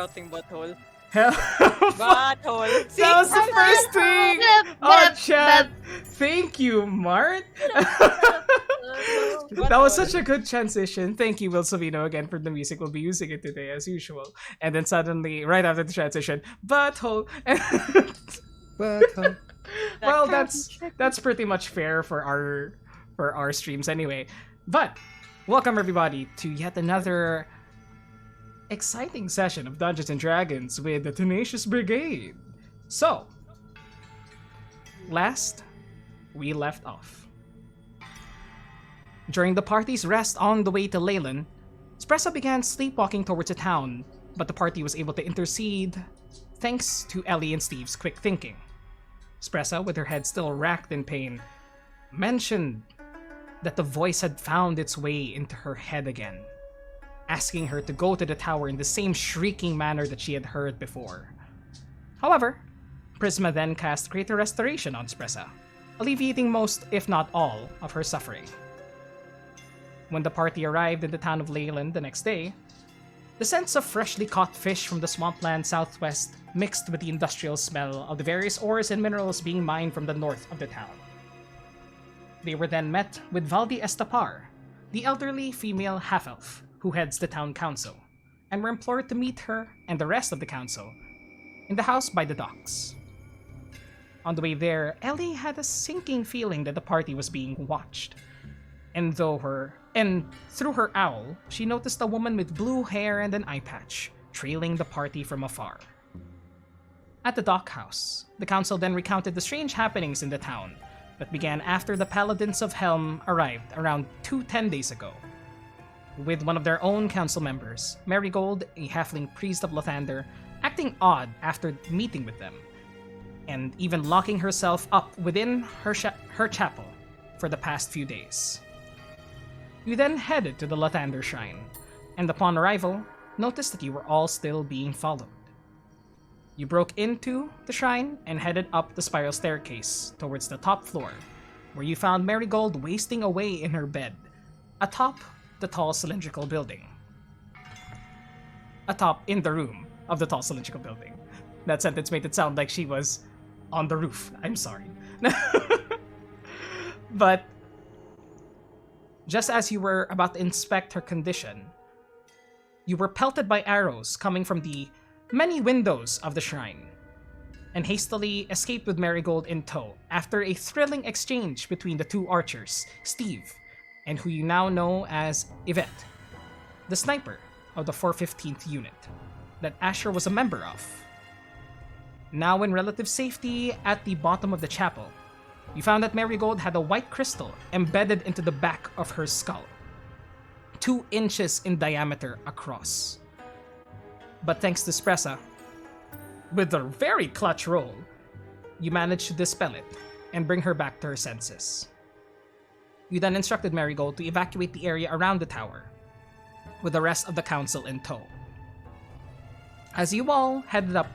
shouting butthole. Hell, Butthole. See? that was the first thing. Oh, chat. Thank you, Mart. That was such a good transition. Thank you, Will Savino, again for the music. We'll be using it today as usual. And then suddenly, right after the transition, butthole. But Well, that's pretty much fair for our streams anyway. But welcome everybody to yet another exciting session of Dungeons and Dragons with the Tenacious Brigade. So, last we left off. During the party's rest on the way to Leyland, Spressa began sleepwalking towards the town, but the party was able to intercede thanks to Ellie and Steve's quick thinking. Spressa, with her head still racked in pain, mentioned that the voice had found its way into her head again, asking her to go to the tower in the same shrieking manner that she had heard before. However, Prisma then cast Greater Restoration on Spressa, alleviating most, if not all, of her suffering. When the party arrived in the town of Leyland the next day, the scents of freshly caught fish from the swampland southwest mixed with the industrial smell of the various ores and minerals being mined from the north of the town. They were then met with Valdi Estapar, the elderly female half-elf who heads the town council, and were implored to meet her and the rest of the council in the house by the docks. On the way there, Ellie had a sinking feeling that the party was being watched, and through her owl, she noticed a woman with blue hair and an eye patch trailing the party from afar. At the dock house, the council then recounted the strange happenings in the town that began after the Paladins of Helm arrived around 10 days ago, with one of their own council members, Marigold, a halfling priest of Lathander, acting odd after meeting with them, and even locking herself up within her chapel for the past few days. You then headed to the Lathander Shrine, and upon arrival, noticed that you were all still being followed. You broke into the shrine and headed up the spiral staircase towards the top floor, where you found Marigold wasting away in her bed, atop the tall cylindrical building. Atop in the room of the tall cylindrical building. That sentence made it sound like she was on the roof. I'm sorry. But just as you were about to inspect her condition, you were pelted by arrows coming from the many windows of the shrine, and hastily escaped with Marigold in tow after a thrilling exchange between the two archers, Steve, and who you now know as Yvette, the sniper of the 415th unit that Asher was a member of. Now in relative safety at the bottom of the chapel, you found that Marigold had a white crystal embedded into the back of her skull, 2 inches in diameter across. But thanks to Spressa, with a very clutch roll, you managed to dispel it and bring her back to her senses. You then instructed Marigold to evacuate the area around the tower, with the rest of the council in tow, as you all headed up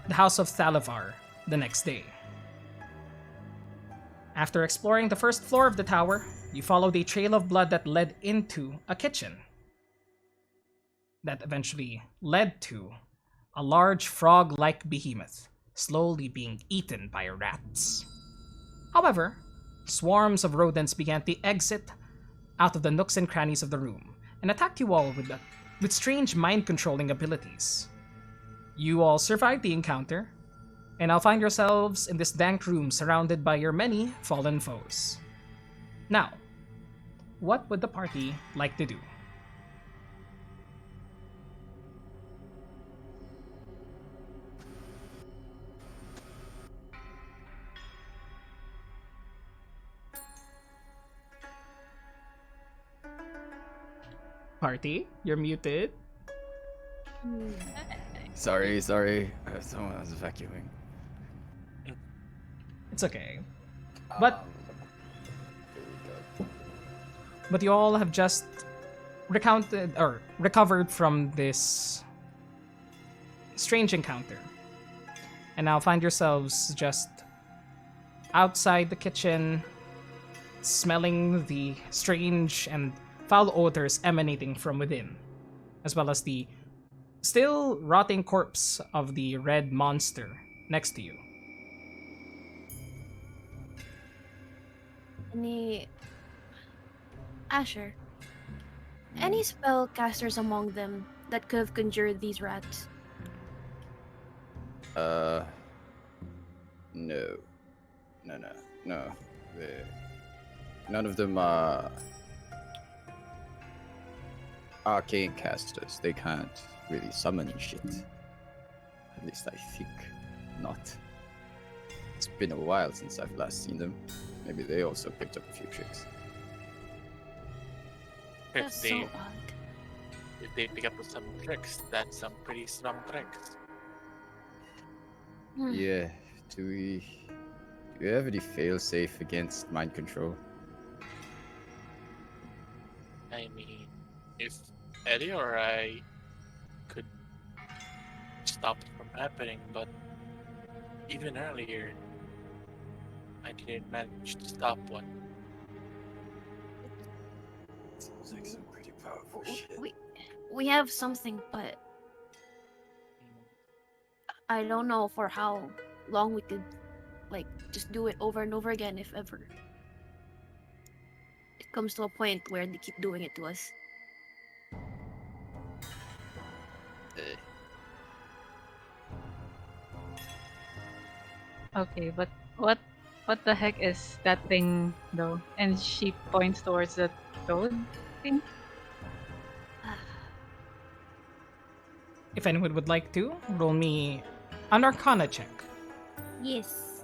the House of Thalavar the next day. After exploring the first floor of the tower, you followed a trail of blood that led into a kitchen, that eventually led to a large frog-like behemoth slowly being eaten by rats. However, swarms of rodents began to exit out of the nooks and crannies of the room and attacked you all with strange mind-controlling abilities. You all survived the encounter, and now find yourselves in this dank room surrounded by your many fallen foes. Now, what would the party like to do? Party, you're muted. sorry. Someone was vacuuming. It's okay. But you all have just recovered from this strange encounter, and now find yourselves just outside the kitchen, smelling the strange and foul odors emanating from within, as well as the still rotting corpse of the red monster next to you. Any Asher? Any spellcasters among them that could have conjured these rats? Uh, no, no. They, none of them are arcane casters. They can't really summon shit. At least I think not. It's been a while since I've last seen them. Maybe they also picked up a few tricks. That's If so they odd. if they pick up some tricks, that's some pretty strong tricks. Hmm. Yeah, do we have any fail-safe against mind control? I mean, if Eddie or I could stop it from happening, but even earlier, I didn't manage to stop one. Seems like some pretty powerful shit. We have something, but I don't know for how long we could like just do it over and over again if ever. It comes to a point where they keep doing it to us. Eh, Okay, but what the heck is that thing though? And she points towards the toad thing. If anyone would like to, roll me an Arcana check. Yes.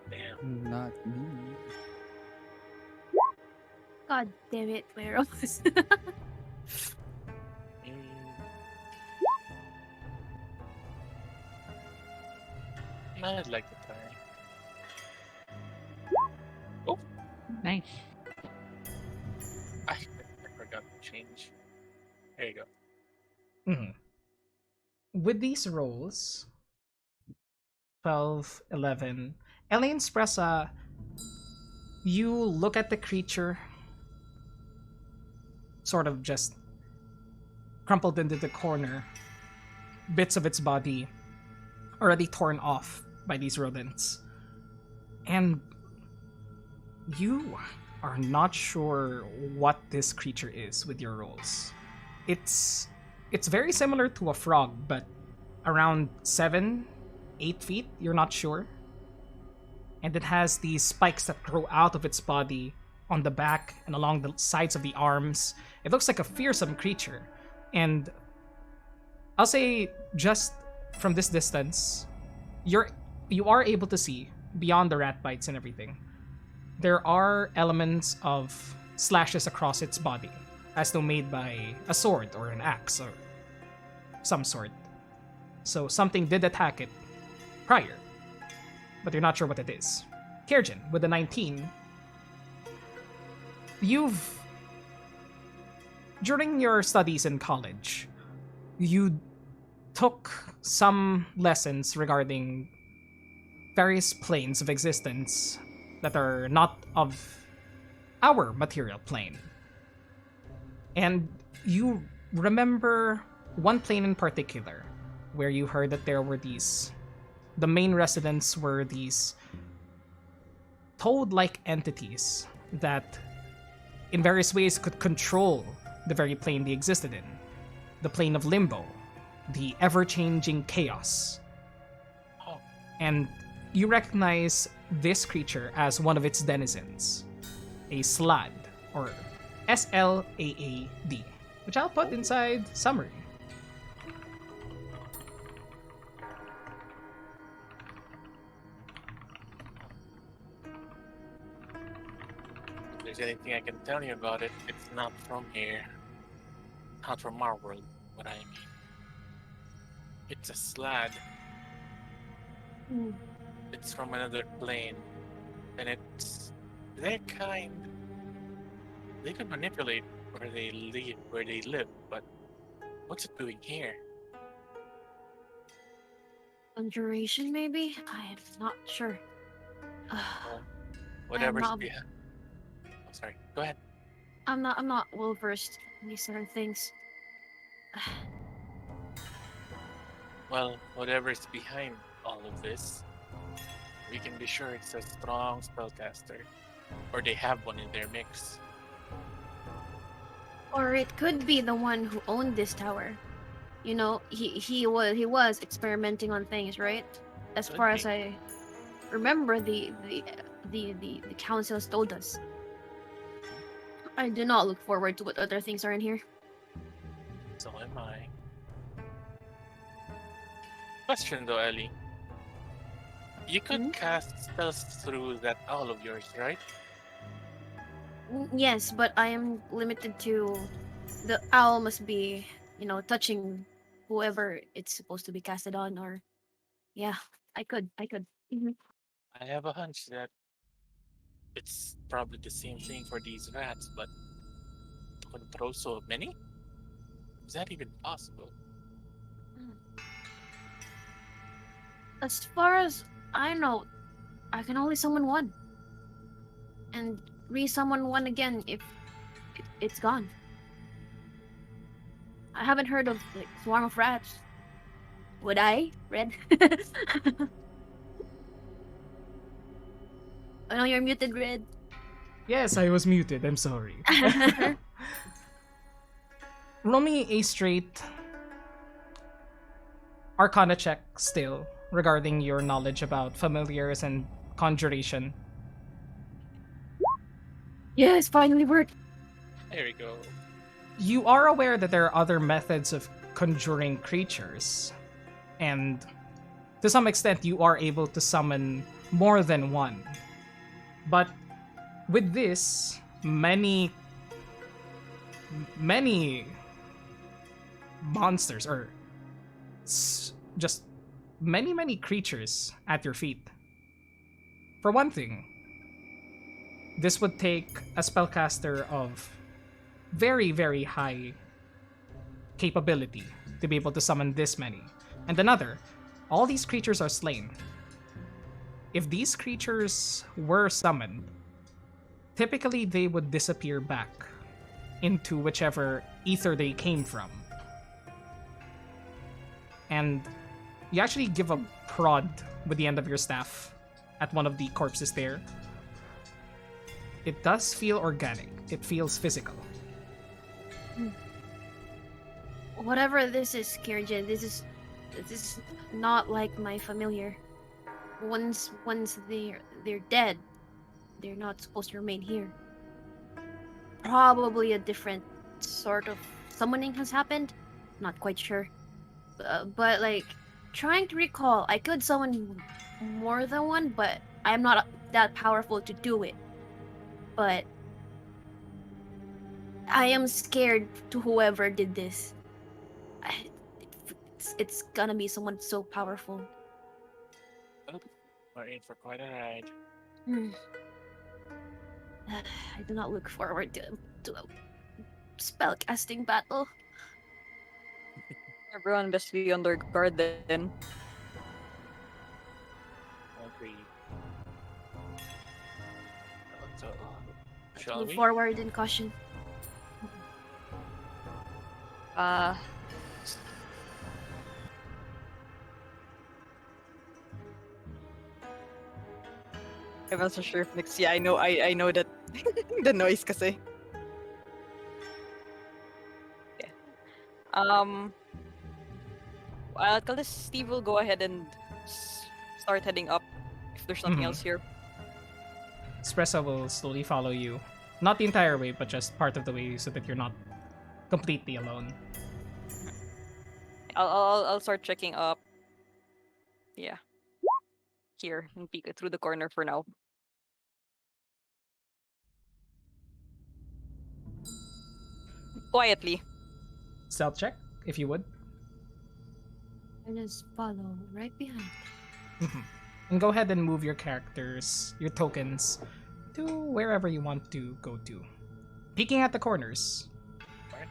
Damn. Not me. God damn it, Meros. Mm, I'd like to try. Nice. I forgot to change. There you go. Mhm. With these rolls, 12, 11, Ellie and Spressa, you look at the creature, sort of just crumpled into the corner, bits of its body already torn off by these rodents. And you are not sure what this creature is with your rolls. It's very similar to a frog, but around 7, 8 feet, you're not sure. And it has these spikes that grow out of its body on the back and along the sides of the arms. It looks like a fearsome creature. And I'll say just from this distance, you are able to see beyond the rat bites and everything. There are elements of slashes across its body, as though made by a sword or an axe or some sort. So something did attack it prior, but you're not sure what it is. Kirjin, with the 19, during your studies in college, you took some lessons regarding various planes of existence that are not of our material plane. And you remember one plane in particular where you heard that the main residents were these toad-like entities that in various ways could control the very plane they existed in. The plane of limbo, the ever-changing chaos. Oh. And you recognize this creature as one of its denizens, a Slaad, or Slaad, which I'll put inside summary. If there's anything I can tell you about it, it's not from here. Not from our world, what I mean. It's a slad. Hmm. It's from another plane. And it's their kind. They can manipulate where they live, but what's it doing here? Conjuration, maybe? I am not sure. Well, whatever's not- behind. Oh, sorry. Go ahead. I'm not well versed in these sort of things. Well, whatever's behind all of this, we can be sure it's a strong spellcaster. Or they have one in their mix. Or it could be the one who owned this tower. You know, he was experimenting on things, right? As Could far be. as I remember, the councils told us. I do not look forward to what other things are in here. So am I. Question though, Ellie. You could Hmm? cast spells through that owl of yours, right? Yes, but I am limited to the owl must be, touching whoever it's supposed to be casted on, or yeah, I could. I have a hunch that it's probably the same thing for these rats, but to control so many? Is that even possible? As far as I know, I can only summon one, and re-summon one again if it's gone. I haven't heard of like swarm of rats. Would I, Red? I know you're muted, Red. Yes, I was muted. I'm sorry. Roll me a straight Arcana check still regarding your knowledge about familiars and conjuration. Yes, finally worked. There we go. You are aware that there are other methods of conjuring creatures, and to some extent, you are able to summon more than one. But with this, many monsters, or just many creatures at your feet. For one thing, this would take a spellcaster of very high capability to be able to summon this many. And another, all these creatures are slain. If these creatures were summoned, typically they would disappear back into whichever ether they came from. And you actually give a prod with the end of your staff at one of the corpses there. It does feel organic. It feels physical. Whatever this is, Kirjin, this is not like my familiar. Once they're dead, they're not supposed to remain here. Probably a different sort of summoning has happened. Not quite sure. But like trying to recall, I could summon more than one, but I'm not that powerful to do it. But I am scared to whoever did this. It's gonna be someone so powerful. Oh, we're in for quite a ride. Hmm. I do not look forward to a spellcasting battle. Everyone best be on their guard then. Agreed. So, Let's shall move we? forward in caution. Uh, I wasn't sure if next. Yeah, I know that the noise kasi. Yeah. I'll tell this Steve will go ahead and start heading up if there's nothing Mhm. else here. Espresso will slowly follow you. Not the entire way, but just part of the way so that you're not completely alone. I'll start checking up. Yeah, here and peek through the corner for now. Quietly. Stealth check, if you would. I just follow right behind. Mhm. And go ahead and move your characters, your tokens, to wherever you want to go to. Peeking at the corners.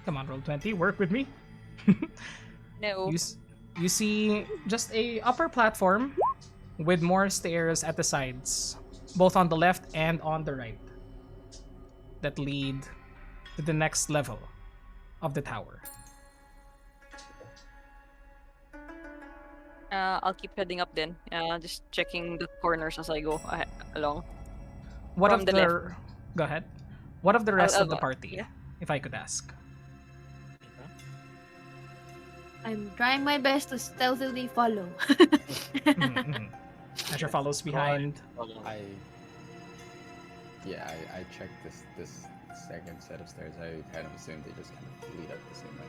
Come on, roll 20. Work with me. No. You see just a upper platform with more stairs at the sides, both on the left and on the right, that lead to the next level of the tower. I'll keep heading up then. Just checking the corners as I go along. What From of the the? left. Go ahead. What of the rest of the I'll party, yeah. if I could ask? Mhm. I'm trying my best to stealthily follow. Mhm. Asher follows behind. Follow. I checked this second set of stairs. I kind of assumed they just kind of lead up the same way.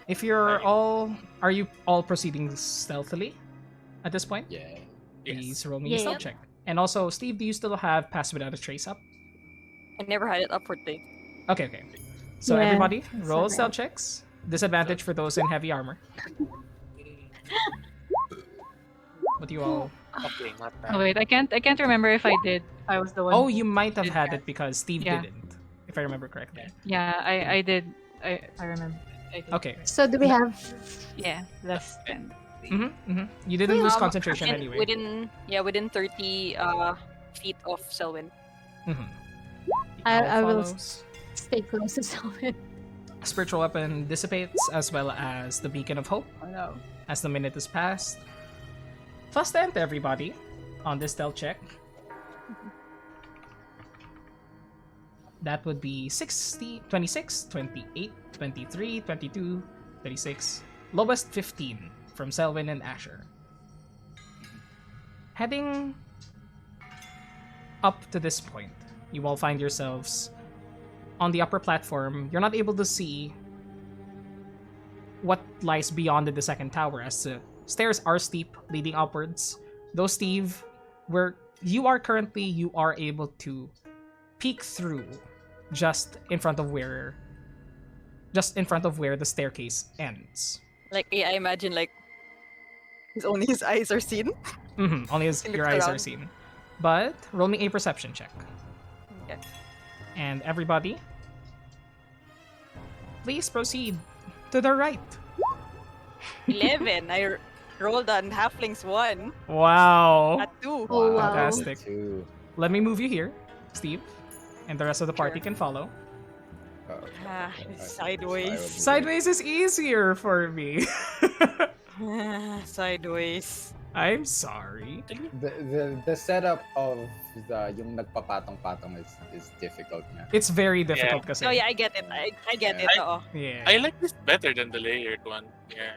If you're Right. are you all proceeding stealthily at this point? Yeah. Please Yes. roll me a stealth Yep. check. And also, Steve, do you still have Pass Without a Trace up? I never had it up for today. Okay. So Yeah, everybody, it's roll alright. stealth checks. Disadvantage for those in heavy armor. But you all. Okay, not Oh bad. wait, I can't remember if I did. I was the one. Oh, you might have did had that. it because Steve Yeah. didn't, if I remember correctly. Yeah, I did. I remember. I did. Okay. So do we have? Yeah, less than. You didn't lose Um, concentration in- anyway. within 30 feet of Selwyn. Mhm. I will Follows. stay close to Selwyn. Spiritual weapon dissipates, as well as the beacon of hope. Oh no. As the minute has passed. Plus 10 to everybody on this stealth check. That would be 60, 26, 28, 23, 22, 36. Lowest 15 from Selwyn and Asher. Heading up to this point, you all find yourselves on the upper platform. You're not able to see what lies beyond the second tower, as the stairs are steep, leading upwards. Though, Steve, where you are currently, you are able to peek through just in front of where the staircase ends. Like, yeah, I imagine like only his eyes are seen. Only as He your looks eyes are around. seen. But roll me a perception check. Okay. And everybody, please proceed to the right. 11. Rolled on halflings 1 Wow. at 2. Oh, wow. Fantastic. Two. Let me move you here, Steve, and the rest of the party Sure. can follow. Sideways. Sideways is easier for me. Sideways. I'm sorry. The setup of yung nagpapatong-patong is difficult nga. It's very difficult kasi. Oh yeah, I get it. I get it. Oo. Yeah. I like this better than the layered one. Yeah.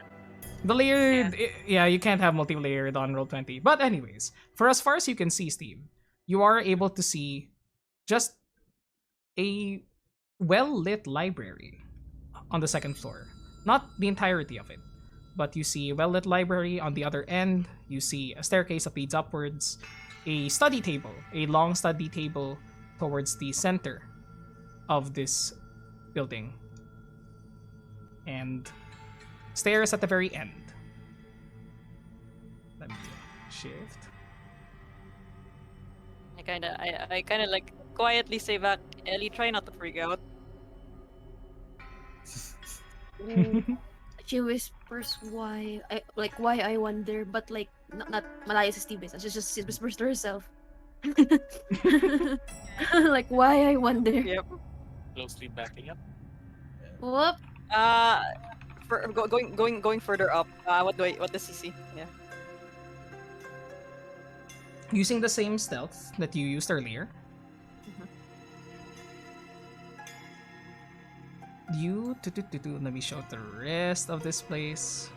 The layered, yeah, you can't have multi-layered on Roll20. But anyways, for as far as you can see, Steve, you are able to see just a well-lit library on the second floor. Not the entirety of it, but you see a well-lit library on the other end. You see a staircase that leads upwards, a study table, a long study table towards the center of this building, and stairs at the very end. Let me shift. I kinda like quietly say back, Ellie, try not to freak out. She whispers why I wonder, but like not Malaya sa Steve business. She whispers to herself. Like why I wonder. Yep. Closely backing up. Whoop. Going further up. What does he see? Yeah. Using the same stealth that you used earlier, let me show the rest of this place.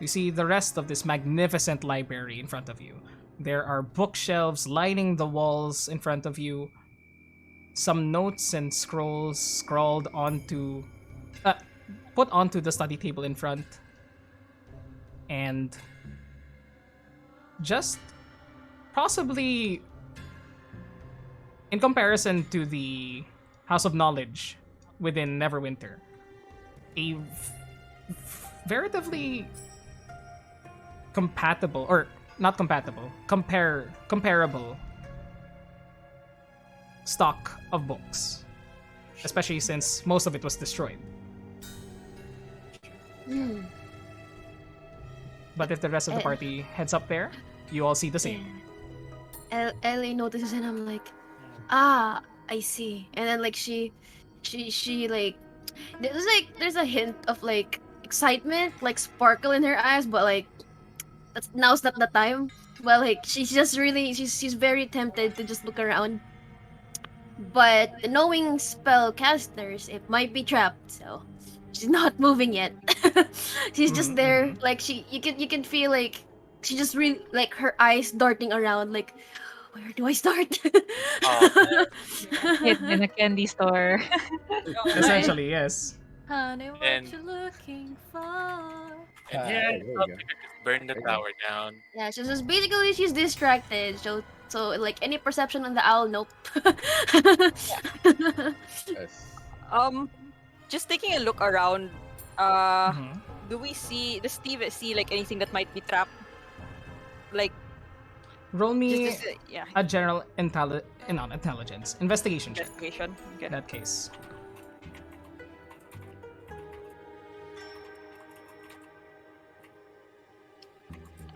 You see the rest of this magnificent library in front of you. There are bookshelves lining the walls in front of you. Some notes and scrolls scrawled onto, put onto the study table in front. And just possibly, in comparison to the House of Knowledge within Neverwinter, a veritably compatible, or not compatible, comparable stock of books, especially since most of it was destroyed. Hmm. But if the rest of the party heads up there, you all see the same. Ellie notices and I'm like, ah, I see. And then like she like there's a hint of like excitement, like sparkle in her eyes, but like now's not the time. But like she's just really she's very tempted to just look around. But knowing spell casters, it might be trapped, so she's not moving yet. She's just there, Mm-hmm. like you can feel like she just really like her eyes darting around, like where do I start? Oh, Hid in a candy store. Oh, nice. Essentially, yes. Honey, what and you looking for? and Ah, yeah, oh, I there you thought go. we could just burn the There you go. tower down. Yeah, so just basically she's distracted. So like any perception on the owl, nope. Yes. Just taking a look around. Uh, Mm-hmm. does Steve see like anything that might be trapped? Like Roll me yeah, a general intelligence investigation check. investigation. Okay. In that case.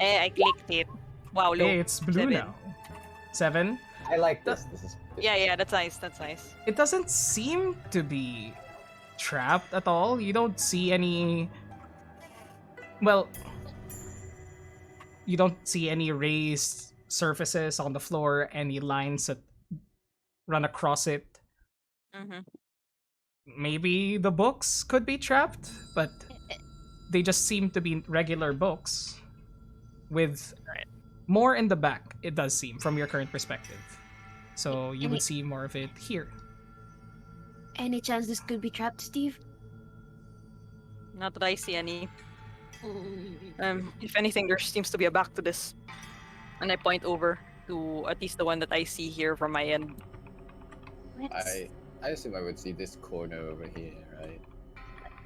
I clicked it. Wow, low. Hey, it's blue 7. now. 7. I like this. This is. Yeah, that's nice. That's nice. It doesn't seem to be trapped at all. You don't see any. Well, you don't see any raised surfaces on the floor, any lines that run across it. Mm-hmm. Maybe the books could be trapped, but they just seem to be regular books with Right. more in the back, it does seem, from your current perspective. So you Any- would see more of it here. Any chance this could be trapped, Steve? Not that I see any. If anything, there seems to be a back to this. And I point over to at least the one that I see here from my end. I assume I would see this corner over here, right?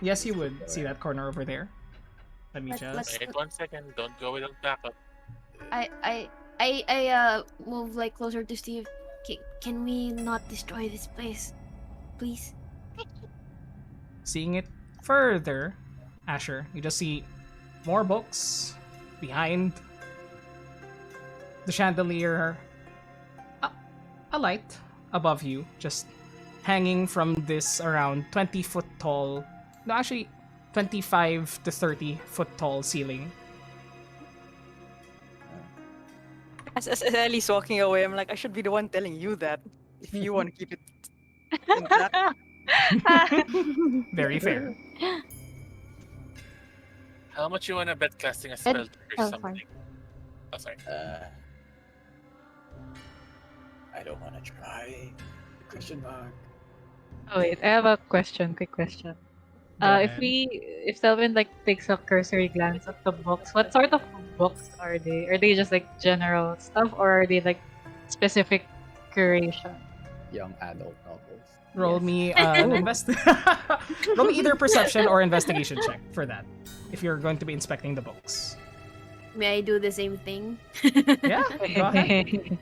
Yes, you would see that corner over there. Let me Let's- just. Wait 1 second, don't go without backup. I move like closer to Steve. Can we not destroy this place, please? Seeing it further, Asher, you just see more books behind the chandelier. A light above you, just hanging from this around 20-foot tall, no, actually 25 to 30-foot tall ceiling. As Ellie's walking away, I'm like, I should be the one telling you that. If you want to keep it intact. Very fair. How much you wanna bet casting a spell triggers oh, something? fine. Oh, sorry. I don't want to try. Question mark. Oh wait, I have a question. Quick question. Go If ahead. if Selvin like takes a cursory glance at the books, what sort of books are they? Are they just like general stuff, or are they like specific curation? Young adult novels. Roll Yes. me roll me either perception or investigation check for that. If you're going to be inspecting the books. May I do the same thing? Yeah, go ahead.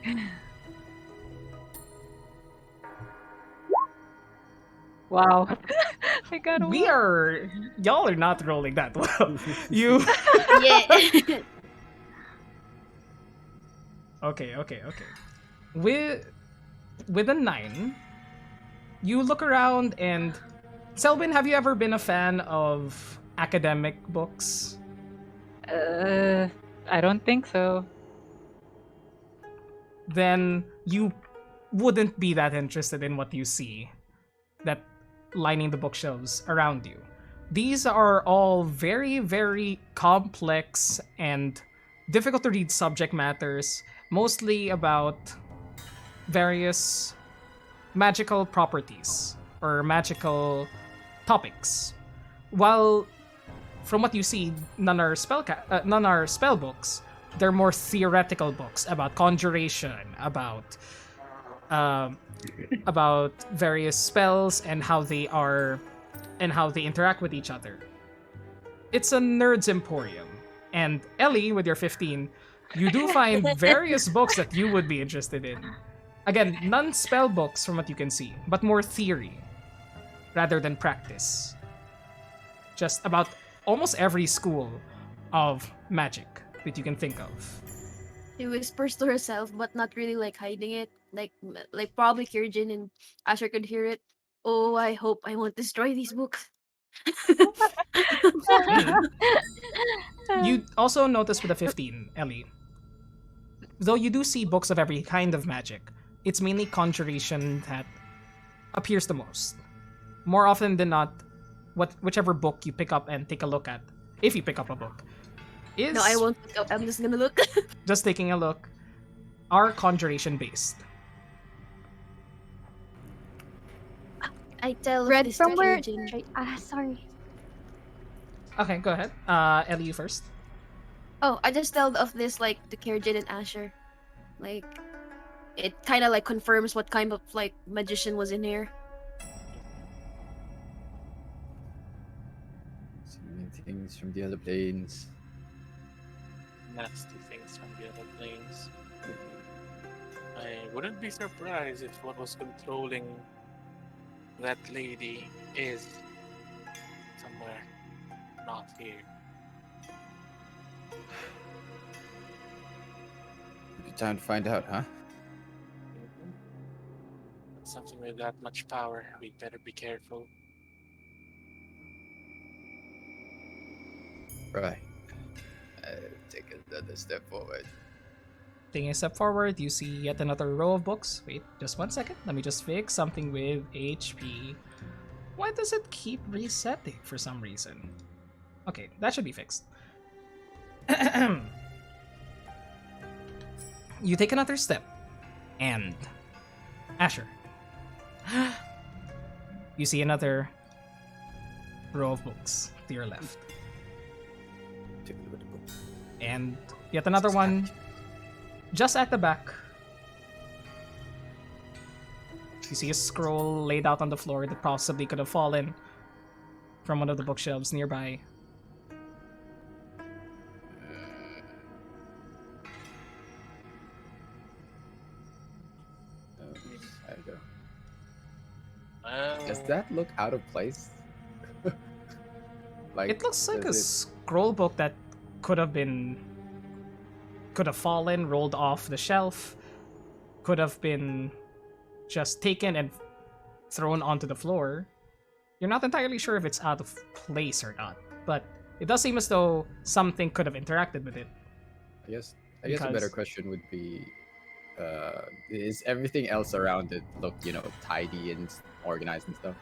Wow. I got a We one. are y'all are not rolling that well. You Yeah. okay. With a 9, you look around and Selbin, have you ever been a fan of academic books? I don't think so. Then you wouldn't be that interested in what you see that lining the bookshelves around you. These are all very, very complex and difficult to read subject matters, mostly about various magical properties or magical topics. While from what you see, none are spell books. They're more theoretical books about conjuration, about various spells and how they interact with each other. It's a nerd's emporium. And Ellie, with your 15, you do find various books that you would be interested in. Again, none spell books from what you can see, but more theory rather than practice. Just about almost every school of magic that you can think of. She whispers to herself, but not really like hiding it. Like probably Kirjin and Asher could hear it. Oh, I hope I won't destroy these books. You also notice with the 15, Ellie. Though you do see books of every kind of magic, it's mainly conjuration that appears the most. More often than not, whichever book you pick up and take a look at, if you pick up a book, is No, I won't pick up. I'm just gonna look. just taking a look, are conjuration based. I tell Read this from to where? Kyojin. Sorry. Okay, go ahead. Ellie, you first. Oh, I just tell of this like to Kyojin and Asher. Like, it kind of like confirms what kind of like magician was in here. So many things from the other planes. Nasty things from the other planes. I wouldn't be surprised if what was controlling that lady is somewhere not here. Good time to find out, huh? Mhm. But something with that much power, we better be careful. Right. Take another step forward. Taking a step forward, you see yet another row of books. Wait, just 1 second. Let me just fix something with HP. Why does it keep resetting for some reason? Okay, that should be fixed. You take another step, and Asher, you see another row of books to your left, Take a look at the book. and yet another one just at the back. You see a scroll laid out on the floor that possibly could have fallen from one of the bookshelves nearby. I don't know. Well, Does that look out of place? Like It looks like a does scroll book that could have fallen, rolled off the shelf, could have been just taken and thrown onto the floor. You're not entirely sure if it's out of place or not, but it does seem as though something could have interacted with it. I guess a better Because- question would be, is everything else around it look, tidy and organized and stuff?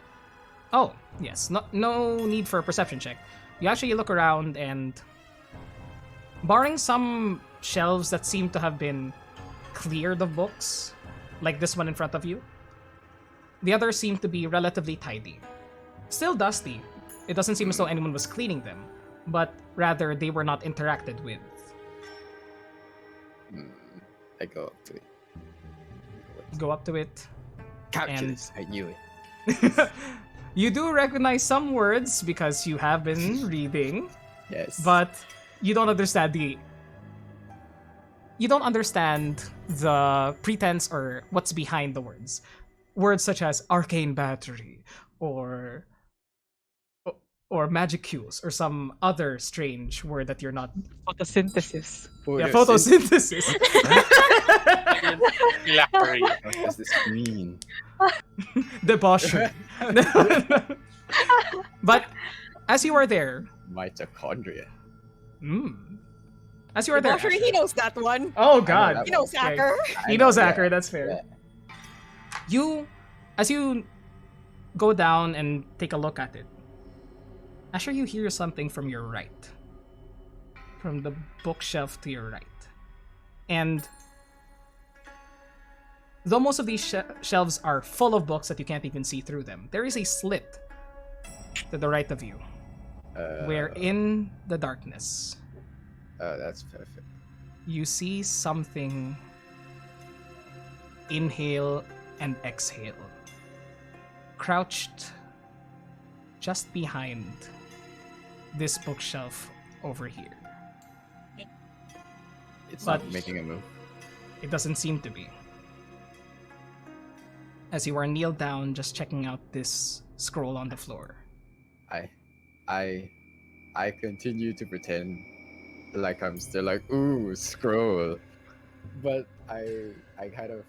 Oh, yes, no need for a perception check. You actually look around and, barring some shelves that seem to have been cleared of books, like this one in front of you, the others seem to be relatively tidy. Still dusty. It doesn't seem as though anyone was cleaning them, but rather they were not interacted with. I go up to it. Go up to it. Couches. I knew it. You do recognize some words because you have been reading, Yes. but you don't understand the pretense or what's behind the words. Words such as arcane battery or magic cues or some other strange word that you're not. Photosynthesis. Yeah, photosynthesis. Phylactery. What does this mean? Debauchery. But as you are there, Mitochondria. as you are there, Debauchery, he knows that one. oh that god, one. He knows Okay. Hacker. He knows Hacker, that's fair. As you go down and take a look at it, Asher, you hear something from your right. From the bookshelf to your right. And though most of these shelves are full of books that you can't even see through them, there is a slit to the right of you, where in the darkness, That's perfect. you see something inhale and exhale, crouched just behind this bookshelf over here. It's But- not making a move. It doesn't seem to be. As you are kneeled down, just checking out this scroll on the floor. I continue to pretend like I'm still like, ooh, scroll. But I kind of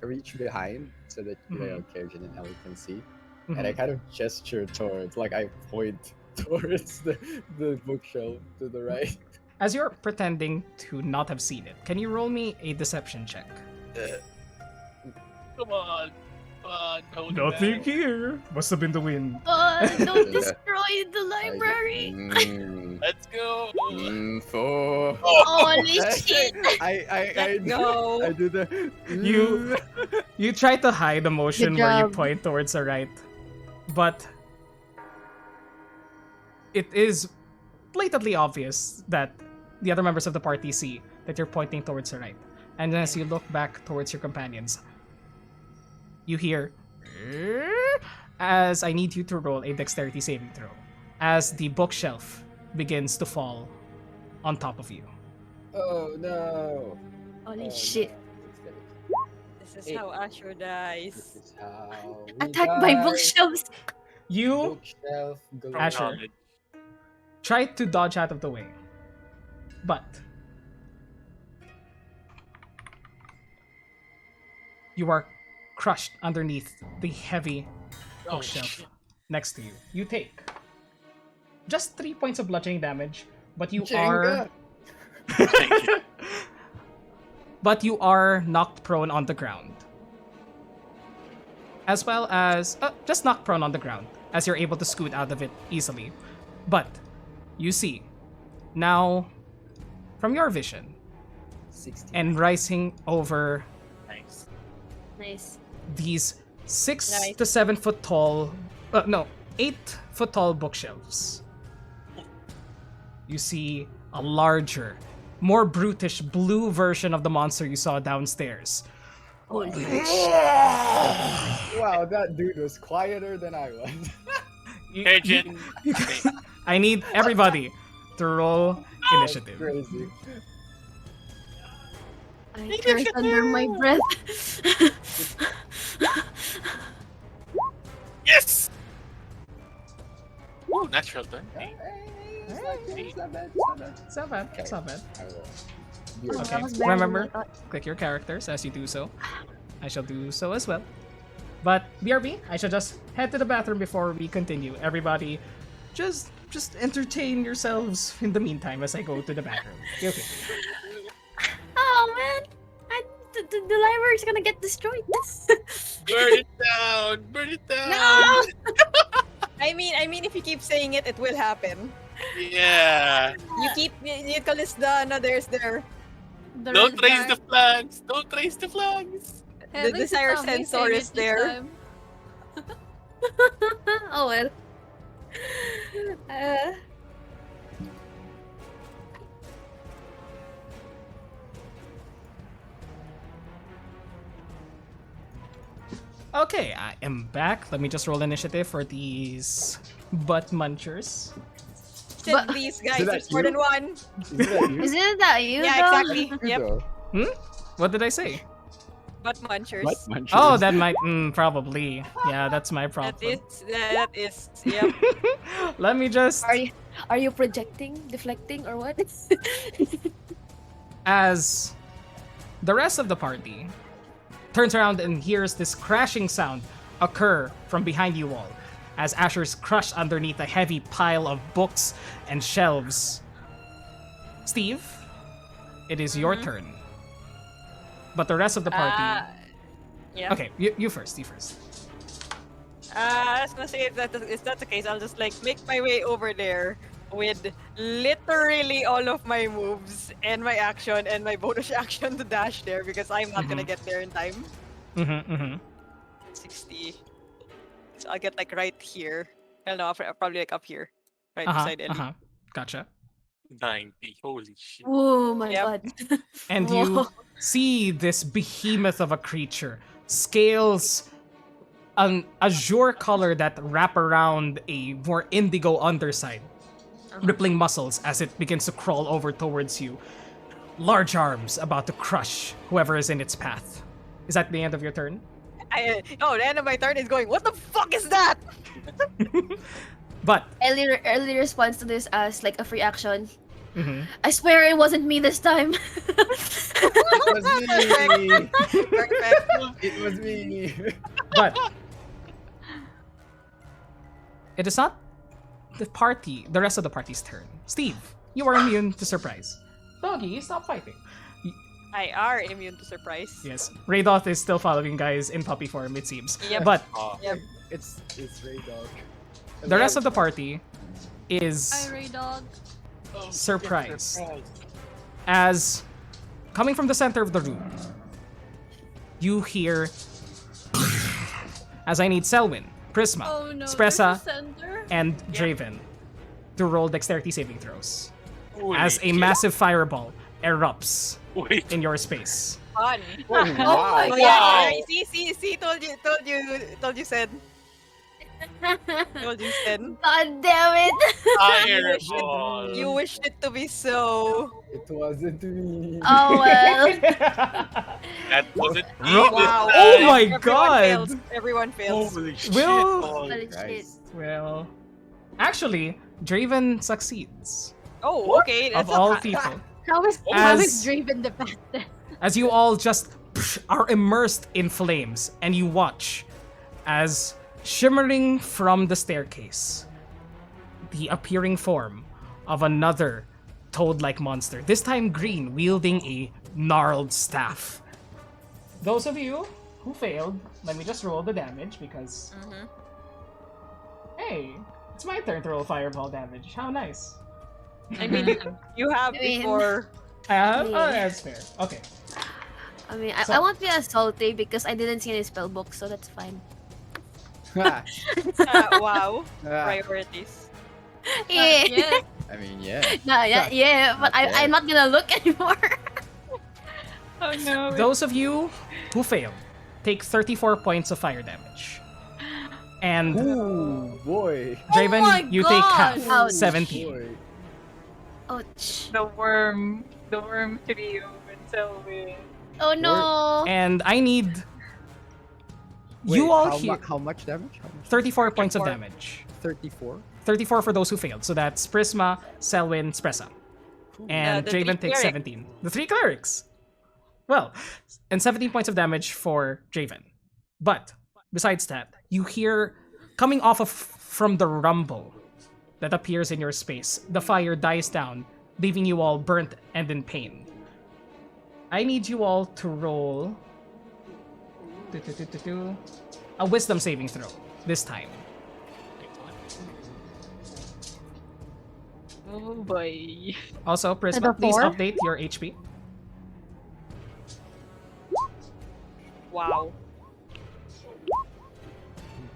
reach behind so that Mhm. Kyojin and Ellie can see. and I Mhm. kind of gesture towards, like I point towards the bookshelf to the right. As you're pretending to not have seen it, can you roll me a deception check? Come on. Come on, holy Nothing man. here. Must have been the wind. Don't Yeah. destroy the library. Let's go. 4. Holy shit. I go. I do the You- You try to hide the motion Good where you job. point towards the right, but it is blatantly obvious that the other members of the party see that you're pointing towards the right. And as you look back towards your companions, you hear as I need you to roll a dexterity saving throw as the bookshelf begins to fall on top of you. Oh no! Holy Oh, shit. no. This is how Asher This dies. is how we Attacked by die. bookshelves. You Bookshelf From galore. Asher. knowledge. try to dodge out of the way, but you are crushed underneath the heavy Oh, bookshelf shit. next to you. You take just 3 points of bludgeoning damage, but you Jenga. Thank you. but you are knocked prone on the ground. As well as just knocked prone on the ground, as you're able to scoot out of it easily. But you see, now from your vision, 60. and rising over Nice. Nice. these 6 Nice. to 7 foot tall, no, 8 foot tall bookshelves, you see a larger, more brutish blue version of the monster you saw downstairs. Holy Wow, that dude was quieter than I was. You- Jin. I need everybody to roll That's initiative. crazy. I curse under my breath. Yes! Ooh, natural 20. It's not bad, it's not bad, it's not bad. It's not bad. It's not bad. I will. Oh, Beautiful. Okay, that was better than remember, I thought. click your characters as you do so. I shall do so as well. But BRB, I shall just head to the bathroom before we continue. Everybody, just entertain yourselves in the meantime as I go to the bathroom. Okay. Oh man, the library's gonna get destroyed. Burn it down! Burn it down! No! I mean, if you keep saying it, it will happen. Yeah! You keep Nicholas there's there. The Don't red raise guy. the flags! Don't raise the flags! The desire sensor is there. Oh well. Okay, I am back. Let me just roll initiative for these butt munchers. Said these guys, Is that it's more you? than one. Isn't that you? Isn't that you? Yeah, though? exactly. Yep. Though? What did I say? Butt munchers. What munchers? Oh, that might probably. Yeah, that's my That problem. is, yep. Let me just Are you projecting, deflecting, or what? as the rest of the party turns around and hears this crashing sound occur from behind you all as Asher's crushed underneath a heavy pile of books and shelves. Steve, it is your turn. But the rest of the party. Yeah. Okay, you first. You first. I was gonna say if that's the case, I'll just like make my way over there with literally all of my moves and my action and my bonus action to dash there because I'm not gonna get there in time. Mm-hmm. 60. So I'll get like right here. I don't know, I'll probably like up here. Right beside Ellie. Gotcha. 90. Holy shit. Oh my Yep. god. And Whoa. you see this behemoth of a creature, scales an azure color that wrap around a more indigo underside, rippling muscles as it begins to crawl over towards you, large arms about to crush whoever is in its path. Is that the end of your turn? The end of my turn is going, what the fuck is that? But Ellie responds to this as like a free action. mhm. I swear it wasn't me this time. It was me. Perfect. It was me. but it is not the rest of the party's turn. Steve, you are immune to surprise. Doggy, stop fighting. I are immune to surprise. Yes, Raydoth is still following guys in puppy form, it seems. Yep. But Yep. It's Ray Dog. the rest of the party Hi, is Ray Dog. surprised as, coming from the center of the room, you hear as I need Selwyn, Prisma, Oh no. Spressa, there's a sender. and Draven to roll dexterity saving throws Holy as a shit. massive fireball erupts Wait. in your space. Fun. Oh, wow. Oh yeah. See, told you said. Told you said. God damn it! Fireball. You wished it to be so. It wasn't me. Oh well. That wasn't me Ro- this Wow. Oh time. my Everyone god! fails. Everyone fails. Holy shit. Will- Holy shit. Christ. Well, actually, Draven succeeds. Oh, okay. Of That's all not- people. How is As- Draven the fastest? As you all just are immersed in flames, and you watch as, shimmering from the staircase, the appearing form of another toad-like monster, this time green, wielding a gnarled staff. Those of you who failed, let me just roll the damage because, hey, it's my turn to roll fireball damage. How nice. I mean, you have I mean- before. Oh, that's fair. Okay. I mean, So- I won't be as salty because I didn't see any spell books, so that's fine. Wow. Ah, Priorities. Yeah. Yeah. I mean, yeah. No, yeah, but I'm not gonna look anymore. Oh no. Those of you who failed take 34 points of fire damage. And Ooh, boy. Draven, my you take half, Ouch. 17. Boy. Ouch. The worm trio and Selwyn. Oh no. And I need Wait, you all how, here how much damage? How much? 34 points of 34. damage. 34? 34 for those who failed. So that's Prisma, Selwyn, Spressa. And the Draven three takes clerics. 17. The 3 clerics. Well, and 17 points of damage for Draven. But besides that, you hear coming off of from the rumble that appears in your space, the fire dies down, leaving you all burnt and in pain. I need you all to roll a wisdom saving throw this time. Oh boy. Also, Prisma, the please 4? update your HP. Wow.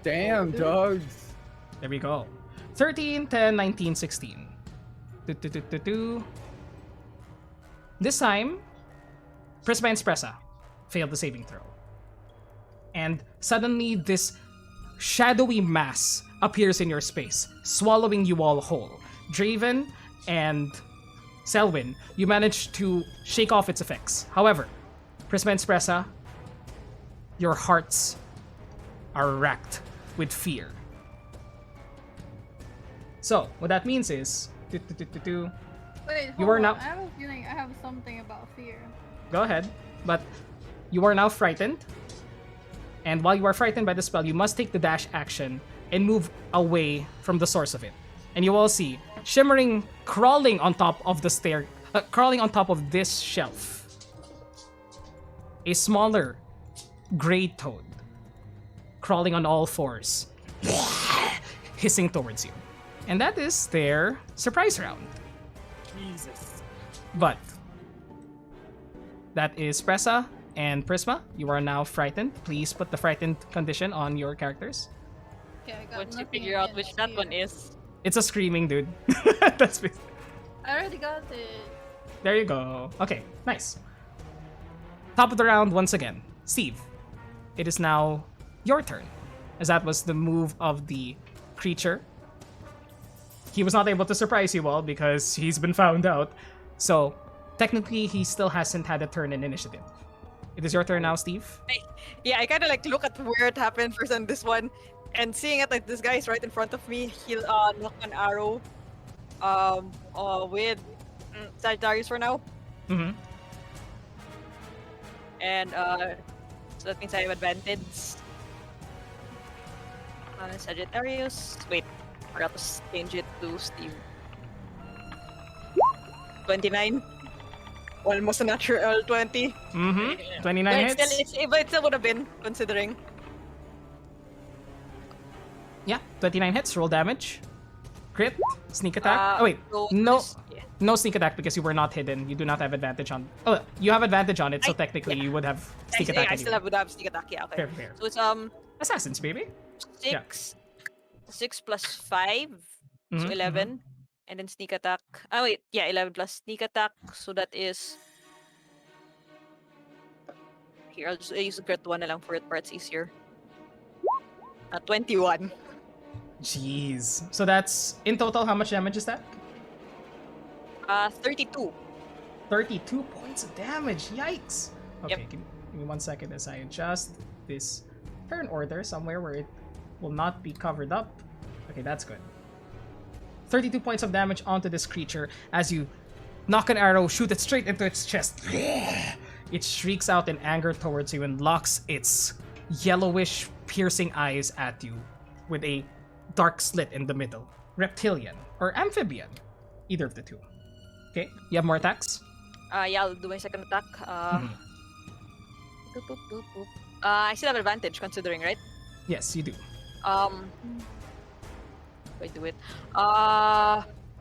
Damn, dogs. There we go. 13, 10, 19, 16. This time, Prisma and Spressa failed the saving throw. And suddenly, this shadowy mass appears in your space, swallowing you all whole. Draven and Selwyn, you manage to shake off its effects. However, Prisma and Spressa, your hearts are racked with fear. So, what that means is, Wait, You hold are on. now- I have a feeling I have something about fear. go ahead, but you are now frightened. And while you are frightened by the spell, you must take the dash action and move away from the source of it. And you all see, shimmering, crawling on top of the crawling on top of this shelf, a smaller gray toad, crawling on all fours, hissing towards you. And that is their surprise round. Jesus. But that is Pressa and Prisma. You are now frightened. Please put the frightened condition on your characters. Okay, I got Once you nothing figure out which against that fear. one is. It's a screaming dude. That's I already got it. there you go. Okay, nice. Top of the round once again. Steve, it is now your turn, as that was the move of the creature. He was not able to surprise you all because he's been found out. So, technically, he still hasn't had a turn in initiative. It is your turn now, Steve. Yeah, I kind of like look at where it happened first on this one, and seeing it like this guy is right in front of me. He'll knock an arrow, with Sagittarius for now, Mm-hmm. and so that means I have advantage. Sagittarius. Wait, Forgot to change it to Steve. 29. Almost a natural 20. Mm-hmm. 29 But hits. but it still would have been, considering. Yeah, 29 hits. Roll damage. Crit. Sneak attack. Oh wait, so no, this- yeah. no sneak attack because you were not hidden. You do not have advantage on. Oh, you have advantage on it, so I- technically yeah. you would have sneak I attack. still Anyway. would have sneak attack. Yeah, okay. Fair, fair. So it's Assassins, baby. Yeah. 6 plus 5, so Mhm, 11, and then sneak attack. Oh wait, yeah, 11 plus sneak attack, so that is. Here, I'll just use the crit one na lang for it, it's easier. 21. Jeez. So that's in total. How much damage is that? 32. 32 points of damage. Yikes. Okay, Yep. give me 1 second as I adjust this turn order somewhere where it will not be covered up. Okay, that's good. 32 points of damage onto this creature as you knock an arrow, shoot it straight into its chest. It shrieks out in anger towards you and locks its yellowish, piercing eyes at you with a dark slit in the middle. Reptilian or amphibian, either of the two. Okay, you have more attacks? Yeah, I'll do my second attack. Mhm. Boop, boop, boop, boop. I still have advantage considering, right? Yes, you do. Wait, do it.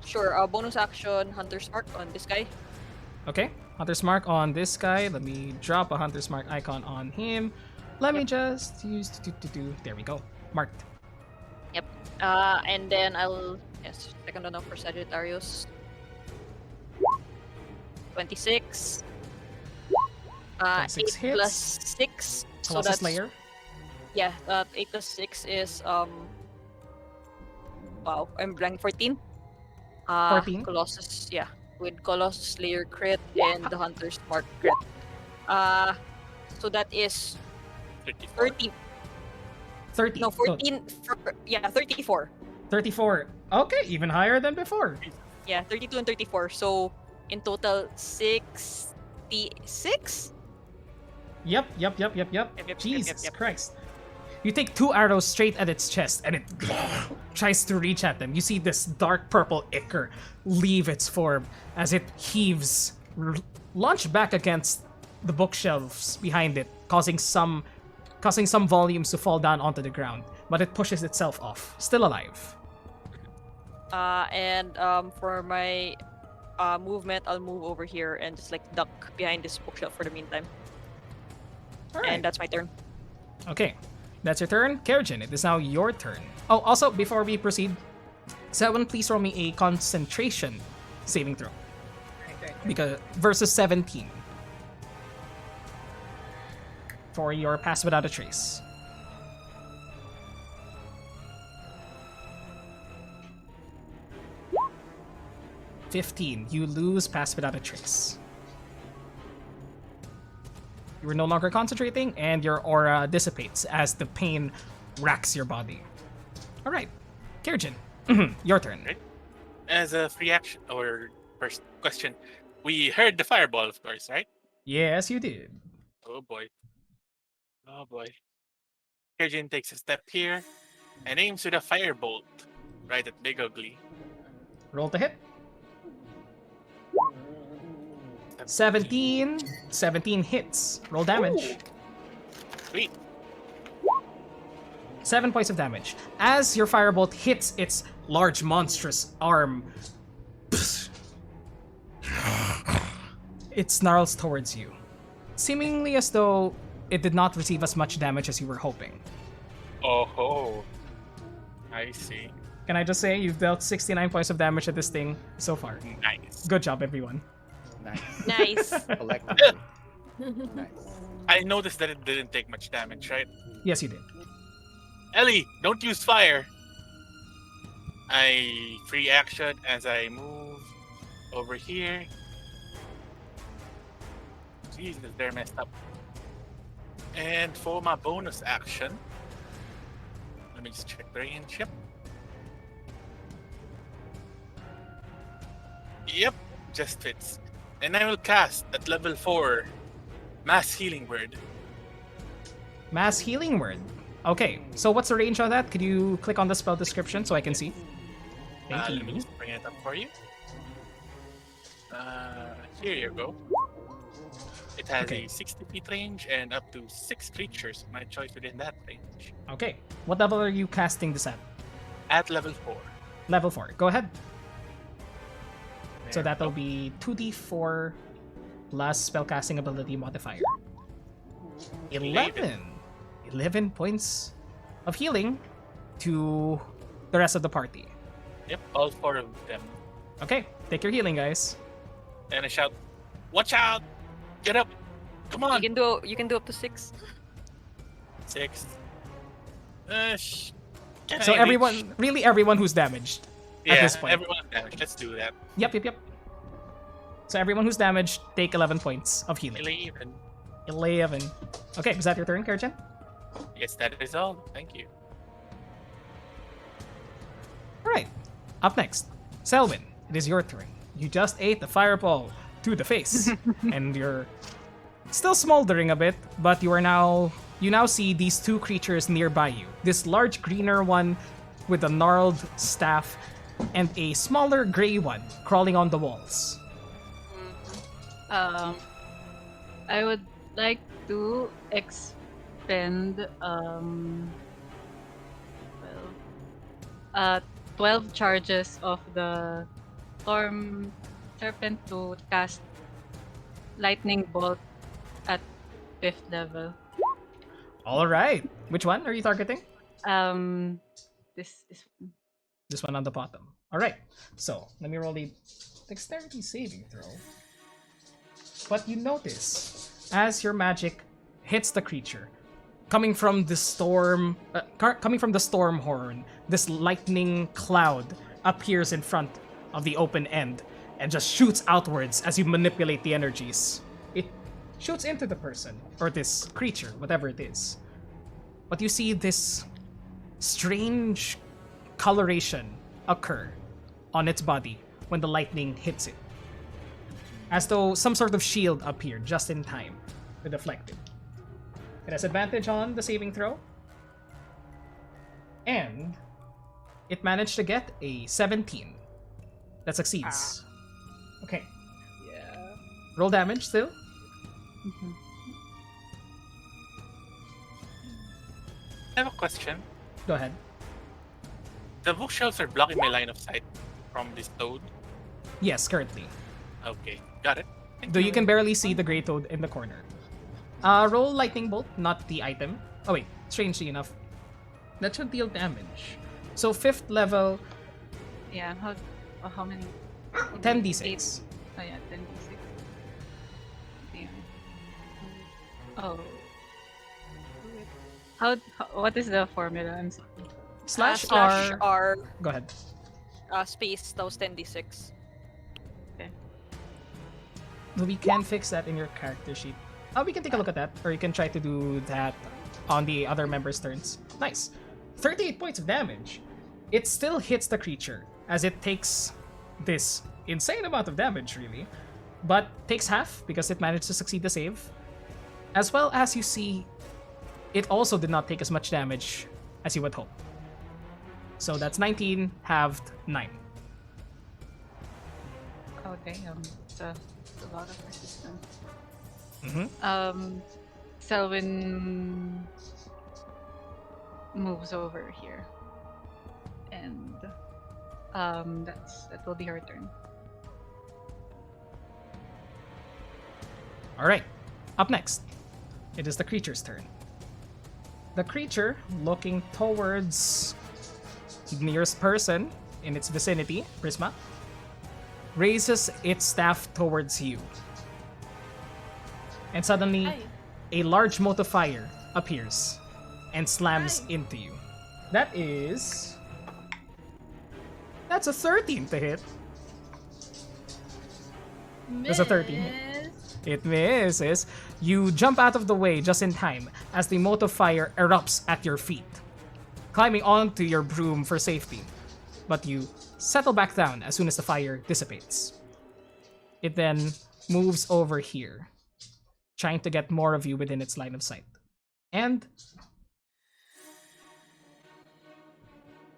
Sure. Bonus action, Hunter's Mark on this guy. Okay, Hunter's Mark on this guy. Let me drop a Hunter's Mark icon on him. Let me just use there we go. Marked. Yep. And then second one for Sagittarius. 26. 26 8 hits. plus 6. So Colossus that's Slayer. yeah. 8 plus 6 is Wow, I'm blank. 14. 14? Colossus, yeah, with Colossus Slayer crit and the Hunter's Mark crit. So that is 34. 30. 30. No, Oh, 14. 34. 34. Okay, even higher than before. Yeah, 32 and 34. So in total, 66. Yep. Yep. Jesus Christ. You take 2 arrows straight at its chest and it tries to reach at them. You see this dark purple ichor leave its form as it heaves, launch back against the bookshelves behind it, causing some volumes to fall down onto the ground. But it pushes itself off, still alive. And for my movement, I'll move over here and just like duck behind this bookshelf for the meantime. Alright. And that's my turn. Okay, that's your turn. Kerjin, it is now your turn. Oh, also, before we proceed, someone please roll me a concentration saving throw. Because versus 17 for your pass without a trace. $15. You lose pass without a trace. You are no longer concentrating, and your aura dissipates as the pain racks your body. All right, Kirjin, your turn. Right. As a free action, or first question, we heard the fireball, of course, right? Yes, you did. Oh boy. Oh boy. Kirjin takes a step here and aims with a firebolt right at Big Ugly. Roll to hit. 17. 17 hits. Roll damage. Sweet. 7 points of damage. As your firebolt hits its large, monstrous arm, it snarls towards you, seemingly as though it did not receive as much damage as you were hoping. Oh ho. I see. Can I just say you've dealt 69 points of damage at this thing so far? Nice. Good job, everyone. Nice. Nice. Collectively. Nice. I noticed that it didn't take much damage, right? Yes, you did. Ellie, don't use fire. I free action as I move over here. Jesus, they're messed up. And for my bonus action, let me just check the range. Yep, just fits. And I will cast at level 4 Mass Healing Word. Mass Healing Word. Okay, so what's the range on that? Could you click on the spell description so I can see? Thank Let me you. just bring it up for you. Here you go. It has Okay. a 60 feet range and up to 6 creatures of my choice within that range. Okay. What level are you casting this at? At level 4. Level 4. Go ahead. So There we that'll go. be 2d4 plus spellcasting ability modifier. 11. 11 points of healing to the rest of the party. Yep, all 4 of them. Okay, take your healing, guys. And I shout, "Watch out! Get up! Come on!" You can do up to 6. 6. Can So I everyone, reach? really everyone who's damaged Yeah, at this point. everyone's damaged. Let's do that. Yep. So everyone who's damaged, take 11 points of healing. 11. 11. Okay, is that your turn, Karjan? Yes, that is all. Thank you. Alright, up next, Selwyn, it is your turn. You just ate the fireball to the face, and you're still smoldering a bit, but you now see these 2 creatures nearby you. This large greener one with a gnarled staff, and a smaller gray one crawling on the walls. I would like to expend 12 charges of the Storm Serpent to cast Lightning Bolt at 5th level. Alright, which one are you targeting? This This one on the bottom. Alright, so let me roll the dexterity saving throw. But you notice, as your magic hits the creature, coming from the storm horn, this lightning cloud appears in front of the open end and just shoots outwards as you manipulate the energies. It shoots into the person, or this creature, whatever it is. But you see this strange coloration occur on its body when the lightning hits it, as though some sort of shield appeared just in time to deflect it. It has advantage on the saving throw, and it managed to get a 17. That succeeds. Okay. yeah. Roll damage still. Mhm. I have a question. Go ahead. The bookshelves are blocking my line of sight from this toad. Yes, currently. Okay, got it. Thank Though you can barely see the Grey Toad in the corner. Roll Lightning Bolt, not the item. Oh wait, strangely enough, that should deal damage. So 5th level, Yeah. How many? 10d6. Oh yeah, 10d6. Damn. Oh. What is the formula? I'm sorry. Slash Slash R. R Go ahead. space, that was 10d6. We can fix that in your character sheet. We can take a look at that, or you can try to do that on the other members' turns. Nice. 38 points of damage. It still hits the creature, as it takes this insane amount of damage, really, but takes half because it managed to succeed the save. As well as you see, it also did not take as much damage as you would hope. So that's 19 halved 9. Oh damn. It's a lot of resistance. Mm-hmm. Selwyn moves over here, and that will be her turn. Alright, up next, it is the creature's turn. The creature, looking towards the nearest person in its vicinity, Prisma, raises its staff towards you. And suddenly, Hi. a large mote of fire appears and slams Hi. into you. That's a 13 to hit. There's a 13 hit. Miss. It misses. You jump out of the way just in time as the mote of fire erupts at your feet, climbing onto your broom for safety. But you settle back down as soon as the fire dissipates. It then moves over here, trying to get more of you within its line of sight. And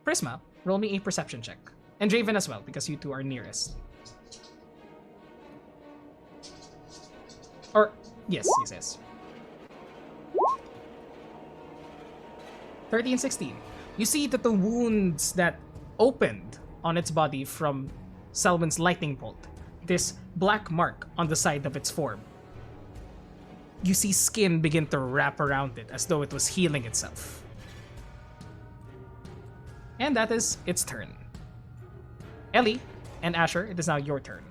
Prisma, roll me a perception check. And Draven as well, because you two are nearest. Or, yes, he says. 13, 16. You see that the wounds that opened on its body from Selwyn's lightning bolt, this black mark on the side of its form. You see skin begin to wrap around it as though it was healing itself. And that is its turn. Ellie and Asher, it is now your turn.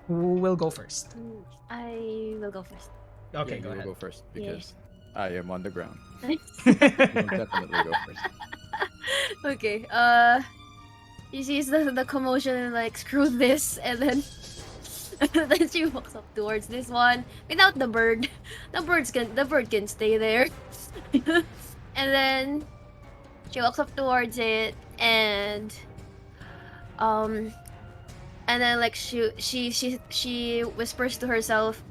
Who will go first? I will go first. Okay, Yeah, go you ahead. go first because I am on the ground. Nice. You will definitely go first. Okay. She sees the commotion and like screw this, and then then she walks up towards this one without the bird. The bird can stay there. And then she walks up towards it and then like she whispers to herself,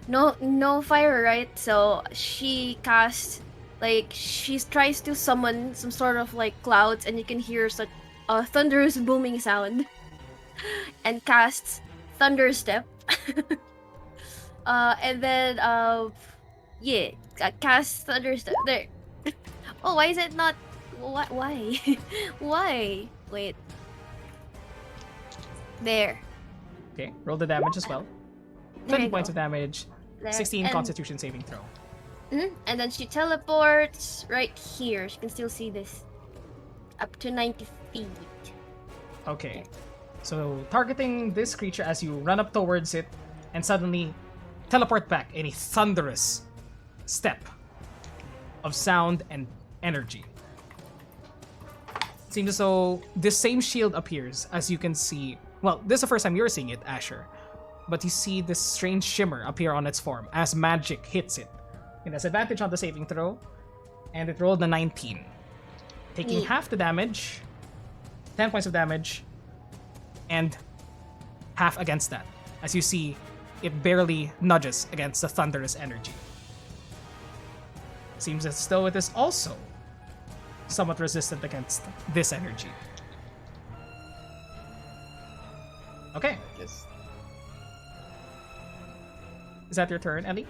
no fire, right? So she casts, like, she tries to summon some sort of like clouds, and you can hear such a thunderous booming sound, and casts thunder step. And then cast thunder step there. Oh, why is it not? Why? Why? Wait. There. Okay, roll the damage as well. There 20 you points go. of damage, There. 16 And- constitution saving throw. And then she teleports right here. She can still see this. Up to 90 feet. Okay. So targeting this creature as you run up towards it and suddenly teleport back in a thunderous step of sound and energy. Seems as though this same shield appears as you can see. Well, this is the first time you're seeing it, Asher. But you see this strange shimmer appear on its form as magic hits it. It has advantage on the saving throw, and it rolled a 19. Taking Neat. half the damage, 10 points of damage, and half against that, as you see it barely nudges against the thunderous energy. Seems as though it is also somewhat resistant against this energy. Okay, I guess. is that your turn, Ellie?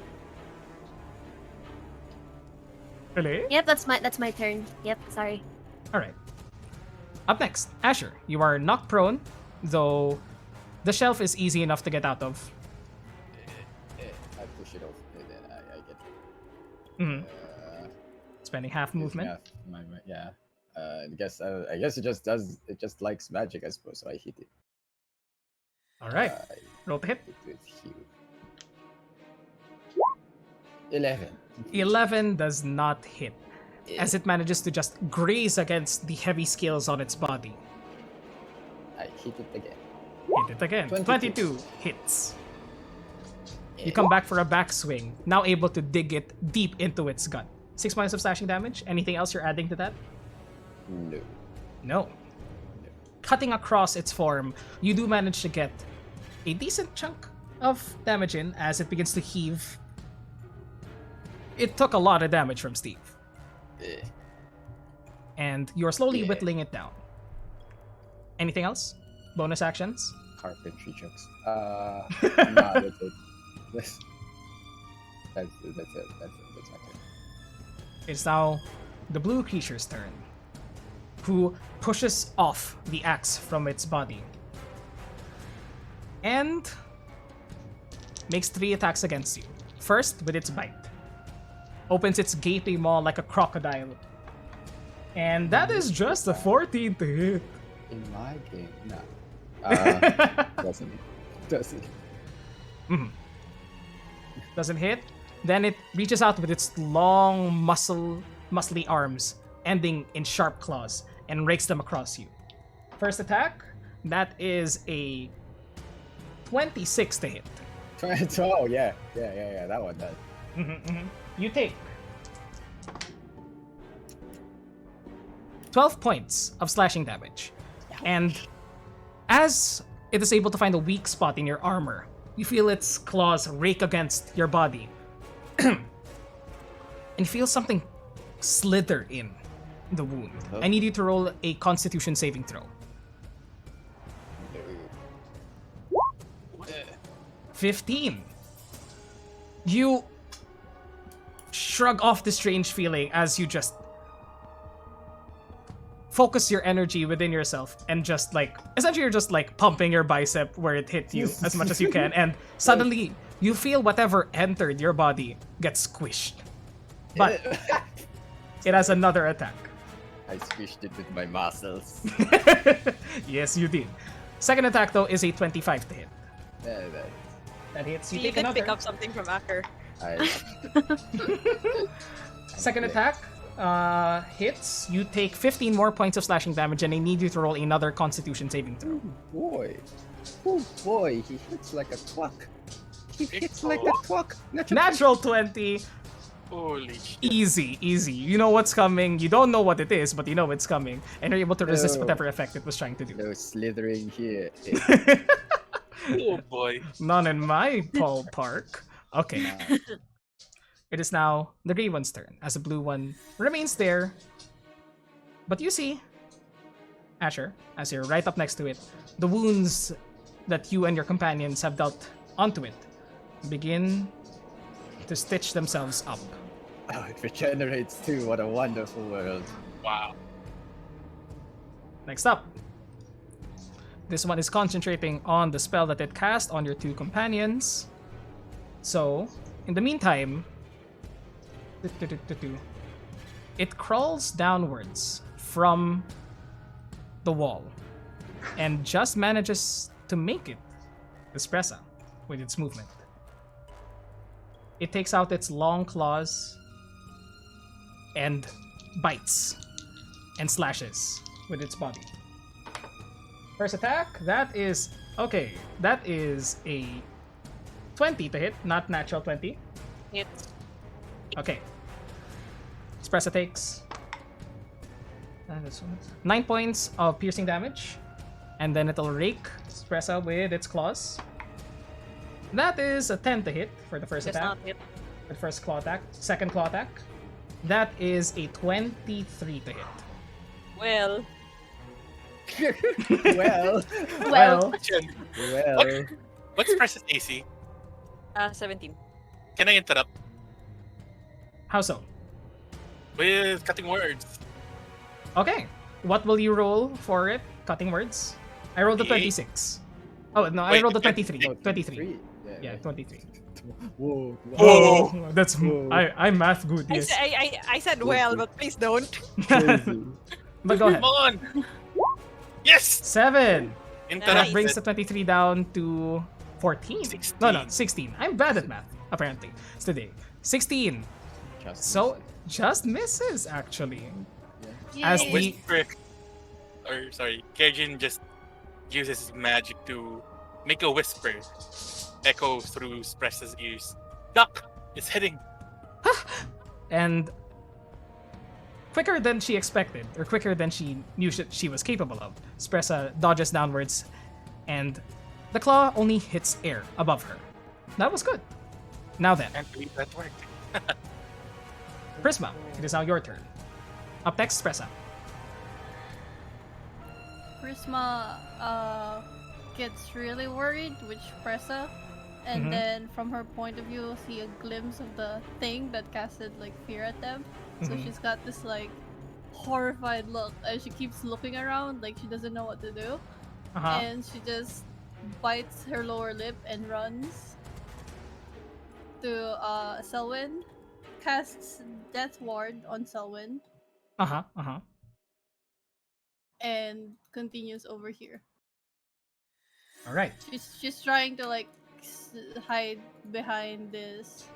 Ellie? Yep, that's my turn. Yep, sorry. Alright. Up next, Asher. You are knocked prone, though the shelf is easy enough to get out of. I push it off and then I get Mhm. Spending half movement. Yeah. I guess it just likes magic, I suppose. So I hit it. Alright. I Roll to hit. hit with heal. 11. 11 does not hit, as it manages to just graze against the heavy scales on its body. I hit it again. Hit it again. 22 hits. You Yeah. come back for a backswing, now able to dig it deep into its gut. 6 points of slashing damage. Anything else you're adding to that? No. No. Cutting across its form, you do manage to get a decent chunk of damage in as it begins to heave. It took a lot of damage from Steve, Eh. and you are slowly Yeah. whittling it down. Anything else? Bonus actions? Carpentry jokes. Nah, that's it. That's it. That's my turn. It's now the blue creature's turn, who pushes off the axe from its body and makes 3 attacks against you. First, with its bite. Opens its gaping maw like a crocodile. And that is just a 14 to hit. In my game, nah. Doesn't. Doesn't hit. Then it reaches out with its long, muscly arms, ending in sharp claws, and rakes them across you. First attack, that is a 26 to hit. Oh yeah, that one does. You take 12 points of slashing damage. And as it is able to find a weak spot in your armor, you feel its claws rake against your body. And feel something slither in the wound. I need you to roll a constitution saving throw. 15. You shrug off the strange feeling as you just focus your energy within yourself and just like essentially you're just like pumping your bicep where it hit you as much as you can, and suddenly you feel whatever entered your body get squished. But it has another attack. I squished it with my muscles. Yes, you did. Second attack though is a 25 to hit. That That hits. You You take did another. pick up something from Acker. I Second attack hits. You take 15 more points of slashing damage, and I need you to roll another Constitution saving throw. boy. Oh boy, he hits like a twuck. He hits like a twuck. Natural 20. Holy shit. Easy, easy. You know what's coming. You don't know what it is, but you know it's coming, and you're able to resist No. whatever effect it was trying to do. No slithering here. Oh boy. None in my ballpark. Okay. It is now the green one's turn, as the blue one remains there. But you see, Asher, as you're right up next to it, the wounds that you and your companions have dealt onto it begin to stitch themselves up. Oh, it regenerates too. What a wonderful world. Wow. Next up, this one is concentrating on the spell that it cast on your two companions. So, in the meantime, it crawls downwards from the wall and just manages to make it to Spressa with its movement. It takes out its long claws and bites and slashes with its body. First attack, that is okay. That is a 20 to hit, not natural 20. Hits. Okay. Espresso takes 9 points of piercing damage, and then it'll rake Espresso with its claws. That is a 10 to hit for the first Does attack. not hit. The first claw attack. Second claw attack. That is a 23 to hit. Well, Well, Well, well. What's Precious AC? 17. Can I interrupt? how so? With cutting words. Okay. What will you roll for it? Cutting words? I rolled a 28. 26. Oh, no, I Wait, rolled a 23. 23. 23. Yeah, 23. Whoa. Oh, that's Whoa. I'm math good. I, Yes. sa- I said well, but please don't. Crazy. But go ahead. Come on! Yes! 7. Interrupt. That brings the 23 down to 14. 16. No, 16. I'm bad at math, apparently. It's today. 16. So, just misses, actually. As Yay. the Whisper. Or, sorry, Kejin just uses his magic to make a whisper echo through Spressa's ears. Duck! It's hitting! and quicker than she expected, or quicker than she knew she was capable of, Spressa dodges downwards, and the claw only hits air above her. That was good. Now then, Can't believe that worked. Prisma, it is now your turn. Up next, Spressa. Prisma gets really worried with Pressa, and Mhm. then from her point of view, see a glimpse of the thing that casted like fear at them. So Mhm. she's got this like horrified look, and she keeps looking around like she doesn't know what to do, Uh-huh. and she just bites her lower lip and runs to Selwyn, casts Death Ward on Selwyn, Uh-huh. Uh-huh. and continues over here. Alright. She's trying to like hide behind this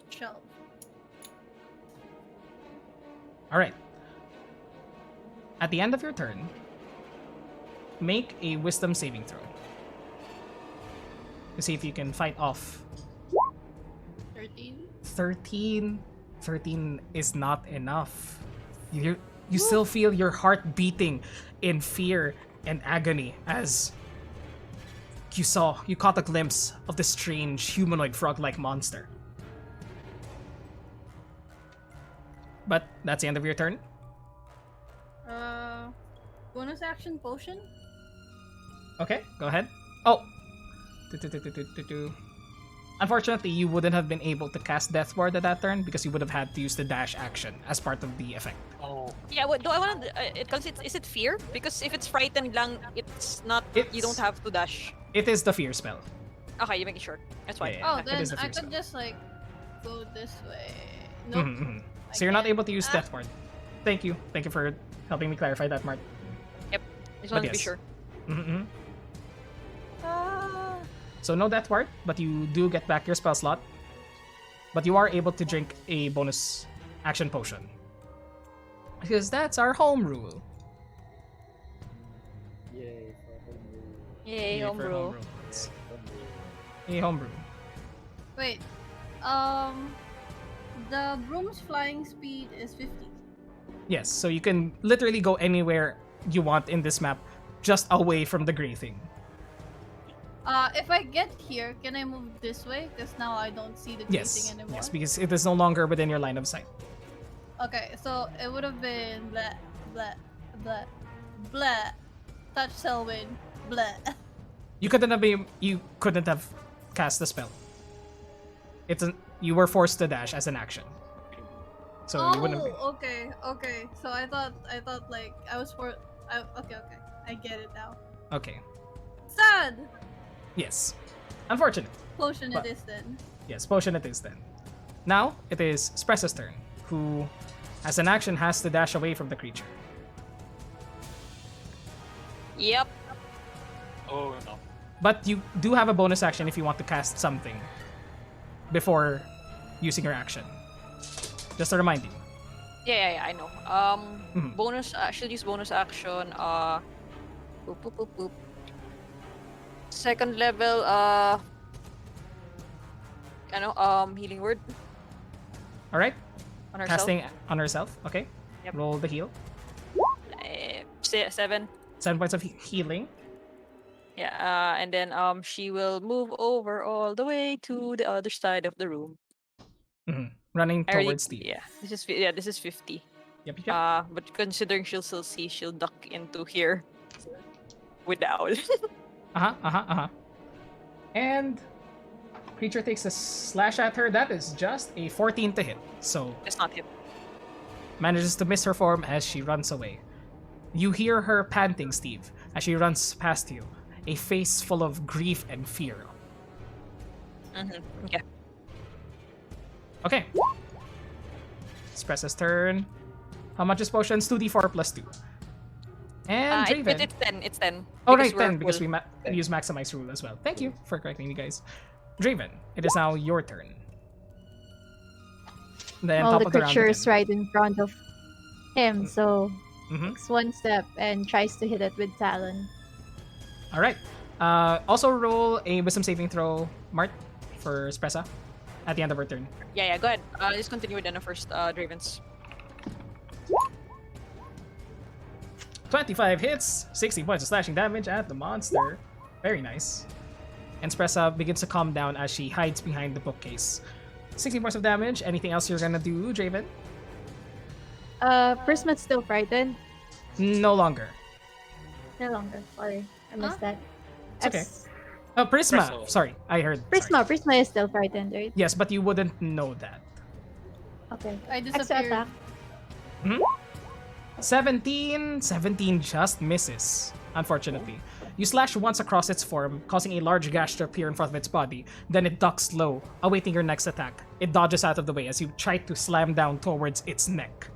shelf. Alright. At the end of your turn, make a wisdom saving throw. To see if you can fight off 13. 13. 13 is not enough. You still feel your heart beating in fear and agony as you caught a glimpse of the strange humanoid frog-like monster. But that's the end of your turn. Bonus action potion. Okay, go ahead. Oh. Unfortunately, you wouldn't have been able to cast Death Ward at that turn because you would have had to use the dash action as part of the effect. Oh, Yeah, what do I want to? Is it fear? Because if it's frightened lang, it's not. You don't It's- have to dash. It is the fear spell. Okay, you make it short. That's fine. Yeah, Oh, it then is a I fear could spell. just like go this way. Nope. Mhm, mhm. I So you're not can't. able to use Ah. Death Ward. Thank you. Thank you for helping me clarify that, Mark. Just want to be yes. sure. Mhm. Ah. So no Death Ward, but you do get back your spell slot. But you are able to drink a bonus action potion. Because that's our home rule. Yay for home rule. Yay, for homebrew. It's a homebrew. Wait. The broom's flying speed is 50. Yes, so you can literally go anywhere you want in this map, just away from the gray thing. If I get here, can I move this way? Because now I don't see the green thing Yes, anymore. yes, because it is no longer within your line of sight. Okay, so it would have been blah, blah, blah, blah. Touch Selwyn, blah. You couldn't have cast the spell. You were forced to dash as an action. So you wouldn't be. Okay. So I thought like I was okay. I get it now. Okay. Sad. Yes. Unfortunate. Potion But- it is then. Yes, potion it is then. Now it is Spressa's turn, who, as an action, has to dash away from the creature. Yep. oh no. But you do have a bonus action if you want to cast something before using your action. Just to remind you. Yeah, I know. Mhm. Bonus. I should use bonus action. Boop, boop, boop, boop. Second level. Healing word All right, on herself. casting on herself. Okay. Yep. Roll the heal. 7. 7 points of healing. Yeah. And then she will move over all the way to the other side of the room. Running I already- towards Steve. Yeah. This is 50. Yep. But considering she'll still see, she'll duck into here with the owl. And creature takes a slash at her. That is just a 14 to hit. So It's not him. manages to miss her form as she runs away. You hear her panting, Steve, as she runs past you, a face full of grief and fear. Okay. Okay. Spressa's turn. How much is potions? 2d4 plus 2. And Draven. It's 10. It's 10. Oh, because right, we're 10, because full. we use maximize rule as well. Thank you for correcting me, guys. Draven, it is now your turn. Then Well, top the of the round creature is again. right in front of him, so Mhm. takes one step and tries to hit it with Talon. All right. Also roll a wisdom saving throw, Mart, for Spressa at the end of her turn. Yeah, go ahead. Just continue with the first Dravens. 25 hits, 60 points of slashing damage at the monster. Very nice. And Spressa begins to calm down as she hides behind the bookcase. 60 points of damage. Anything else you're gonna do, Draven? Prisma's still frightened. No longer. No longer. Sorry, I missed that. It's okay. As- Oh, Prisma. Prisma. Sorry, I heard. Prisma. Sorry. Prisma is still frightened, right? Yes, but you wouldn't know that. Okay. I Extra disappeared. attack. 17 just misses, unfortunately. You slash once across its form, causing a large gash to appear in front of its body. Then it ducks low, awaiting your next attack. It dodges out of the way as you try to slam down towards its neck.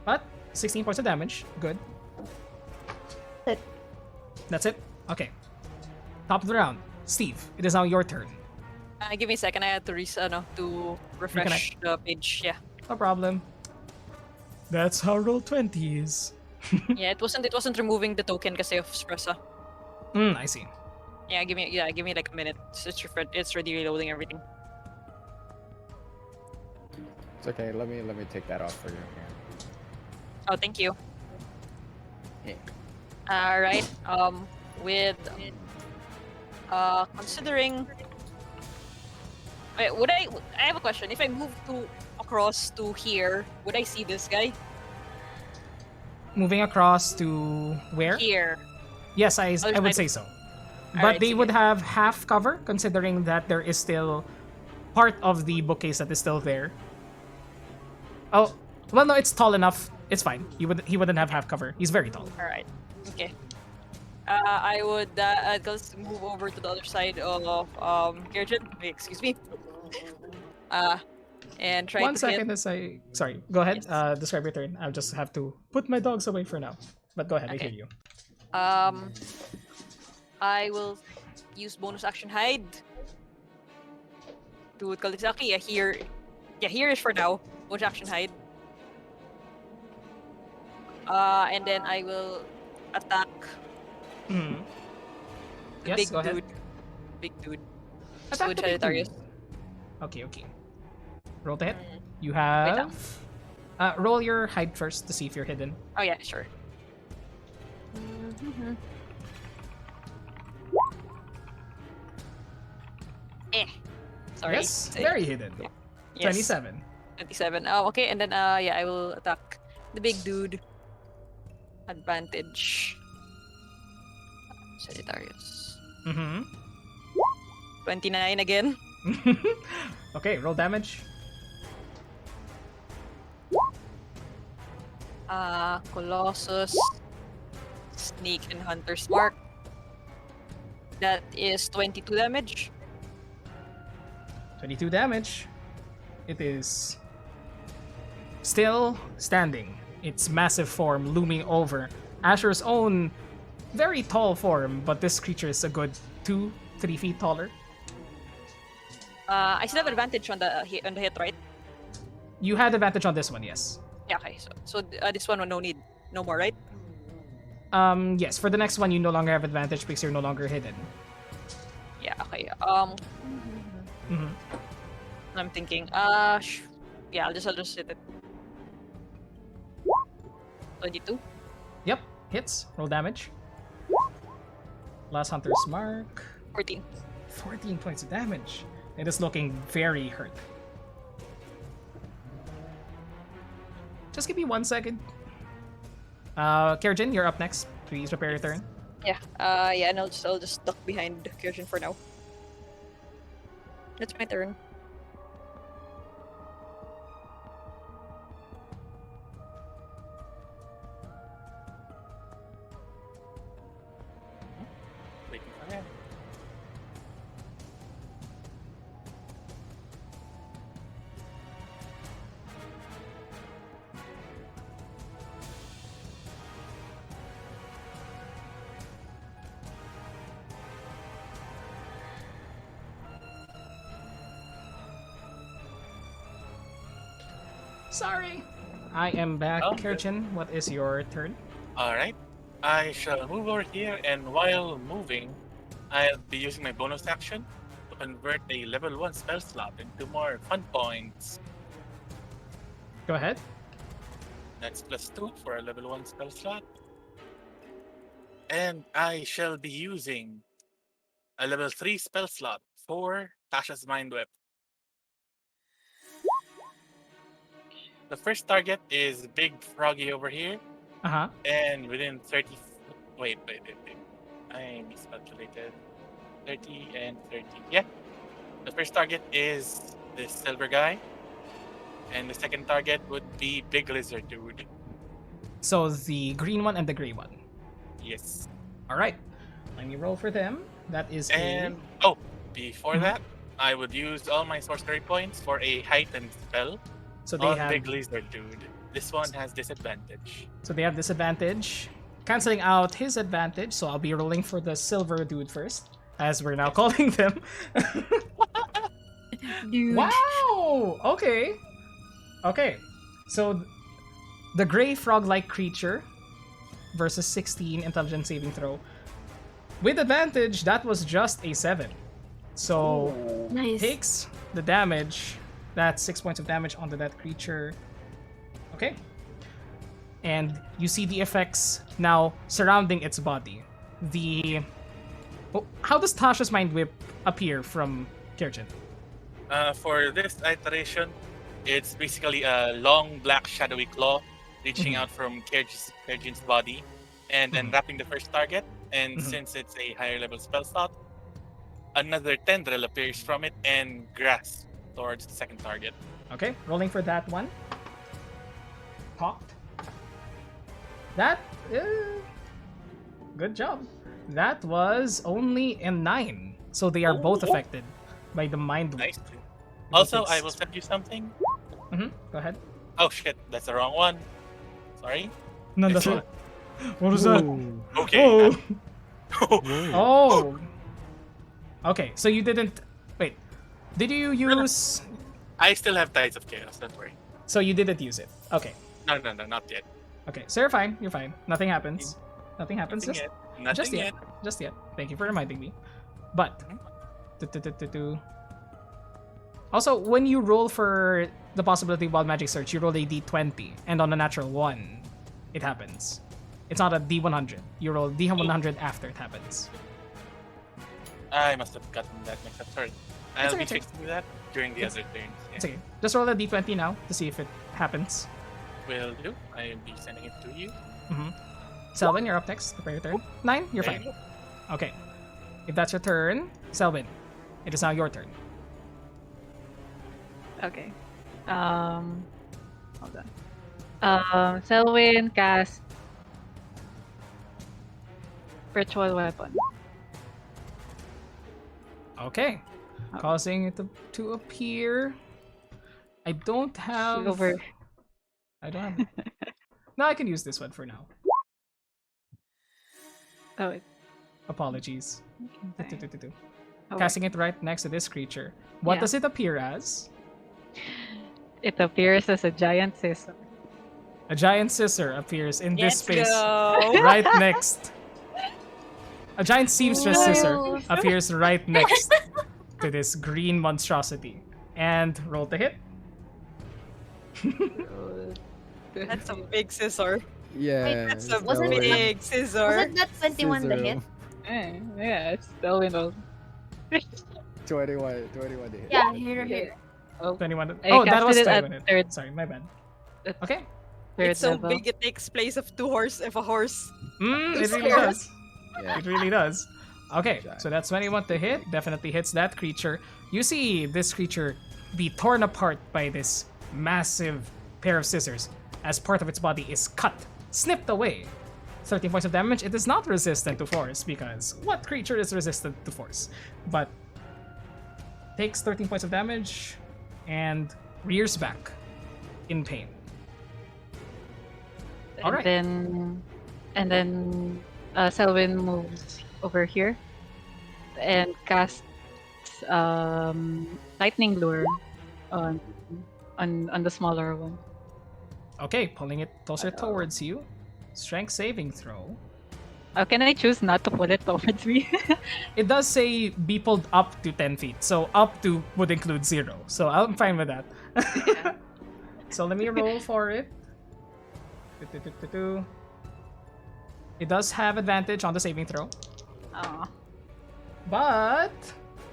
But 16 points of damage. Good. That's it. That's it? Okay. Top of the round. Steve, it is now your turn. Give me a second. I had to to refresh the page. Yeah. No problem. That's how roll 20 is. Yeah. It wasn't removing the token kasi of Spressa. I see. Yeah. Give me like a minute. It's ready reloading everything. It's okay. Let me take that off for you. Oh, thank you. Yeah. All right. With considering. Wait, I have a question. If I move across to here, would I see this guy? Moving across to where? Here. Yes, I Other would side. say so. But Alright, they sige. would have half cover, considering that there is still part of the bookcase that is still there. Oh, well, no, it's tall enough. It's fine. He wouldn't have half cover. He's very tall. Alright. Okay. I would just move over to the other side of Kirjan. Excuse me. And try One to hit. second as I... Sorry, go ahead. Yes. Describe your turn. I'll just have to put my dogs away for now. But go ahead, I hear Okay. you. I will use bonus action hide to Kalisaki. Here is for now. Bonus action hide. And then I will attack Mhm. the Yes, big go ahead. dude. Big dude. Attack With the big Sagittarius. dude. Okay. Roll to hit. Mm. You lang. have... roll your hide first to see if you're hidden. Oh yeah, sure. Mhm. Sorry. Yes, very hidden. Yes. 27. 27. Oh, okay. And then, yeah, I will attack the big dude. Advantage. Sagittarius. Mm-hmm. 29 again. Okay, roll damage. Colossus. Sneak and Hunter's Mark. That is 22 damage. 22 damage. It is still standing, its massive form looming over Asher's own very tall form, but this creature is a good 2-3 feet taller. I still have advantage on the hit, right? You had advantage on this one, yes. Yeah, okay. So this one, no need. No more, right? Yes, for the next one, you no longer have advantage because you're no longer hidden. Yeah, okay. Mm-hmm. I'm thinking, yeah, I'll just hit it. 22? Yep, hits. Roll damage. Last Hunter's Mark. 14. 14 points of damage. It is looking very hurt. Just give me 1 second. Kerjin, you're up next. Please prepare your turn. Yeah, yeah, and I'll just duck behind Kirsten for now. That's my turn. Waiting for him. Sorry. I am back, Oh, Kerjin. What is your turn? Alright. I shall move over here, and while moving, I'll be using my bonus action to convert a level 1 spell slot into more fun points. Go ahead. That's +2 for a level 1 spell slot. And I shall be using a level 3 spell slot for Tasha's Mind Whip. The first target is Big Froggy over here, Uh-huh. and within 30... Wait. I miscalculated. 30 and 30. Yeah. The first target is this silver guy, and the second target would be Big Lizard Dude. So the green one and the gray one. Yes. Alright. Let me roll for them. That is And before Mhm. that, I would use all my sorcery points for a heightened spell so they on have Big Lizard Dude. This one has disadvantage. disadvantage. Canceling out his advantage, so I'll be rolling for the silver dude first, as we're now calling them. Dude. Wow! Okay. So the gray frog-like creature versus 16 intelligence saving throw. With advantage, that was just a 7. So Nice. takes the damage. That's 6 points of damage onto that creature. Okay. And you see the effects now surrounding its body. How does Tasha's Mind Whip appear from Kirchen? For this iteration, it's basically a long black shadowy claw reaching Mhm. out from Kerjin's body and then Mhm. wrapping the first target. and Mhm. since it's a higher level spell slot, another tendril appears from it and grasps towards the second target. Okay, rolling for that one. Popped. That. Good job. That was only a 9. So they are both Oh. affected by the mind. Nice. Whip. Also, Because I it's- will send you something. Go ahead. Oh shit, that's the wrong one. Sorry. No, that's what. What is that? Okay. Oh. Oh. Okay, so you didn't. Wait. Did you use. I still have Tides of Chaos, don't worry. So you didn't use it. Okay. No, not yet. Okay, so you're fine. You're fine. Nothing happens. Nothing happens. Nothing Just, yet. Nothing just yet. yet. Just yet. Thank you for reminding me. But. Also, when you roll for the possibility of wild magic search, you roll a d20, and on a natural 1, it happens. It's not a d100. You roll d100 after it happens. I must have gotten that mixed up. Sorry. I'll be okay. fixing that during the other turns. It's okay. Just roll a d20 now to see if it happens. Will do. I'll be sending it to you. Selvin, you're up next. Prepare your turn. 9, you're There you fine. Okay. If that's your turn, Selvin, it is now your turn. Okay. Hold on. Selwyn cast virtual weapon. Okay. Causing it to appear. I don't have. Over. I don't have. No, I can use this one for now. Oh, it, Apologies. okay. Oh, Casting it right next to this creature. What Yeah. does it appear as? It appears as a giant scissor. A giant scissor appears in this Let's space go. right next. A giant seamstress scissor appears right next to this green monstrosity. And roll to hit. That's a big scissor. Yeah. That's a wasn't it- big scissor. Wasn't that 21 the hit? Yeah, it's Selwyn also. 21 to hit. Yeah, here. Oh, 21. I Oh, that was casted it at 21. third. Sorry, my bad. It's Okay. third It's so level. big it takes place of a horse. It really Scary. does. Yeah. It really does. Okay, Giant. so that's 21 to hit. Definitely hits that creature. You see this creature be torn apart by this massive pair of scissors as part of its body is cut, snipped away. 13 points of damage. It is not resistant to force because what creature is resistant to force? But takes 13 points of damage and rears back in pain. All right. And then Selwyn moves over here and casts lightning lure on the smaller one. Okay, pulling it closer towards you. Strength saving throw. Can I choose not to pull it towards me? It does say be pulled up to 10 feet, so up to would include 0. So I'm fine with that. So let me roll for it. It does have advantage on the saving throw, Oh, but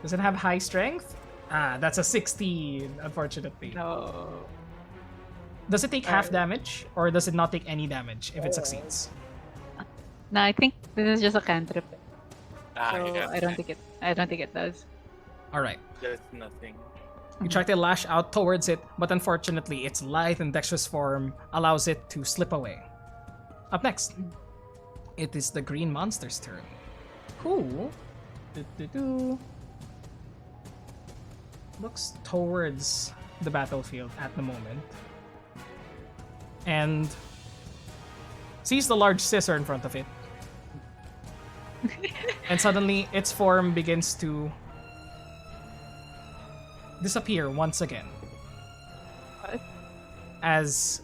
does it have high strength? Ah, that's a 16, unfortunately. no. Does it take half damage, or does it not take any damage if it succeeds? No, I think this is just a cantrip. So Yeah. I don't think it does. Alright. There's nothing. You try to lash out towards it, but unfortunately, its lithe and dexterous form allows it to slip away. Up next, it is the green monster's turn. Who looks towards the battlefield at the moment and sees the large scissor in front of it. And suddenly, its form begins to disappear once again. What? As,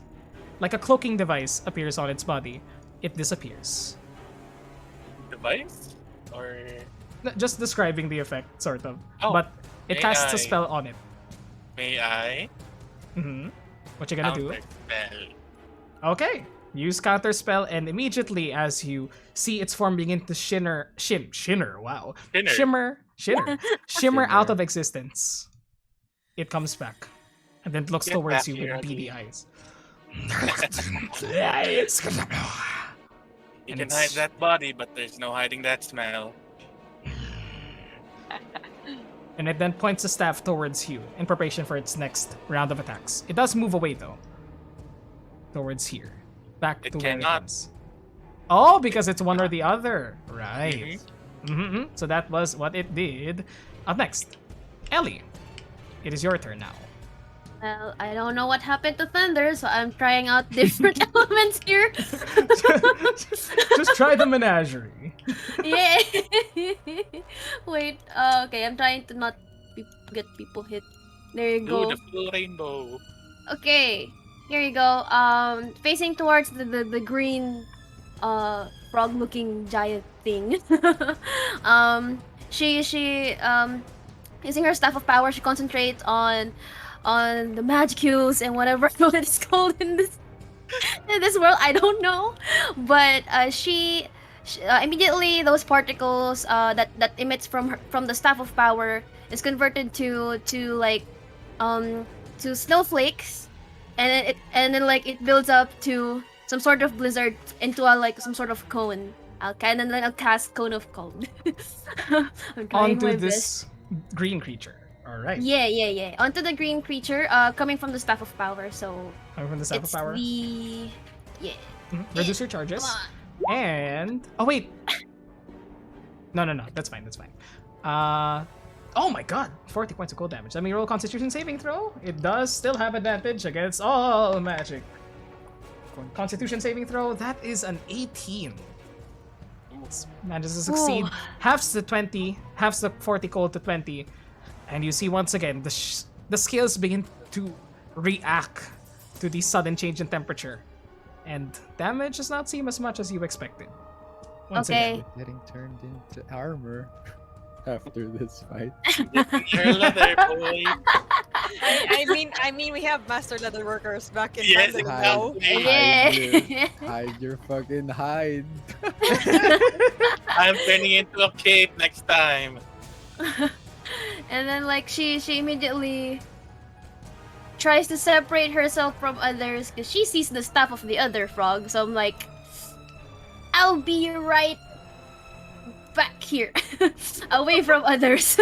like a cloaking device appears on its body, it disappears. Device? Or Just describing the effect, sort of. Oh, But it casts a AI. spell on it. may I What you gonna do? counterspell? Okay. Use counter spell, and immediately as you see its form begin to shimmer, wow, Shimmer. shimmer out of existence, it comes back, and then looks Get towards back you here, with beady ugly. eyes. You And can it's- hide that body, but there's no hiding that smell. And it then points the staff towards you in preparation for its next round of attacks. It does move away though. Towards here. Back It to where it cannot. was. Oh, because it's one or the other. Right. Mm-hmm. So that was what it did. Up next, Ellie. It is your turn now. Well, I don't know what happened to Thunder, so I'm trying out different elements here. Just try the menagerie. Yeah. Wait. Okay. I'm trying to not get people hit. There you Do go. the full rainbow. Okay. Here you go. Facing towards the green, frog-looking giant thing. She using her staff of power, she concentrates on the magicus and whatever it's called in this world. I don't know, but she immediately those particles that emits from the staff of power is converted to like to snowflakes, and then like it builds up to some sort of blizzard into a like some sort of cone. I'll cast cone of cold. I'm trying Onto my this green creature. Alright. Yeah. Onto the green creature, coming from the staff of power. So Coming from the staff of it's power. the Reduce your charges. Come And oh wait. No. That's fine. Oh my god, 40 points of cold damage. Let me roll Constitution saving throw. It does still have advantage against all magic. Constitution saving throw, that is an 18. It manages to succeed. Ooh. Halves the 20, halves the 40 cold to 20. And you see once again, the scales begin to react to the sudden change in temperature. And damage does not seem as much as you expected. Once Okay. again. Getting turned into armor after this fight. Your leather, boy. I mean, we have master leather workers back in Yes, London exactly. now. Yeah. Hide your fucking hide. I'm turning into a cape next time. And then like she immediately tries to separate herself from others because she sees the staff of the other frog. So I'm like, I'll be right back here, away from others.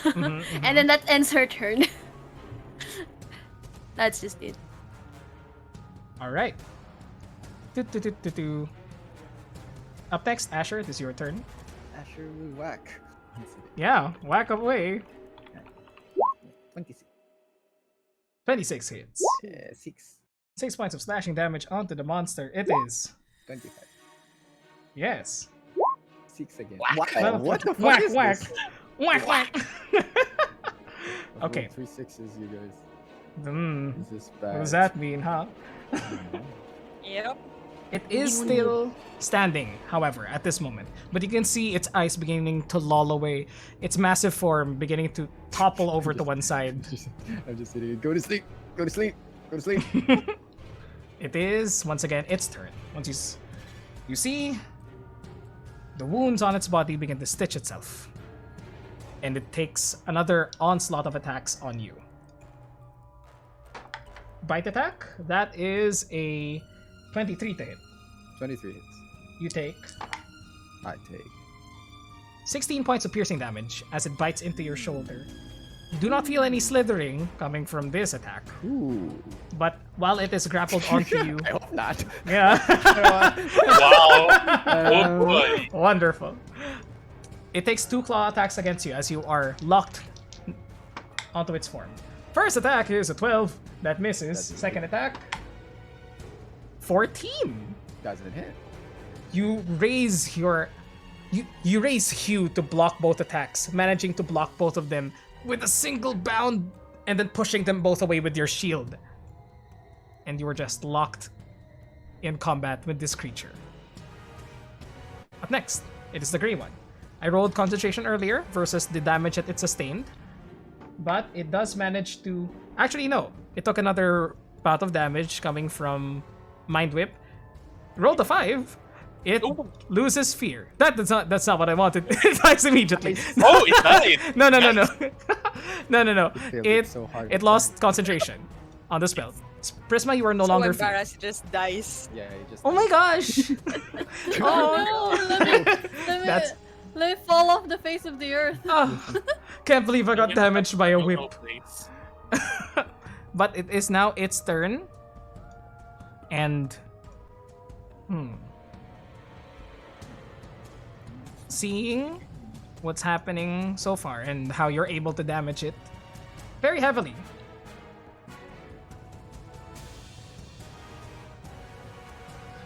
And then that ends her turn. That's just it. Alright. Up next, Asher, it is your turn. Asher will whack. Yeah, whack away. 26. 26 hits. 6. 6 points of slashing damage onto the monster. It is. 25. Yes. 6 again. Well, What the fuck whack, is whack. this? Whack. I Okay. rolled 3 6s, you guys. What This is bad. does that mean, huh? Yep. It is still standing, however, at this moment. But you can see its eyes beginning to loll away, its massive form beginning to topple over to one side. I'm just sitting here. Go to sleep. Go to sleep. Go to sleep. It is, once again, its turn. Once you see the wounds on its body begin to stitch itself. And it takes another onslaught of attacks on you. Bite attack, that is a 23 to hit. 23 hits. You take I take. 16 points of piercing damage as it bites into your shoulder. You do not feel any slithering coming from this attack, Ooh. but while it is grappled onto you, I hope not. yeah, Wow. Oh boy. wonderful. It takes 2 claw attacks against you as you are locked onto its form. First attack is a 12, that misses. That's Second attack, 14. Doesn't hit. You raise your you raise Hugh to block both attacks, managing to block both of them with a single bound and then pushing them both away with your shield. And you were just locked in combat with this creature. Up next, it is the grey one. I rolled concentration earlier versus the damage that it sustained, but it does manage to actually no, it took another bout of damage coming from Mind Whip. Rolled a 5. It loses fear. That's not what I wanted. It dies immediately. Oh, it died. No. No. failed it It so hard it lost concentration on the spell. Prisma, you are no So longer feared. embarrassed, he just dies. Yeah, you just. Oh my gosh! Oh no! That's Let me fall off the face of the earth. can't believe I got damaged by a No, whip. no place. But it is now its turn. And seeing what's happening so far and how you're able to damage it very heavily.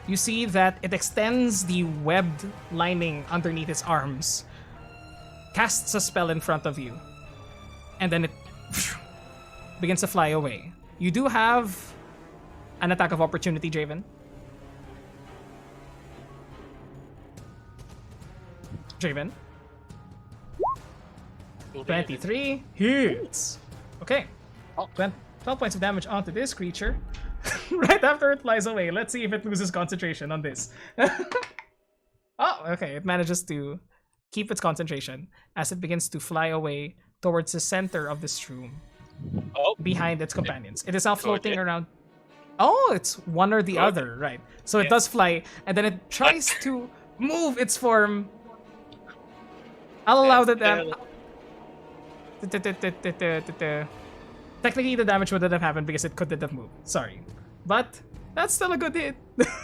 You see that it extends the webbed lining underneath its arms, casts a spell in front of you, and then it begins to fly away. You do have an attack of opportunity, Draven. Draven. 23 hits. Okay. 12 points of damage onto this creature. Right after it flies away. Let's see if it loses concentration on this. Oh, okay. It manages to keep its concentration as it begins to fly away towards the center of this room, Oh, behind its companions. It is now floating Okay. around. Oh, it's one or the Okay. other, right? So it Yeah. does fly, and then it tries to move its form. I'll allow that. Technically, the damage wouldn't have happened because it couldn't have moved. Sorry. But that's still a good hit.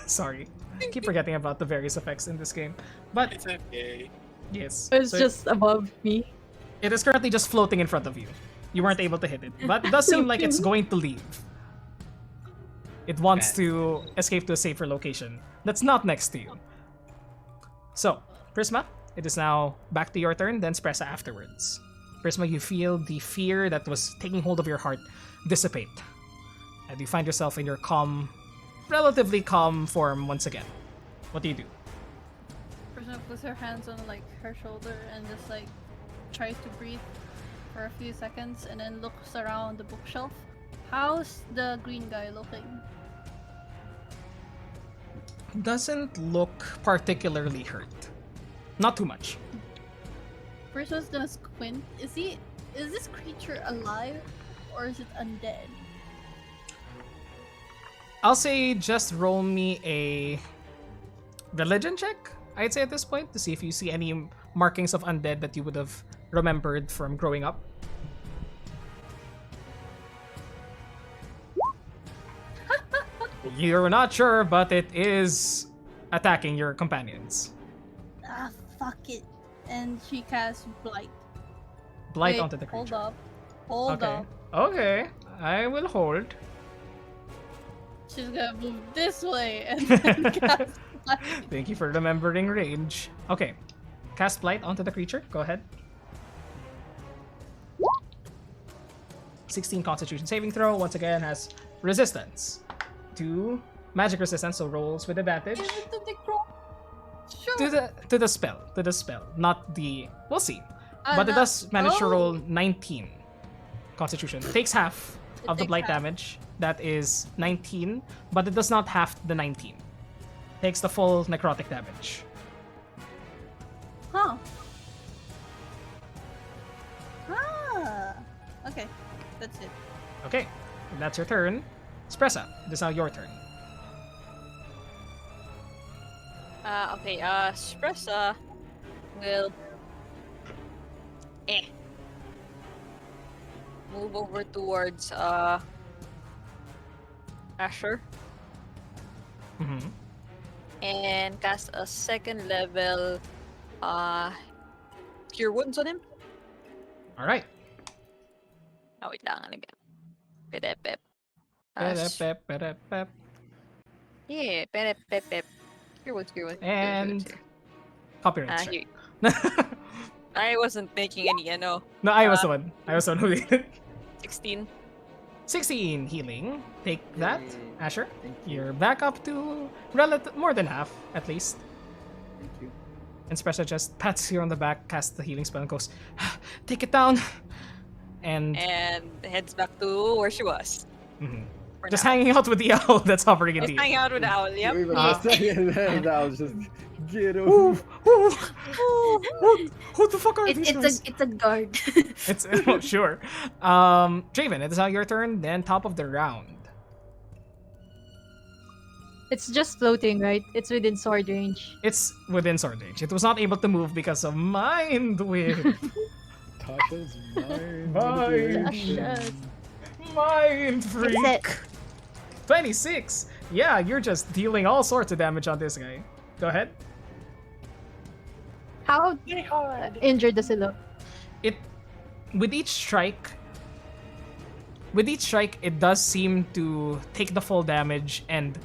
Sorry. Keep forgetting about the various effects in this game. But it's okay. yes. It's so just above me. it is currently just floating in front of you. You weren't able to hit it. But it does seem like it's going to leave. It wants to escape to a safer location that's not next to you. So, Prisma, it is now back to your turn, then Spressa afterwards. Prisma, you feel the fear that was taking hold of your heart dissipate. And you find yourself in your calm, relatively calm form once again. What do you do? Prisma puts her hands on like her shoulder and just like tries to breathe for a few seconds and then looks around the bookshelf. How's the green guy looking? Doesn't look particularly hurt. Not too much. Prisma's gonna squint. Is this creature alive or is it undead? I'll say just roll me a religion check, I'd say at this point, to see if you see any markings of undead that you would have remembered from growing up. You're not sure, but it is attacking your companions. Ah, fuck it. And she casts Blight. Blight Wait, onto the creature. Hold up. Hold Okay. up. Okay, I will hold. She's gonna move this way and then cast Blight. Thank you for remembering range. Okay, cast Blight onto the creature. Go ahead. 16 Constitution saving throw. Once again, has resistance to magic resistance, so rolls with advantage. Give it to the crow. Sure. To the spell, not the. We'll see. Ah, But it no. does manage to Oh. roll 19 Constitution. Takes half It of the takes blight half. damage. That is 19, but it does not half the 19. Takes the full necrotic damage. Huh. Ah. Okay. That's it. Okay, that's your turn. Spressa, it is now your turn. Okay, Spressa will move over towards Asher Mm-hmm. and cast a second level Cure Wounds on him. All right. Oh, wait lang. Pep. Pep. Yeah, pep. Cure Wounds. And copyright Ah, strike. I wasn't making any, No, I was the one. I was the one who did it. 16. 16 healing. Take that, Yay. Asher. Thank you. You're back up to more than half, at least. Thank you. And Spressa just pats you on the back, casts the healing spell, and goes, "Take it down." And And heads back to where she was. mhm. For just now. hanging out with the owl that's hovering in Just the air. hang out with the owl, yep. Even Ah. a second there, that was just get him. Who the fuck are these guys? It's a guard. It's oh, sure. Draven, it is now your turn. Then top of the round. It's just floating, right? It's within sword range. It's within sword range. It was not able to move because of Mind Whip. Tasha's mind. Mind. Tasha's. Mind Fix freak. it. 26. Yeah, you're just dealing all sorts of damage on this guy. Go ahead. How injured does it look? It with each strike, it does seem to take the full damage, and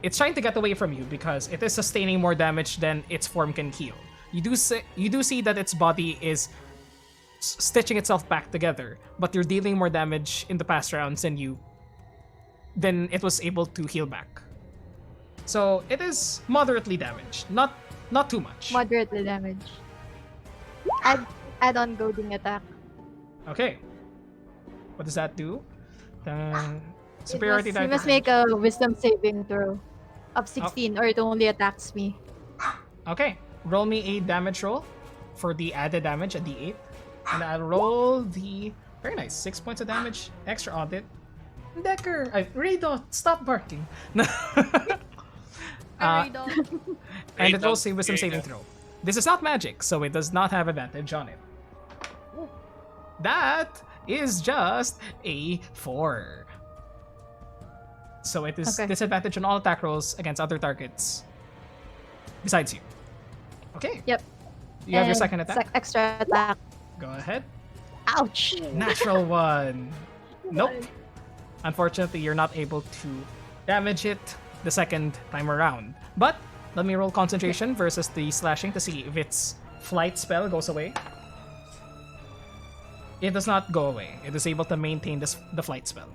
it's trying to get away from you because it is sustaining more damage than its form can heal. You do see that its body is stitching itself back together, but you're dealing more damage in the past rounds than it was able to heal back. So it is moderately damaged, not too much. Moderately damaged. Add on goading attack. Okay. What does that do? Superiority You die. must make a wisdom saving throw of 16 or it only attacks me. Okay. Roll me a damage roll for the added damage at D8. And I'll roll the very nice 6 points of damage extra on it. Decker, Rado, stop barking. Alright, dog. And it Rado, rolls a wisdom here you saving go. throw. This is not magic, so it does not have advantage on it. That is just a 4. So it is Okay. disadvantage on all attack rolls against other targets besides you. Okay. Yep. You have your And second attack. Extra attack. Go ahead. Ouch! Natural one. Nope. Unfortunately, you're not able to damage it the second time around. But let me roll concentration versus the slashing to see if its flight spell goes away. It does not go away. It is able to maintain the flight spell.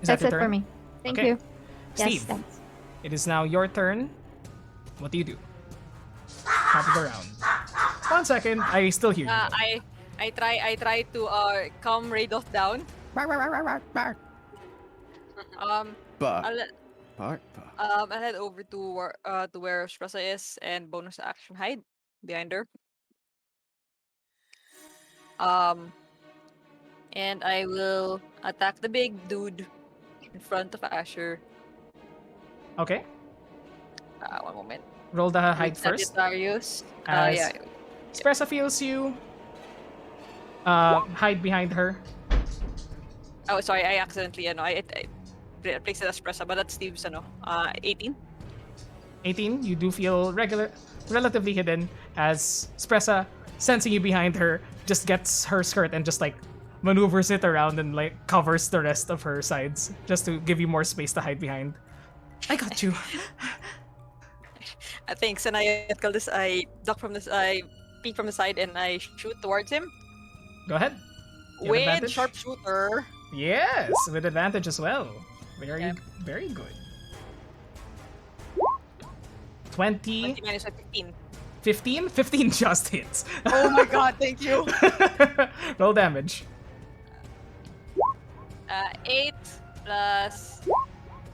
Is That's that it your turn? for me. Thank Okay. you. Yes, Steve, thanks. it is now your turn. What do you do? Top of the round. 1 second. I still hear you. I try to calm Radoth down. Bark. Um, Bark. I'll, Bark. I'll head over to where Stressa is and bonus action hide behind her. And I will attack the big dude in front of Asher. Okay. 1 moment. Roll the hide With first. Sagittarius. As Yeah. Espressa feels you. Hide behind her. Oh, sorry. I accidentally, I placed it as Espressa, but that's Steve's, 18. 18, you do feel relatively hidden as Espressa, sensing you behind her, just gets her skirt and just like maneuvers it around and like covers the rest of her sides just to give you more space to hide behind. I got you. Thanks, and I duck from this, I peek from the side and I shoot towards him Go ahead. You have with advantage? sharpshooter. Yes, with advantage as well. Very, Yeah. very good. 20, 20 minus 15. 15? 15 just hits. Oh my god, thank you. Roll damage. 8 plus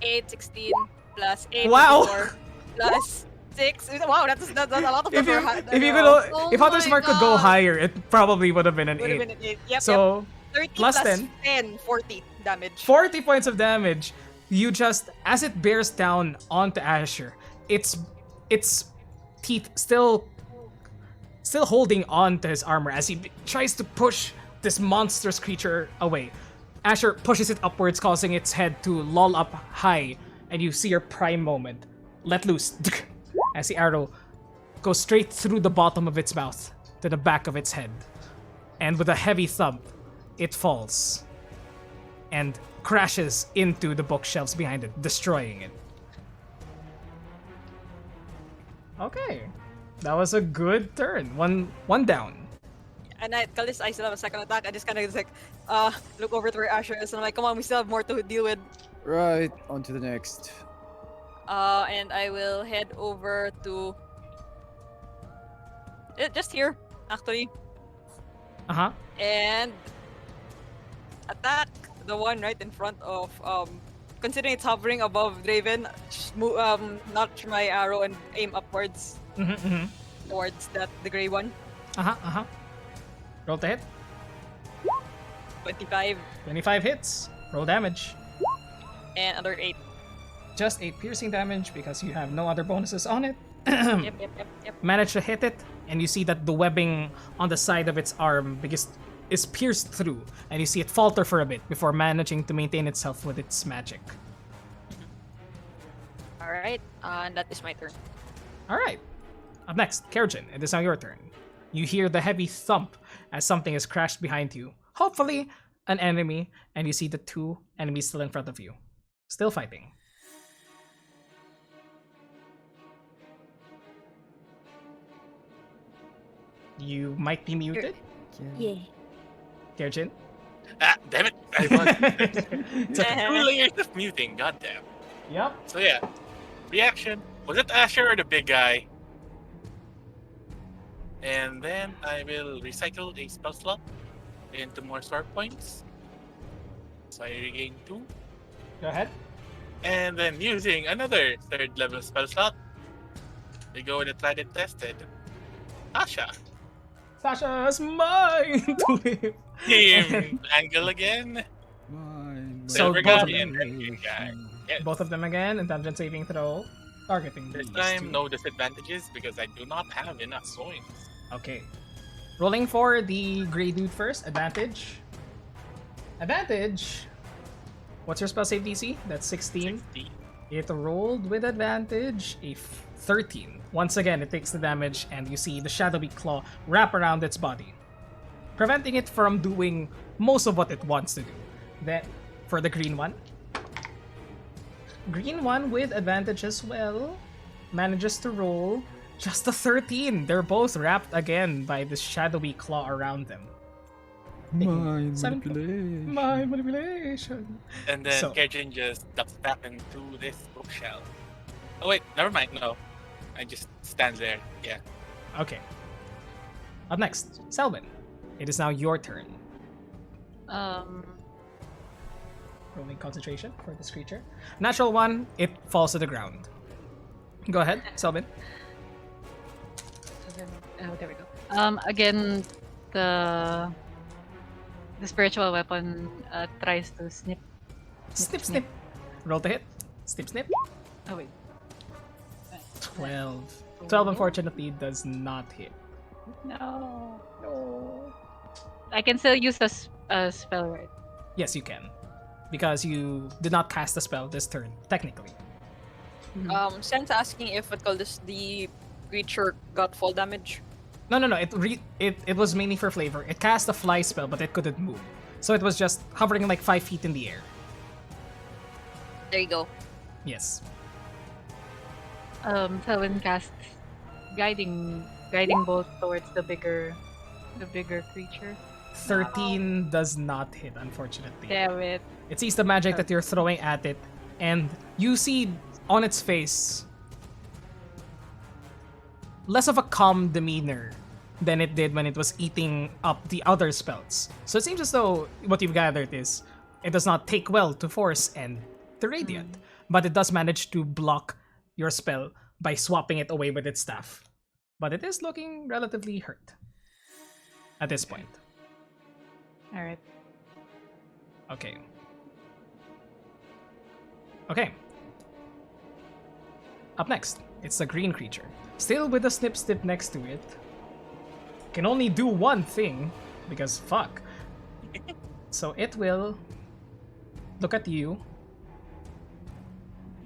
8, 16 plus 8, Wow. 4 plus 6. Wow, that's a lot of If you number. if you could Oh if Hunter's my Mark could go God. higher, it probably would have been an Would have 8. been an 8. Yep, So 30 plus plus 10. 10, 40 damage. 40 points of damage. You just, as it bears down onto Asher, its teeth still holding on to his armor as he tries to push this monstrous creature away. Asher pushes it upwards, causing its head to loll up high, and you see your prime moment. Let loose as the arrow goes straight through the bottom of its mouth to the back of its head. And with a heavy thump, it falls and crashes into the bookshelves behind it, destroying it. Okay. That was a good turn. One down. And I tell this I still have a second attack. I just kind of like look over to where Asher is, and I'm like, come on, we still have more to deal with. Right, on to the next. And I will head over to just here, actually, Uh-huh. and attack the one right in front of considering it's hovering above Draven, notch my arrow and aim upwards towards the gray one. Uh-huh. Roll to hit. 25 25 hits. Roll damage. and another 8. Just 8 piercing damage because you have no other bonuses on it. Yep. Manage to hit it, and you see that the webbing on the side of its arm is pierced through, and you see it falter for a bit before managing to maintain itself with its magic. All right, and that is my turn. All right. Up next, Kerjin, it is now your turn. You hear the heavy thump as something is crashed behind you. Hopefully, an enemy, and you see the 2 enemies still in front of you. Still fighting. You might be muted, Yeah. Kerjin. Ah, damn it! I was 2 layers of muting. Goddamn. Yep. So yeah, reaction. Was it Asher or the big guy? And then I will recycle a spell slot into more sword points. So I regain 2. Go ahead. And then using another 3rd level spell slot, we go with the tried and tested. Asha. Sasha's mine to live. Team angle again. Mine. So Silver both of guy and them. red green guy. Yes. Both of them again, and dungeon saving throw. Targeting This these time, two. no disadvantages because I do not have enough coins. Okay. Rolling for the gray dude first. Advantage. Advantage. What's your spell save DC? That's 16. 60. It rolled with advantage a 13. Once again, it takes the damage, and you see the shadowy claw wrap around its body, preventing it from doing most of what it wants to do. Then, for the green one. Green one with advantage as well manages to roll just a 13. They're both wrapped again by this shadowy claw around them. Mind 7 manipulation. My manipulation. And then So- Kerjin just ducks back into this bookshelf. Oh wait, never mind. No, I just stand there. Yeah. Okay. Up next, Selvin. It is now your turn. Rolling concentration for this creature. Natural one, it falls to the ground. Go ahead, Selvin. Oh, there we go. Again, the spiritual weapon tries to snip. Snip, snip. Roll to hit. Snip, snip. Oh wait. 12. 12 unfortunately does not hit. No. No. I can still use a spell, right? Yes, you can. Because you did not cast a spell this turn, technically. Sense asking if what called this the creature got fall damage. No. It was mainly for flavor. It cast a fly spell, but it couldn't move. So it was just hovering like 5 feet in the air. There you go. Yes. Selwyn casts guiding bolt towards the bigger creature. 13 does not hit, unfortunately. Damn it. It sees the magic that you're throwing at it, and you see on its face less of a calm demeanor than it did when it was eating up the other spells. So it seems as though what you've gathered is it does not take well to Force and the Radiant, but it does manage to block your spell by swapping it away with its staff. But it is looking relatively hurt at this point. All right. Okay. Okay. Up next, it's the green creature. Still with the snip snip next to it. Can only do one thing, because fuck. So it will look at you,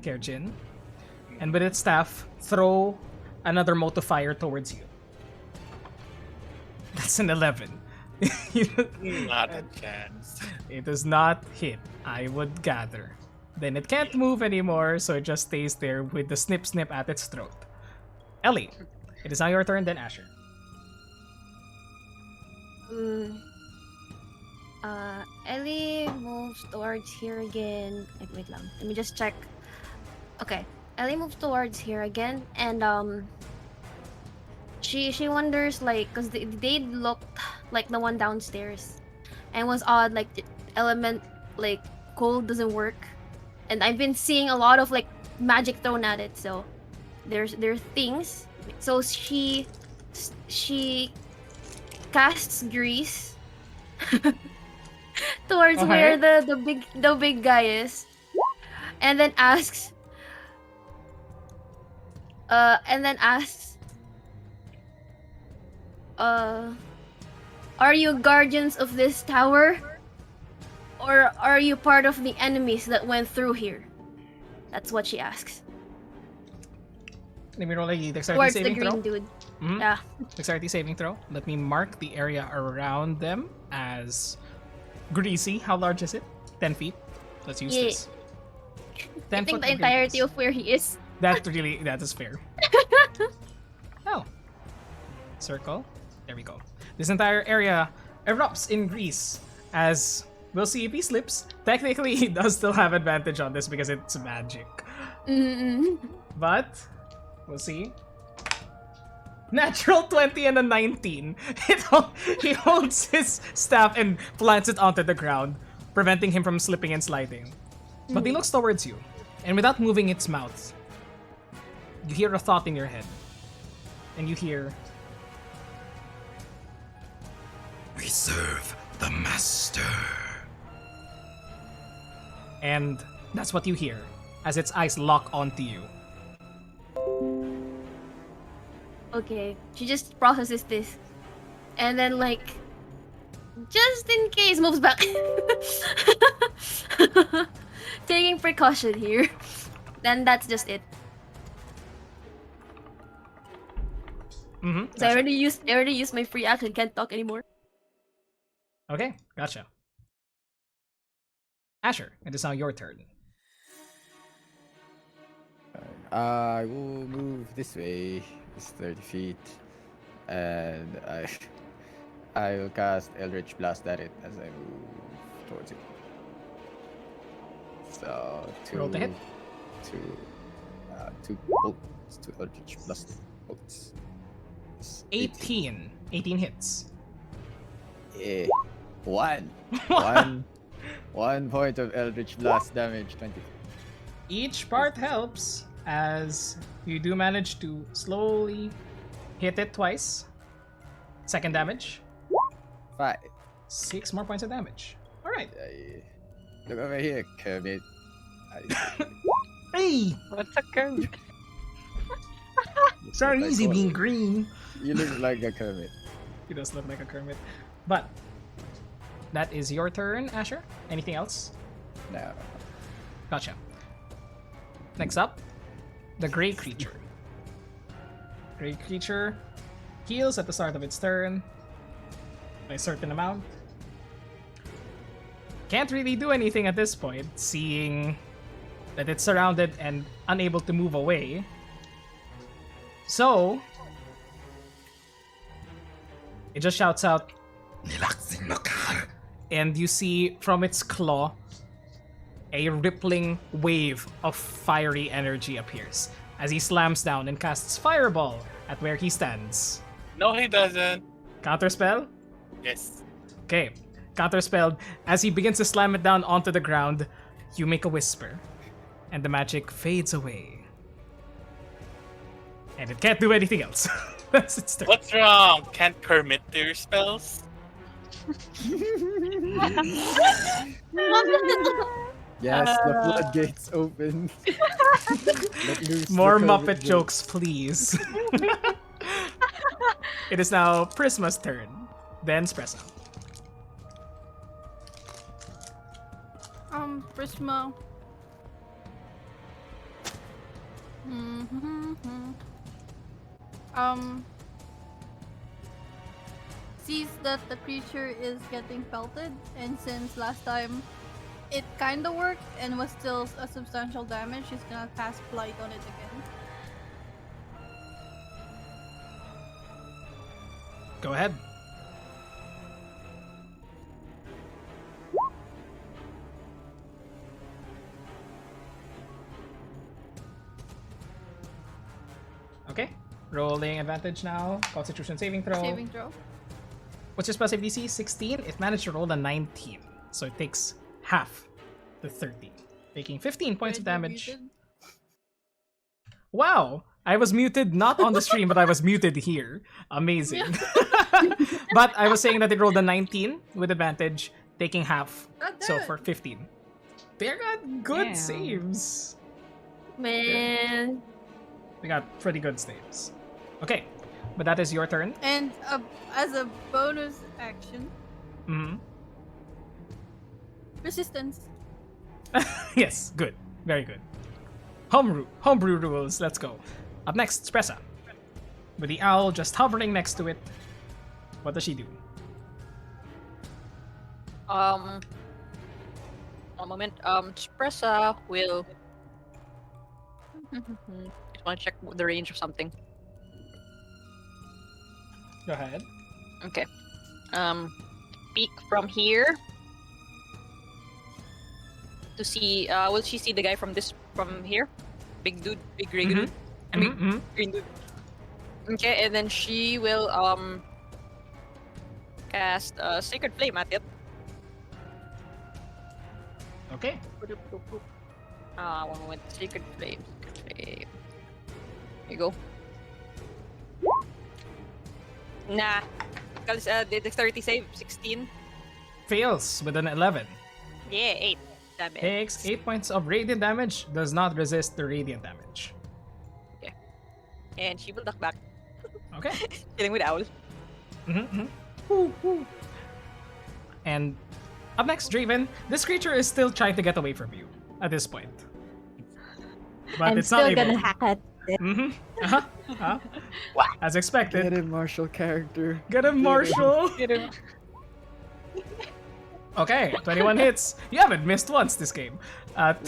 Kerjin, and with its staff, throw another mote of fire towards you. That's an 11. Not a chance. It does not hit, I would gather. Then it can't move anymore, so it just stays there with the snip snip at its throat. Ellie, it is now your turn, then Asher. Ellie moves towards here again. Wait lang. Let me just check. Okay. Ellie moves towards here again, and she wonders, like, cause they looked like the one downstairs, and was odd, like the element, like cold doesn't work, and I've been seeing a lot of like magic thrown at it, so there's things. So she casts grease towards Okay. where the big guy is, and then asks, And then asks, are you guardians of this tower? Or are you part of the enemies that went through here? That's what she asks. Let me roll a dexterity Towards the saving green throw. dude. Mhm. Yeah. Dexterity saving throw. Let me mark the area around them as greasy. How large is it? 10 feet. Let's use Yeah. this. I 10 think foot the entirety of where he is. That is fair. Oh. Circle. There we go. This entire area erupts in grease as we'll see if he slips. Technically, he does still have advantage on this because it's magic. Mm-mm. But we'll see. Natural 20 and a 19. He holds his staff and plants it onto the ground, preventing him from slipping and sliding. But he looks towards you, and without moving its mouth, you hear a thought in your head. And you hear, We serve the master. and that's what you hear as its eyes lock onto you. Okay, she just processes this. And then, like, just in case, moves back. Taking precaution here. Then that's just it. So I already used my free action, can't talk anymore. Okay, gotcha. Asher, it is now your turn. I will move this way. It's 30 feet. And I will cast Eldritch Blast at it as I move towards it. So Roll to hit. two bolts, two Eldritch Blast bolts. It's 18. 18 hits. Eh, one. 1 point of Eldritch Blast damage, 20. Each part helps as you do manage to slowly hit it twice. Second damage. 5. 6 more points of damage. Alright. Look over here, Kermit. Hey! What's a curve? It's not easy being green. You look like a Kermit. He does look like a Kermit. But that is your turn, Asher. Anything else? No. Gotcha. Next up, the gray creature. Gray creature heals at the start of its turn by a certain amount. Can't really do anything at this point, seeing that it's surrounded and unable to move away. So, it just shouts out, and you see from its claw a rippling wave of fiery energy appears as he slams down and casts Fireball at where he stands. No, he doesn't. Counterspell? Yes. Okay. Counterspelled. As he begins to slam it down onto the ground, you make a whisper, and the magic fades away. And it can't do anything else. That's its turn. What's wrong? Can't Kermit do your spells? Yes, the floodgates open. Let loose More the Muppet Kermit jokes, please. It is now Prisma's turn. Then Spressa. Prisma. Sees that the creature is getting pelted, and since last time it kinda worked and was still a substantial damage, she's gonna cast Blight on it again. Go ahead. Okay. Rolling advantage now. Constitution saving throw. Saving throw. What's your spell save DC? 16. It managed to roll a 19. So it takes half the 13. Taking 15 points of You're damage. muted. Wow! I was muted not on the stream, but I was muted here. Amazing. But I was saying that it rolled a 19 with advantage, taking half. God So damn it. for 15. They got good Damn. saves. Man. We got pretty good saves. Okay, but that is your turn. And as a bonus action, Mm-hmm. resistance. Yes, good. Very good. Homebrew rules. Let's go. Up next, Spressa. With the owl just hovering next to it. What does she do? One moment. Espressa will. Just want to check the range of something. Go ahead. Okay. Peek from here to see. Will she see the guy from here? Big dude, big gray dude. I mean, Mhm. green dude. Okay, and then she will cast Sacred Flame at it. Okay. One moment. Sacred Flame. Sacred Flame. There you go. Nah. Because the dexterity save 16. Fails with an 11. Yeah, 8 damage. Takes 8 points of radiant damage. Does not resist the radiant damage. And she will duck back. Okay. Dealing with Owl. Mm-hmm. And up next, Draven. This creature is still trying to get away from you at this point. But I'm it's still not able. gonna hack at it. Mm-hmm. As expected. Get him, Marshall character. Get him, Marshall. Okay, 21 hits. You haven't missed once this game. 12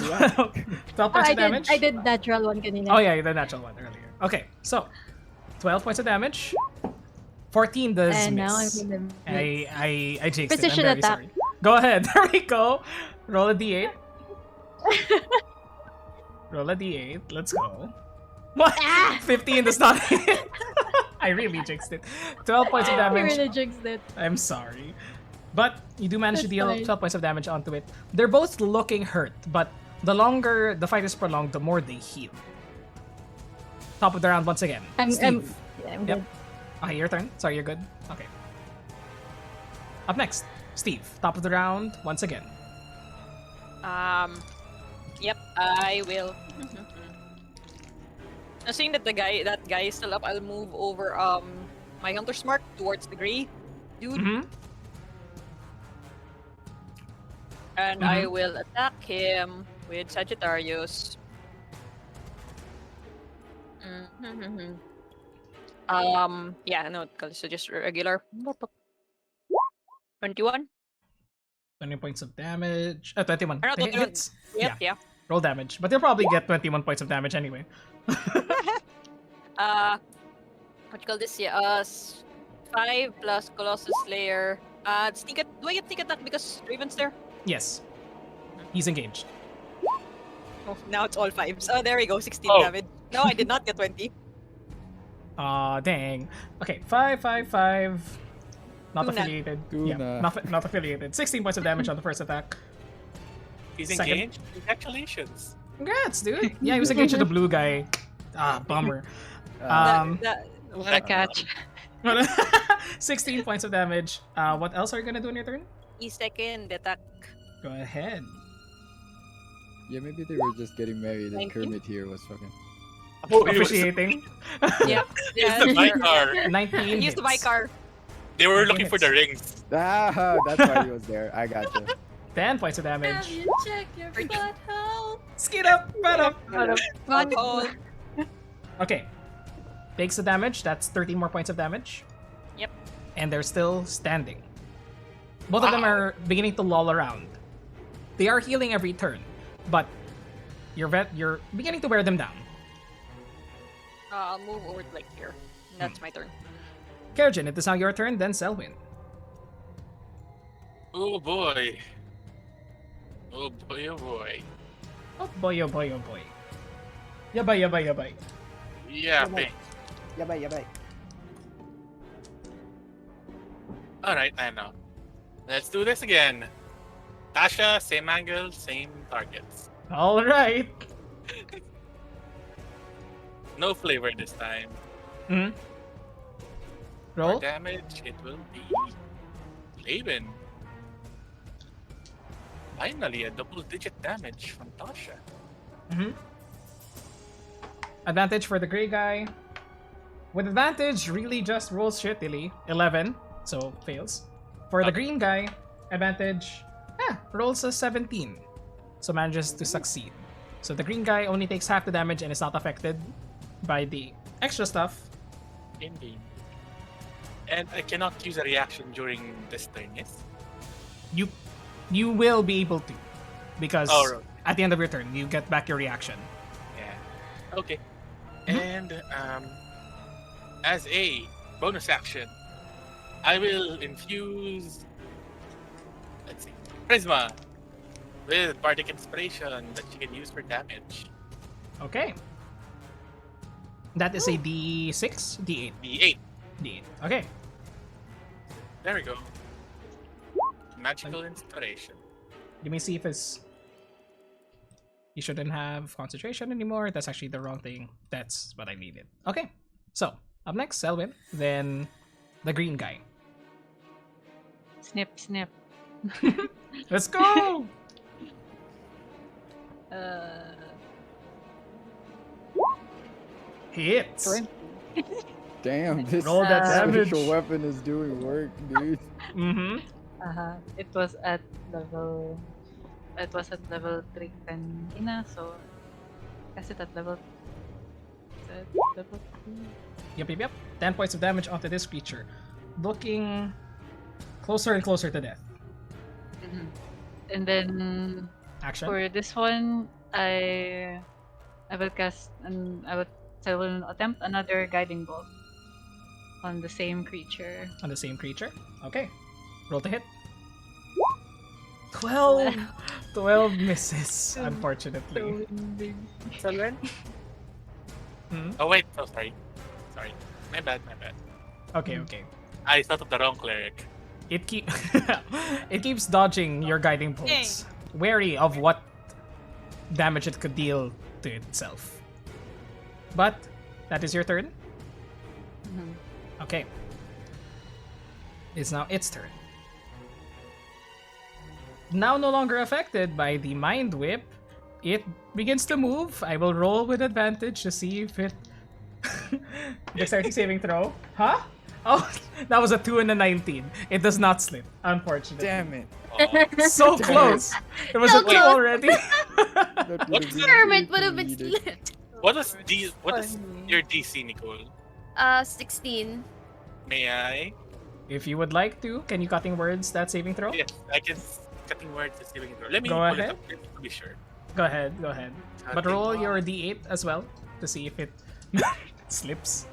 points of damage. I did natural one kanina. Oh yeah, the natural one earlier. Okay, so 12 points of damage. 14 does And miss. now I'm in the I jinxed it. I'm Precision very attack. sorry. Go ahead. There we go. Roll a d8. Roll a d8. Let's go. What? 15 does not hit. I really jinxed it. 12 points of I damage. really jinxed it. I'm sorry. But you do manage to That's deal fine. 12 points of damage onto it. They're both looking hurt, but the longer the fight is prolonged, the more they heal. Top of the round once again. I'm Steve. yep. Yep. Okay, your turn. Sorry, you're good. Okay. Up next, Steve. Top of the round once again. Yep, I will. Now, seeing that that guy is still up, I'll move over my hunter's mark towards the gray dude, Mm-hmm. and I will attack him with Sagittarius. Yeah, no, so just regular. 21. 20 points of damage. 21. Or not 21. Hits. Yep, yeah. Roll damage. But you'll probably get 21 points of damage anyway. What you call this? Yeah, 5 plus Colossus Slayer. Sneak at, do I get sneak attack because Raven's there? Yes. He's engaged. Oh, now it's all 5s. Oh, there we go, 16 Oh. damage. No, I did not get 20. Aw, dang. Okay, 5, 5, 5. Not Tuna. affiliated. Tuna. Yeah, not affiliated. 16 points of damage on the first attack. He's Second. engaged. Congratulations. Congrats, dude. Yeah, he was engaged to the blue guy. Ah, bummer. What a catch. 16 points of damage. What else are you gonna do on your turn? second attack. Go ahead. Yeah, maybe they were just getting married and 19? Kermit here was fucking. Officiating. Yeah. It's the Vicar. 19 Use the hits. Vicar. They were looking for the rings. Ah, that's why he was there. I gotcha. 10 points of Have damage. you check your butthole? Skid up, butt up. Oh, Okay. Takes the damage. That's 13 more points of damage. Yep. And they're still standing. Both of them Wow. are beginning to loll around. They are healing every turn, but you're beginning to wear them down. I'll move over to like here. That's my turn. Kerjin, it is now your turn, then Selwyn. Oh boy. Oh boy, oh boy. Oh boy, oh boy, oh boy. Yabay, yabay, yabay. Yeah, bang. Yabay, yabay. Alright, I know. Let's do this again. Tasha, same angle, same targets. Alright. No flavor this time. Hmm. For Roll. damage, it will be Laban. Finally, a double-digit damage from Tasha. Mm-hmm. Advantage for the gray guy. With advantage, really just rolls shittily. 11, so fails. For the green guy, advantage, rolls a 17. So manages to succeed. So the green guy only takes half the damage and is not affected by the extra stuff. Indeed. And I cannot use a reaction during this turn, yes? You will be able to. Because Oh, right. at the end of your turn, you get back your reaction. Yeah. Okay. And as a bonus action, I will infuse, let's see, Prisma with Bardic Inspiration that you can use for damage. Okay. That is a D6? D8. D8. D8. Okay. There we go. Magical Inspiration. Let me see if it's... You shouldn't have concentration anymore. That's actually the wrong thing. That's what I needed. Okay. So, up next, Selwyn. Then the green guy. Snip, snip. Let's go! Hits! 20. Damn, this Roll that damage. special weapon is doing work, dude. Mm-hmm. It was at level 3 kanina, so kasi at level 2. Yep. 10 points of damage onto this creature. Looking closer and closer to death. And then Action. for this one, I will cast and I will attempt another guiding bolt on the same creature. On the same creature. Okay. Roll to hit. 12! 12 misses, unfortunately. Selwyn? Hmm? Oh wait, oh sorry. My bad. Okay. I thought of the wrong cleric. It keeps dodging your guiding bolts, wary of what damage it could deal to itself. But that is your turn. Okay. It's now its turn. Now no longer affected by the mind whip, it begins to move. I will roll with advantage to see if it... Dexterity saving throw. Huh? Oh, that was a 2 and a 19. It does not slip, unfortunately. Damn it. So close. It was So a 2 close. already. That would've been Hermit way would have too been needed. slit. What is your DC, Nicole? 16. May I? If you would like to, can you cutting words that saving throw? Yes, I can cutting words is saving throw. Let me Go pull ahead. it up just to be sure. Go ahead. But Cutting roll words. your d8 as well to see if it slips.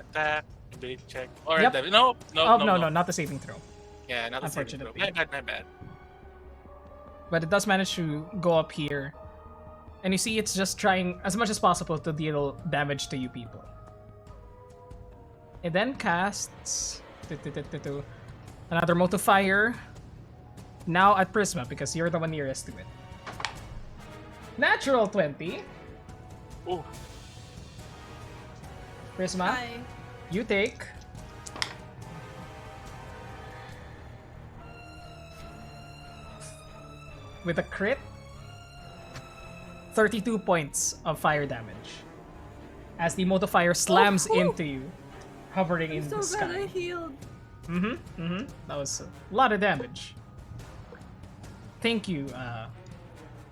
Attack, ability check. Or Yep. no, Not the saving throw. Yeah, not the saving throw. Unfortunately. My bad. But it does manage to go up here. And you see it's just trying as much as possible to deal damage to you people. It then casts another mote of fire. Now at Prisma because you're the one nearest to it. Natural 20. Ooh. Prisma, Hi. you take with a crit 32 points of fire damage as the mote of fire slams into you, hovering in So the glad I sky. healed. That was a lot of damage. Thank you,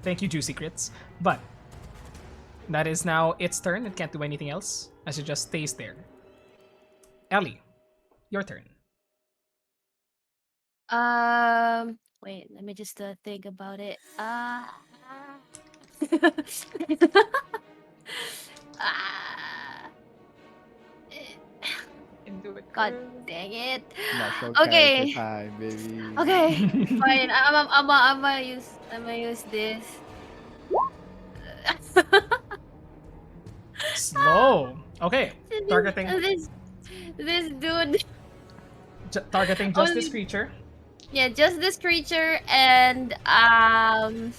Juicy Crits. But that is now its turn. It can't do anything else as it just stays there. Ellie, your turn. Wait, let me just think about it. God dang it. Muscle Okay. character time, baby. Okay, fine. I'm gonna use this. Slow. Okay. Targeting This dude. targeting just this Only- creature. Yeah, just this creature, and and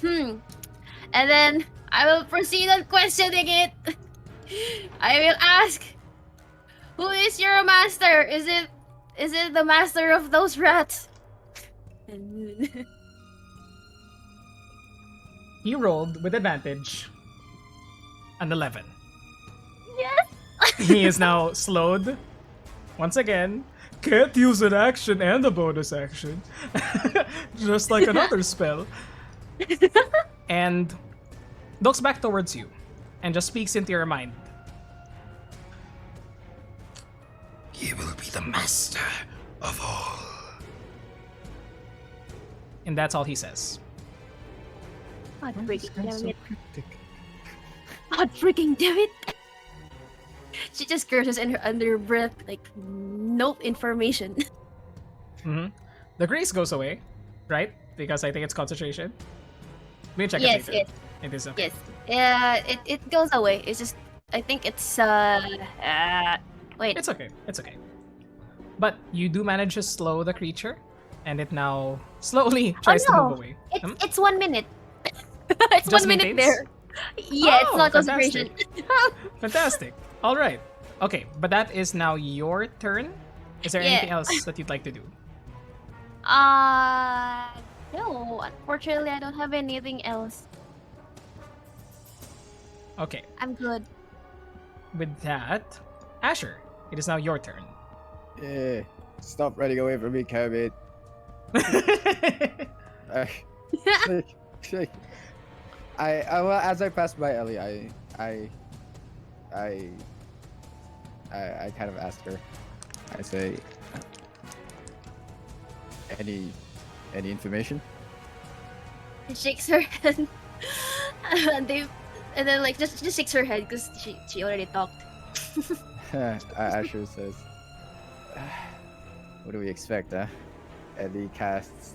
then I will proceed on questioning it. I will ask, "Who is your master? Is it the master of those rats?" He rolled with advantage an 11. He is now slowed. Once again, can't use an action and a bonus action. Just like another spell. And looks back towards you and just speaks into your mind. He will be the master of all. And that's all he says. God freaking damn it. God freaking damn it. She just curses in her under her breath, like, nope information. The grace goes away, right? Because I think it's concentration. We can check Yes, it later. yes. It is okay. Yes. It goes away. It's just, I think it's, wait. It's okay. It's okay. But you do manage to slow the creature, and it now slowly tries to no. move away. It's 1 minute. It's Just 1 minute maintains? there. Yeah, it's Oh, not fantastic. concentration. Fantastic. All right. Okay, but that is now your turn. Is there Yeah. anything else that you'd like to do? No. Unfortunately, I don't have anything else. Okay. I'm good. With that, Asher, it is now your turn. Yeah. Stop running away from me, Kermit. Shake. Well, as I pass by Ellie, I kind of ask her. I say, any information? She shakes her head. And then like just shakes her head because she already talked. Asher says, what do we expect, huh? Ellie casts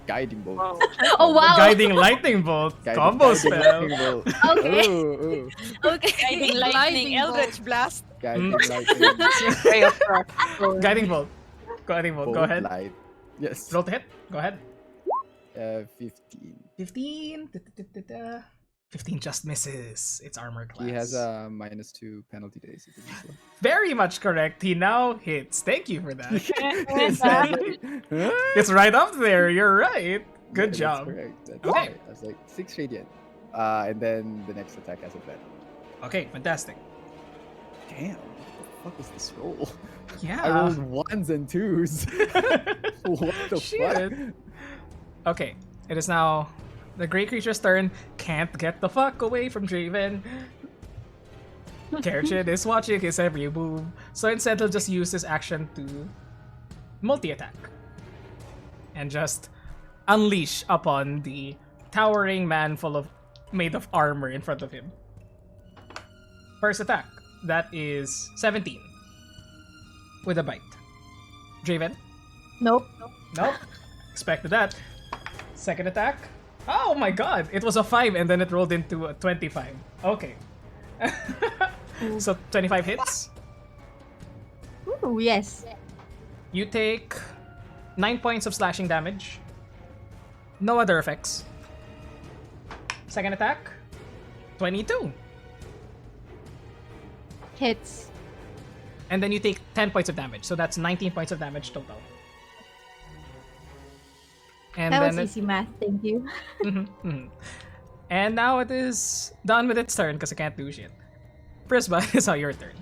guiding bolt. Oh wow. Guiding lightning bolt. Combo spell. Lightning bolt. Okay. Ooh. Okay. Guiding lightning, eldritch blast. Guiding lightning. Ray of Frost. Guiding bolt. Guiding bolt. Go Bolt ahead. light. Yes. Roll to hit. Go ahead. 15. 15. 15 just misses. It's armor class. He has a -2 penalty days. if he does so. Very much correct. He now hits. Thank you for that. Huh? It's right up there. You're right. Good Yeah, that's job. correct. That's Okay. right. I was like 6 radiant. And then the next attack has advantage. Okay, fantastic. Damn. What the fuck is this roll? I Yeah. rolled 1s and 2s. What the fuck? Shit. Okay, it is now the great creature's turn. Can't get the fuck away from Draven. Kerchin is watching his every move, so instead he'll just use his action to multi-attack. And just unleash upon the towering man made of armor in front of him. First attack, that is 17. With a bite. Draven? Nope. Nope. Expected that. Second attack. Oh my god! It was a 5 and then it rolled into a 25. Okay. So 25 hits. Ooh, yes. You take 9 points of slashing damage. No other effects. Second attack. 22. Hits. And then you take 10 points of damage. So that's 19 points of damage total. And That then was easy math, thank you. And now it is done with its turn because I can't do shit. Prisma, it's now your turn.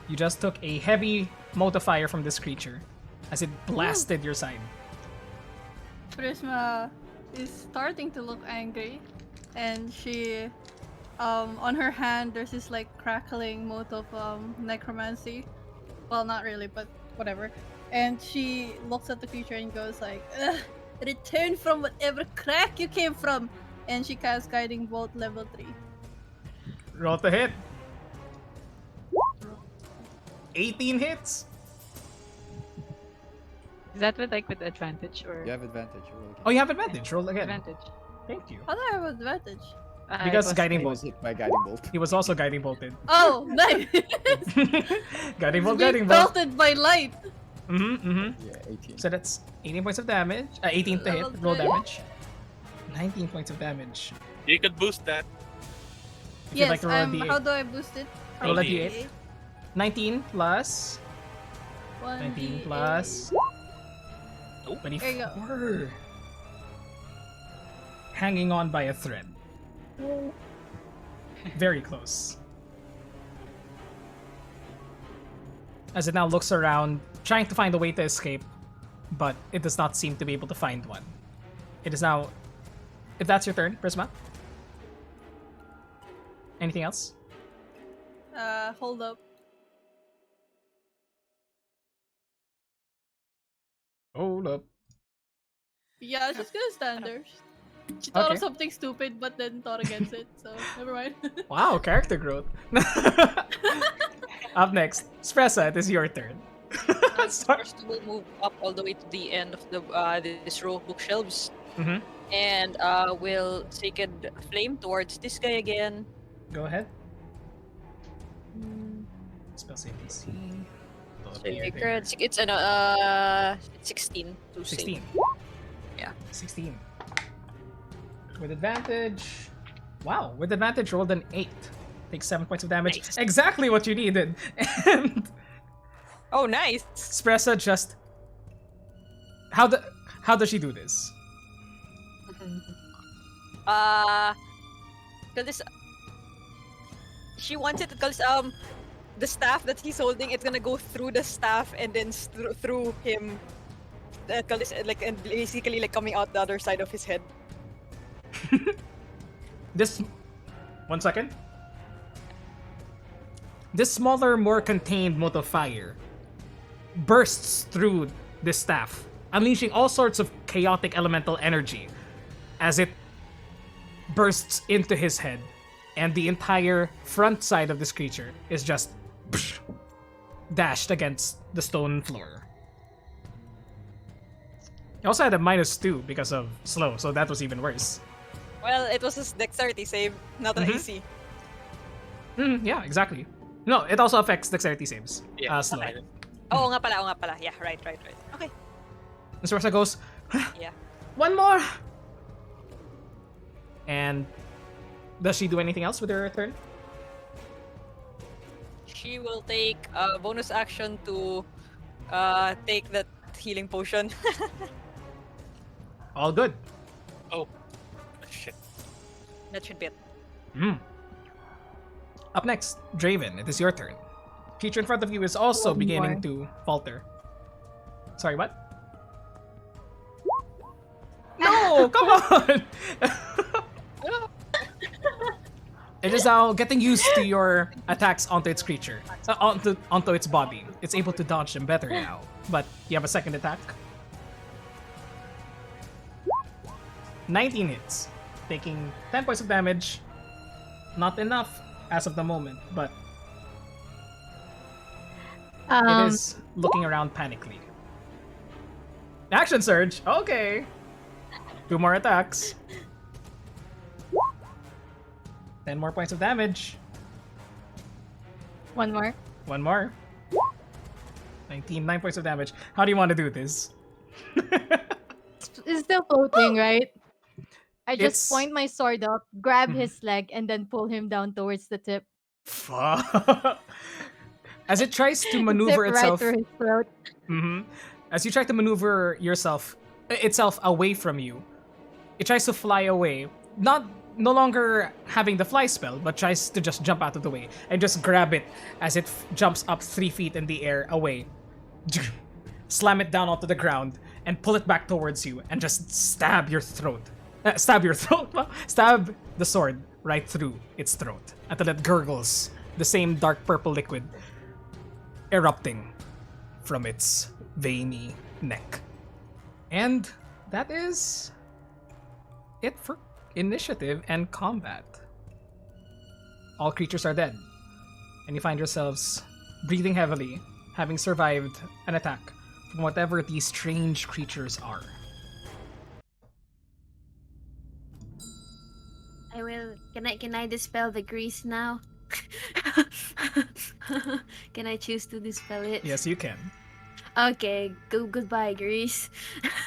You just took a heavy mote of fire from this creature as it blasted your side. Prisma is starting to look angry, and she, on her hand, there's this like crackling mote of necromancy. Well, not really, but whatever. And she looks at the creature and goes like, "Ugh, return from whatever crack you came from," and she casts Guiding Bolt level 3. Roll to hit. 18 hits. Is that with advantage or You have advantage. Roll again. Oh, you have advantage. Roll again. advantage? Thank you. How do I have advantage? Because it was guiding He bolt. was hit by guiding bolt. He was also guiding bolted. Oh, nice! Guiding bolt, Being guiding bolt. pelted by light. Yeah, 18. So that's 18 points of damage. 18 to hit. Roll damage. 19 points of damage. You could boost that. If you'd Yes, like to roll a D8. how do I boost it? Roll a D8. D8. 19 plus 19 D8. plus Oh, 24. Hanging on by a thread. Very close. as it now looks around, trying to find a way to escape, but it does not seem to be able to find one. It is now. If that's your turn, Prisma. Anything else? Hold up. Hold up. Yeah, she's gonna stand there. She thought Okay. of something stupid, but then thought against it. So never mind. Wow, character growth. Up next, Spressa, it is your turn. Start. First, we'll move up all the way to the end of the this row of bookshelves, Mm-hmm. and we'll Sacred Flame towards this guy again. Go ahead. Spell save DC. Sacred. It's 16 to 16. save. Yeah. 16. With advantage. Wow, with advantage, rolled an 8. Takes 7 points of damage. Nice. Exactly what you needed. And Oh, nice. Spressa just. How does she do this? Because she wants it because the staff that he's holding, it's gonna go through the staff and then through him, like, and basically like coming out the other side of his head. This. 1 second. This smaller, more contained mote of fire bursts through this staff, unleashing all sorts of chaotic elemental energy as it bursts into his head, and the entire front side of this creature is just dashed against the stone floor. He also had a -2 because of slow, so that was even worse. Well, it was his dexterity save, not an AC. Yeah, exactly. No, it also affects dexterity saves. Yeah. Slow. Oo nga pala. Yeah, right. Okay. And Sorsa goes, Yeah. one more! And does she do anything else with her turn? She will take a bonus action to take that healing potion. All good. Oh, shit. That should be it. Up next, Draven, it is your turn. Creature in front of you is also One beginning more. to falter. Sorry, what? No, come on! It is now getting used to your attacks onto its creature, onto its body. It's able to dodge them better now. But you have a second attack. 19 hits, taking 10 points of damage. Not enough as of the moment, but it is looking around panically. Action surge. Okay. 2 more attacks. 10 more points of damage. One more. 1 more. 9 points of damage. How do you want to do this? It's still floating, right? I It's- just point my sword up, grab his leg, and then pull him down towards the tip. Fuck. As it tries to maneuver Tip itself. right through his throat. As you try to maneuver itself away from you, it tries to fly away. No longer having the fly spell, but tries to just jump out of the way and just grab it as it jumps up 3 feet in the air away. Slam it down onto the ground and pull it back towards you and just stab your throat. Stab the sword right through its throat until it gurgles, the same dark purple liquid erupting from its veiny neck. And that is it for initiative and combat. All creatures are dead, and you find yourselves breathing heavily, having survived an attack from whatever these strange creatures are. I will. Can I dispel the grease now? Can I choose to dispel it? Yes, you can. Okay. Goodbye, grease.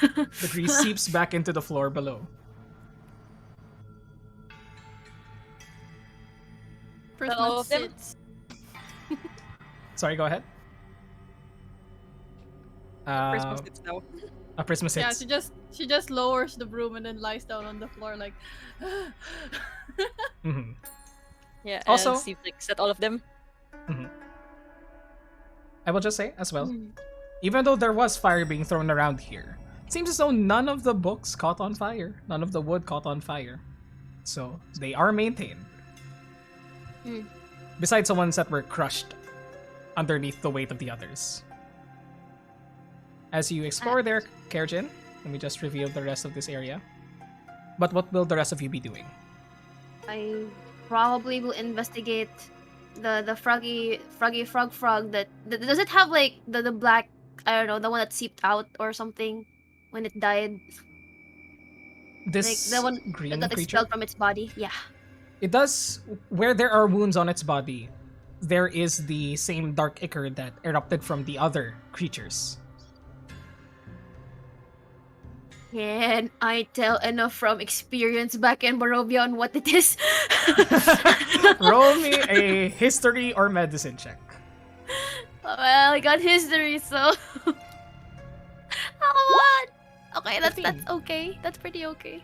The grease seeps back into the floor below. First All one of them? sits. Sorry, go ahead. Christmas hits now. A Christmas Yeah, hits. she just lowers the broom and then lies down on the floor like. Mhm. Yeah. Also- and Steve like set all of them. I will just say as well, Hmm. even though there was fire being thrown around here, it seems as though none of the books caught on fire. None of the wood caught on fire. So they are maintained. Hmm. Besides the ones that were crushed underneath the weight of the others. As you explore there, Kerjin, let me just reveal the rest of this area. But what will the rest of you be doing? I probably will investigate the frog that does it have like the black, I don't know, the one that seeped out or something when it died, like the This one that green got creature? expelled from its body. Yeah. It does, where there are wounds on its body, there is the same dark ichor that erupted from the other creatures. Can I tell enough from experience back in Barovia on what it is? Roll me a history or medicine check. Well, I got history, so what? Okay, that's 15. okay. That's pretty okay.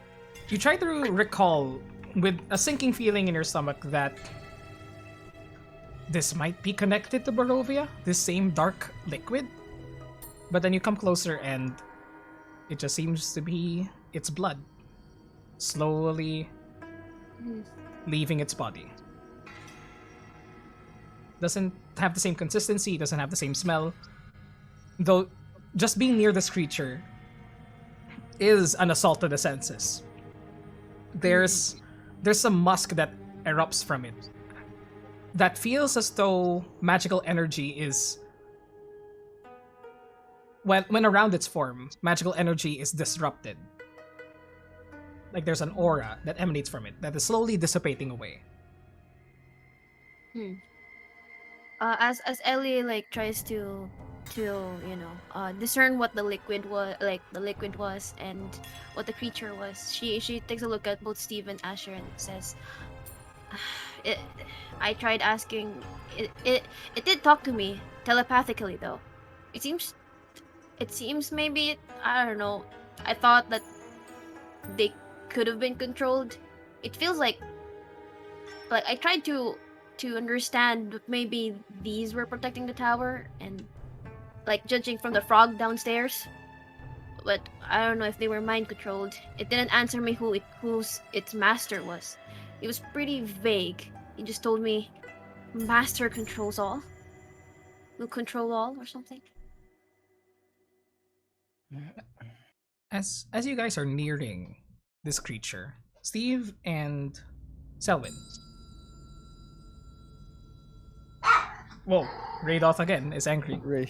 You try to recall with a sinking feeling in your stomach that this might be connected to Barovia, this same dark liquid. But then you come closer and it just seems to be its blood slowly leaving its body. Doesn't have the same consistency, doesn't have the same smell. Though just being near this creature is an assault to the senses. There's some musk that erupts from it that feels as though magical energy is when around its form, magical energy is disrupted. Like there's an aura that emanates from it that is slowly dissipating away. As Ellie like tries to discern what the liquid was and what the creature was, she takes a look at both Steve and Asher and says, it, I tried asking it did talk to me telepathically though. It seems maybe, I don't know, I thought that they could have been controlled. It feels like I tried to understand that maybe these were protecting the tower and like judging from the frog downstairs. But I don't know if they were mind controlled. It didn't answer me who's its master was. It was pretty vague. He just told me master controls all. Will control all or something. As you guys are nearing this creature, Steve and Selwyn. Whoa, Raydoth again is angry. Ray,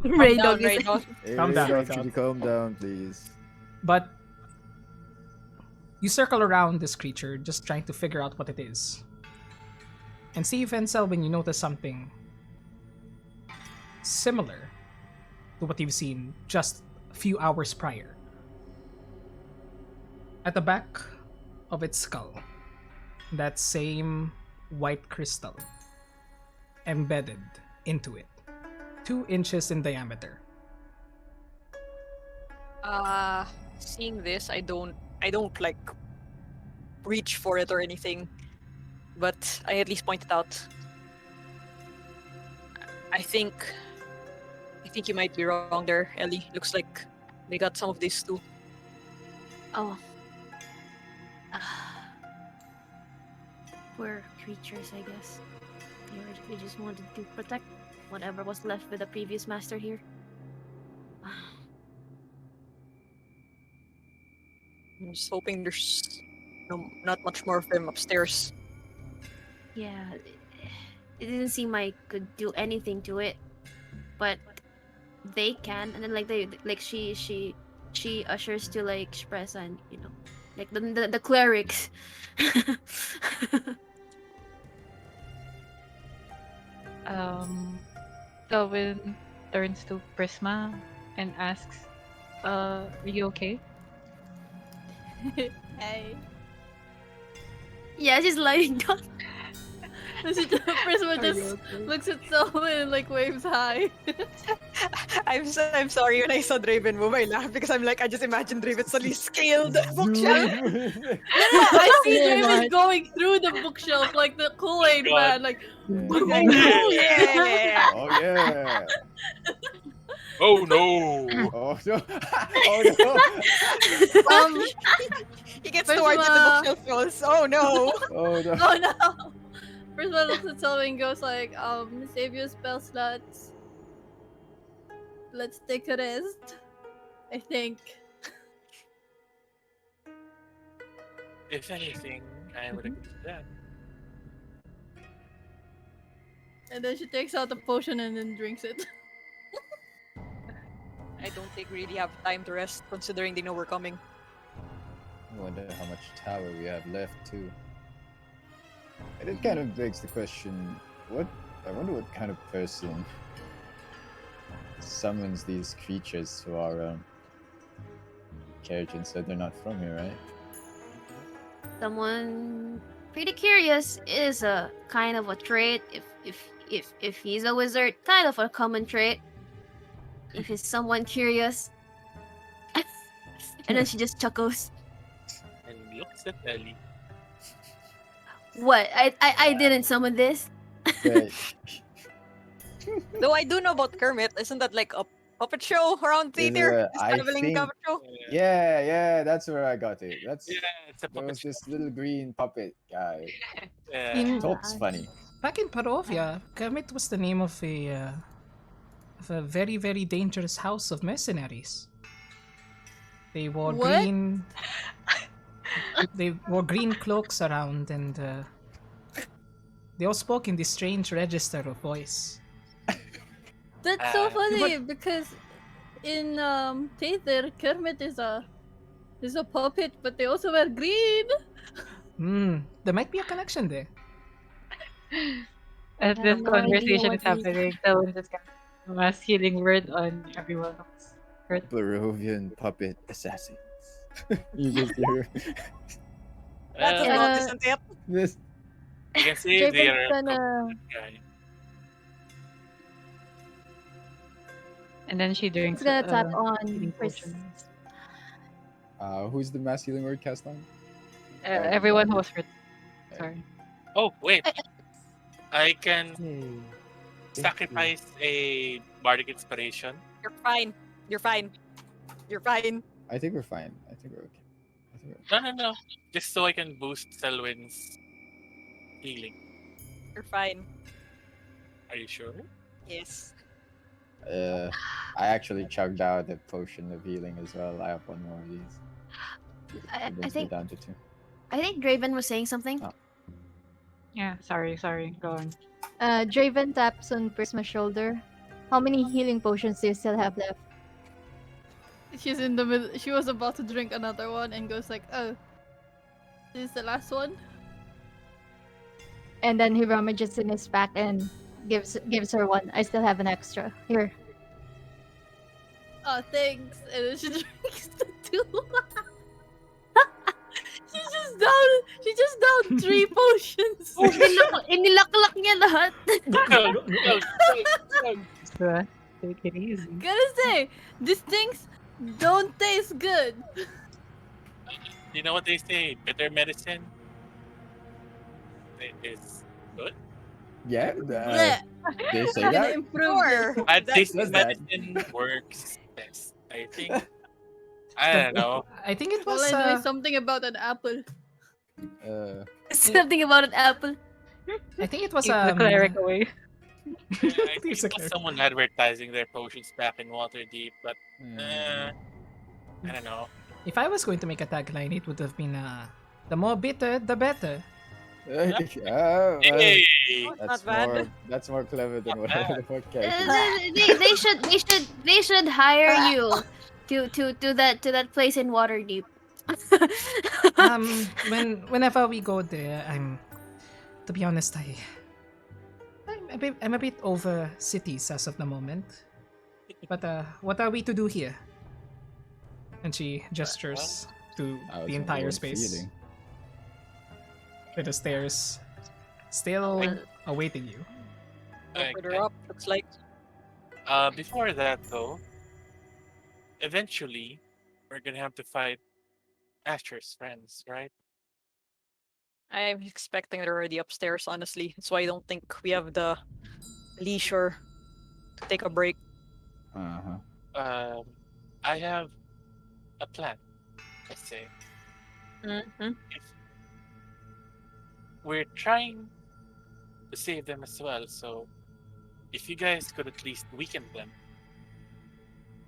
Ray Down, dog Ray is Dog. hey, Calm down, Raydoff, Raydoff. could you calm down, please? But you circle around this creature just trying to figure out what it is. And Steve and Selwyn, you notice something similar to what you've seen just a few hours prior. At the back of its skull, that same white crystal embedded into it, 2 inches in diameter. Seeing this, I don't like reach for it or anything, but I at least point it out. I think you might be wrong there, Ellie. Looks like they got some of this too. Oh. Poor creatures, I guess. They just wanted to protect whatever was left with the previous master here. I'm just hoping there's not much more of them upstairs. Yeah, it didn't seem like I could do anything to it, but they can. And then she ushers to like Express and like the clerics. Kelvin turns to Prisma and asks, are you okay? Hey. Yeah, she's lying down. Prisma just looks at Selwyn and like waves hi. I'm sorry when I saw Draven move, I laughed because I'm like, I just imagined Draven suddenly scaled the bookshelf. No, I see Very Draven much. going through the bookshelf like the Kool-Aid God. man, like Oh yeah. Oh yeah. Oh no! Oh no. Oh no. He gets Prisma. towards it, the bookshelf falls. Oh no. Oh no. Oh no! Prisma looks at Selwyn and goes like, save your spell slots. Let's take a rest. I think. If anything, I would agree with that. And then she takes out the potion and then drinks it. I don't think we really have time to rest, considering they know we're coming. I wonder how much tower we have left too. And it kind of begs the question, I wonder what kind of person summons these creatures to our carriage and said they're not from here, right? Someone pretty curious is a kind of a trait. If he's a wizard, kind of a common trait. If he's someone curious, and then she just chuckles. And looks at Ellie. What? I didn't summon this. Right. Though I do know about Kermit, isn't that like a puppet show around theater? This I traveling think- puppet show? Yeah, that's where I got it. That's Yeah, it's a there was puppet show. this little green puppet guy. Yeah. In- Talks funny. Back in Parovia, Kermit was the name of a very, very dangerous house of mercenaries. They wore What? green. They wore green cloaks around, and they all spoke in this strange register of voice. That's so Uh, funny because in theater, Kermit is a puppet, but they also wear green. There might be a connection there. As I this have no idea conversation what is happening, Selwyn just got a mass healing word on everyone who's hurt. Barovian puppet assassins. You just hear That's a Well, plot, isn't it? this. you can see they Draven's are gonna guy. And then she drinks he's gonna tap healing on Pris. potions. Who's the mass healing word cast on? Everyone who was hurt. Sorry. Oh wait, I can Yay. sacrifice a bardic inspiration. You're fine. You're fine. You're fine. I think we're fine. I think we're okay. No. Just so I can boost Selwyn's healing. You're fine. Are you sure? Yes. I actually chugged out a potion of healing as well. I have one more of these. I It brings me think down to 2. I think Draven was saying something. Oh. Yeah, sorry. Go on. Draven taps on Prisma's shoulder. How many healing potions do you still have left? She's in the middle. She was about to drink another one and goes like, "Oh, this is the last one." And then he rummages in his pack and gives her one. I still have an extra. Here. Oh, thanks. And then she drinks the 2. She just downed 3 potions. Oh, inilaklak niya lahat. So, take it easy. Gotta say, these things don't taste good. You know what they say? Bitter medicine is good. Yeah, Blech. they say Can that. improve this. Bad tasting does that. medicine works best. I think. I don't know. I think it All was. I know is something about an apple. Something about an apple. I think it was Keep the cleric away. I think It's it okay. was someone advertising their potions back in Waterdeep, but Hmm. I don't know. If I was going to make a tagline, it would have been the more bitter, the better. Oh, Hey! that's Not bad. more. That's more clever than what Not I would have They should hire you to that place in Waterdeep. Whenever we go there, to be honest, I'm a bit over cities as of the moment. But what are we to do here? And she gestures to the entire space. With the stairs still awaiting you. Further up, looks like. Before that, though, eventually, we're gonna have to fight Asher's friends, right? I'm expecting they're already upstairs, honestly. That's why I don't think we have the leisure to take a break. Uh-huh. I have a plan. I say, Mm-hmm. if we're trying to save them as well, so if you guys could at least weaken them,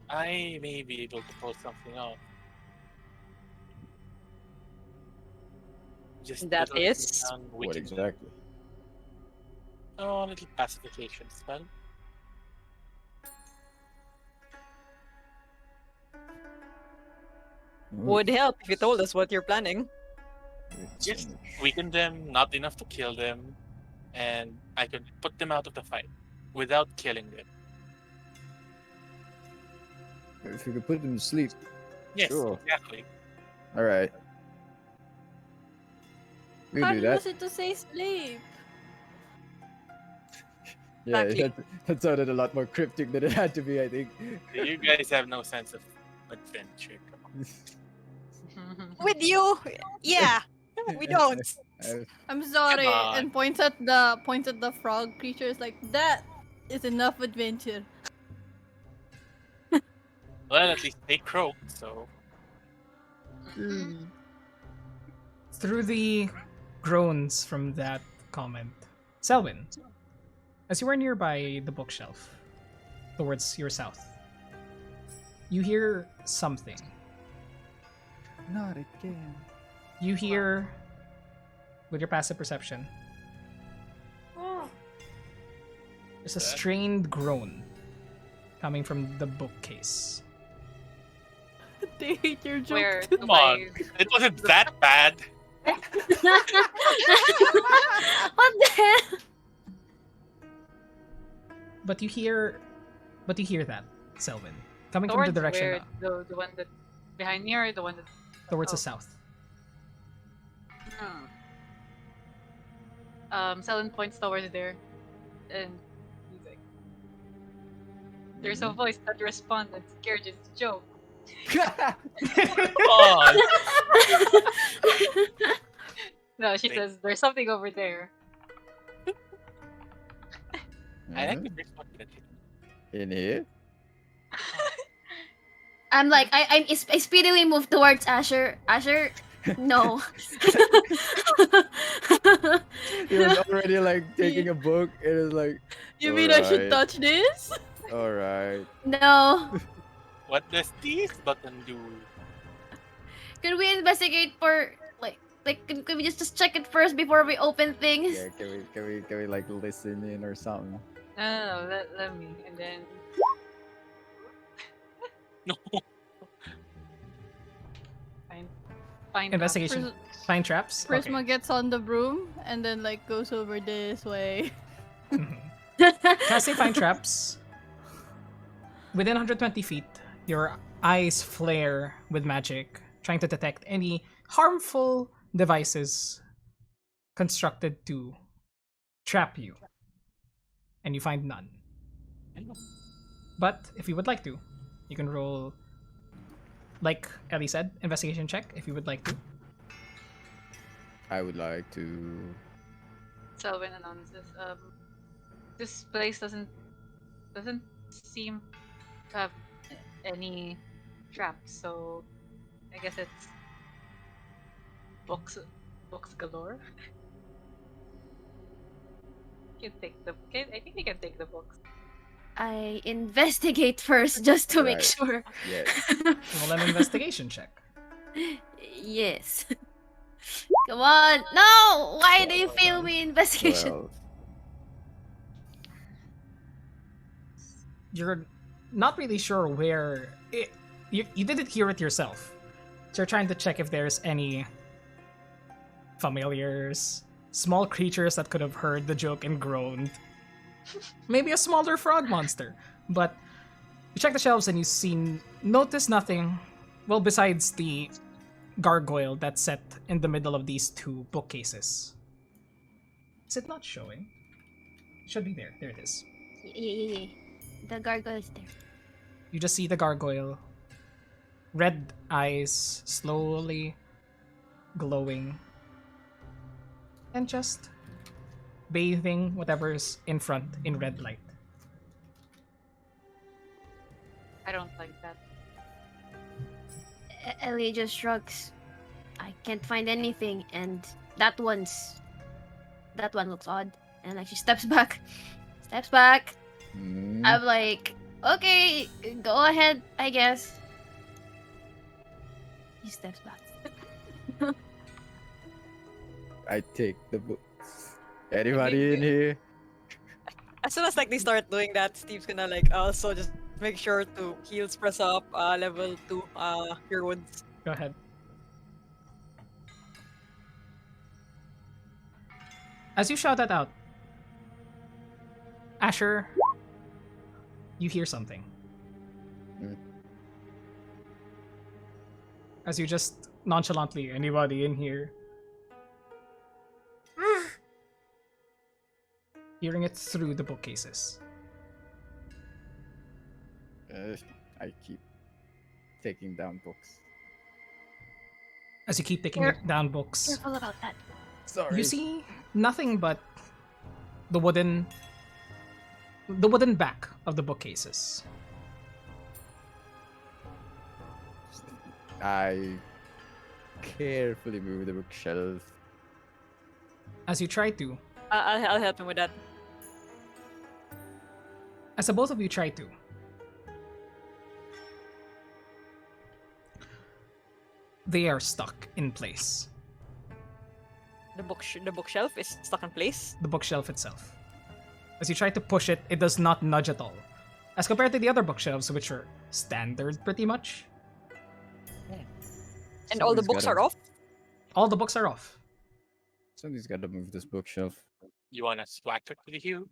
I may be able to pull something off. Just That little is? down, What weaken them. exactly? Oh, a little pacification spell. Would help if you told us what you're planning. Just weaken them, not enough to kill them, and I could put them out of the fight without killing them. If we could put them to sleep. Yes, Sure. exactly. Alright. We can How do was that. it to say sleep? Yeah, Exactly. that sounded a lot more cryptic than it had to be, I think. You guys have no sense of adventure. Come on. With you? Yeah. We don't. I'm sorry, Come on. and points at the frog creatures like that is enough adventure. Well, at least they croak, so Through the groans from that comment, Selwyn, as you are nearby the bookshelf, towards your south, you hear something. Not again. You hear, with your passive perception, there's a strained groan coming from the bookcase. They hate your joke. Where? too. come on. It wasn't that bad. What the hell? But you hear that, Selwyn, coming from Towards the direction where? The one that behind me or the one that towards the oh. south. Selin points towards there, and he's like, "There's a voice that responds and scared his joke." Come on. No, she says, "There's something over there." I like the first one. In here? I'm like, I speedily move towards Asher. Asher, no. He was already like taking a book. It is like, You mean I should alright. touch this? alright. No. What does this button do? Can we investigate for can we just check it first before we open things? Yeah, can we like listen in or something? No, let me, and then No. find Investigation. Find traps. Okay. Prisma gets on the broom and then like goes over this way. Mhm. Casting find traps. Within 120 feet, your eyes flare with magic, trying to detect any harmful devices constructed to trap you. And you find none. But if you would like to, you can roll, like Ellie said, investigation check if you would like to. I would like to. Selwyn announces, this place doesn't seem to have any traps, so I guess it's books galore. You can take I think we can take the books. I investigate first just to make Right. sure. Yes. Roll an investigation check. Yes. Come on. No! Why do you fail me investigation? Well, You're not really sure where you didn't hear it yourself, so you're trying to check if there's any familiars, small creatures that could have heard the joke and groaned. Maybe a smaller frog monster. But you check the shelves and you notice nothing, well, besides the gargoyle that's set in the middle of these two bookcases. Is it not showing? It should be there. There it is. Yeah. The gargoyle is there. You just see the gargoyle, red eyes slowly glowing, and just bathing whatever's in front in red light. I don't like that. Ellie just shrugs. I can't find anything, and that one looks odd. And like she steps back. Hmm. I'm like, okay, go ahead, I guess. He steps back. I take the books. Anybody in here? As soon as like they start doing that, Steve's gonna like also just make sure to heal press up level 2 cure wounds. Go ahead. As you shout that out, Asher, you hear something. Hmm. As you just nonchalantly, anybody in here? Hearing it through the bookcases. I keep taking down books. As you keep taking down books, Careful about that. Sorry. you see nothing but the wooden back of the bookcases. I carefully move the bookshelf. As you try to, I'll help him with that. as the both of you try to, they are stuck in place. The bookshelf is stuck in place. The bookshelf itself. As you try to push it, it does not nudge at all. As compared to the other bookshelves, which are standard pretty much, And all the books are off. all the books are off. Somebody's got to move this bookshelf. You wanna swag it with you?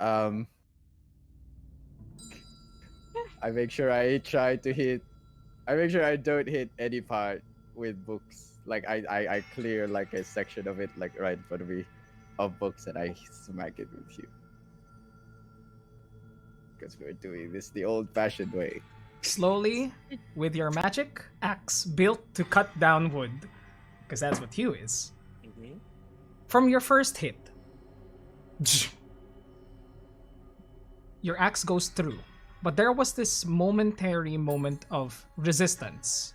I make sure I try to hit. I make sure I don't hit any part with books. Like I clear like a section of it, like right in front of me, of books, and I smack it with you. Because we're doing this the old-fashioned way. Slowly, with your magic axe built to cut down wood, because that's what Hugh is. Mm-hmm. From your first hit, your axe goes through, but there was this momentary moment of resistance,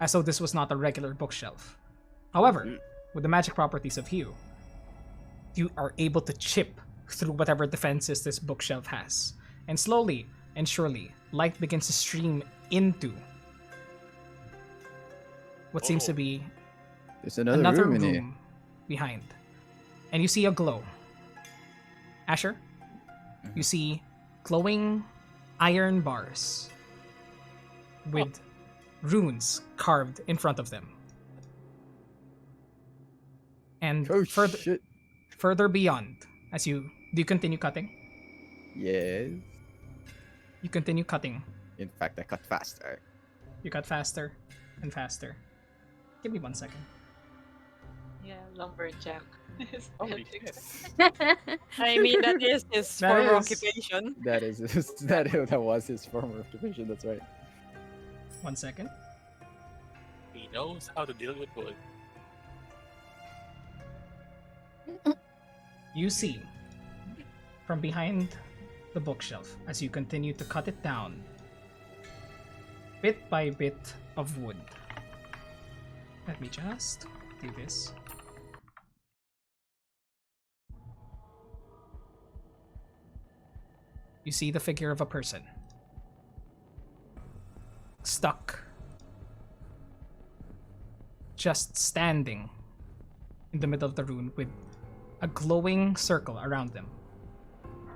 as though this was not a regular bookshelf. However, with the magic properties of Hugh, you are able to chip through whatever defenses this bookshelf has, and slowly and surely, light begins to stream into what seems to be There's another room in here. behind. And you see a glow. Asher, you see glowing iron bars with runes carved in front of them. And Oh further shit! further beyond, as you continue cutting? Yes. You continue cutting. In fact, I cut faster. You cut faster and faster. Give me 1 second. Yeah, lumberjack. Holy shit. I mean, that is his That former is. occupation. That is that was his former occupation. That's right. 1 second. He knows how to deal with wood. You see, from behind the bookshelf, as you continue to cut it down, bit by bit of wood. Let me just do this. You see the figure of a person stuck, just standing in the middle of the room with a glowing circle around them.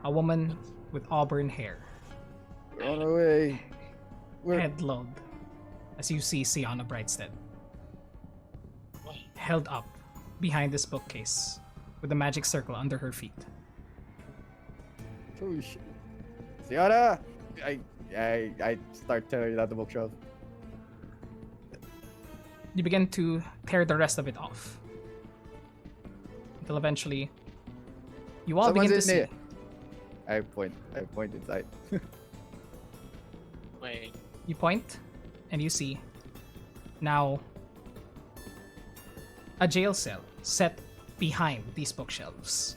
A woman with auburn hair, Run away. We're... head lowered, as you see Sienna Brightstead held up behind this bookcase with a magic circle under her feet. Holy shit. Sienna! I start tearing out the bookshelf. You begin to tear the rest of it off. until eventually you all Someone's begin to in see. there. I point inside. Wait. You point, and you see now a jail cell set behind these bookshelves.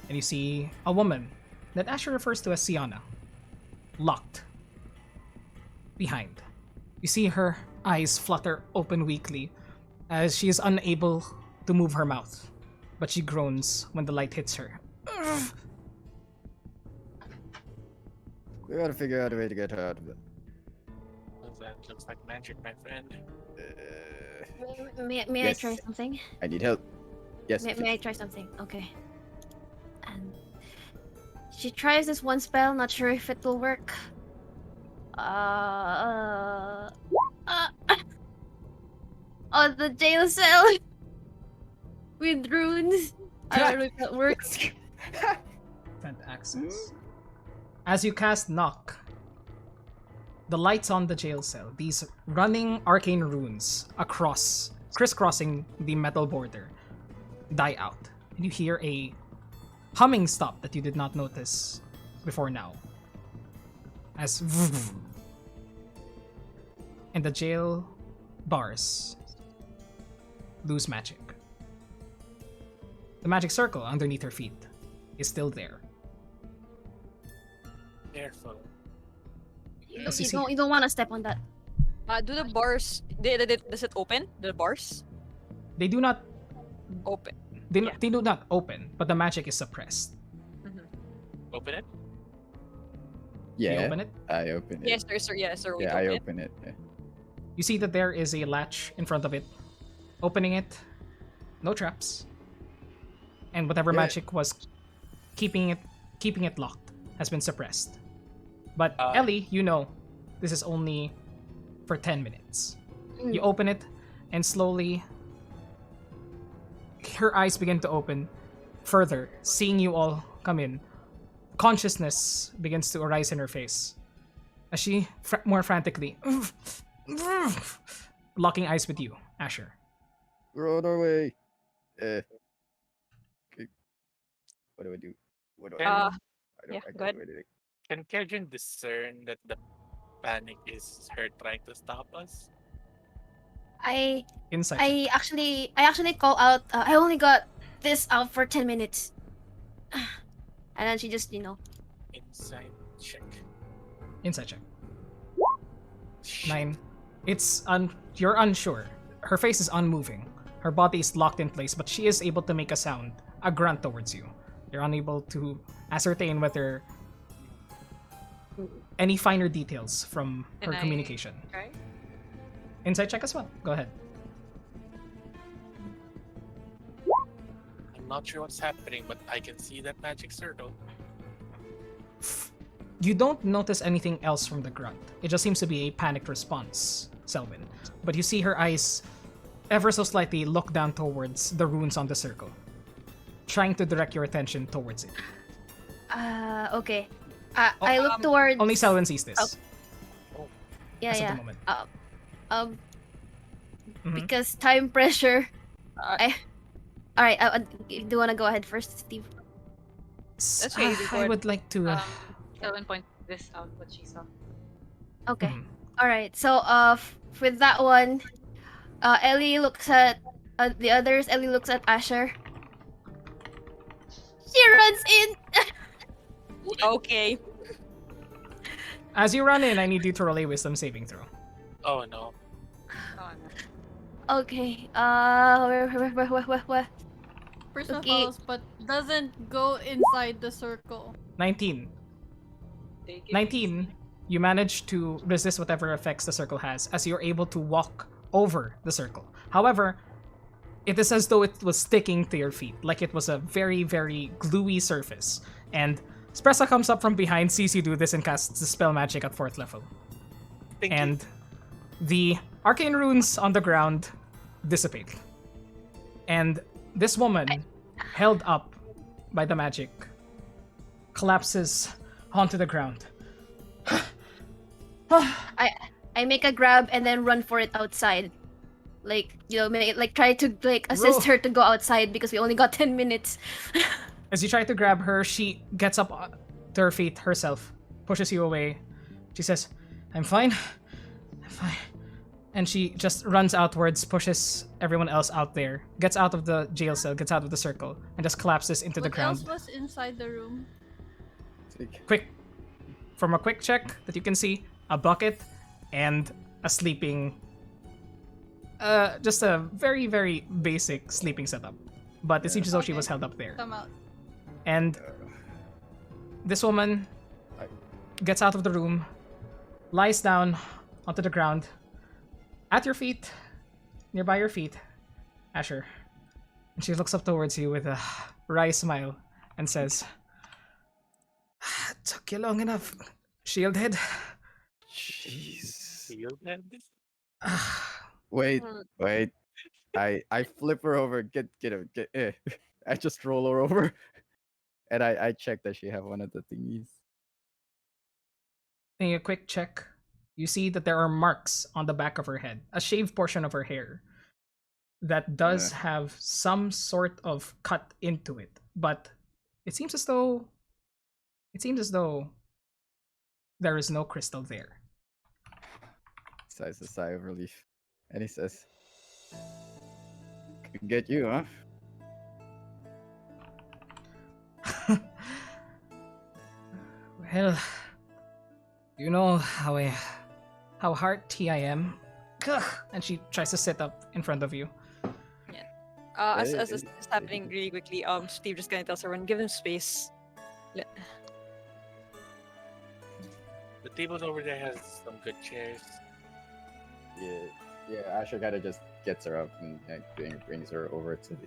And you see a woman that Asher refers to as Siana, locked behind. You see her eyes flutter open weakly as she is unable to move her mouth, but she groans when the light hits her. We gotta figure out a way to get her out of there. That looks like magic, my friend. May I Yes. try something? I need help. Yes. May I try something? Okay. And she tries this one spell. Not sure if it will work. Oh, the jail cell with runes. I don't know if that works. Grant access. As you cast Knock, the lights on the jail cell, these running arcane runes crisscrossing the metal border, die out. And you hear a humming stop that you did not notice before now. As and the jail bars lose magic. The magic circle underneath her feet is still there. Careful. As you see, You don't want to step on that. Do the bars, does it open? The bars? they do not Open. they do not open, but the magic is suppressed. Open it. You Yeah. open it. I open it. Yes, sir. Yes, sir. We Yeah, I open it. open it. Yeah. You see that there is a latch in front of it. Opening it, no traps, and whatever Yeah. magic was keeping it locked has been suppressed. But Uh, Ellie, you know, this is only for 10 minutes. You open it, and slowly, her eyes begin to open further, seeing you all come in. Consciousness begins to arise in her face as she more frantically locking eyes with you, Asher. We're on our way. Okay. What do I do? What do I do? Uh, I yeah, I go ahead. do anything. Can Kejin discern that the panic is her trying to stop us? I Inside. I actually call out. I only got this out for 10 minutes. And then she just Inside check. Inside check. Shit. 9. You're unsure. Her face is unmoving. Her body is locked in place, but she is able to make a sound, a grunt towards you. You're unable to ascertain whether any finer details from her Can I communication. try? Inside check as well. Go ahead. I'm not sure what's happening, but I can see that magic circle. You don't notice anything else from the grunt. It just seems to be a panicked response, Selwyn. But you see her eyes ever so slightly look down towards the runes on the circle, trying to direct your attention towards it. Okay. I look towards. Only Selwyn sees this Yeah, as of yeah. the moment. Um, Mhm. because time pressure. Uh, All right. Do you want to go ahead first, Steve? That's okay, you go I ahead. would like to. Ellen point this out what she saw. Okay. Mhm. All right. So, with that one, Ellie looks at the others. Ellie looks at Asher. She runs in. Okay. As you run in, I need you to roll a wisdom saving throw. Oh no. Oh, no. Okay. Where? Personal Okay. follows, but doesn't go inside the circle. 19. Take it 19. You manage to resist whatever effects the circle has as you're able to walk over the circle. However, it is as though it was sticking to your feet, like it was a very, very gluey surface. And Spressa comes up from behind, sees you do this, and casts the spell magic at 4th level. Thank you. And the arcane runes on the ground dissipate. And this woman, held up by the magic, collapses onto the ground. I make a grab and then run for it outside. like like try to like assist Roll. her to go outside because we only got 10 minutes. As you try to grab her, she gets up to her feet herself, pushes you away. She says, I'm fine. I'm fine. And she just runs outwards, pushes everyone else out there, gets out of the jail cell, gets out of the circle, and just collapses into the What else ground. was inside the room? From a quick check that you can see, a bucket and a sleeping, just a very, very basic sleeping setup. But it seems as though she Okay. was held up there. Come out. And this woman gets out of the room, lies down onto the ground, at your feet, nearby your feet, Asher. And she looks up towards you with a wry smile and says, took you long enough, Shieldhead. Jeez. Feel that? Wait. I flip her over. Get her. I just roll her over, and I check that she have one of the thingies. Taking a quick check, you see that there are marks on the back of her head, a shaved portion of her hair that does have some sort of cut into it, but it seems as though there is no crystal there. Sighs a sigh of relief, and he says, "Could get you, huh?" Well, you know how hearty I am. Gah! And she tries to sit up in front of you. As this is happening really quickly, Steve just kind of tells everyone, give him space. The table over there has some good chairs. Yeah. Asher kind of just gets her up and brings her over to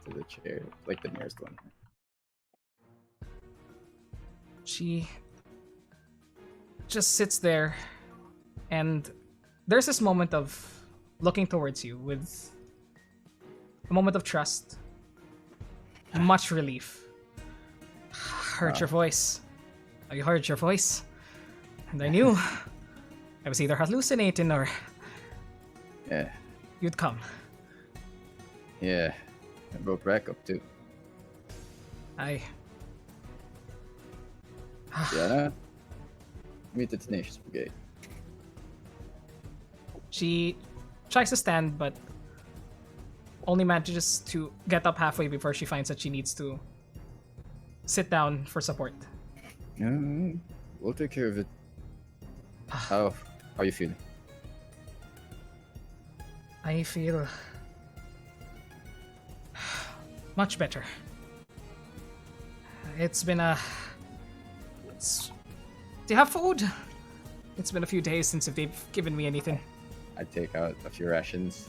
the chair, like the nearest one. She just sits there, and there's this moment of looking towards you with a moment of trust, much relief. Heard your voice. I heard your voice, and I knew I was either hallucinating or Yeah. you'd come. Yeah. I broke back up too. Yeah. Meet the Tenacious Brigade. She tries to stand, but only manages to get up halfway before she finds that she needs to sit down for support. We'll take care of it. How you feeling? I feel much better. It's been do you have food? It's been a few days since they've given me anything. I take out a few rations.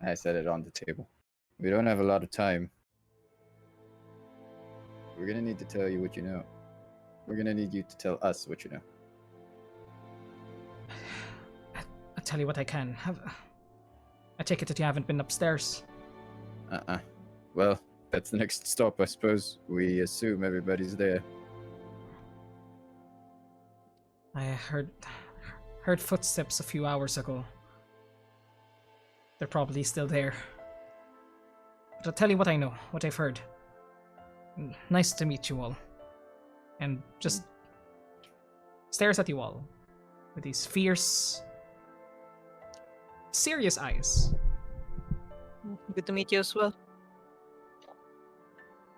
I set it on the table. We don't have a lot of time. We're gonna need to tell you what you know. We're gonna need you to tell us what you know. I'll tell you what I can. I take it that you haven't been upstairs. Well, that's the next stop, I suppose. We assume everybody's there. I heard footsteps a few hours ago. They're probably still there. But I'll tell you what I know, what I've heard. Nice to meet you all. And just stares at you all with these fierce, serious eyes. Good to meet you as well.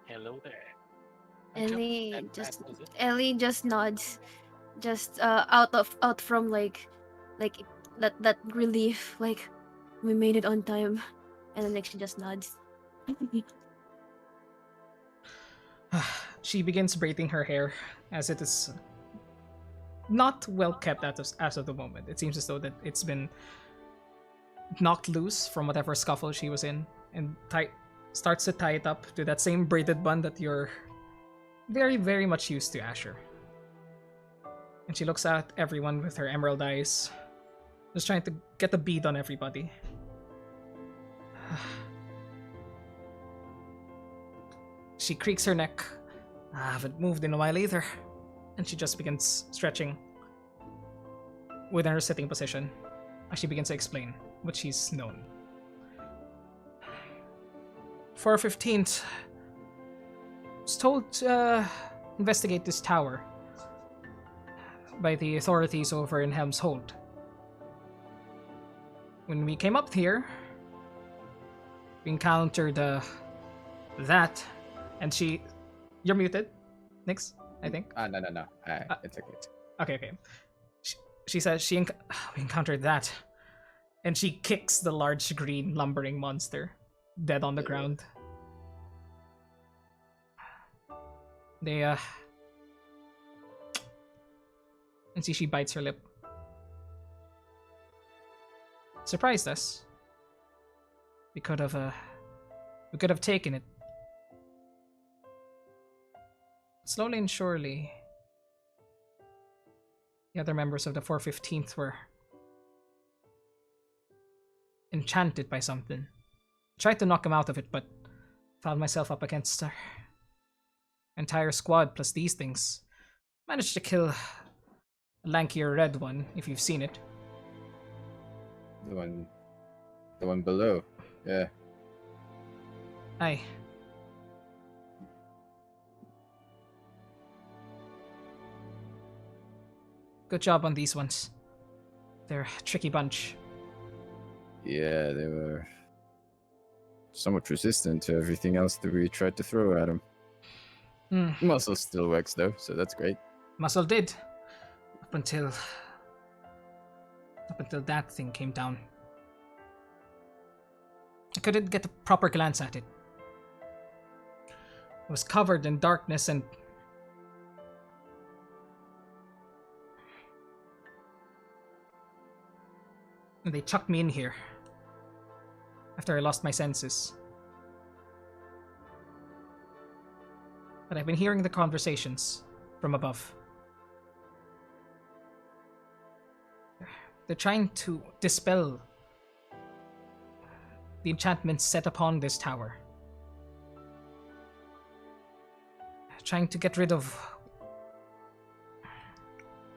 Hello there. Ellie just nods, just out from like that relief, like we made it on time, and then she just nods. She begins braiding her hair, as it is not well kept as of the moment. It seems as though that it's been knocked loose from whatever scuffle she was in, and starts to tie it up to that same braided bun that you're very, very much used to, Asher. And she looks at everyone with her emerald eyes, just trying to get a bead on everybody. She creaks her neck. I haven't moved in a while either. And she just begins stretching within her sitting position. as she begins to explain what she's known. For 15th, was told to investigate this tower by the authorities over in Helm's Hold. When we came up here, we encountered that, and she. You're muted, Nix, I think. No. It's okay. Okay. She says we encountered that, and she kicks the large green lumbering monster dead on the ground. They and see she bites her lip. Surprised us. We could have taken it. Slowly and surely, the other members of the 415th were enchanted by something. Tried to knock him out of it, but found myself up against our entire squad plus these things. Managed to kill a lankier red one, if you've seen it. The one below. Yeah. Aye. Good job on these ones. They're a tricky bunch. Yeah, they were somewhat resistant to everything else that we tried to throw at them. Muscle still works though, so that's great. Muscle did. Up until that thing came down. I couldn't get a proper glance at it. It was covered in darkness and they chucked me in here after I lost my senses. But I've been hearing the conversations from above. They're trying to dispel the enchantments set upon this tower. Trying to get rid of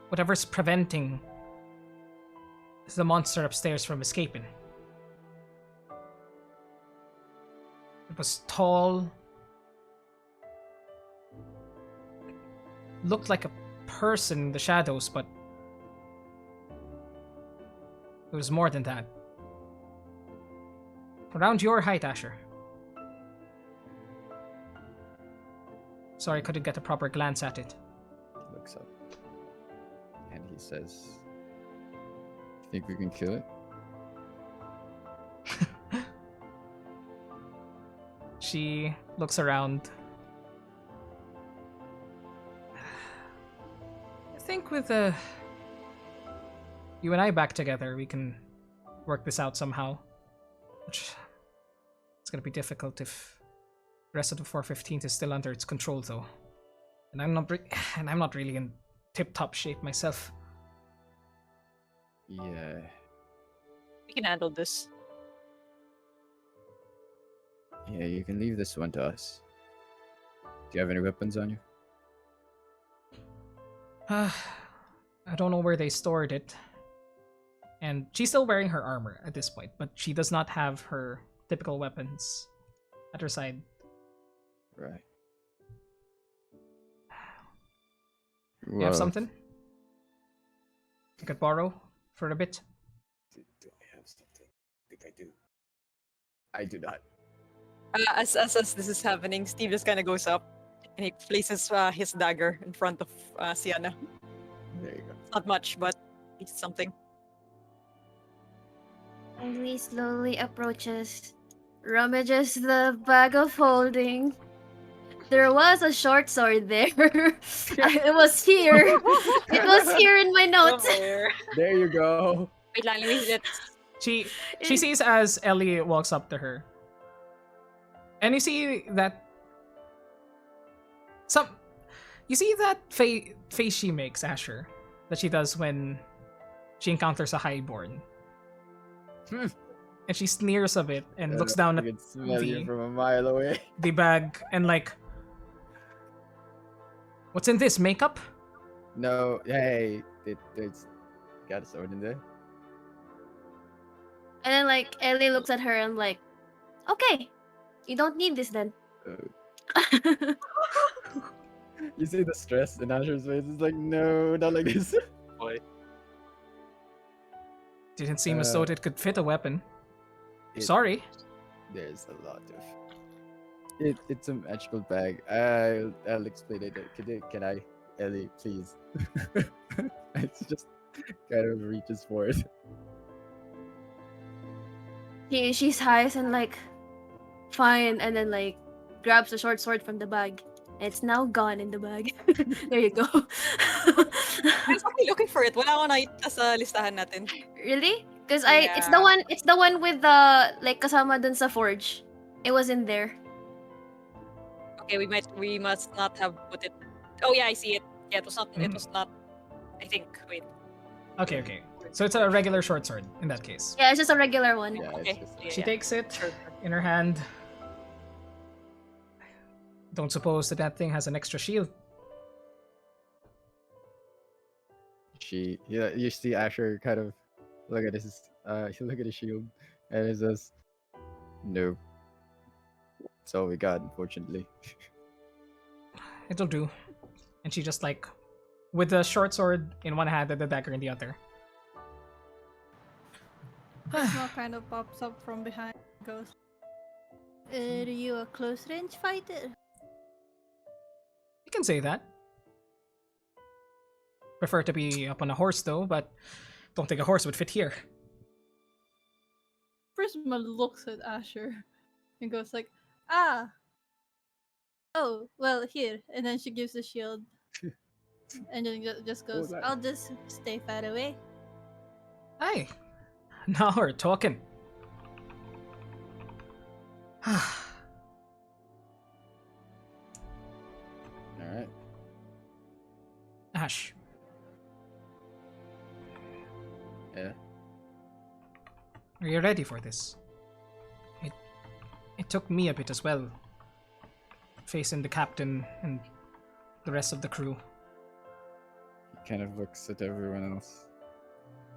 whatever's preventing the monster upstairs from escaping. It was tall, looked like a person in the shadows, but it was more than that. Around your height, Asher. Sorry, I couldn't get a proper glance at it. He looks up and he says, "Think we can kill it?" She looks around. I think with you and I back together, we can work this out somehow. Which it's gonna be difficult if the rest of the 415th is still under its control, though. And I'm not really in tip-top shape myself. Yeah. We can handle this. Yeah, you can leave this one to us. Do you have any weapons on you? I don't know where they stored it. And she's still wearing her armor at this point, but she does not have her typical weapons at her side. Right. You have something? You could borrow for a bit? Do I have something? I think I do. I do not. As this is happening, Steve just kind of goes up and he places his dagger in front of Sienna. There you go. Not much, but it's something. Lee slowly approaches, rummages the bag of holding. There was a short sword there. It was here. It was here in my notes. Somewhere. There you go. Wait lang, let me She sees as Ellie walks up to her. And you see that face she makes, Asher, that she does when she encounters a highborn. And she sneers a bit and looks down I at can smell you from a mile away. the bag and like, what's in this, makeup? No, hey, it's got a sword in there. And then like Ellie looks at her and like, okay, you don't need this then. You see the stress in Asher's face. It's like, no, not like this. Boy, Didn't seem as though it could fit a weapon. It- Sorry. There's a lot of. It's a magical bag. I'll explain it. Can I, Ellie, please? It's just kind of reaches for it. She sighs and like, fine, and then like grabs a short sword from the bag. It's now gone in the bag. There you go. I'm actually looking for it. Wala ako nakita sa listahan natin. Really? Because it's Yeah. the one with the like kasama dun sa forge. It was in there. Okay, we must not have put it. Oh yeah, I see it. Yeah, it was not. It Mhm. was not. I think. Wait. Okay. So it's a regular short sword in that case. Yeah, it's just a regular one. Yeah, Okay. it's just. Yeah, She yeah. takes it Sure. in her hand. Don't suppose that thing has an extra shield. You see Asher kind of look at his look at his shield, and it says, "No, that's all we got, unfortunately." It'll do. And she just like, with the short sword in one hand and the dagger in the other. Prisma kind of pops up from behind and goes, are you a close range fighter? You can say that. Prefer to be up on a horse though, but don't think a horse would fit here. Prisma looks at Asher and goes like, ah. Oh, well, here. And then she gives the shield. And then just goes, that? I'll just stay far away. Hey, now we're talking. All right. Ash, Yeah. are you ready for this? It took me a bit as well, facing the captain and the rest of the crew. He kind of looks at everyone else,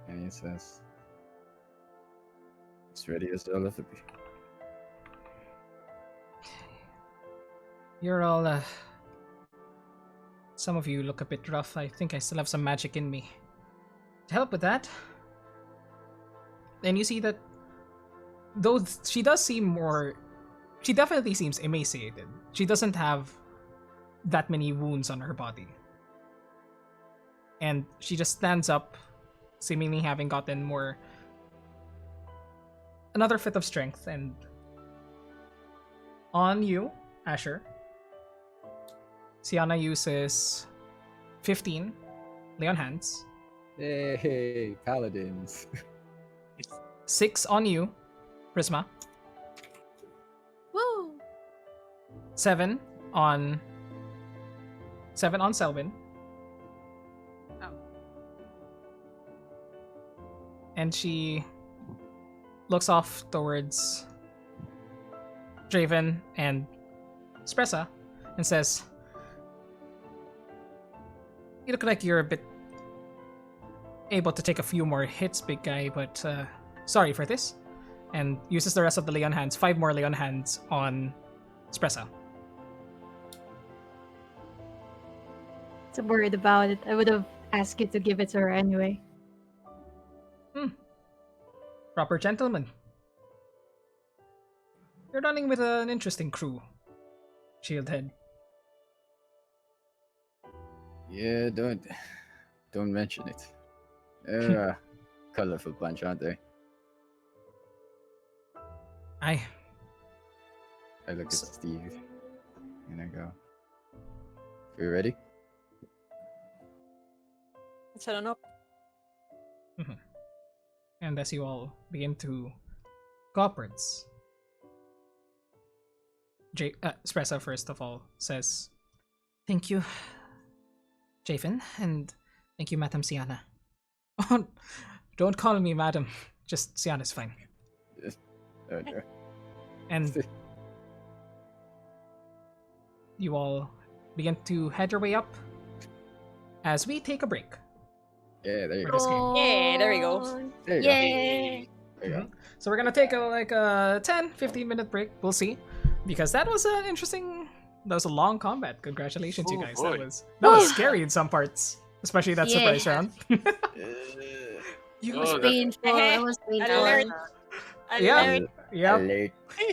and he says, "As ready as they'll ever be." You're all, some of you look a bit rough. I think I still have some magic in me. To help with that, and you see that though she does seem more, she definitely seems emaciated. She doesn't have that many wounds on her body. And she just stands up, seemingly having gotten more, another fit of strength, and on you, Asher, Sienna uses 15 lay on hands. Hey, paladins! 6 on you, Prisma. Woo! 7 on Selwyn. Oh. And she looks off towards Draven and Spressa and says, "You look like you're a bit able to take a few more hits, big guy, but sorry for this." And uses the rest of the lay on hands, 5 more lay on hands on Spressa. So worried about it. I would have asked you to give it to her anyway. Proper gentleman. You're running with an interesting crew, Shieldhead. Yeah, don't mention it. They're a colorful bunch, aren't they? I I look at Steve, and I go, "We ready?" Let's head on up. And as you all begin to go upwards, Spressa first of all says, "Thank you, Javen, and thank you, Madam Sienna." Oh, don't call me Madam. Just Sienna's fine. Oh, no. And you all begin to head your way up as we take a break. Yeah, there you For go. this game. Yeah, there we go. There you go. Yay! There you go. So we're gonna take a 10-15 minute break. We'll see, because that was an interesting. That was a long combat. Congratulations, you Oh, guys. boy. That was scary in some parts, especially that surprise Yeah. round. It Oh, was that- painful. It was painful. Alert. Yeah. Alert. Yeah. Alert.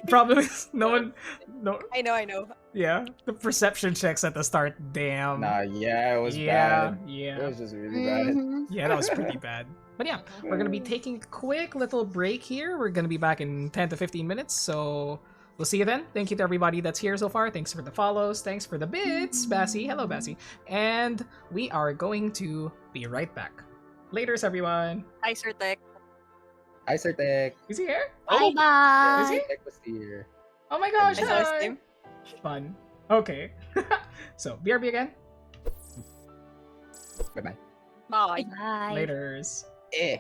Problem is, no one. No. I know. Yeah. The perception checks at the start. Damn. Nah, yeah, it was yeah. bad. It Yeah. was just really bad. Mhm. Yeah, that was pretty bad. But yeah, we're gonna be taking a quick little break here. We're gonna be back in 10 to 15 minutes, so we'll see you then. Thank you to everybody that's here so far. Thanks for the follows. Thanks for the bits, Bassie. Hello, Bassie. And we are going to be right back. Laters, everyone. Hi, Sir Tech. Hi, Sir Tech. Is he here? Bye Is bye. he? Tech was here. Oh my gosh, I saw his hi. team. Fun. Okay. So, BRB again. Bye-bye. Bye. Bye. Laters. Eh.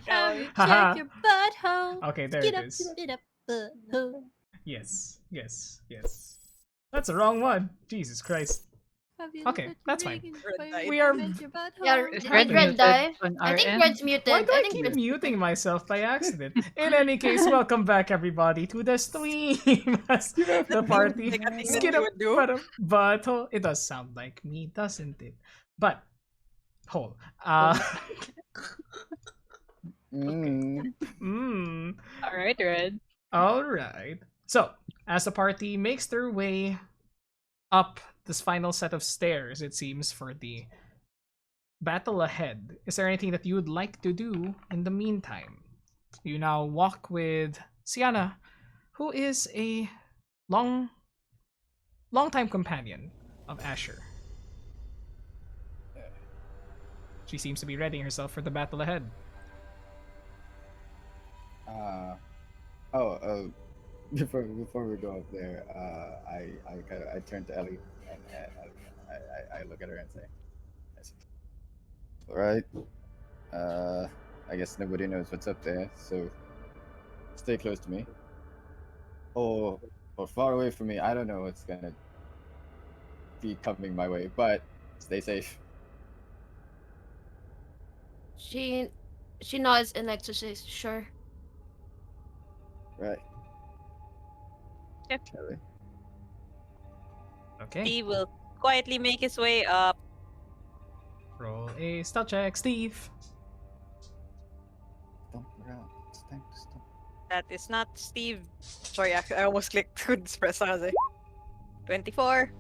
Have you Haha. checked your butthole? Okay, there Get it up, is. get up, butthole. Yes, yes, yes. That's the wrong one. Jesus Christ. Have you Okay, looked at that's your fine. ring and Red fire died. We are. and your butthole? Yeah, Is did Red Red muted die? on I our think end? Red's muted. Why do I think keep Red's muting myself by accident? In any case, welcome back everybody to the stream as the party Like a thing that skin you up would do. but it does sound like me, doesn't it? But hold. Mm. Mm, All right, Red. all right. So, as the party makes their way up this final set of stairs, it seems, for the battle ahead, is there anything that you would like to do in the meantime? You now walk with Sienna, who is a long-time companion of Asher. She seems to be readying herself for the battle ahead. Uh, oh, before we go up there, I turn to Ellie and I look at her and say, "All right. I guess nobody knows what's up there, so stay close to me, or far away from me. I don't know what's gonna be coming my way, but stay safe." She nods and like to say, sure. Right. Yep. Ellie. Okay. He will quietly make his way up. Roll a stealth check, Steve. Stomp around. It's time to stomp. That is not Steve. Sorry, I almost clicked good espresso kasi. 24.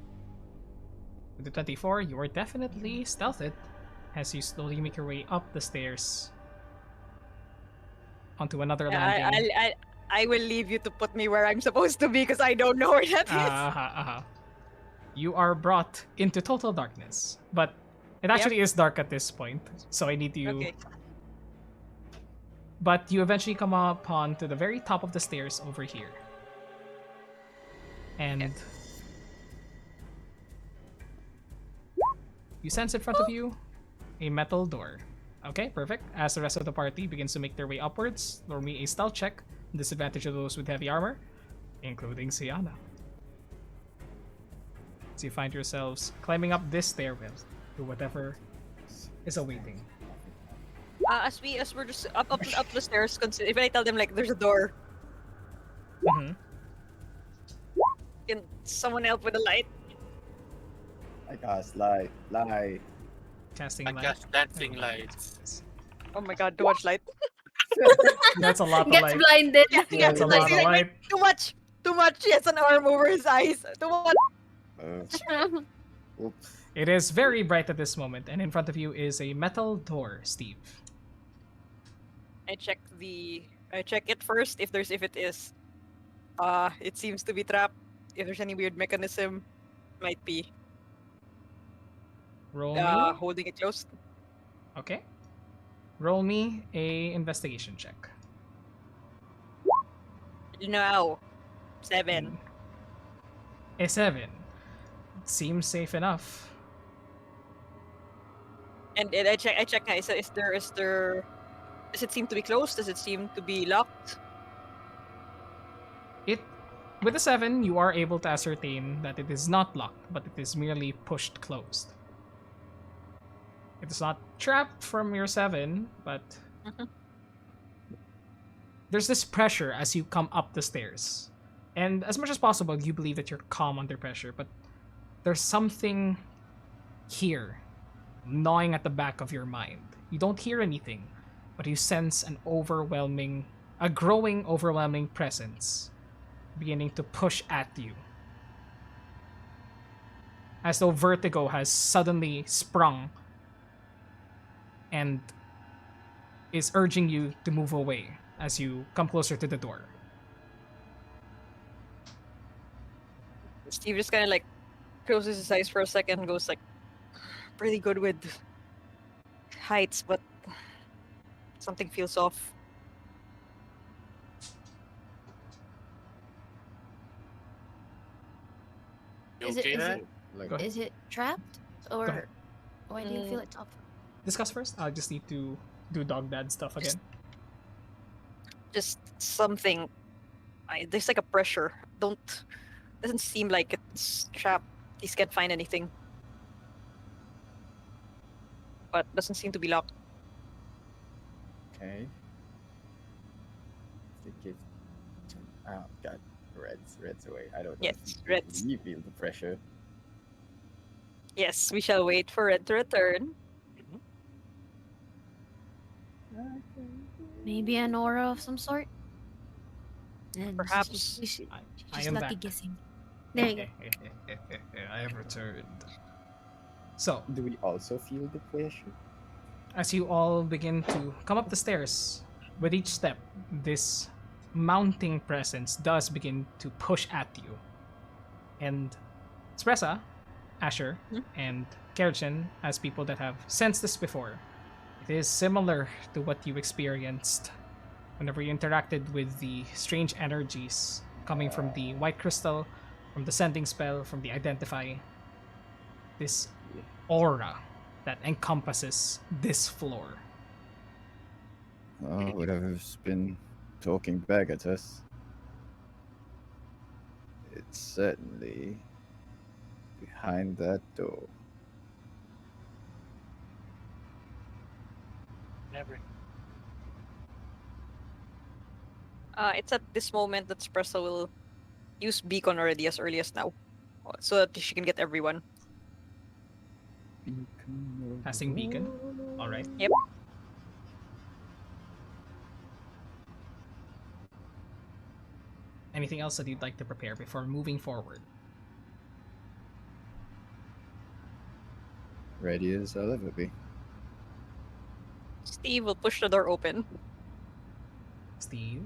With the 24, you are definitely stealthed as you slowly make your way up the stairs onto another landing. I will leave you to put me where I'm supposed to be because I don't know where that is. You are brought into total darkness, but it actually is dark at this point, so I need you. Okay. But you eventually come upon to the very top of the stairs over here, and you sense in front of you a metal door. Okay, perfect. As the rest of the party begins to make their way upwards, roll me a stealth check. Disadvantage of those with heavy armor, including Sienna. So you find yourselves climbing up this stairwell to whatever is awaiting. As we're just up the stairs, if I tell them like there's a door, Mm-hmm. can someone help with the light? I cast light. Casting I light. guess dancing lights. Oh my god, too much light. That's a lot of Gets light. blinded. That's a lot of light. Too much. Too much. He has an arm over his eyes. Too much. Oops. It is very bright at this moment, and in front of you is a metal door, Steve. I check it first if it is. It seems to be trapped. If there's any weird mechanism, might be Roll me. holding it closed. Okay. Roll me a investigation check. No. 7. A 7. Seems safe enough. And I check. Is there? Does it seem to be closed? Does it seem to be locked? With a 7, you are able to ascertain that it is not locked, but it is merely pushed closed. It is not trapped from your 7, but there's this pressure as you come up the stairs. And as much as possible, you believe that you're calm under pressure, but there's something here gnawing at the back of your mind. You don't hear anything, but you sense a growing, overwhelming presence beginning to push at you. As though vertigo has suddenly sprung and is urging you to move away as you come closer to the door. Steve just kind of like closes his eyes for a second and goes like, pretty good with heights, but something feels off. You Is okay it- is there? it- Like, Go ahead. Is it trapped? Or why do you feel it's off? Discuss first. I just need to do dog dad stuff again. just something. There's like a pressure. Doesn't seem like it's trapped. Please can't find anything. But doesn't seem to be locked. Okay. I think it. Oh god, red's away. I don't know. Yes, if Reds. you feel the pressure. Yes, we shall wait for Red to return. Maybe an aura of some sort. And Perhaps. she's I just am lucky back. guessing. There you go. I have returned. So, Do we also feel the pressure? as you all begin to come up the stairs, with each step, this mounting presence does begin to push at you. And Espressa, Asher, and Kerchen, as people that have sensed this before, it is similar to what you experienced whenever you interacted with the strange energies coming from the white crystal, from the sending spell, from the identify. This aura that encompasses this floor. Oh, whatever's been talking back at us. It's certainly behind that door. Never. It's at this moment that Espresso will use Beacon already as early as now. So that she can get everyone. Casting beacon. Alright. Yep. Anything else that you'd like to prepare before moving forward? Ready as I'll ever be. Steve will push the door open. Steve,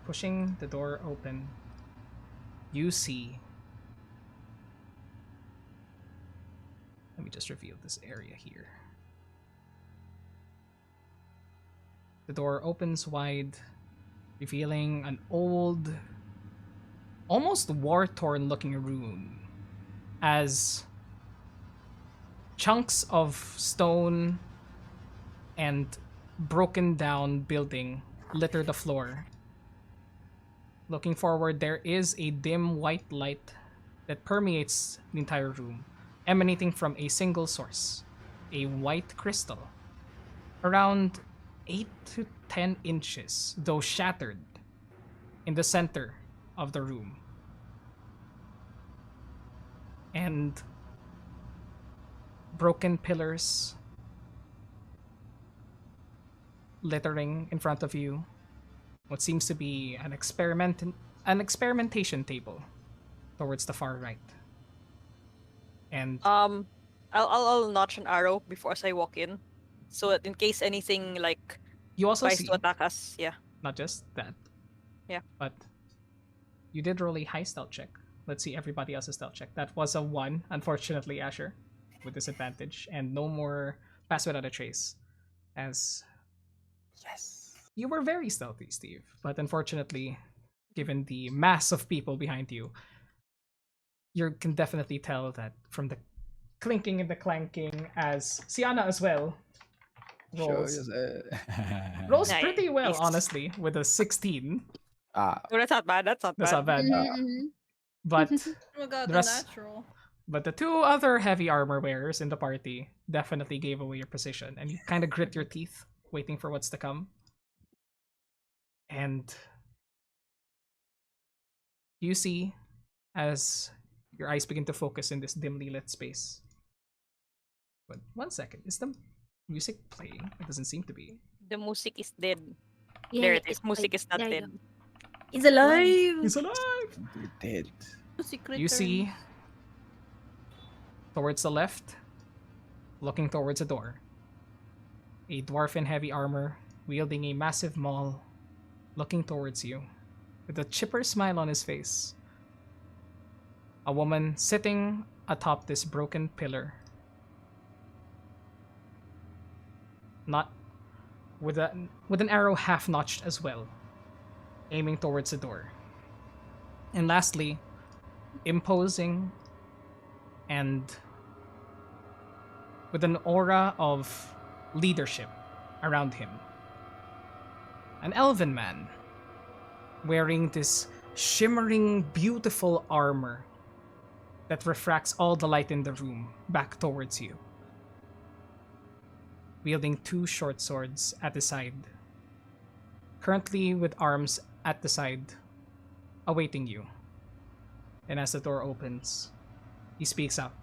pushing the door open, you see. Let me just reveal this area here. The door opens wide, revealing an old, almost war-torn looking room, as chunks of stone and broken down building litter the floor. Looking forward, there is a dim white light that permeates the entire room, emanating from a single source, a white crystal, around 8 to 10 inches, though shattered, in the center of the room. And broken pillars littering in front of you. What seems to be an experimentation table towards the far right. And I'll notch an arrow before as I walk in, so that in case anything like you also tries see to attack us, yeah. not just that. Yeah. But you did roll a high stealth check. Let's see everybody else's stealth check. That was a 1, unfortunately, Asher, with disadvantage, and no more pass without a trace. As Yes. you were very stealthy, Steve, but unfortunately, given the mass of people behind you, you can definitely tell that from the clinking and the clanking, as Siana as well rolls, rolls Nice. pretty well, honestly, with a 16. Oh, that's not bad. That's not That's not bad. bad. But Oh god, the the rest, natural. but the two other heavy armor wearers in the party definitely gave away your position, and you kind of grit your teeth, waiting for what's to come. And you see, as your eyes begin to focus in this dimly lit space. But 1 second, is the music playing? It doesn't seem to be. The music is dead. Yeah, There it it's is. Music is not there you dead. go. He's alive. He's alive! They're dead. Secret You see, turns. towards the left, looking towards a door, a dwarf in heavy armor, wielding a massive maul, looking towards you, with a chipper smile on his face. A woman sitting atop this broken pillar. Not with an arrow half notched as well, aiming towards the door. And lastly, imposing and with an aura of leadership, around him. An elven man wearing this shimmering, beautiful armor that refracts all the light in the room back towards you, wielding 2 short swords at his side, currently with arms at the side, awaiting you. And as the door opens, he speaks out.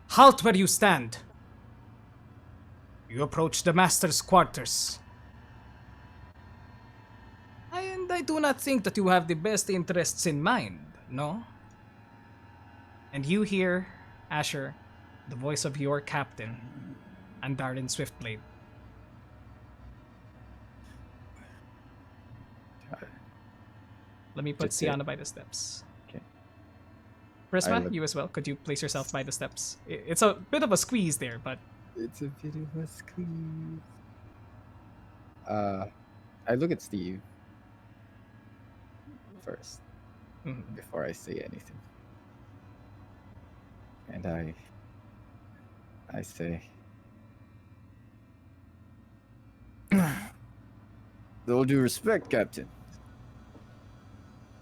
Halt where you stand! You approach the Master's quarters. And I do not think that you have the best interests in mind, no? And you hear, Asher, the voice of your captain, Andarin Swiftblade. Let me put Just it. Sienna by the steps. Okay. Prisma, you as well. Could you place yourself by the steps? It's a bit of a squeeze there, but... It's a bit of a squeeze. I look at Steve first before I say anything. And I say, with all due respect, Captain,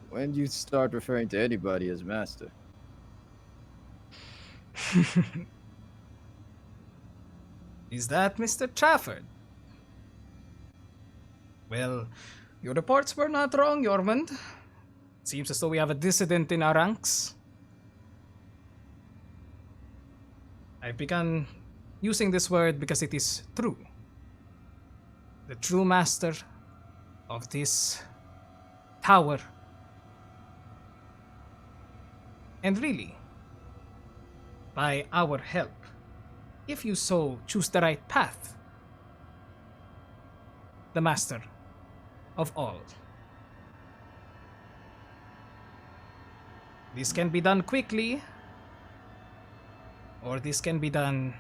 when do you start referring to anybody as master? Is that Mr. Trafford? Well, your reports were not wrong, Yormund. Seems as though we have a dissident in our ranks. I've begun using this word because it is true. The true master of this tower. And really, by our help, if you so choose the right path, the master of all. This can be done quickly, or this can be done...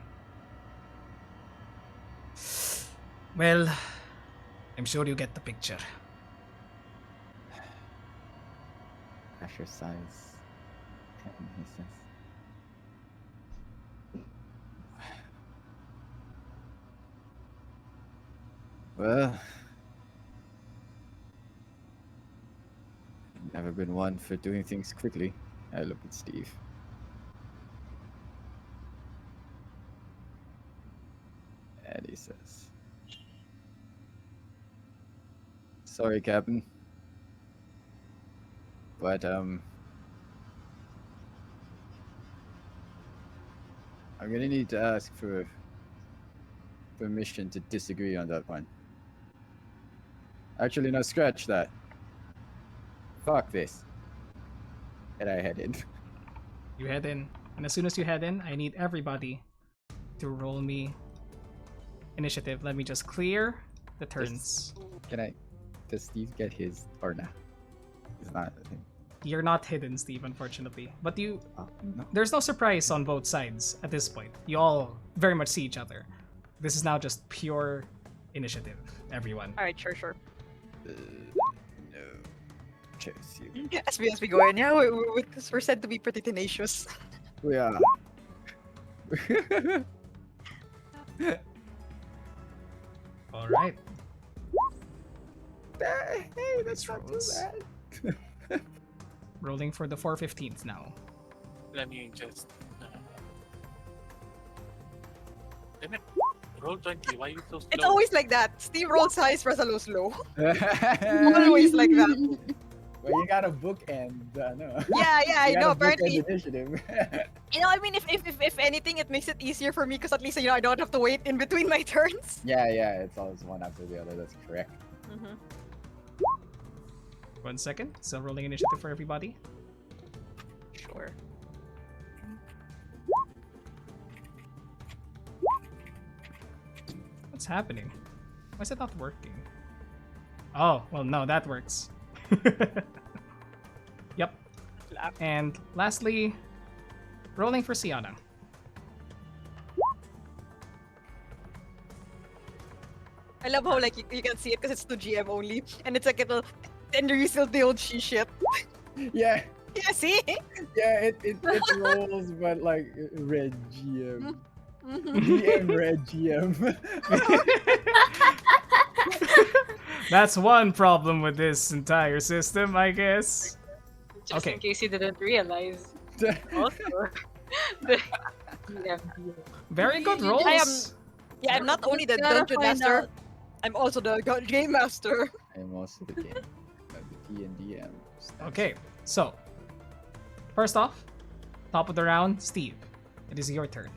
Well, I'm sure you get the picture. Asher sighs, and he says, well, never been one for doing things quickly. I look at Steve. And he says, sorry, Captain. But, I'm gonna need to ask for permission to disagree on that one. Actually, no, scratch that. Fuck this. And I head in. You head in, and as soon as you head in, I need everybody to roll me initiative. Let me just clear the turns. Does Steve get his, or nah? It's not a thing. You're not hidden, Steve, unfortunately. But you... Oh, no. There's no surprise on both sides at this point. You all very much see each other. This is now just pure initiative, everyone. Alright, sure. No. Chose you. As we go in, yeah, we're said to be pretty tenacious. We are. Alright. Hey, that's not too rolls. bad. Rolling for the 415th now. Let me just. Damn it. Roll 20. Why are you so slow? It's always like that. Steve rolls high, Spressa rolls low. Always like that. Well, you got a bookend, no. Yeah, I You got know. a bookend Apparently, initiative. I mean, if anything, it makes it easier for me because at least I don't have to wait in between my turns. yeah, it's always one after the other. That's correct. 1 second. Still rolling initiative for everybody. Sure. What's happening? Why is it not working? Oh, well, no, that works. Yep. And lastly, rolling for Sienna. I love how like you can see it because it's to GM only, and it's like it'll tender you still the old she shit. Yeah, Yeah, see? Yeah, it rolls, but like red GM. DM red GM. That's one problem with this entire system, I guess. Just Okay. in case you didn't realize. Also, the DMD. Very good You just- rolls. Yeah, I'm not only the gotta dungeon find master, out. I'm also the game master. I am also the game. The T and DM. Okay, so first off, top of the round, Steve. It is your turn.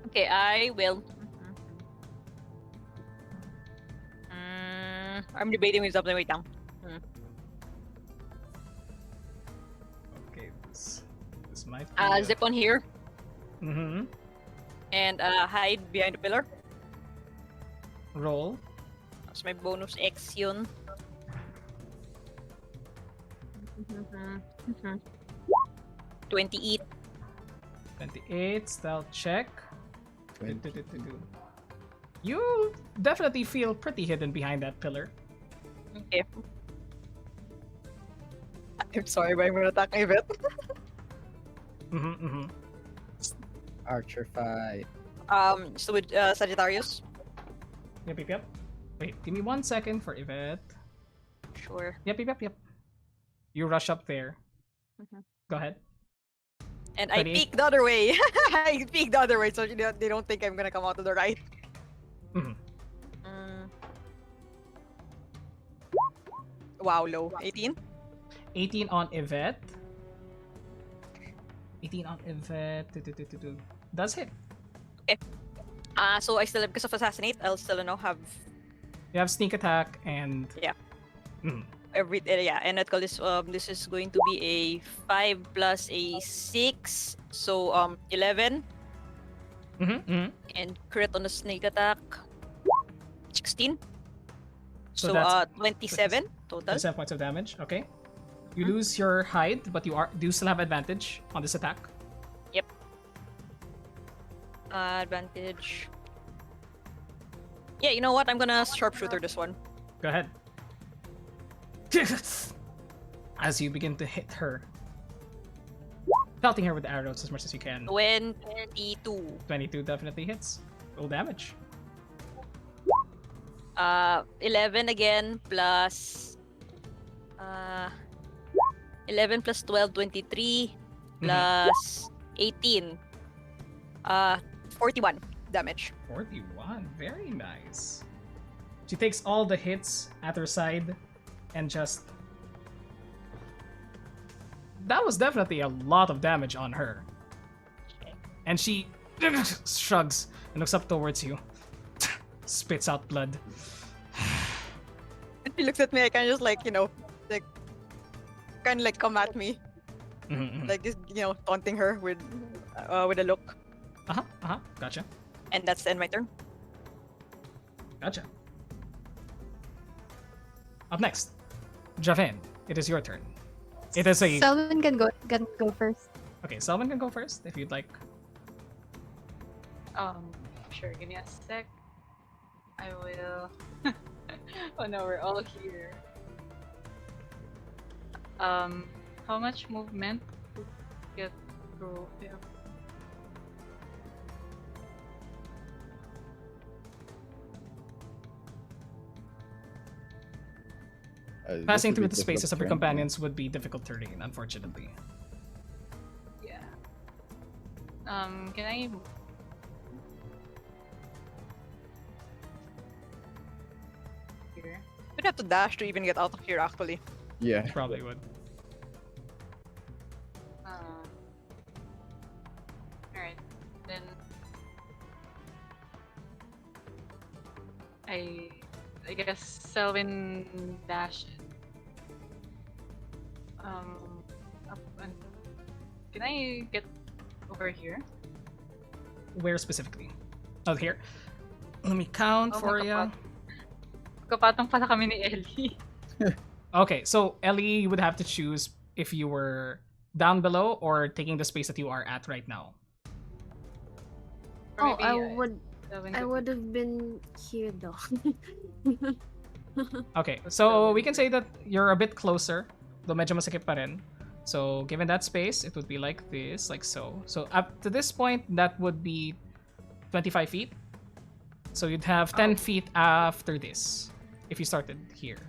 Okay, I will. I'm debating with something. Wait down. Okay, this might be Zip on here Mm-hmm. and hide behind the pillar. Roll. That's my bonus X yun. 28. 28, stealth check. 20. You definitely feel pretty hidden behind that pillar. Okay. I'm sorry, but I'm gonna attack a bit. Mm-hmm. Archer fight. So with Sagittarius. Yep. Wait, give me 1 second for Yvette. Sure. Yep. You rush up there. Mhm. Go ahead. And I 28. peek the other way. I peek the other way so they don't think I'm gonna come out to the right. Mhm. Wow, low. 18? 18 on Yvette. 18 on Yvette. Does hit. So I still have, because of assassinate, I'll still have You have sneak attack and Yeah. Mhm. and that call this is going to be a 5 plus a 6, so 11, and crit on the snake attack 16. So So, that's 27 total. 7 points of damage. Okay. You lose your hide, but you do still have advantage on this attack. Yep. Advantage. Yeah, you know what? I'm gonna sharpshooter this one. Go ahead. As you begin to hit her, pelting her with arrows as much as you can. 22. 22 definitely hits. Roll damage. 11 again plus 11 plus 12, 23 plus 18. 41 damage. 41. Very nice. She takes all the hits at her side and just. That was definitely a lot of damage on her. And she shrugs and looks up towards you. Spits out blood. When she looks at me, I kind of just kind of come at me, like just taunting her with a look. Gotcha. And that's the end of my turn. Gotcha. Up next, Javen. It is your turn. It is a. Selwyn can go first. Okay, Selwyn can go first if you'd like. Sure. Give me a sec. I will. Oh no, we're all here. How much movement to get through here? Passing through the spaces of your companions would be difficult terrain, unfortunately. Yeah. Can I? Here. You'd have to dash to even get out of here, actually. Yeah. Probably would. Alright. Then I guess Selwyn dash up and can I get over here? Where specifically? Oh, here. Let me count Oh, for you. Kapatong pala kami ni Ellie. Okay, so Ellie, you would have to choose if you were down below or taking the space that you are at right now. Or Oh, maybe, I would Selwyn I could- would have been here though. Okay, so we can say that you're a bit closer, though medyo masakit pa rin. So given that space, it would be like this, like so. So up to this point, that would be 25 feet. So you'd have 10 feet after this, if you started here.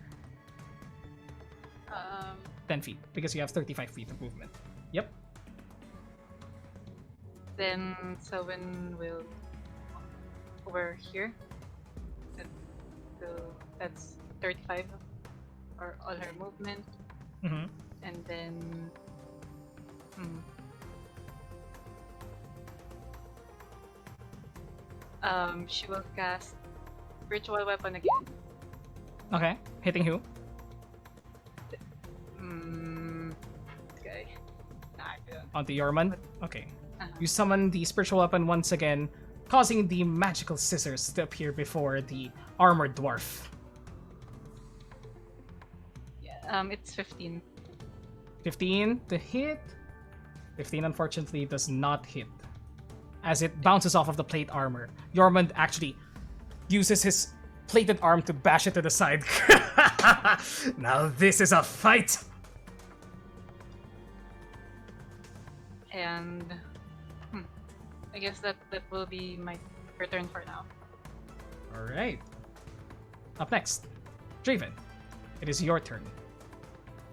Um, 10 feet, because you have 35 feet of movement. Yep. then Selwyn will over here. And so that's 35 or all her movement. Mm-hmm. And then she will cast Ritual Weapon again. Okay, hitting who? Okay. Onto Yorman. Okay. Uh-huh. You summon the spiritual weapon once again, causing the magical scissors to appear before the armored dwarf. Yeah, it's 15. 15 to hit. 15 unfortunately does not hit, as it bounces off of the plate armor. Yormund actually uses his plated arm to bash it to the side. Now this is a fight! And I guess that will be my return for now. Alright. Up next, Draven. It is your turn.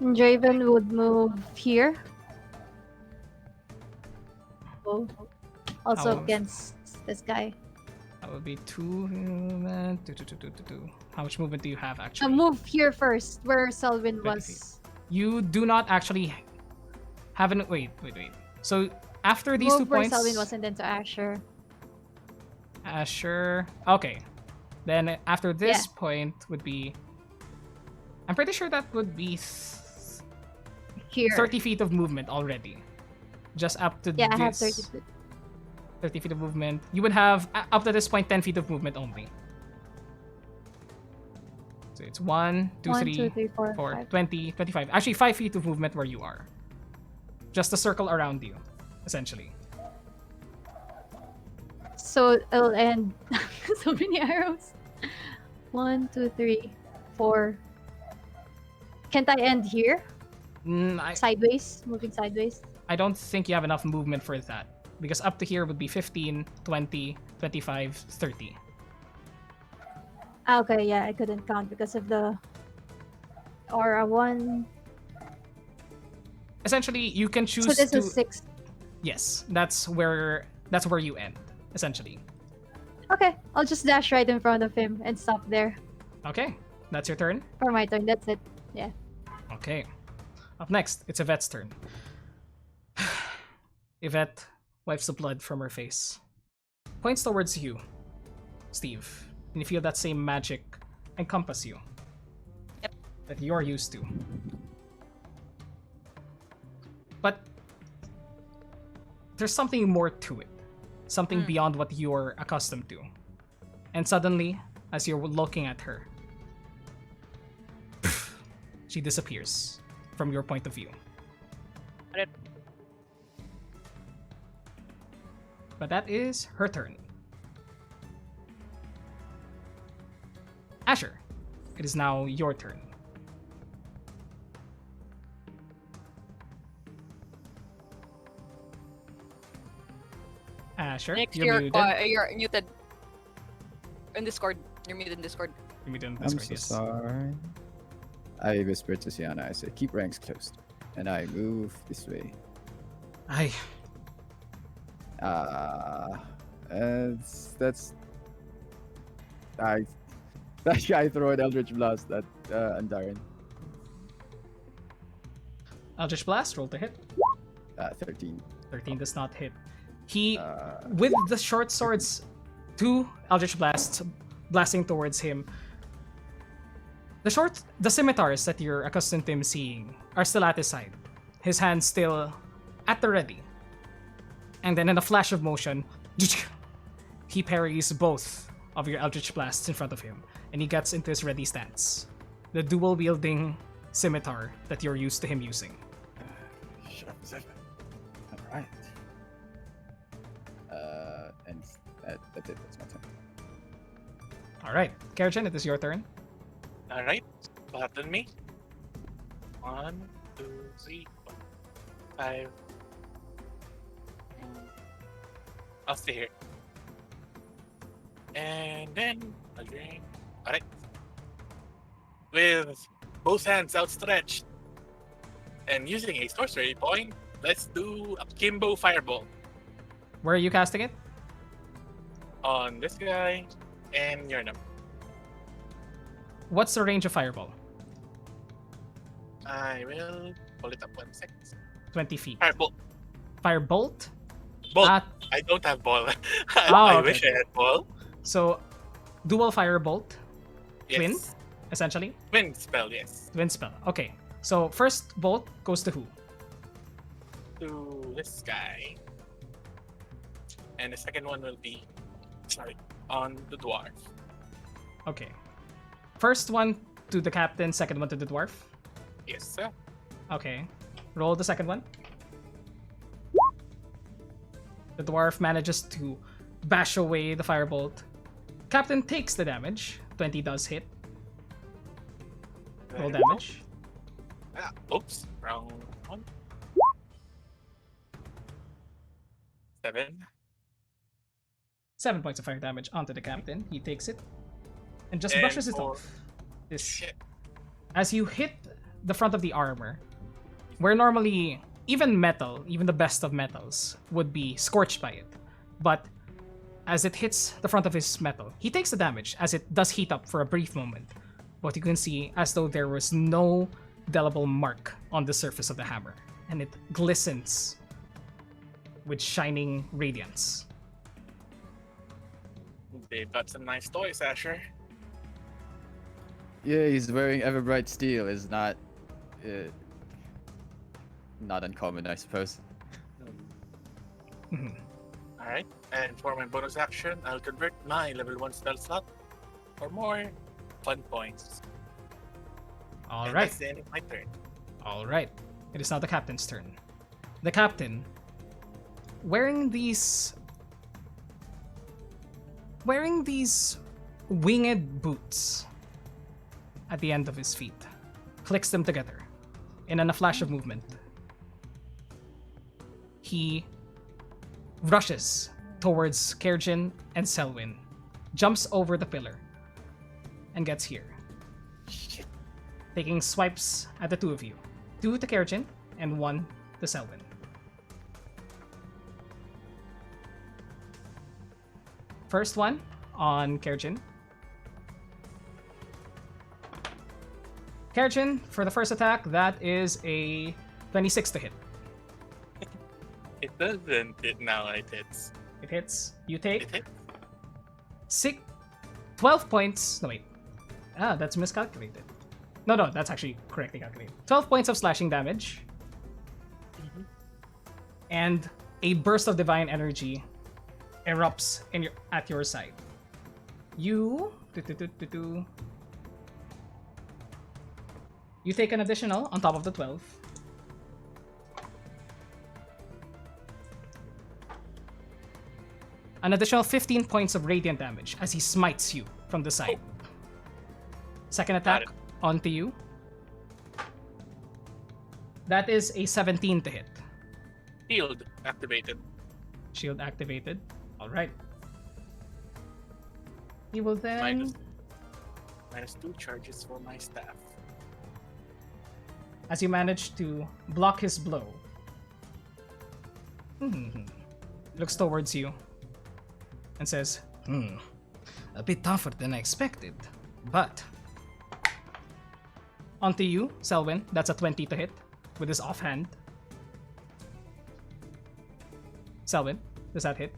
Draven would move here. Oh. Also Oh. against this guy. That would be 2 movement. How much movement do you have actually? Move here first, where Selwyn 20 was. You do not actually have an. Wait. So after these Move 2 where points. Selwyn was and then to Asher. Asher. Okay. Then after this point would be. I'm pretty sure that would be Here. 30 feet of movement already. Just up to Yeah, this. I have 30 feet. 30 feet of movement. You would have, up to this point, 10 feet of movement only. So it's 1, 2, 1, 3, 2, 3, 4, 4, 5. 20, 25. Actually, 5 feet of movement where you are. Just a circle around you, essentially. So it'll end. So many arrows. 1, 2, 3, 4. Can't I end here? Sideways, moving sideways. I don't think you have enough movement for that. Because up to here would be 15, 20, 25, 30. Okay, yeah, I couldn't count because of the aura 1. Essentially, you can choose So this to. is 6. Yes, that's where you end, essentially. Okay, I'll just dash right in front of him and stop there. Okay, that's your turn. For my turn, that's it. Yeah. Okay. Up next, it's Yvette's turn. Yvette wipes the blood from her face. Points towards you, Steve. And you feel that same magic encompass you. Yep. That you're used to. But there's something more to it. Something beyond what you're accustomed to. And suddenly, as you're looking at her, she disappears from your point of view. But that is her turn. Asher, it is now your turn. Asher, Next, you're muted. you're muted. In Discord. You're muted in Discord. You're muted in I'm Discord, so yes. sorry. I whispered to Sienna, I said, keep ranks closed. And I move this way. That guy throw an Eldritch Blast at Andarin. Eldritch Blast, roll to hit. 13. 13 does not hit. He, with the short swords, 2 Eldritch Blasts blasting towards him. The scimitars that you're accustomed to him seeing are still at his side. His hands still at the ready. And then in a flash of motion, he parries both of your Eldritch Blasts in front of him, and he gets into his ready stance. The dual-wielding scimitar that you're used to him using. Shut up, Zeb. Alright. And that's it. That's my turn. Alright, Karajan, it is your turn. Alright, flatten me. 1, 2, 3, 4, 5. I'll stay here. And then I'll drink. Alright. With both hands outstretched and using a sorcery point, let's do a Kimbo Fireball Where are you casting it? on this guy and your number. What's the range of fireball? I will pull it up 1 second. 20 feet. Firebolt. Firebolt? Bolt. Ah, I don't have ball. Oh, I okay. wish I had ball. so, dual firebolt, twin, Yes. essentially. Twin spell, yes. Twin spell. Okay. So, first bolt goes to who? To this guy. And the second one will be, on the dwarf. Okay. First one to the captain, second one to the dwarf. Yes, sir. Okay. Roll the second one. The dwarf manages to bash away the firebolt. Captain takes the damage. 20 does hit. Roll Very well. damage. Oops, wrong one. 7. 7 points of fire damage onto the captain. He takes it and just And brushes it for- off. This, Shit. as you hit the front of the armor, where normally even metal, even the best of metals, would be scorched by it. But as it hits the front of his metal, he takes the damage as it does heat up for a brief moment. But you can see as though there was no delible mark on the surface of the hammer, and it glistens with shining radiance. They've got some nice toys, Asher. Yeah, he's wearing Everbright Steel. Is not uncommon, I suppose. Mhm. Alright, and for my bonus action, I'll convert my level 1 spell slot for more fun points. All And right. that's the end of my turn. All right. It is now the captain's turn. The captain, wearing these winged boots at the end of his feet, clicks them together, and in a flash of movement, he rushes towards Kerjin and Selwyn, jumps over the pillar, and gets here, taking swipes at the two of you. 2 to Kerjin and 1 to Selwyn. First one on Kerjin. Kerjin, for the first attack, that is a 26 to hit. It doesn't. Now it hits. It hits. You It take hits. 12 points. No, wait. That's miscalculated. No, that's actually correctly calculated. 12 points of slashing damage. And a burst of divine energy erupts at your side. You take an additional on top of the 12. An additional 15 points of radiant damage as he smites you from the side. Second attack onto you. That is a 17 to hit. Shield activated. Shield activated. Alright. He will then, Minus 2 charges for my staff. as you manage to block his blow, looks towards you and says, a bit tougher than I expected, but... Onto you, Selwyn. That's a 20 to hit with his offhand. Selwyn, does that hit?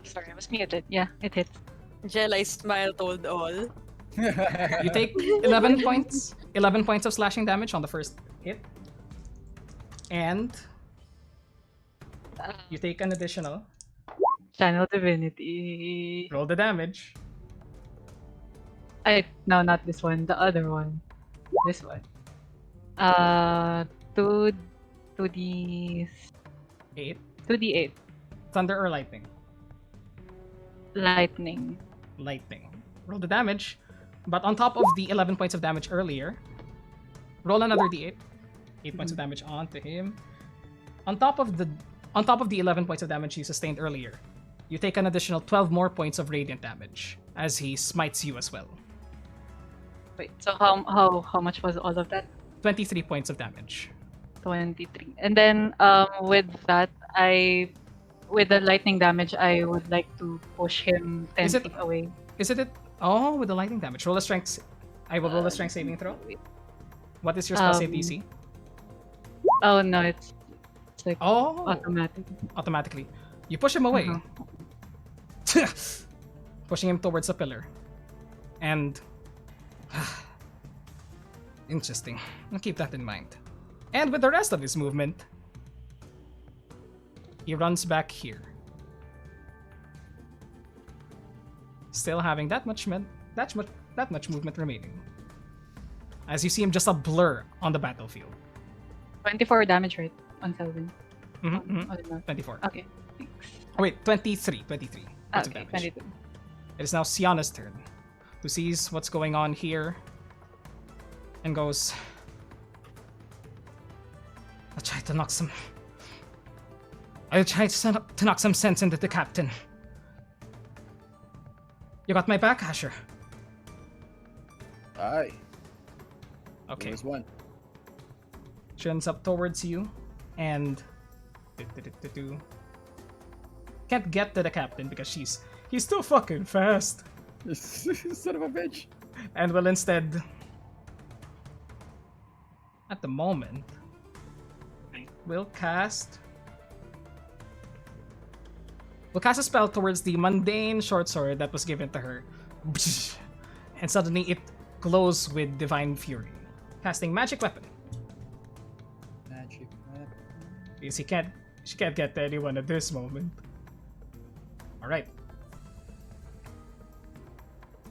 Sorry, I was muted. Yeah, it hits. Jelly smile told all. You take 11 points. 11 points of slashing damage on the first hit. And you take an additional. Channel Divinity. Roll the damage. No, not this one. The other one. This one. 2d 8. 2d8. Thunder or lightning? Lightning. Lightning. Roll the damage. But on top of the 11 points of damage earlier, roll another d8. 8 points of damage onto him. On top of the 11 points of damage he sustained earlier, you take an additional 12 more points of radiant damage as he smites you as well. Wait, so how much was all of that? 23 points of damage. 23. And then with that, with the lightning damage, I would like to push him 10 Is it- feet away. Is it? Oh, with the lightning damage. Roll a strength. I will roll a strength saving throw. What is your spell save DC? Oh no, it's like Oh, automatic. automatically. You push him away. Pushing him towards a pillar. And interesting. I'll keep that in mind. And with the rest of his movement, he runs back here. Still having that much movement remaining. As you see him just a blur on the battlefield. 24 damage, right? On Selvin. Mm-hmm, Oh, no. 24. Okay. Thanks. Oh, wait, 23 points of Okay, damage. 22. It is now Sienna's turn, who sees what's going on here and goes, I'll try to knock some sense into the captain. You got my back, Asher? Aye. Okay. There's one. She runs up towards you and can't get to the captain because he's too fucking fast. Son of a bitch. And will instead, at the moment, will cast a spell towards the mundane short sword that was given to her. And suddenly it glows with divine fury. Casting magic weapon. Magic weapon. Because she can't get to anyone at this moment. Alright.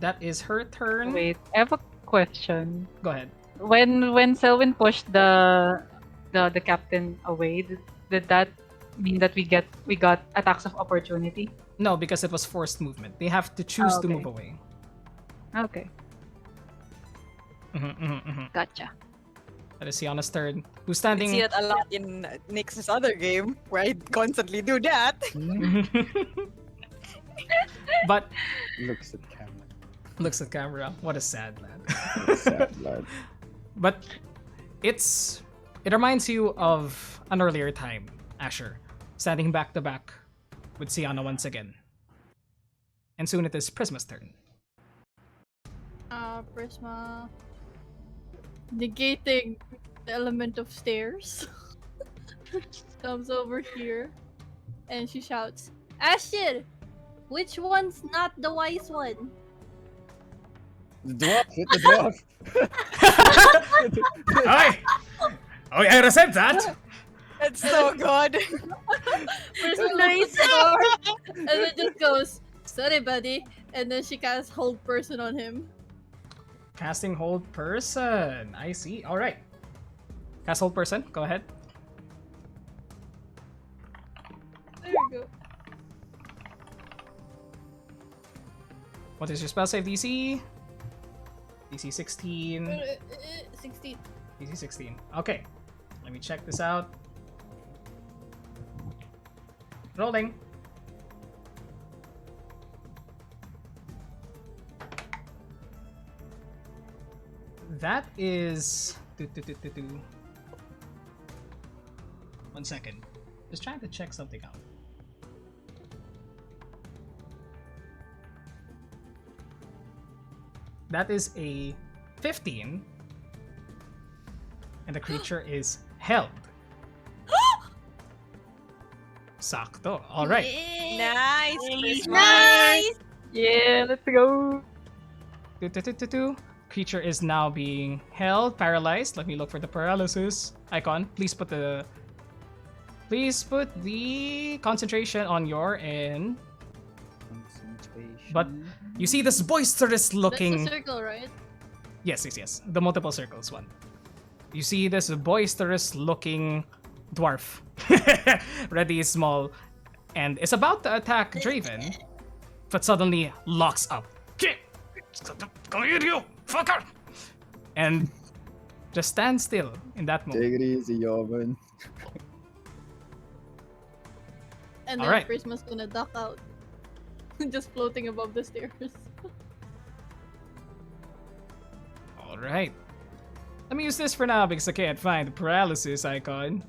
That is her turn. Wait, I have a question. Go ahead. When Selwyn pushed the captain away, did that mean that we got attacks of opportunity? No, because it was forced movement. They have to choose to okay. move away. Okay, gotcha. That is Sienna's turn. Who's I standing? see it a lot in Nick's other game, where I constantly do that. But Looks at camera. looks at camera. What a sad lad. Sad lad. But it reminds you of an earlier time, Asher, standing back to back with Sienna once again. And soon it is Prisma's turn. Prisma. Negating the element of stairs. Comes over here. And she shouts, Asher! Which one's not the wise one? The dwarf. Hit the dwarf. Aye! Oh, I resent that! That's so good. Prisma looks at the door, and then just goes, sorry buddy. And then she casts hold person on him. Casting hold person. I see. Alright. Cast hold person. Go ahead. There you go. What is your spell save DC? DC 16. 16. DC 16. Okay. Let me check this out. Rolling. That is... 1 second. Just trying to check something out. That is a 15. And the creature is held. Sakto. Alright. Nice, Prisma. Nice! Yeah, let's go. Creature is now being held, paralyzed. Let me look for the paralysis icon. Please put the concentration on your end. But you see this boisterous looking. That's a circle, right? Yes. The multiple circles one. You see this boisterous looking dwarf. Ready small. And is about to attack Draven. But suddenly locks up. Come here, you fucker! And just stand still in that moment. Take it easy, Yovan. And All then right. Prisma's gonna duck out. Just floating above the stairs. All right. Let me use this for now because I can't find the paralysis icon.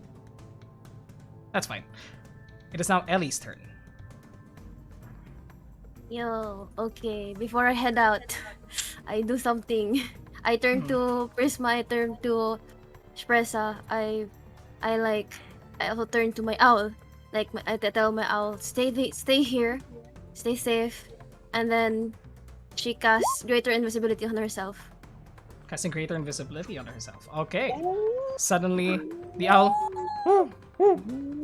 That's fine. It is now Ellie's turn. Yo, okay. Before I head out, I do something. I turn to Prisma. I turn to Espressa. I also turn to my owl. I tell my owl, stay here, stay safe, and then she casts greater invisibility on herself. Casting greater invisibility on herself. Okay. Suddenly, the owl,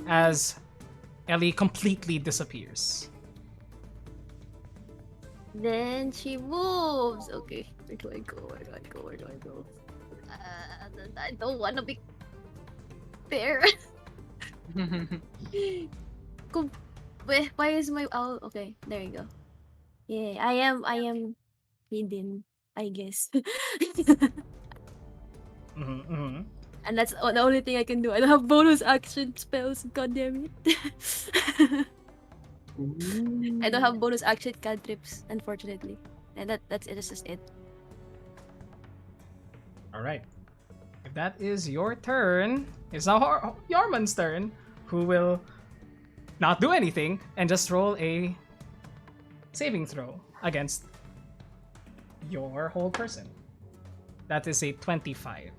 as Ellie completely disappears. Then she moves. Okay, where do I go? Where do I go? Where do I go? I don't want to be there. Why is my owl? Okay, there you go. Yeah, I am hidden, I guess. And that's the only thing I can do. I don't have bonus action spells. God damn it. I don't have bonus action cantrips, unfortunately. And that's it. That's just it. All right. If that is your turn, it's now Yarman's turn, who will not do anything and just roll a saving throw against your whole person. That is a 25.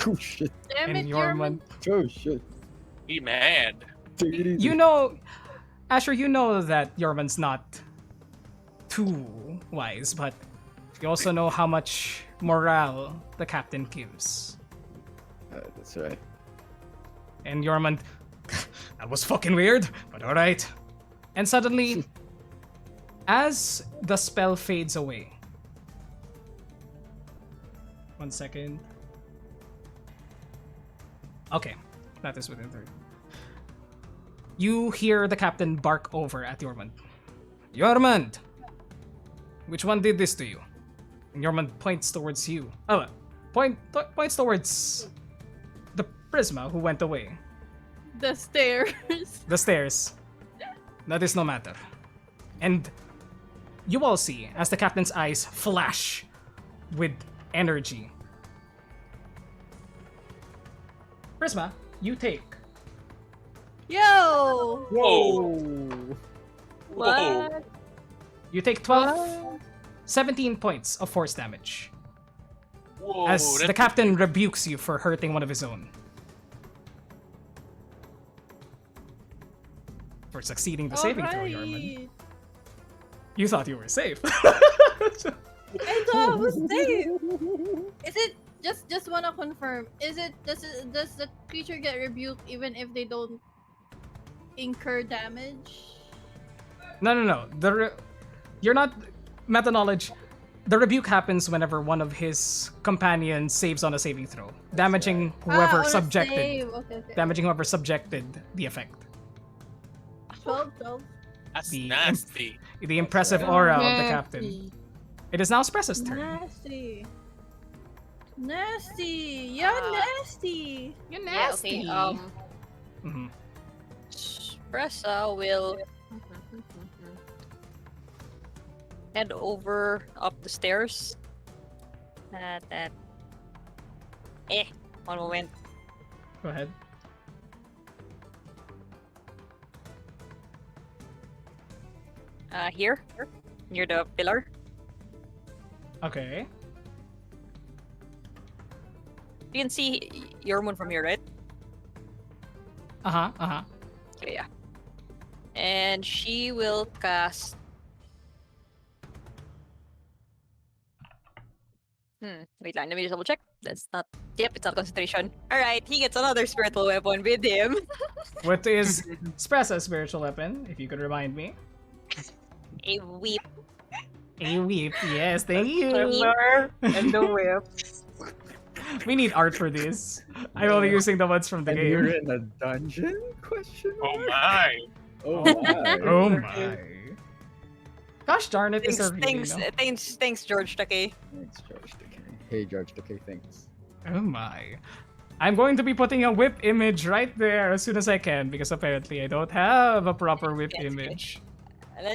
Oh shit. Damn And it, Yarman, Oh shit. Be mad. Take it easy. you know, Asher, you know that Yarman's not too wise, but you also know how much morale the captain gives. That's right. And Yarman, that was fucking weird, but alright. And suddenly, as the spell fades away, 1 second. Okay, that is within 30. You hear the captain bark over at Yormund. Yormund! Which one did this to you? And Yormund points towards you. Oh, points towards the Prisma who went away. The stairs. The stairs. That is no matter. And you all see as the captain's eyes flash with energy. Prisma, you take Yo! Whoa! What? You take 17 points of force damage. Whoa! As the captain rebukes you for hurting one of his own. For succeeding the saving throw, Yarman. You thought you were safe. I thought I was safe. Is it just wanna confirm? Does the creature get rebuked even if they don't incur damage? No. You're not meta knowledge. The rebuke happens whenever one of his companions saves on a saving throw, damaging whoever on a subjected. save. Okay. Damaging whoever subjected the effect. 12. That's The nasty. The impressive aura of the captain. It is now Spressa's turn. Nasty. You're nasty. You're Yeah, okay. Mhm. Spressa will head over up the stairs. One moment. Go ahead. Here, near the pillar. Okay. You can see your moon from here, right? Uh-huh. Okay, yeah. And she will cast. Wait lang, let me just double check. That's not. Yep, it's not concentration. Alright, he gets another spiritual weapon with him. What is Spressa's spiritual weapon, if you could remind me? A whip. A whip, yes, thank you. And the whip. We need art for this. I'm only using the ones from the And game. you're in a dungeon? Question Oh mark? my! Oh my. Oh my. Gosh darn it, is there really Thanks, no? thanks, George Takei. Thanks, George Takei. Hey, George Takei, thanks. Oh my. I'm going to be putting a whip image right there as soon as I can because apparently I don't have a proper whip Yes, image.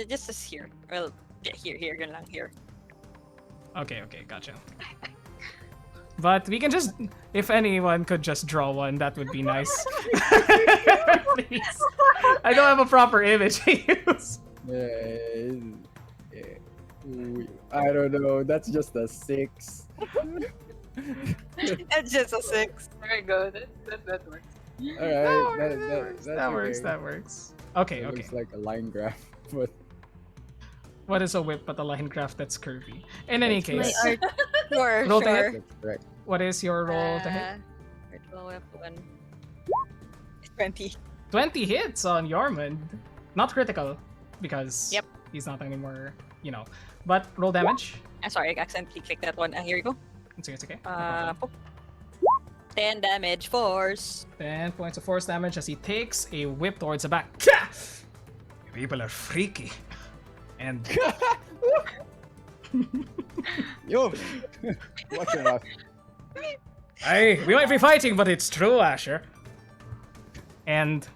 Just here. Well, yeah, here, yun lang, here. Okay, gotcha. But we can just, if anyone could just draw one, that would be nice. Please. I don't have a proper image to use. I don't know. That's just a 6. That's just a 6. Very good. That works. Alright, That works. Okay. Looks like a line graph, but What is a whip but a line graph that's curvy? In any case, Sure, Roll to sure. hit. that's correct. what is your roll to hit? Virtual weapon. It's 20. 20 hits on Yormund. Not critical, because Yep. he's not anymore, But roll damage. I'm sorry, I accidentally clicked that one. Here you go. It's okay. No problem. Poop. 10 damage, force. 10 points of force damage as he takes a whip towards the back. People are freaky. And Yo, watch your mouth. we might be fighting, but it's true, Asher. And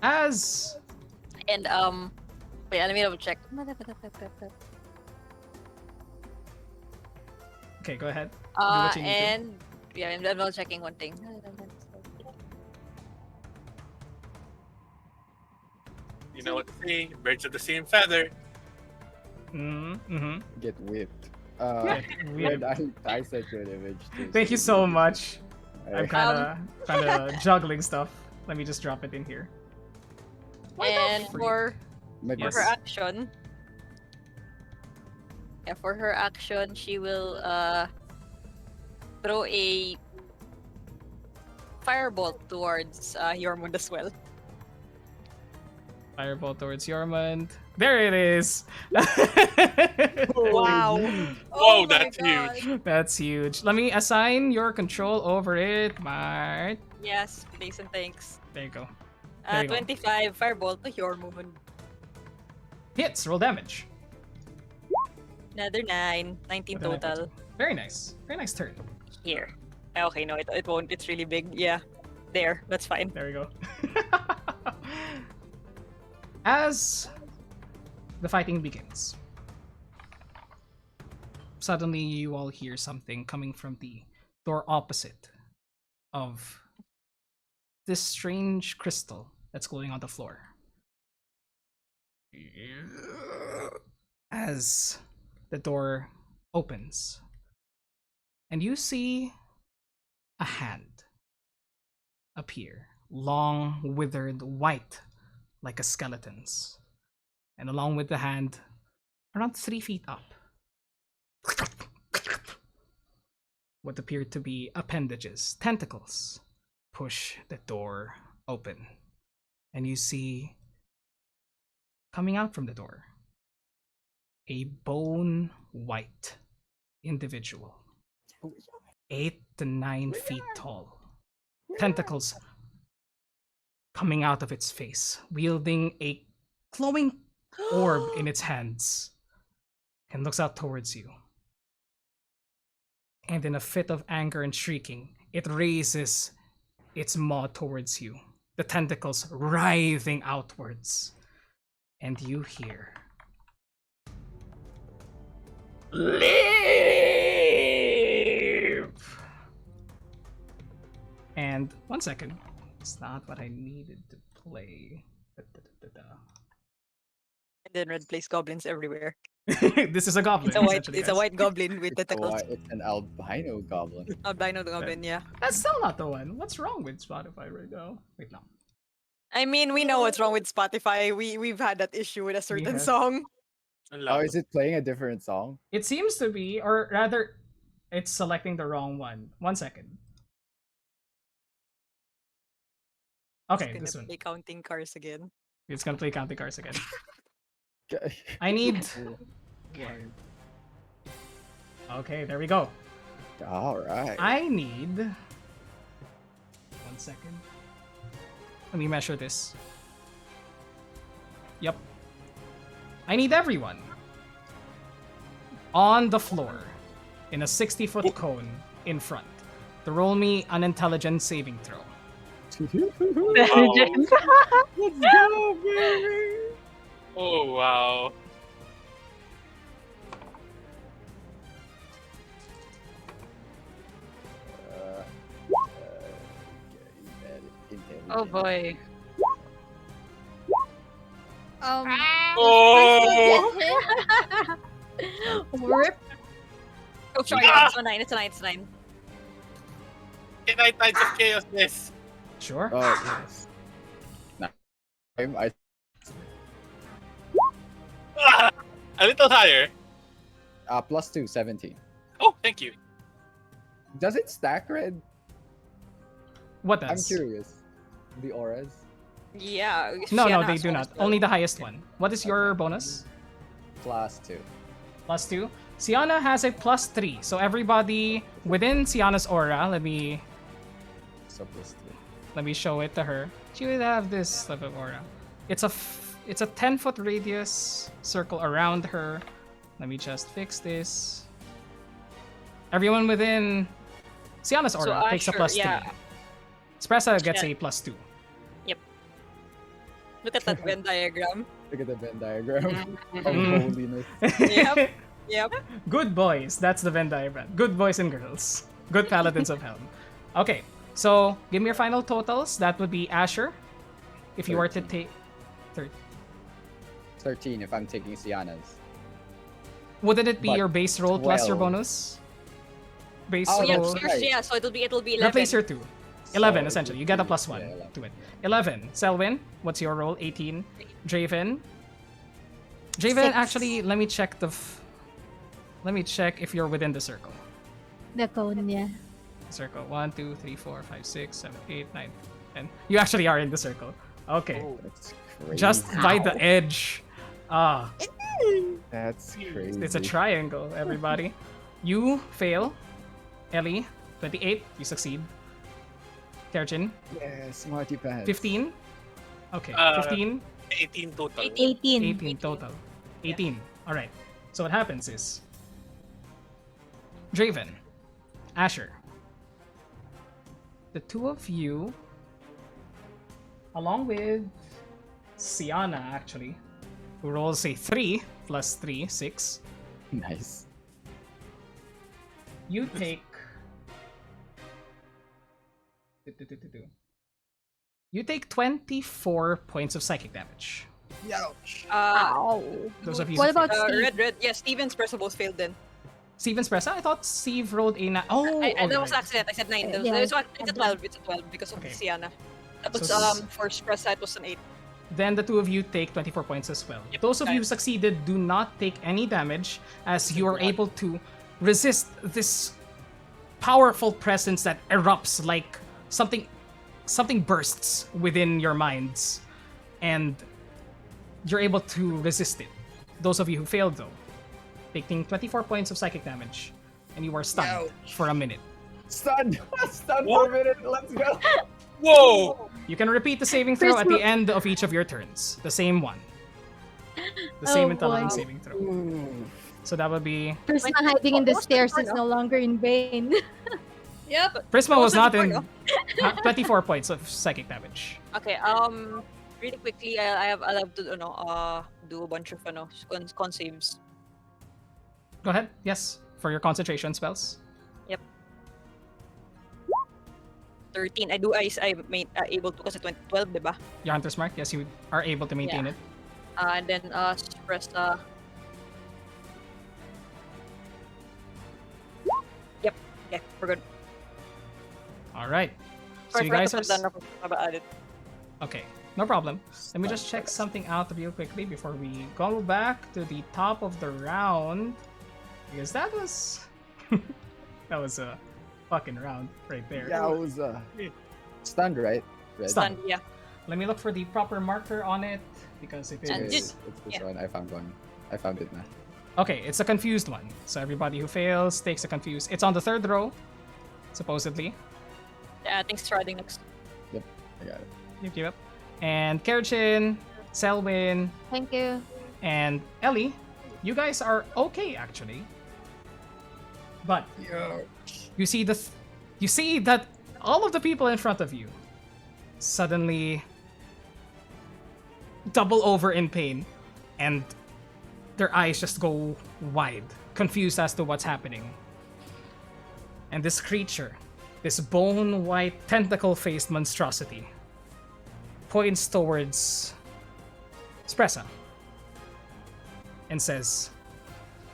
as And, wait, let me double check. okay, go ahead. Do what you need to. And, yeah, I'm double checking one thing. You know what to say? Birds of the same feather. Mm-hmm. Get whipped. Weird. I sent you an image too. Thank you so much. I'm Alright. kind of juggling stuff. Let me just drop it in here. Why the And freak? for Yes. her action, she will throw a firebolt towards Yormund as well. Fireball towards Yormund. There it is. Wow. Whoa, my that's God. huge. That's huge. Let me assign your control over it, Mart. Yes, please and thanks. There you go. There you go. 25 firebolt to Yormund. Hits. Roll damage. Another 9. 19 With a total. 19. Very nice. Very nice turn. Here. Okay, no, it won't. It's really big. Yeah. There. That's fine. There we go. As the fighting begins, suddenly you all hear something coming from the door opposite of this strange crystal that's glowing on the floor. As the door opens, and you see a hand appear, long, withered, white, like a skeleton's. And along with the hand, around 3 feet up, what appeared to be appendages, tentacles, push the door open. And you see, coming out from the door, a bone white individual, 8 to 9 feet tall, tentacles coming out of its face, wielding a glowing orb in its hands, and looks out towards you. And in a fit of anger and shrieking, it raises its maw towards you, the tentacles writhing outwards. And you hear, "Leave!" And 1 second. It's not what I needed to play. And then red plays goblins everywhere. This is a goblin. essentially, It's a guys. white goblin with tentacles. It's an albino goblin. Albino goblin, yeah. That's still not the one. What's wrong with Spotify right now? Wait, no. I mean, we know what's wrong with Spotify. We've had that issue with a certain have. song. Oh, is it playing a different song? It seems to be, or rather, it's selecting the wrong one. 1 second. Okay, It's this gonna one. play counting cars again. It's gonna play counting cars again. Okay. I need. Okay, there we go. All right. I need. 1 second. Let me measure this. Yep. I need everyone on the floor in a 60-foot cone in front to roll me an intelligence saving throw. Intelligence. Let's go, baby! Oh wow. Oh boy. Oh. Rip. Oh, sorry, Ah! it's a 9. It's a 9. It's a 9. Can I Tides of Chaos this? Sure. Oh, yes. Nah. I Ah, a little higher. +2, 17. Oh, thank you. Does it stack red? What does? I'm curious. The auras. Yeah. No, Sienna they has do one not. as well. Only the highest one. What is your bonus? +2. +2. Sienna has a +3. So everybody within Sienna's aura, let me So +3. show it to her. She would have this type of aura. It's a 10-foot radius circle around her. Let me just fix this. Everyone within Sienna's aura So takes a Asher, +3. yeah. Espressa gets Yeah. a +2. Look at that Venn diagram. Look at the Venn diagram of Mm. holiness. Yep. Yep. Good boys. That's the Venn diagram. Good boys and girls. Good paladins of Helm. Okay, so give me your final totals. That would be Asher. If you were to 13. take 13 if I'm taking Sienna's. wouldn't it be But your base roll plus your 12. bonus? Base Oh, Yeah, roll. yes. yours, yeah, so it'll be 11. Replace your 2. 11 So, essentially. You get a +1 yeah, 11. to it. 11. Selwyn, what's your roll? 18. Draven. Draven, 6. actually, let me check let me check if you're within the circle. The cone, yeah. Circle. 1, 2, 3, 4, 5, 6, 7, 8, 9, 10. You actually are in the circle. Okay. That's crazy. Just by the edge. Ah, That's crazy. it's a triangle, everybody. You fail. Ellie, 28. You succeed. Terjin, Yeah, smarty pants. 15. Okay, Uh, 15. 18 total. 18. 18 total. 18. Alright. So what happens is Draven, Asher, the two of you, along with Sienna, actually, who rolls a 3 plus 3, 6, Nice. you take. You take 24 points of psychic damage. Ouch. Ow. Those of you What who about failed. Steve? Red. Yeah, Steven's Pressa both failed then. Steven's Pressa? I thought Steve rolled a. Oh, That was right. accident. I said 9. Yeah. It's a 12. It's a 12 because of Okay. Sienna. That was, So for Pressa, it was an 8. Then the two of you take 24 points as well. Yep, Those of you who guys. succeeded do not take any damage as you are able to resist this powerful presence that erupts like something bursts within your minds and you're able to resist it. Those of you who failed though, taking 24 points of psychic damage and you are stunned for a minute. Stunned. Stunned for a minute. Let's go. Whoa! You can repeat the saving throw at the end of each of your turns. The same one. The same Oh, intelligence boy. saving throw. So that would be Prisma hiding in the stairs is no longer in vain. Yep. Prisma was not in 24, 24 points of psychic damage. Okay, really quickly, I'll have to, do a bunch of, con saves. Go ahead. Yes, for your concentration spells. 13. I made, able to, kasi 12, diba? Your Hunter's Mark. Yes, you are able to maintain Yeah. it. And then, Pressa. Yep. Yeah, we're good. All right. So Sorry, you I guys forgot are to put that about it. okay. No problem. Let me just check something out real quickly before we go back to the top of the round, because that was that was a fucking round right there. Yeah, I was stunned, right? Red. Stunned. And yeah. Let me look for the proper marker on it because it And Okay, is. just- it's this yeah. one. I found one. I found it now. Okay, it's a confused one. So everybody who fails takes a confused. It's on the third row, supposedly. Thanks for adding next. I got it. Yep. And Kerchin, Selwyn, Thank you. And Ellie, you guys are okay actually. But you see you see that all of the people in front of you suddenly double over in pain, and their eyes just go wide, confused as to what's happening. And this creature, this bone-white, tentacle-faced monstrosity, points towards Spressa and says,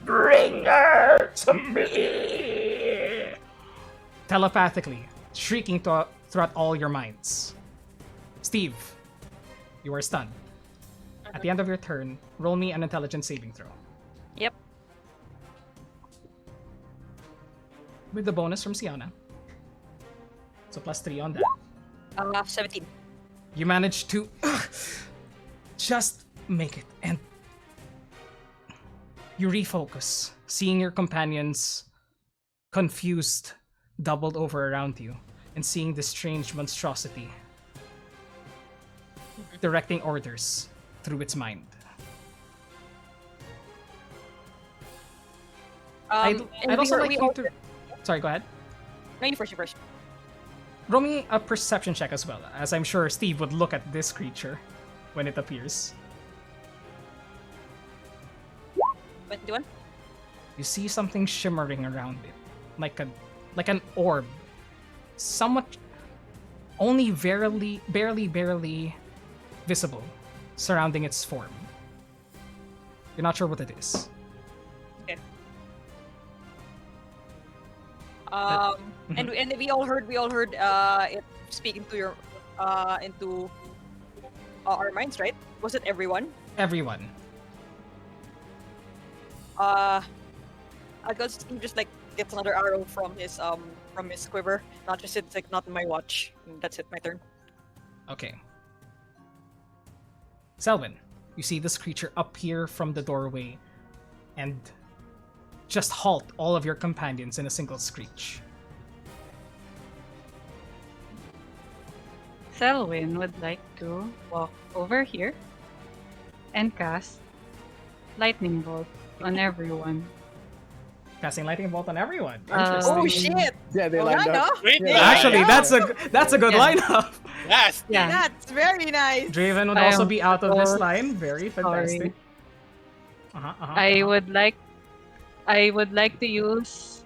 "Bring her to me!" Telepathically, shrieking throughout all your minds. Steve, you are stunned. At the end of your turn, roll me an intelligence saving throw. Yep. With the bonus from Siana. So +3 on that. 17. You manage to just make it, and you refocus, seeing your companions confused, doubled over around you, and seeing this strange monstrosity directing orders through its mind. I'd also like you to... Sorry, go ahead. No, you first. Roll me a perception check as well, as I'm sure Steve would look at this creature when it appears. 21. You see something shimmering around it, like an orb, somewhat only barely visible, surrounding its form. You're not sure what it is. Okay. And we all heard it speak into our minds, right? Was it everyone? Everyone. I guess Steve just like gets another arrow from his quiver. Not just it's like not in my watch. That's it, my turn. Okay. Selwyn, you see this creature appear from the doorway and just halt all of your companions in a single screech. Selwyn would like to walk over here and cast Lightning Bolt on everyone. Casting lightning bolt on everyone. Oh shit! Yeah, they Oh, lined yeah, up. no? Wait, Yeah. Actually, that's a good Yeah. lineup. Yes. Yeah. That's very nice. Draven would I also am be out of this so line. Very fantastic. sorry. I would like to use.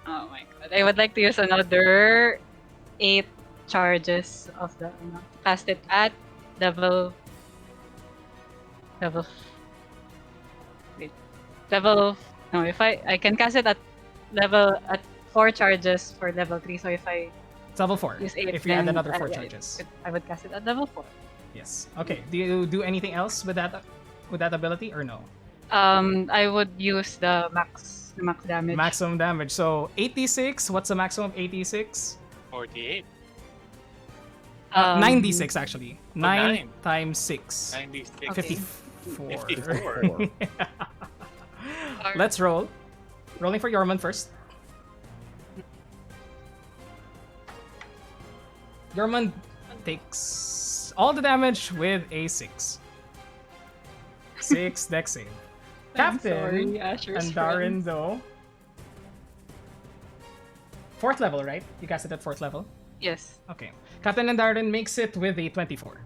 Oh my god! I would like to use another 8 charges of the cast it at level. No, if I can cast it at 4 charges for level 3. So if I It's level 4. use 8, If you add then, another 4 yeah, charges. I would cast it at level 4. Yes. Okay. Do you do anything else with that ability or no? I would use the max damage. Maximum damage. So 86. What's the maximum of 86? 48. 96 actually. 9 9. times 6. 96. 54. 54. Let's roll. Rolling for Yorman first. Yorman takes all the damage with a 6. 6 dex save. Captain sorry, Asher's and friend. Darren though. 4th level, right? You cast it at 4th level? Yes. Okay. Captain and Darren makes it with a 24.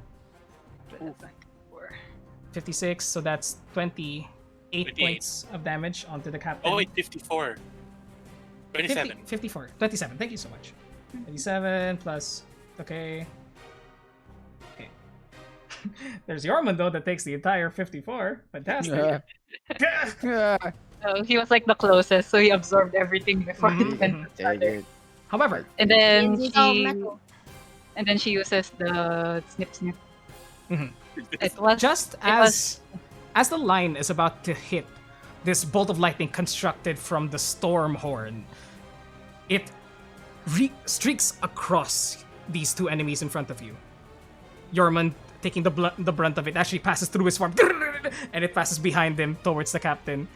56, so that's 28 28. points of damage onto the captain. Oh wait, 54. 27. 54. 27, thank you so much. 27 plus... Okay. Okay. There's Yorman though that takes the entire 54. Fantastic. Yeah. So he was like the closest, so he absorbed everything before Mhm, it went to Dang other. it. However, And then It's all she metal. uses the snip. Mhm. It was just as the line is about to hit this bolt of lightning constructed from the storm horn, it streaks across these 2 enemies in front of you. Yorman, taking the brunt of it, actually passes through his form, and it passes behind him towards the captain.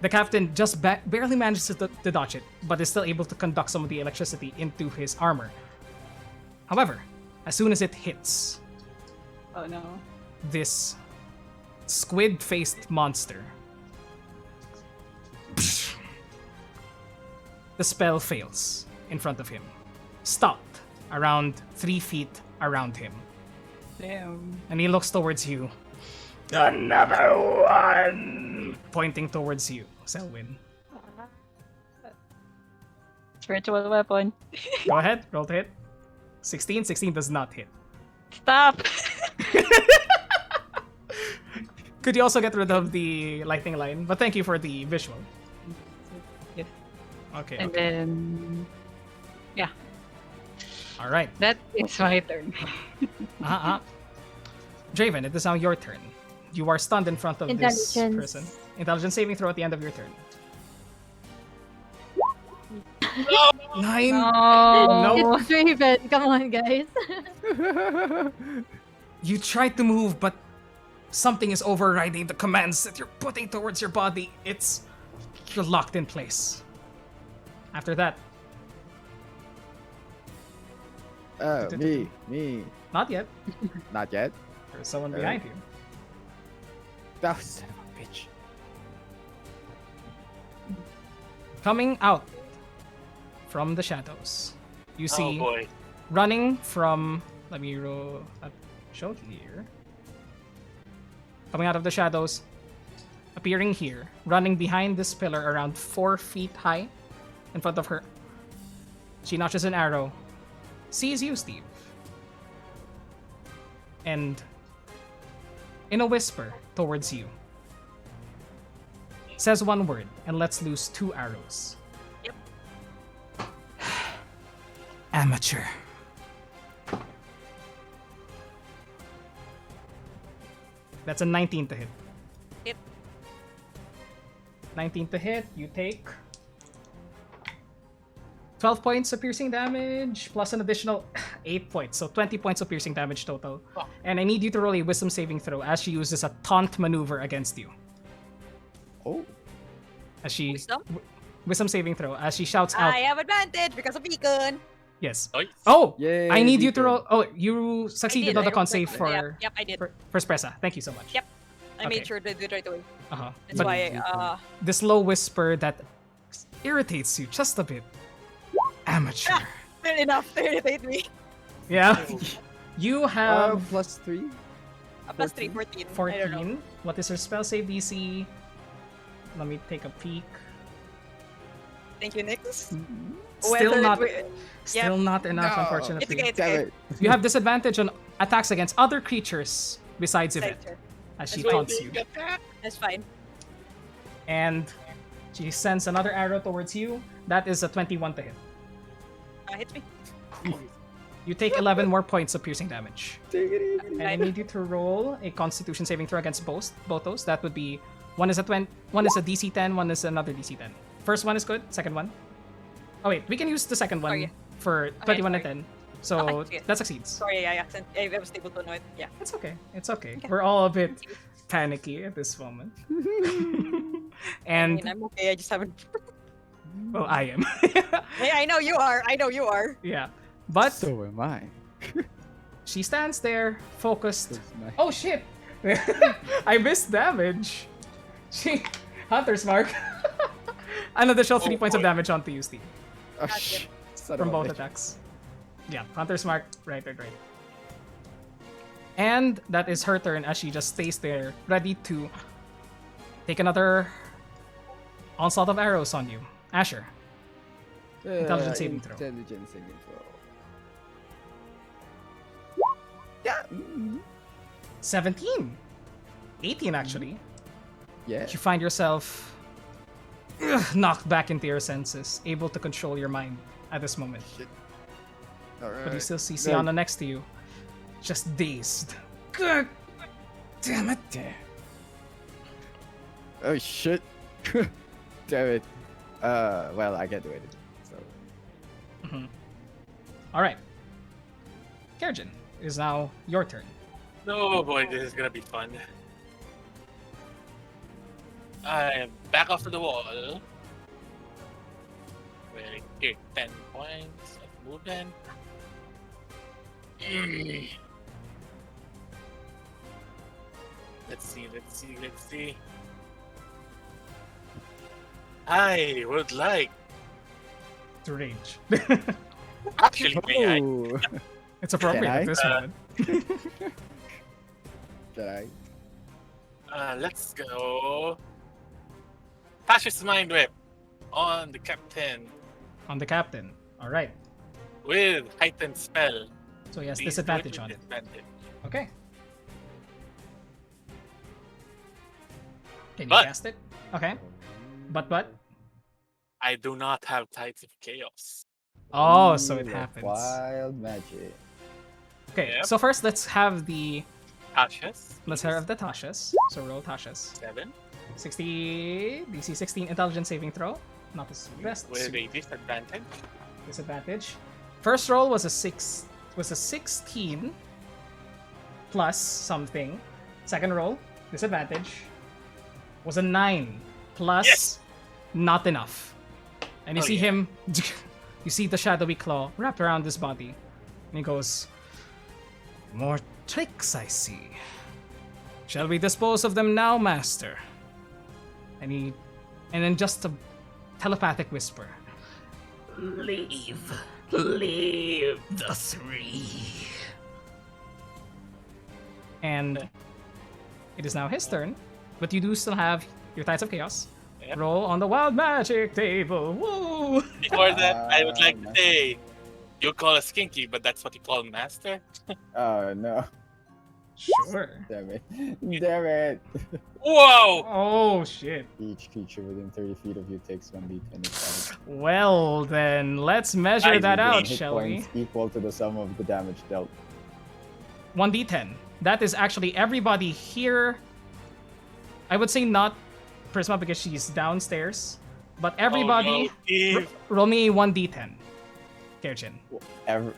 The captain just barely manages to dodge it, but is still able to conduct some of the electricity into his armor. However, as soon as it hits Oh no. this squid-faced monster. The spell fails in front of him, stopped around 3 feet around him. Damn. And he looks towards you. Another one! Pointing towards you, Selwyn. Spiritual weapon. Go ahead, roll to hit. 16. 16 does not hit. Stop. Could you also get rid of the lightning line? But thank you for the visual. Yeah. Okay. And okay. then, yeah, All right. that is my turn. Draven, it is now your turn. You are stunned in front of this Intelligence. person. Intelligence saving throw at the end of your turn. 9. No. It's Draven. Come on, guys. You tried to move, but something is overriding the commands that you're putting towards your body. You're locked in place. After that, Oh, me. not yet. Not yet. There's someone behind you. That was son of a bitch. Coming out from the shadows, you Oh see boy. running from. Let me show here. Coming out of the shadows, appearing here, running behind this pillar around 4 feet high in front of her. She notches an arrow, sees you, Steve, and in a whisper towards you, says one word and lets loose 2 arrows. Yep. Amateur. That's a 19 to hit. Hit. 19 to hit, you take 12 points of piercing damage plus an additional 8 points, so 20 points of piercing damage total. Oh. And I need you to roll a wisdom saving throw as she uses a taunt maneuver against you. Oh. As she Wisdom? wisdom saving throw as she shouts out. I have advantage because of beacon. Yes. Nice. Oh, Yay, I need you to beacon. roll. Oh, you succeeded on the I con rolled save that- for Yep, I did. for Spressa. Thank you so much. Yep. I Okay. made sure to do it right away. Uh-huh. That's But why this low whisper that irritates you just a bit. Amateur. fair enough to irritate me. Yeah. You have +3. Plus 3, 14. I don't know. 14. What is your spell save DC? Let me take a peek. Thank you, Nix. Still Whether not it- still not enough, No. unfortunately. It's okay, it's Damn okay. it. You have disadvantage on attacks against other creatures besides Yvette Thanks, sir. as she That's fine. taunts you. That's fine. And she sends another arrow towards you. That is a 21 to hit. Hits me. You take 11 more points of piercing damage. Take it easy. And I need you to roll a Constitution saving throw against both those. That would be one is a DC 10, one is another DC 10. First one is good. Second one. Oh wait, we can use the second one Sorry. for 21 and sorry. 10. So Okay, okay. that succeeds. Sorry, I was able to know it. Yeah. It's okay. It's okay. We're all a bit panicky at this moment. I And mean, I'm okay. I just haven't. well, I am. Yeah, I know you are. I know you are. Yeah. But So am I. she stands there, focused. That's my- Oh shit! I missed damage. She Hunter's mark. An additional 3 points of boy. damage onto you, Steve, Oh, God shit. Son from of a both bitch. attacks. Yeah, Hunter's mark. Right. And that is her turn as she just stays there, ready to take another onslaught of arrows on you. Asher. Intelligence saving throw. Intelligence saving throw. Yeah. 17. 18 actually. Yeah. You find yourself knocked back into your senses, able to control your mind at this moment. Alright. But you still see Sienna next to you, just dazed. God damn it! Oh shit. Damn it. Well, I get to it. So. All right, Kerjin, it is now your turn. Oh boy, this is gonna be fun. I am back off to the wall. Very good. 10 points of movement. Let's see. I would like, To rage. actually, may I? Oh, It's appropriate Can I? at this moment. should I? Let's go. Tenacious Mind Whip on the captain On the captain. Alright. with heightened spell. So he has Please do disadvantage with on it. disadvantage. Okay. Can you But- cast it? Okay. But? I do not have Tides of Chaos. Oh, so it Ooh, happens. Wild magic. Okay, Yep. so first let's have the Tenacious. let's have the Tashas. So roll Tashas. 7 DC 16 intelligence saving throw. Not his best. with suit. a disadvantage. Disadvantage. First roll was a 16 plus something. Second roll, disadvantage, was a 9 plus Yes! not enough. And you Oh, see yeah. him, you see the shadowy claw wrapped around his body. And he goes, "More tricks, I see. Shall we dispose of them now, master?" And then just a telepathic whisper. Leave the three. And it is now his turn, but you do still have your Tides of Chaos. Yep. Roll on the wild magic table. Woo! Before that, I would like to Master. say, you call us kinky, but that's what you call master. Oh no! Sure. Damn it! Damn it! Whoa! Oh shit. Each creature within 30 feet of you takes 1d20 damage. Well then, let's measure Nice. that out, Hit shall we? points equal to the sum of the damage dealt. 1d10. That is actually everybody here. I would say not Prisma because she's downstairs, but everybody Oh, no, Steve. roll me a 1d10. Kerjin. Ever.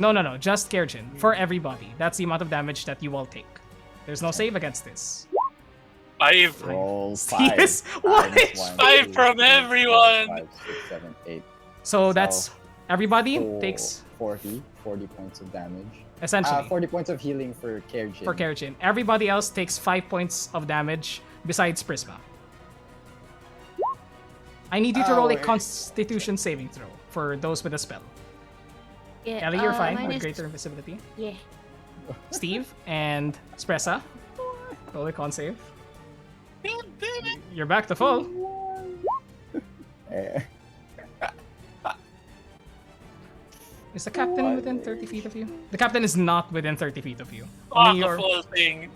No, just Kerjin. For everybody. That's the amount of damage that you all take. There's no save against this. 5. Roll 5. Yes, what? Times 1, 5 2, from 3, everyone. 4, 5, 6, 7, 8. So that's everybody Four- takes 40 points of damage. essentially 40 points of healing for Kerjin. for Kerjin. Everybody else takes 5 points of damage besides Prisma. I need you to roll a Oh, Constitution saving throw for those with a spell. Yeah, Ellie, you're fine mine with is- greater invisibility. Yeah. Steve and Spressa, roll a con save. God damn it. You're back to full. Eh, Is the captain within 30 feet of you? The captain is not within 30 feet of you. Fuck Only the full thing.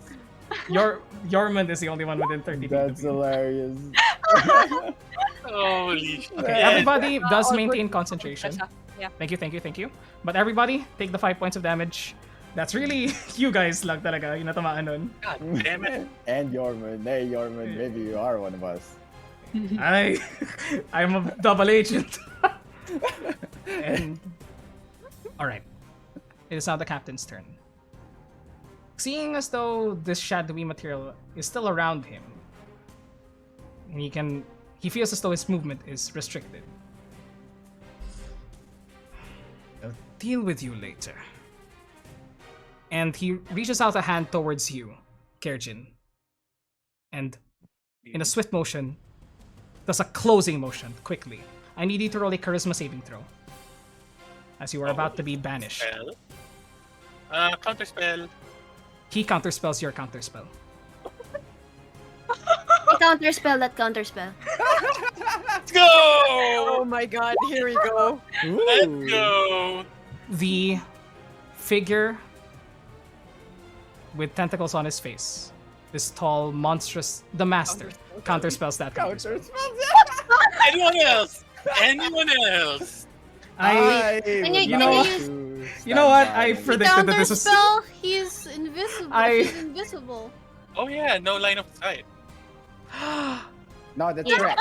Yormund is the only one within 30 feet That's of you. hilarious. Holy shit. Okay, everybody does all maintain good. concentration. Yeah. Thank you. But everybody, take the 5 points of damage. That's really you guys lang talaga, yung natamaan nun. God damn it. And Yorman. Hey, Yorman, maybe you are one of us. I'm a double agent. And alright. It is now the captain's turn. Seeing as though this shadowy material is still around him, and he feels as though his movement is restricted. I'll deal with you later. And he reaches out a hand towards you, Kerjin. And in a swift motion, does a closing motion quickly. I need you to roll a charisma saving throw. As you are about to be banished. Spell. Counter spell. He counterspells your counterspell. Counterspell that counterspell. Let's go! Oh my god, here we go. Let's go! The figure with tentacles on his face. This tall, monstrous, the master, counterspells that counterspell. Anyone else? Anyone else? You know what? I predicted that this was. Counterspell, he's invisible. I- He's invisible. Oh yeah, no line of sight. No, that's correct.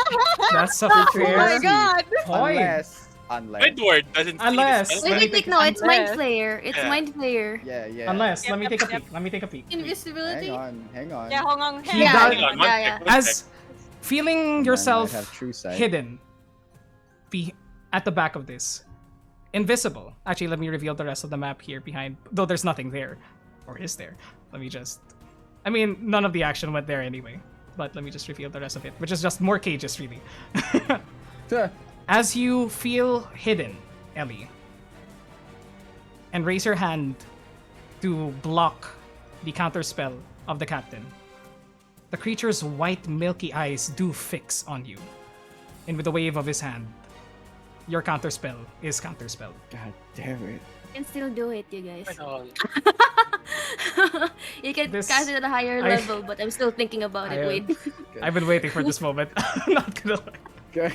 That's a Oh fair my god. point. Unless. Edward doesn't see Unless- this. Let me Wait, take- no, it's Mind unless- Flayer. It's Yeah. Mind Flayer. Yeah. Unless, Yep, let me take a yep, peek. Let me take a peek. Invisibility. Hang on. Yeah, hong on. He Yeah, does- Hang on, one yeah, sec, yeah. one sec. As feeling yourself have true sight. hidden, be at the back of this, invisible. Actually, let me reveal the rest of the map here behind. Though there's nothing there, or is there? Let me just I mean, none of the action went there anyway. But let me just reveal the rest of it, which is just more cages, really. As you feel hidden, Ellie, and raise your hand to block the counterspell of the captain, the creature's white milky eyes do fix on you. And with a wave of his hand, your counterspell is counterspelled. God damn it. You can still do it, you guys. My God. You can This- cast it at a higher level, but I'm still thinking about it. Wait. I've been waiting for this moment. I'm not gonna lie. Okay.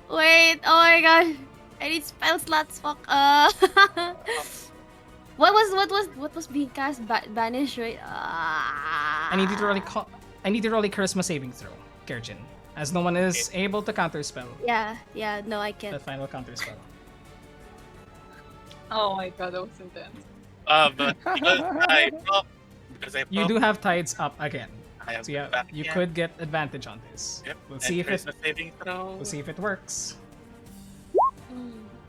Wait, oh my gosh. I need spell slots, fuck. What was being cast? Banish, right? I need you to roll a charisma saving throw, Kerjin, as no one is able to counterspell Yeah, no, I the can't. final counterspell. Oh my god, that was intense. But because I You do have tides up again, I have so yeah, back you again. could get advantage on this. Yep. We'll and see if it. charisma saving throw. We'll see if it works.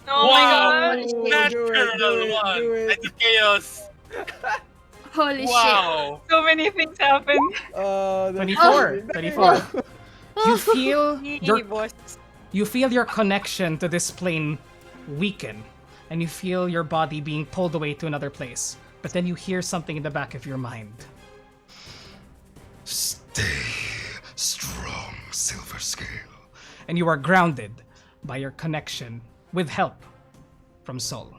Oh my god! Do it, Natural do it, one. do it. I did chaos. Holy Wow. So many things happened. 24. 24. You feel your boss. you feel your connection to this plane weaken, and you feel your body being pulled away to another place. But then you hear something in the back of your mind. Stay strong, Silver Scale. And you are grounded by your connection with help from Sol,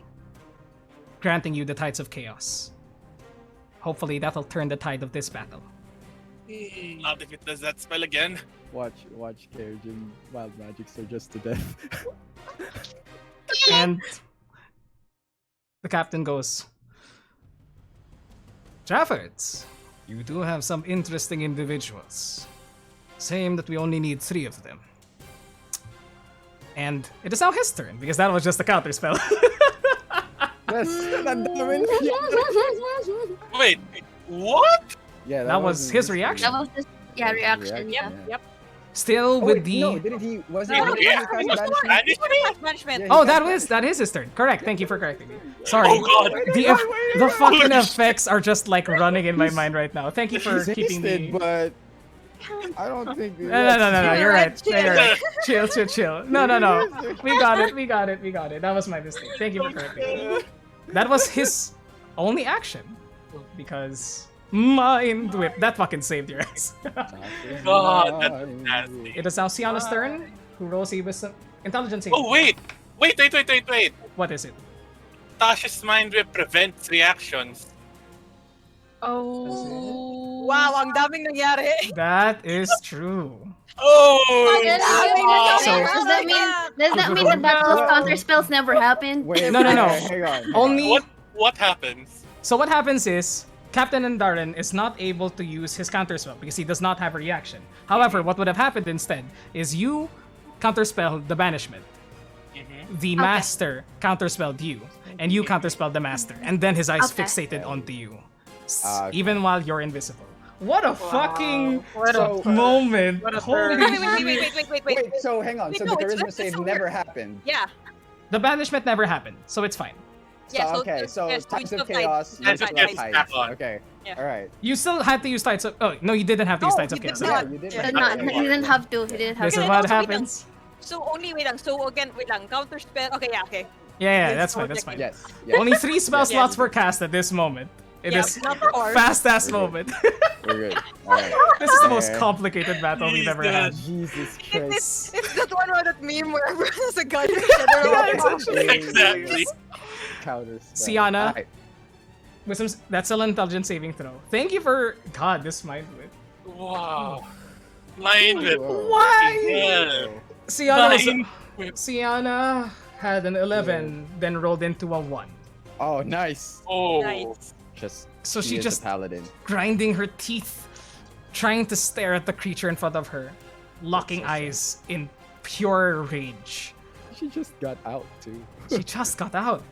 granting you the tides of chaos. Hopefully that'll turn the tide of this battle. Not if it does that spell again. Watch Kerjin wild magic so just to death. And the captain goes, Jaffords, you do have some interesting individuals. Same that we only need 3 of them. And it is now his turn, because that was just a counter spell. Yes, nandamin. Wait, what? Yeah, That was his reaction. That was just reaction. Yeah. Yep. Still Oh, with wait, the... no, didn't he? Was it? Oh, yeah. Management. Yeah, Oh, he that got was that is his turn. Correct. Thank you for correcting me. Sorry. Oh god. The fucking effects are just like running in my mind right now. Thank you for He's keeping me. hasted, but I don't think. No. You're right. Chill. You're right. Chill. No. We got it. That was my mistake. Thank you for correcting me. That was his only action, because Mind Whip. That fucking saved your ass. God, that's nasty. It is now Sienna's turn, who rolls a wisdom intelligence saving. Oh wait. Wait. What is it? Tasha's mind whip prevents reactions. Oh. Wow, ang daming nangyari. That is true. Oh! So- Does that mean that those counter spells never happened? Wait, No. hang on. Only What happens? so what happens is Captain Andarin is not able to use his counterspell because he does not have a reaction. However, what would have happened instead is you counterspell the banishment. The master counterspelled you, and you counterspelled the master, and then his eyes Okay. fixated onto you, Okay. even while you're invisible. What a fucking So, moment! Holy Wait. wait, so hang on. Wait, So no, the it's charisma not- save it's so never weird. happened. Yeah. The banishment never happened, so it's fine. Yeah, so okay, there's- so there's Tides two of tides. Chaos, Tides you of still have Chaos Tides. back on. Okay, Yeah. alright. You still had to use Tides of... Oh, no, you didn't have to use No, Tides of you did Chaos. not. Yeah, you did. Yeah. He didn't have to. He didn't have This to. is Okay, what no, so wait happens. So only wait lang. So again, wait lang. Counter spell. Okay, yeah, okay. Yeah, It's that's fine, so that's fine. Yes. yes. Only 3 spell Yeah. slots were cast at this moment. It Yeah, is not 4. fast-ass We're good. moment. We're good. Alright. This is the most Yeah. complicated battle we've ever had. Jesus Christ. It's that one with that meme where everyone's a gun. Yeah, Exactly. Counter spell. Sienna? Alright. That's an intelligence saving throw. Thank you for... God, this mind whip. Wow. Mind whip. Whoa. Why? Yeah. Sienna, Mind Sienna had an 11, then rolled into a 1. Oh, nice. Oh. Nice. Just. So she is just- a paladin. Grinding her teeth, trying to stare at the creature in front of her, locking That's so eyes in pure rage. She just got out too. She just got out.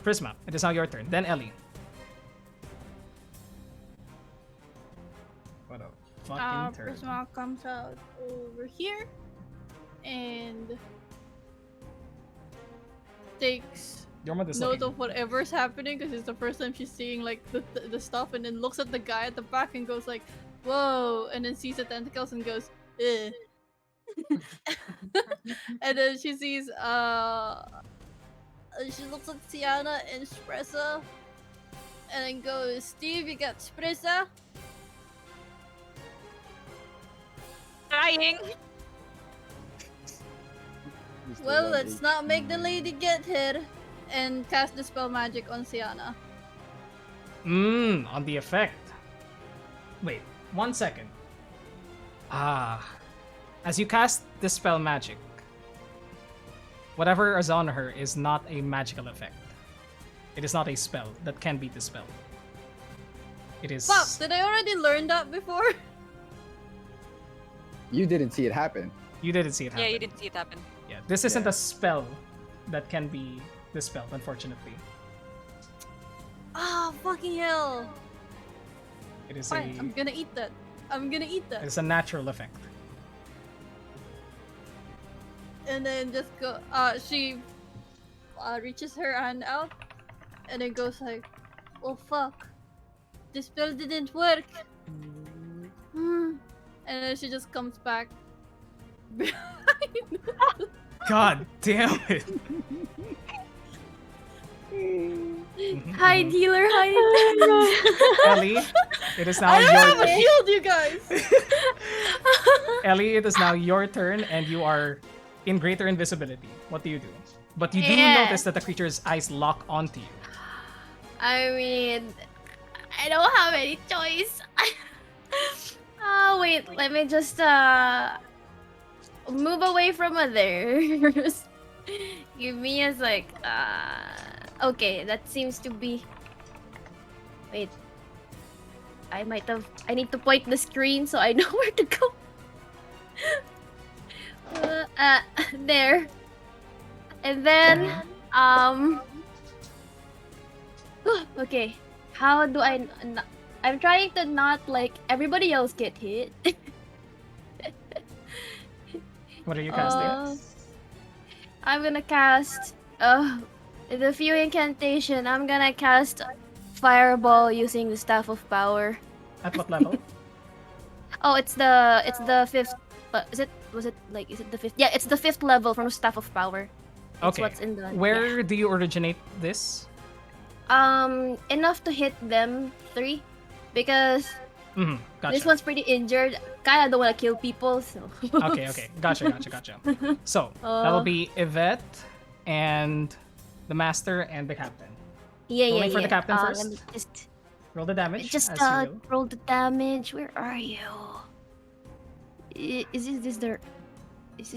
Prisma, it is now your turn. Then Ellie. What a fucking turn. Prisma comes out over here and takes Yormod is note looking. of whatever's happening because it's the first time she's seeing like the stuff, and then looks at the guy at the back and goes like, "Whoa!" and then sees the tentacles and goes, "Ugh." And then she sees she looks at Tiana and Espresso, and then goes, "Steve, you got Espresso?" Trying. Mr. Well, 1 let's not make the HP. lady get here, and cast the spell magic on Tiana. On the effect. Wait, 1 second. As you cast Dispel Magic, whatever is on her is not a magical effect. It is not a spell that can be dispelled. It is. Fuck! Did I already learn that before? You didn't see it happen. You didn't see it happen. Yeah, you didn't see it happen. Yeah, this isn't Yeah. a spell that can be dispelled, unfortunately. Ah, fucking hell! It is Fine, I'm a. gonna eat that. I'm gonna eat that. It's a natural effect. And then just go. She reaches her hand out, and then goes like, "Oh fuck, this spell didn't work." And then she just comes back. behind. God damn it! Hide, healer, hide. Ellie, it is now I don't have a your shield, you guys. Ellie, it is now your turn, and you are in greater invisibility. What do you do? But you do Yeah. notice that the creature's eyes lock onto you. I mean, I don't have any choice. Oh wait, let me just move away from others. Give me a like okay, that seems to be. Wait, I need to point the screen so I know where to go. There. And then okay, how do I I'm trying to not like everybody else get hit. What are you casting? I'm gonna cast the few incantation. I'm gonna cast Fireball using the Staff of Power. At what level? Oh, it's the fifth. Is it the fifth? Yeah, it's the fifth level from Staff of Power. That's Okay. what's in the Where do you originate this? enough to hit them 3 because Gotcha. this one's pretty injured. Kinda don't wanna kill people, so Okay. Gotcha. So, that'll be Yvette and the Master and the Captain. Yeah. Rolling for the captain first? Let me just Roll the damage. Just as you will. roll the damage. Where are you? Is this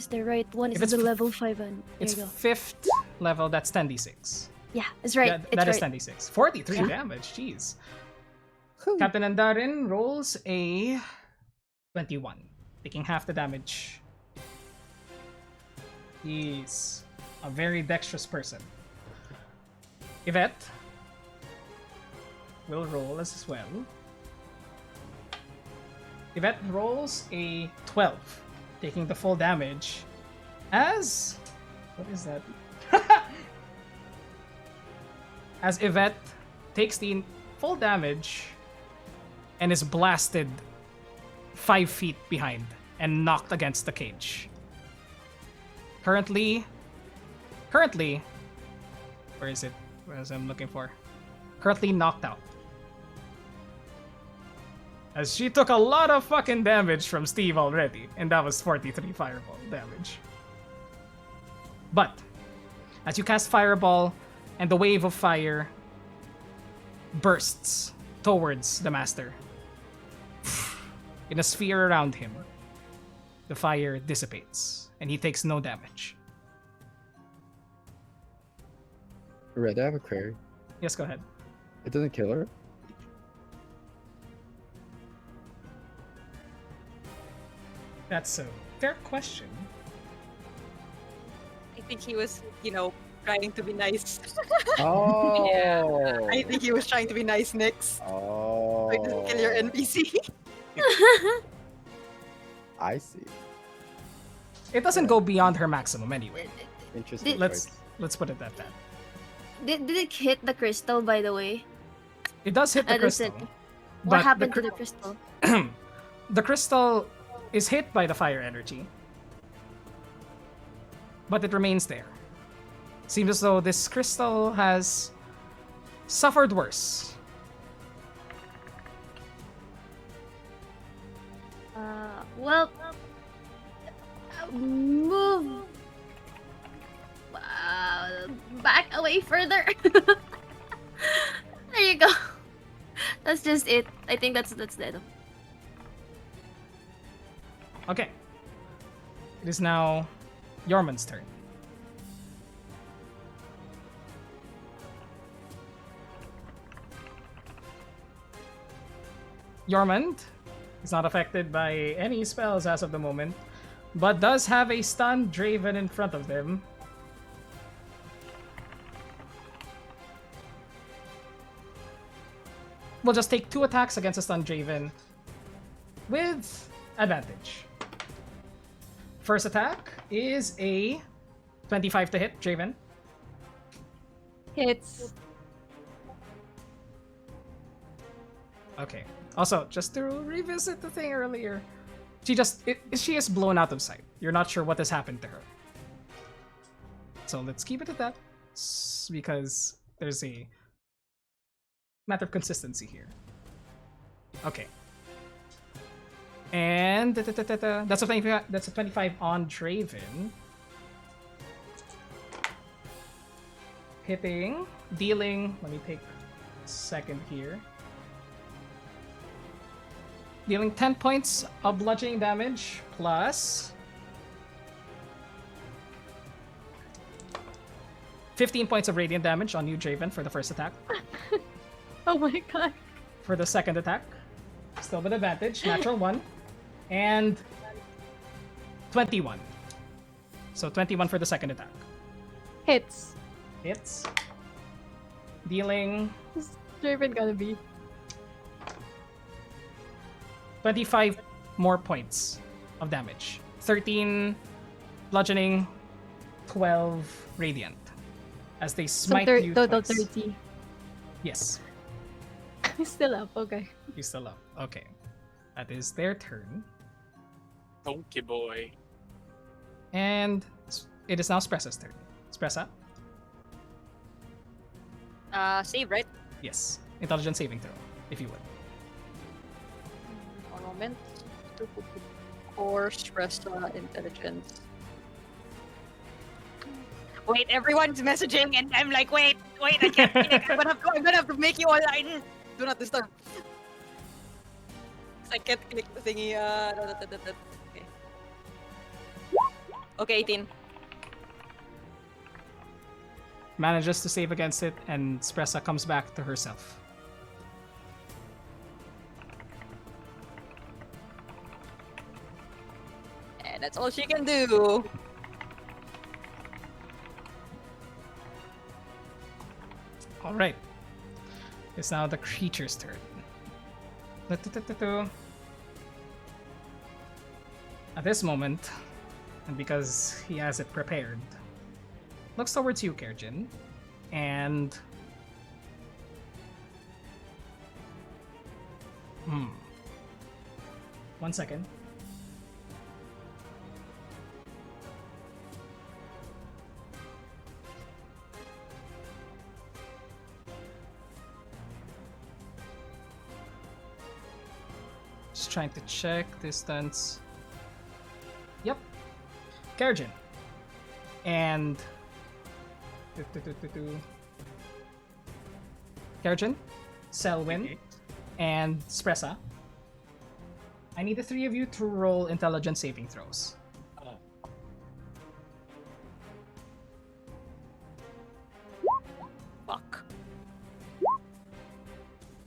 the right one? If Is this it's the level 5 one? There It's you go. 5th level, that's 10d6. Yeah, it's right. That it's is right. 10d6. 43 damage, jeez. Captain Andarin rolls a 21, taking half the damage. He's a very dexterous person. Yvette will roll as well. Yvette rolls a 12, taking the full damage as... What is that? As Yvette takes the full damage and is blasted 5 feet behind and knocked against the cage. Currently, where is it? Where is I'm looking for? Currently knocked out. As she took a lot of fucking damage from Steve already, and that was 43 fireball damage. But, as you cast Fireball, and the wave of fire bursts towards the Master. In a sphere around him, the fire dissipates, and he takes no damage. Red, I have a query. Yes, go ahead. It doesn't kill her? That's a fair question. I think he was, trying to be nice. Oh! I think he was trying to be nice, Nix. Oh. So he doesn't kill your NPC. I see. It doesn't go beyond her maximum anyway. Interesting. Let's put it at that. Did it hit the crystal, by the way? It does hit the crystal. What but happened to the crystal? The crystal is hit by the fire energy, but it remains there. Seems as though this crystal has suffered worse. Well, move back away further. There you go. That's just it. I think that's it. Okay. It is now Yorman's turn. Yormund is not affected by any spells as of the moment, but does have a stunned Draven in front of them. We'll just take 2 attacks against a stunned Draven with advantage. First attack is a 25 to hit, Draven. Hits. Okay. Also, just to revisit the thing earlier, she is blown out of sight. You're not sure what has happened to her. So let's keep it at that, because there's a matter of consistency here. Okay. And that's a 25. That's a 25 on Draven. Hitting, dealing. Let me take a second here. Dealing 10 points of bludgeoning damage plus 15 points of radiant damage on you, Draven, for the first attack. Oh my god. For the second attack, still with advantage, natural 1, and 21. So 21 for the second attack. Hits. Hits. Dealing This Draven gotta be. 25 more points of damage. 13 bludgeoning, 12 radiant. As they smite you Total twice. 30. Yes. He's still up, okay. You're still up. Okay. That is their turn. Donkey boy. And it is now Spressa's turn. Spressa? Save, right? Yes. Intelligence saving throw, if you would. One moment. Core, stress, intelligence. Wait, everyone's messaging, and I'm like, wait, I can't click. I'm gonna have to make you all line. Do not disturb. 'Cause I can't click the thingy. Okay. Okay, 18. Manages to save against it, and Spressa comes back to herself. And that's all she can do. Alright. It's now the creature's turn. At this moment, and because he has it prepared, looks towards you, Kerjin, and... One second. Just trying to check distance. Yep. Kerjin. And... Kerjin, Selwyn, and Spressa. I need the 3 of you to roll intelligence saving throws. Fuck.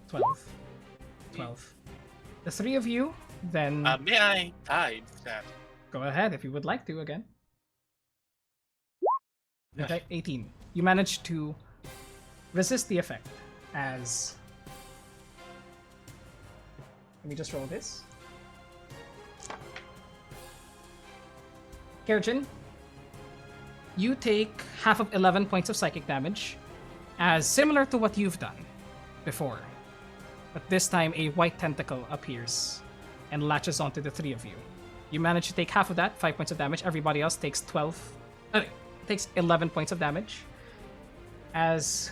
12. The 3 of you, then... May I type that? Go ahead if you would like to again. Yeah. Okay, 18. You managed to resist the effect as... Let me just roll this. Kerjin, you take half of 11 points of psychic damage, as similar to what you've done before, but this time a white tentacle appears and latches onto the three of you. You manage to take half of that, 5 points of damage. Everybody else takes 11 points of damage as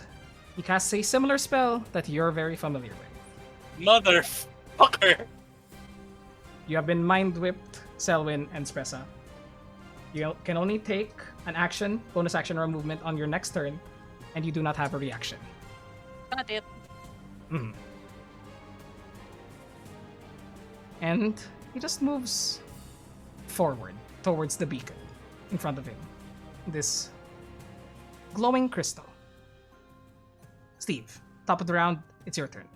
he casts a similar spell that you're very familiar with. Motherfucker! You have been mind whipped, Selwyn and Spressa. You can only take an action, bonus action, or a movement on your next turn, and you do not have a reaction. Got it. Mhm. And he just moves forward towards the beacon in front of him. This glowing crystal. Steve, top of the round, it's your turn.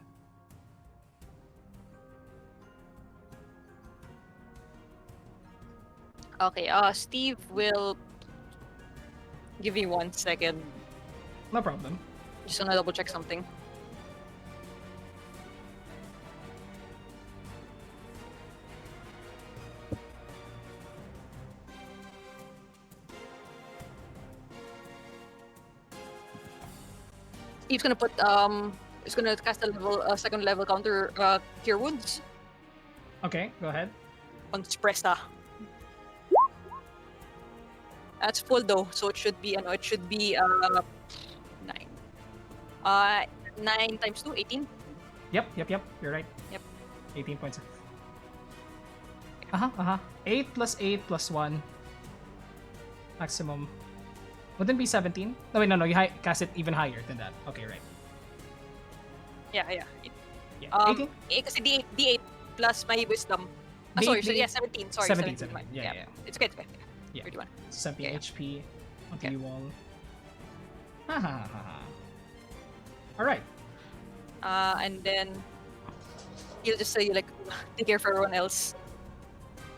Okay, Steve will give me 1 second. No problem. Just gonna double check something. Steve's gonna put he's gonna cast a second level counter cure wounds Okay, go ahead. on Spressa. That's full though, so it should be 9. 9 times 2, 18. Yep, you're right. Yep. 18 points. 8 plus 8 plus 1. Maximum. Wouldn't it be 17? No, wait, no, you cast it even higher than that. Okay, right. Yeah. Yeah, 18? Kasi D8 plus my wisdom. Sorry, so yeah, 17. Sorry, 17. 17. Yeah. It's good. Yeah. 31. 17 Yeah. HP onto Yeah. you all. Alright. And then he'll just say like, take care for everyone else,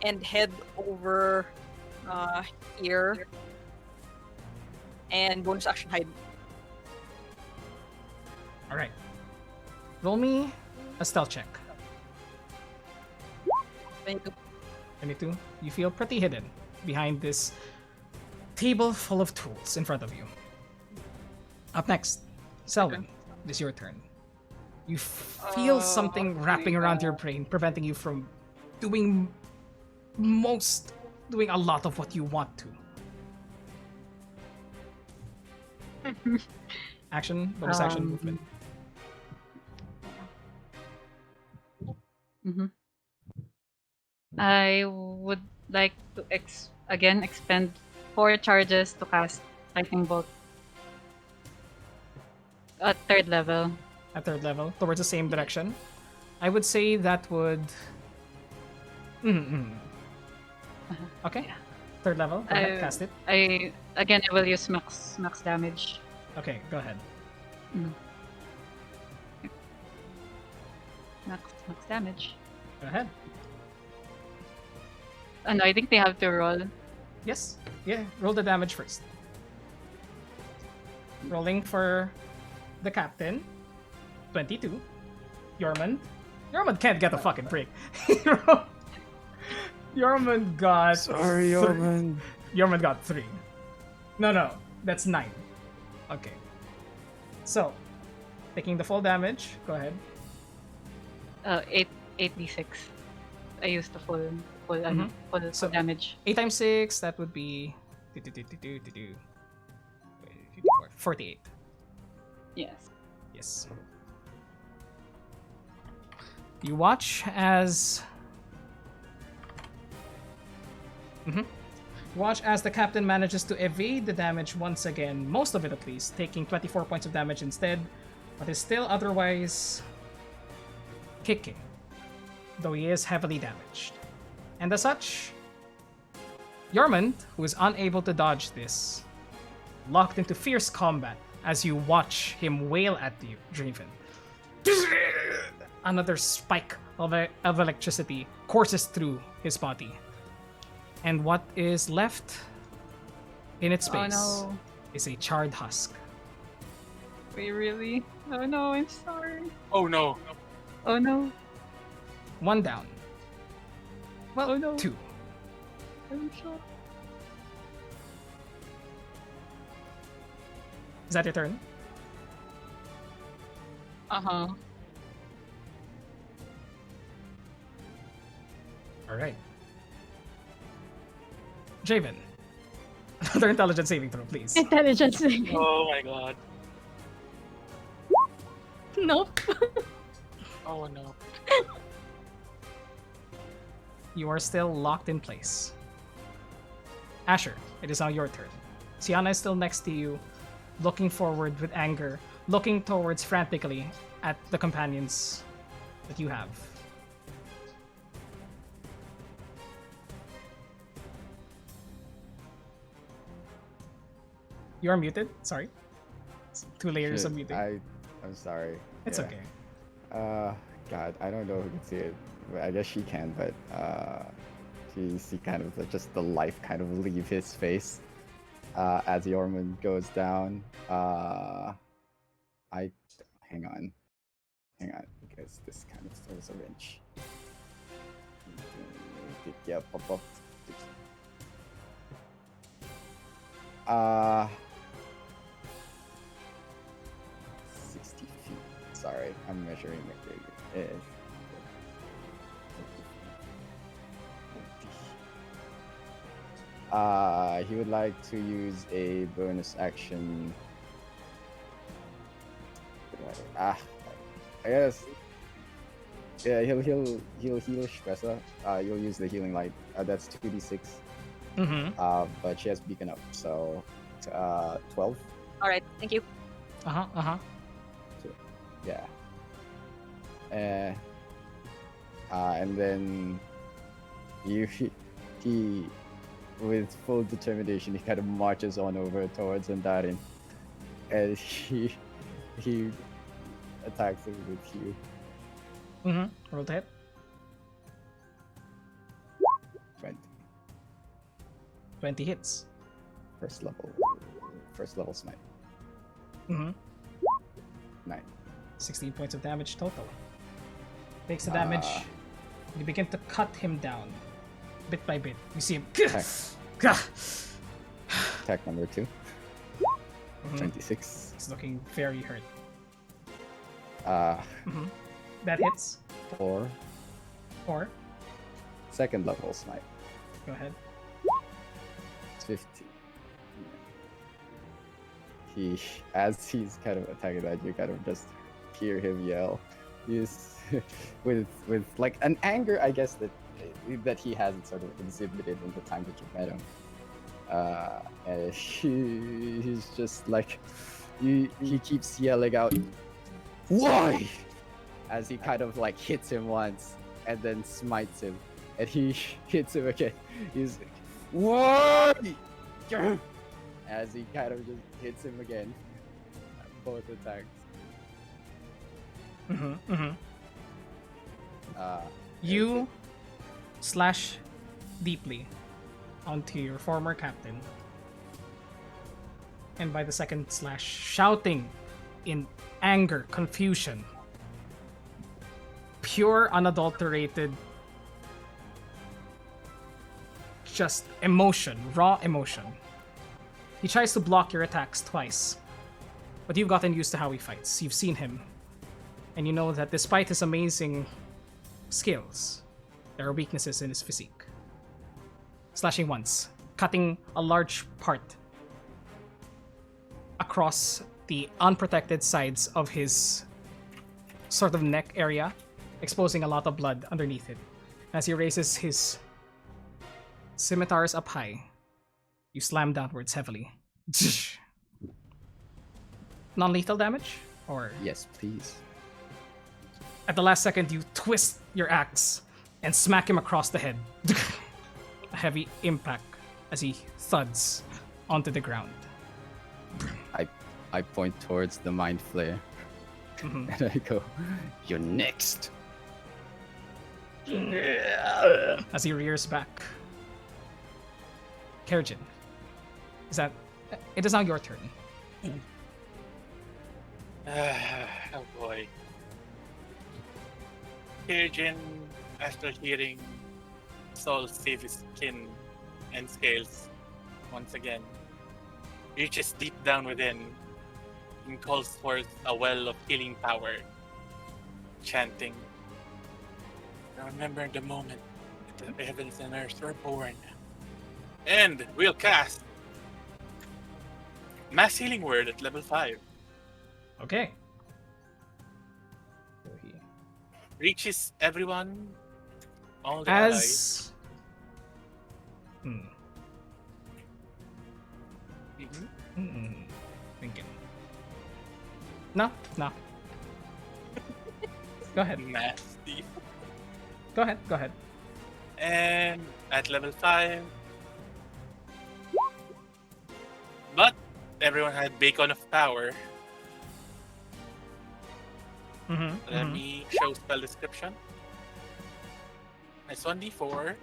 and head over here, and bonus action hide. Alright. Roll me a stealth check. 22. 22. You feel pretty hidden behind this table full of tools in front of you. Up next, Selwyn, it is your turn. You feel something wrapping around your brain, preventing you from doing a lot of what you want to. Action, bonus action, movement. I would like to again expend 4 charges to cast Lightning Bolt at 3rd level. At 3rd level, towards the same direction. I would say that would. Okay. Yeah. 3rd level. Go ahead, cast it. I will use max damage. Okay, go ahead. Max damage. Go ahead. No, I think they have to roll. Yes. Yeah. Roll the damage first. Rolling for the captain. 22. Yormund can't get a fucking break. Yormund got. Sorry, Yormund. Yormund got 3. No. That's 9. Okay. So, taking the full damage. Go ahead. 8d6. I used the full So, damage. 8 times 6, that would be 48. Yes. Yes. You watch as the captain manages to evade the damage once again, most of it at least, taking 24 points of damage instead, but is still otherwise kicking, though he is heavily damaged. And as such, Yormund, who is unable to dodge this, locked into fierce combat as you watch him wail at you, Draven. Another spike of electricity courses through his body. And what is left in its space is a charred husk. Wait, really? Oh no, I'm sorry. Oh no. Oh no. 1 down. Well, Oh, no. 2. I'm sorry. Is that your turn? Uh-huh. All right. Javen. Another intelligence saving throw, please. Intelligence saving. Oh my god. Nope. Oh no. You are still locked in place. Asher, it is now your turn. Sienna is still next to you, looking forward with anger, looking towards frantically at the companions that you have. You are muted. Sorry. It's 2 layers of muting. I'm sorry. It's Yeah. okay. God, I don't know who can see it. But I guess she can, but you see kind of just the life kind of leave his face as Yorman goes down. Hang on, because this kind of throws a wrench. Yeah, pop up. 60 feet. Sorry, I'm measuring it. He would like to use a bonus action. I guess. Yeah, he'll heal Shpressa. You'll use the healing light. That's 2d6. But she has beacon up, so 12. All right, thank you. Yeah. And then he with full determination, he kind of marches on over towards Andarin, and he attacks him with heal. Roll to hit. 20. 20 hits. First level smite. 9. 16 points of damage total. Takes the damage. You begin to cut him down, bit by bit. You see him. Attack number 2. 26. He's looking very hurt. Uh, That hits. 4. 4. Second level smite. Go ahead. 50. As he's kind of attacking that, you kind of just hear him yell. He's with like an anger, I guess, that he hasn't sort of exhibited in the time that you met him. And he's just like, he keeps yelling out, "Why?" As he kind of like hits him once and then smites him, and he hits him again. He's like, "Why?" As he kind of just hits him again. Both attacks. You slash deeply onto your former captain. And by the second slash, shouting in anger, confusion, pure, unadulterated, just emotion, raw emotion. He tries to block your attacks twice, but you've gotten used to how he fights. You've seen him, and you know that despite his amazing skills, there are weaknesses in his physique. Slashing once, cutting a large part across the unprotected sides of his sort of neck area, exposing a lot of blood underneath it. As he raises his scimitars up high, you slam downwards heavily. Non-lethal damage? Or Yes, please. at the last second, you twist your axe and smack him across the head. A heavy impact as he thuds onto the ground. I point towards the mind flare. And I go, "You're next." As he rears back. Kerjin, it is now your turn. Oh boy. Kirjin, after hearing Saul save his skin and scales once again, reaches deep down within and calls forth a well of healing power chanting. Remember the moment that the heavens and earth were born. And we'll cast Mass Healing Word at level 5. Okay. Reaches everyone, all the allies. As thinking. No. Go ahead. Nasty. Go ahead. And at level 5. But everyone had Beacon of Power. Let me show spell description. It's 1d4.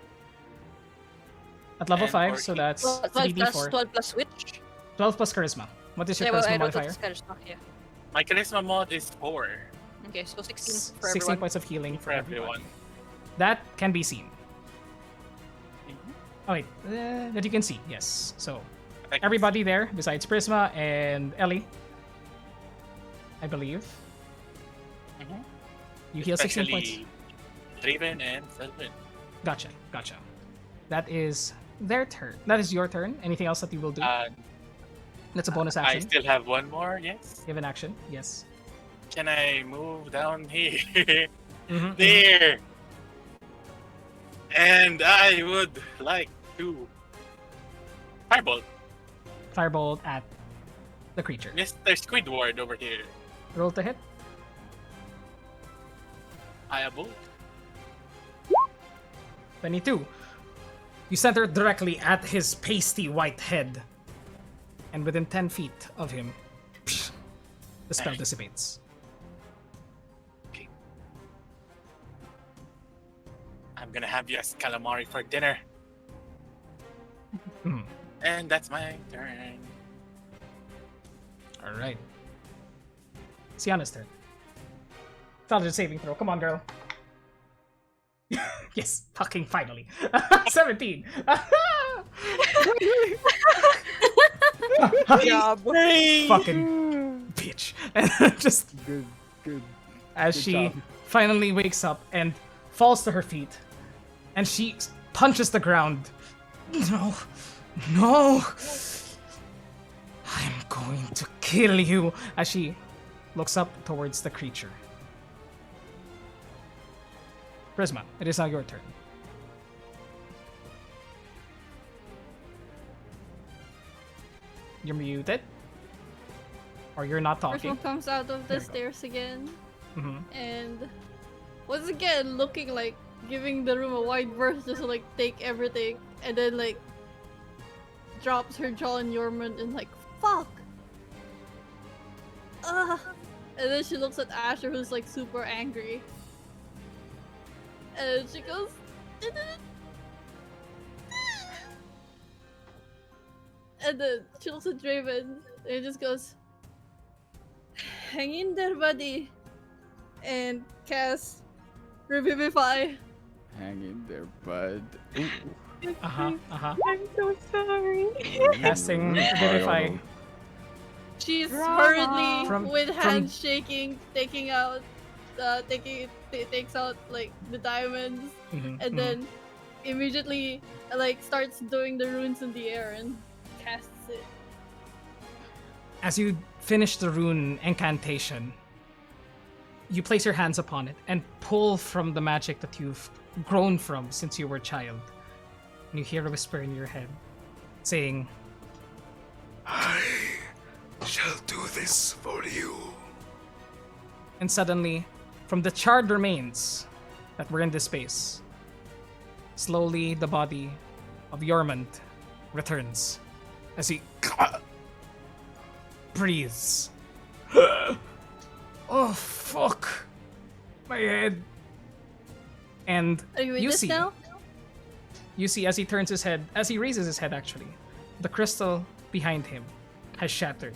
At level And 5, so for that's 12 3d4. plus 12 plus which? 12 plus charisma. What is your Yeah, well, charisma I wrote modifier? it as charisma. Yeah. My charisma mod is 4 Okay, so 16 for 16 everyone. points of healing for everyone. That can be seen. Mhm. Oh wait, that you can see, yes. So Effective. everybody there besides Prisma and Ellie, I believe. Mhm. You heal 16 points. Especially Draven and Selvin. Gotcha. That is their turn. That is your turn. Anything else that you will do? That's a bonus I action. still have one more, yes. You have an action, yes. Can I move down here? Mhm, There! And I would like to Firebolt Firebolt at the creature. Mr. Squidward over here. Roll to hit. Firebolt. 22. You center directly at his pasty white head. And within 10 feet of him, the spell dissipates. Okay. I'm gonna have you as calamari for dinner. Mhm. And that's my turn. Alright. Sienna's turn. Intelligence saving throw. Come on, girl. Yes, fucking finally. 17. Job. Fucking bitch. And just Good. as Good she job. finally wakes up and falls to her feet, and she punches the ground. No. I'm going to kill you. As she looks up towards the creature. Prisma, it is now your turn. You're muted. Or you're not First talking. one comes out of There the you go. stairs again, Mhm. and once again looking like giving the room a wide berth just to like take everything, and then like drops her jaw on Yormund and like fuck. Ugh. And then she looks at Asher, who's like super angry, and she goes. And then she looks at Draven and just goes, "Hang in there, buddy," and casts Revivify. Hang in there, bud. Uh-huh. I'm so sorry. Casting Alright, Vivify. Otto. She's Drama. hurriedly, From- with from- hands shaking, takes out like the diamonds, Mhm, and mhm. then immediately like starts doing the runes in the air and casts it. As you finish the rune incantation, you place your hands upon it and pull from the magic that you've grown from since you were a child. And you hear a whisper in your head saying, I shall do this for you. and suddenly, from the charred remains that were in this space, slowly the body of Yormund returns as he breathes. Oh, fuck. My head. And Are you with you us see, now? you see as he turns his head, as he raises his head actually, the crystal behind him has shattered.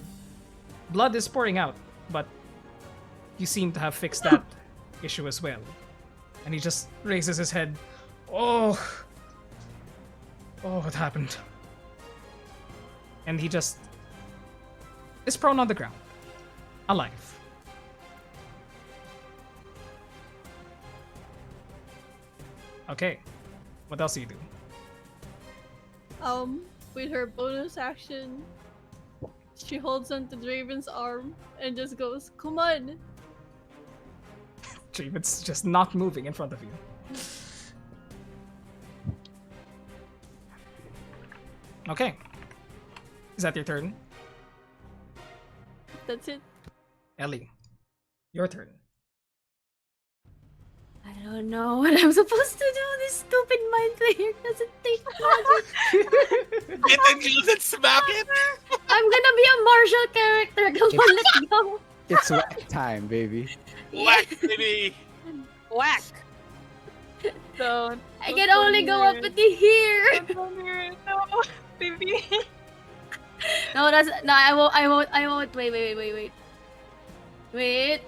Blood is pouring out, but you seem to have fixed that issue as well. And he just raises his head. Oh, what happened? And he just is prone on the ground, alive. Okay. What else do you do? With her bonus action, she holds onto Draven's arm and just goes, "Come on." Draven's just not moving in front of you. Okay. Is that your turn? That's it. Ellie, your turn. I don't know what I'm supposed to do. This stupid mind player doesn't take magic. Get and use it, smack it! I'm gonna be a martial character. Come on, let's go. It's whack time, baby. Whack, baby! Whack. Don't. I can only go up to here. No, baby. No, that's no. I won't. Wait.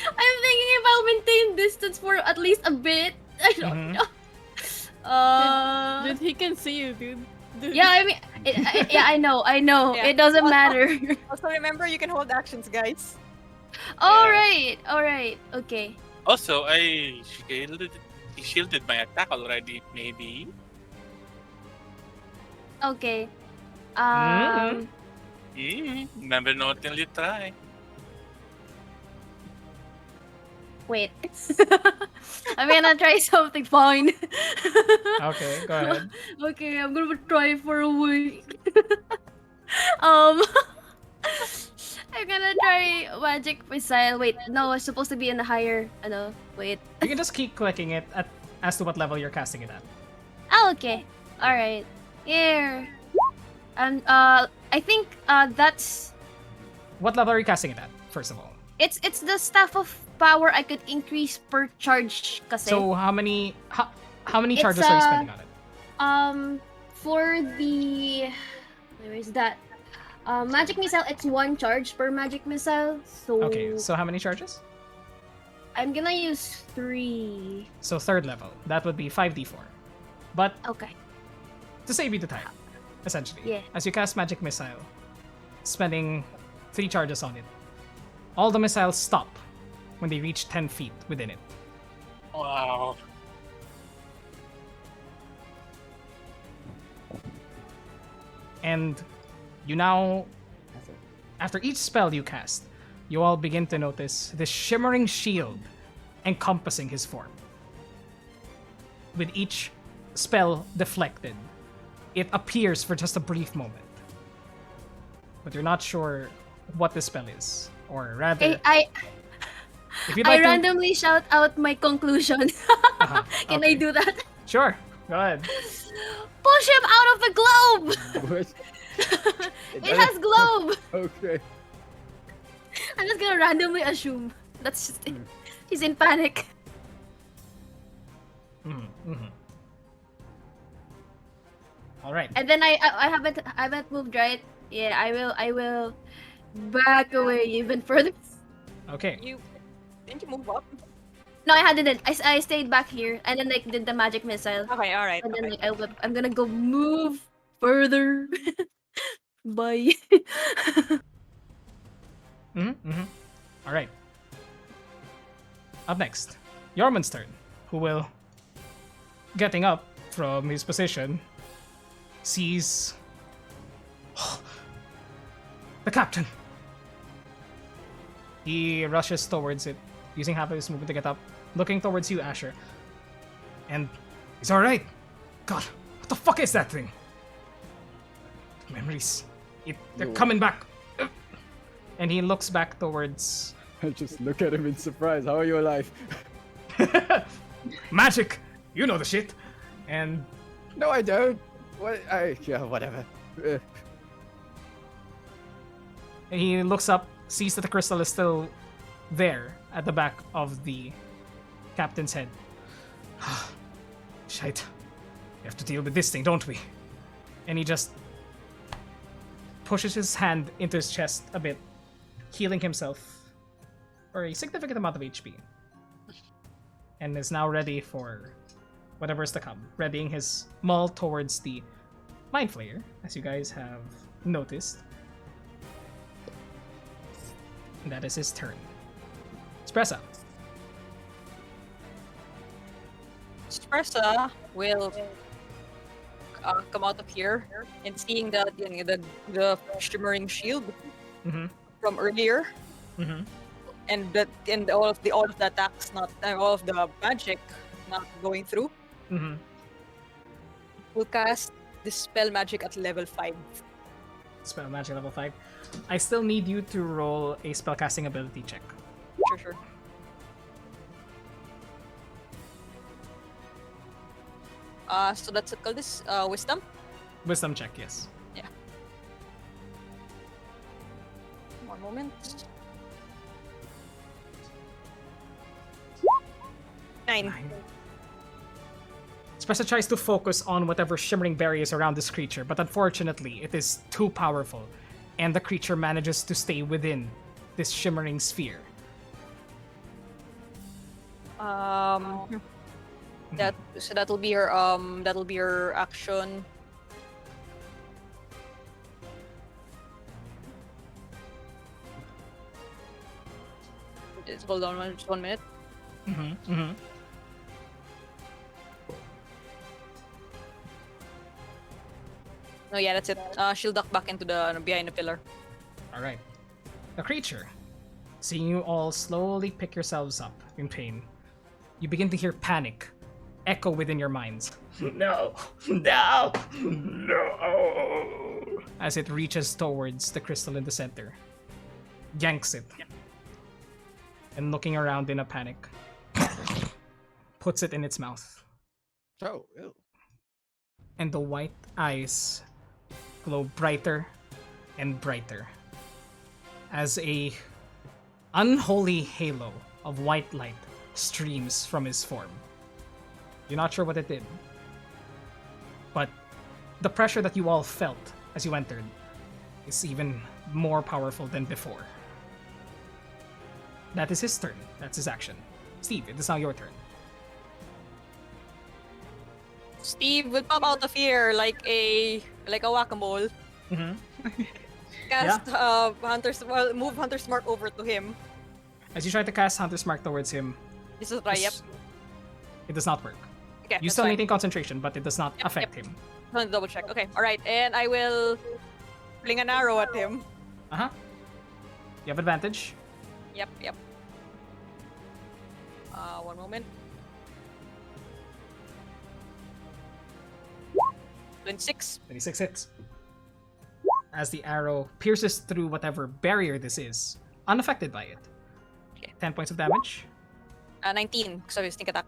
I'm thinking about maintain distance for at least a bit. I don't know. Dude, he can see you, dude. Yeah, I mean, yeah, I know. Yeah. It doesn't matter. Also remember, you can hold actions, guys. All right, okay. Also, I shielded my attack already, maybe. Okay. Never know until you try. Wait. I'm gonna try something fine. Okay, go ahead. Okay, I'm gonna try for a week. I'm gonna try magic missile. Wait, no, it's supposed to be in the higher. Wait. You can just keep clicking it as to what level you're casting it at. Oh, okay. All right. Here. And I think that's What level are you casting it at, first of all? it's the staff of power I could increase per charge kasi. So how many charges It's, are you spending on it? For the where is that? Magic missile, it's 1 charge per magic missile. So Okay, so how many charges? I'm gonna use 3. So third level. That would be 5d4. But Okay. to save you the time, essentially. Yeah. As you cast Magic Missile, spending 3 charges on it, all the missiles stop when they reach 10 feet within it. Wow. And you now, after each spell you cast, you all begin to notice this shimmering shield encompassing his form. With each spell deflected, it appears for just a brief moment. But you're not sure what the spell is. Or rather, if you'd I like to... randomly shout out my conclusion. Can I do that? Sure, go ahead. Push him out of the globe! What? It has globe! Okay. I'm just gonna randomly assume. That's just it. He's in panic. All right. And then I haven't moved, right? Yeah, I will back away even further. Okay. Didn't you move up? No, I didn't. I stayed back here and then like did the magic missile. Okay, all right. And then Okay. like I'm gonna go move further. Bye. All right. Up next, Yorman's turn, who will, getting up from his position, sees the captain. He rushes towards it, using half of his movement to get up, looking towards you, Asher. And he's all right. God, what the fuck is that thing? Memories. They're coming back. And he looks back towards... I just look at him in surprise. How are you alive? Magic! You know the shit! And... No, I don't. What? Yeah, whatever. And he looks up, sees that the crystal is still there at the back of the captain's head. Shite. We have to deal with this thing, don't we? And he just pushes his hand into his chest a bit, healing himself for a significant amount of HP. And is now ready for whatever is to come, readying his maul towards the Mind Flayer, as you guys have noticed. And that is his turn. Espresso. Pressa will come out of here and seeing the shimmering shield Mm-hmm. from earlier, Mm-hmm. and all of the attacks not all of the magic not going through. Mm-hmm. We'll cast Dispel Magic at level 5. Spell magic level 5. I still need you to roll a spellcasting ability check. Sure. So that's called this wisdom. Wisdom check, yes. Yeah. One moment. 9. Espresso tries to focus on whatever shimmering barriers around this creature, but unfortunately, it is too powerful, and the creature manages to stay within this shimmering sphere. That'll be your action. Hold on, just 1 minute. Mm-hmm. Mm-hmm. No, yeah, that's it. She'll duck back into the behind the pillar. All right. The creature, seeing you all slowly pick yourselves up in pain, you begin to hear panic echo within your minds. No! No! No! As it reaches towards the crystal in the center, yanks it, and looking around in a panic, puts it in its mouth. Oh, ew. And the white eyes glow brighter and brighter as a unholy halo of white light streams from his form. You're not sure what it did, but the pressure that you all felt as you entered is even more powerful than before. That is his turn. That's his action. Steve, it is now your turn. Steve will pop out of here like a whack-a-mole. Mm-hmm. Cast move Hunter's Mark over to him. As you try to cast Hunter's Mark towards him, This is right. Yep. it does not work. Okay. You that's still fine. maintain concentration, but it does not affect him. Let me double check. Okay. All right. And I will fling an arrow at him. Uh-huh. You have advantage. Yep. 1 moment. 26. 26 hits. As the arrow pierces through whatever barrier this is, unaffected by it. Okay. 10 points of damage. 19. So sneak attack.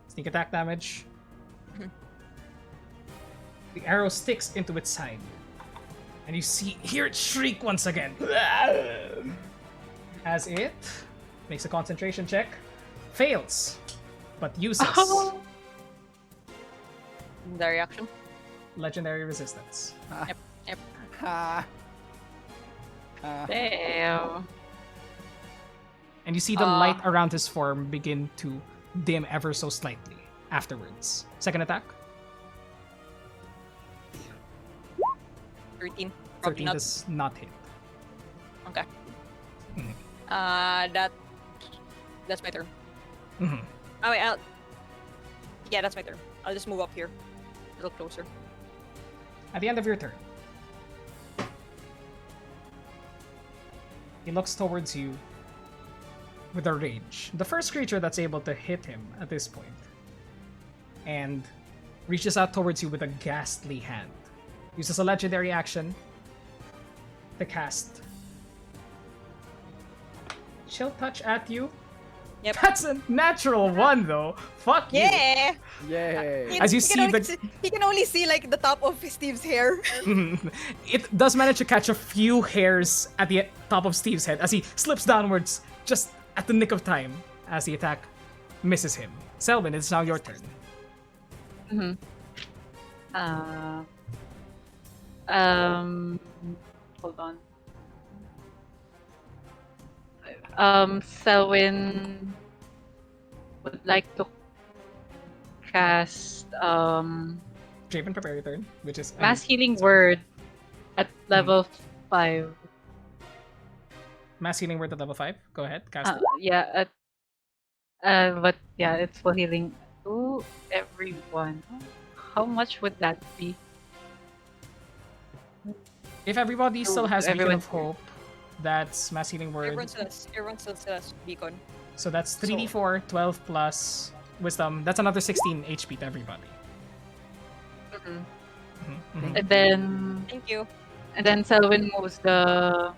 Sneak attack damage. Mhm. The arrow sticks into its side. And you hear it shriek once again. As it makes a concentration check. Fails. But uses The reaction. legendary resistance. Yep. Damn. And you see the light around his form begin to dim ever so slightly afterwards. Second attack. 13. 13 does not hit. Okay. Mhm. That's my turn. Mhm. Oh wait, yeah, that's my turn. I'll just move up here, a little closer. At the end of your turn, he looks towards you with a rage. The first creature that's able to hit him at this point, and reaches out towards you with a ghastly hand. Uses a legendary action to cast Chill Touch at you. Yep. That's a natural one, though. Fuck you. Yeah. Yay! As you He can see only the- he can only see like the top of Steve's hair. It does manage to catch a few hairs at the top of Steve's head as he slips downwards just at the nick of time as the attack misses him. Selwyn, it's now your turn. Mm-hmm. Hold on. Selwyn would like to cast Draven, prepare your turn, which is Mass Healing Word at level 5. Mass Healing Word at level 5. Go ahead, cast it. Yeah, but yeah, it's for healing to everyone. How much would that be? If everybody still has Beacon Everyone's of here. Hope, that's Mass Healing Word. Everyone still has beacon. So that's 3d4, 12 plus Wisdom. That's another 16 HP to everybody. And then Thank you. and then Selwyn moves the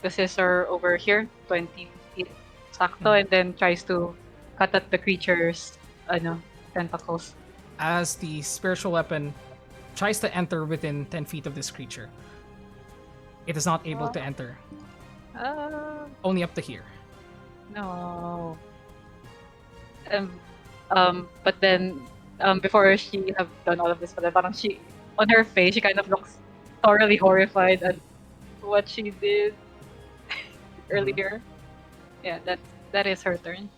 scissor over here, 20 feet sakto, and then tries to cut at the creature's tentacles. As the spiritual weapon tries to enter within 10 feet of this creature, it is not able to enter. Only up to here. No. But then, before she have done all of this, but then parang she, on her face, she kind of looks thoroughly horrified at what she did earlier. Yeah, that is her turn.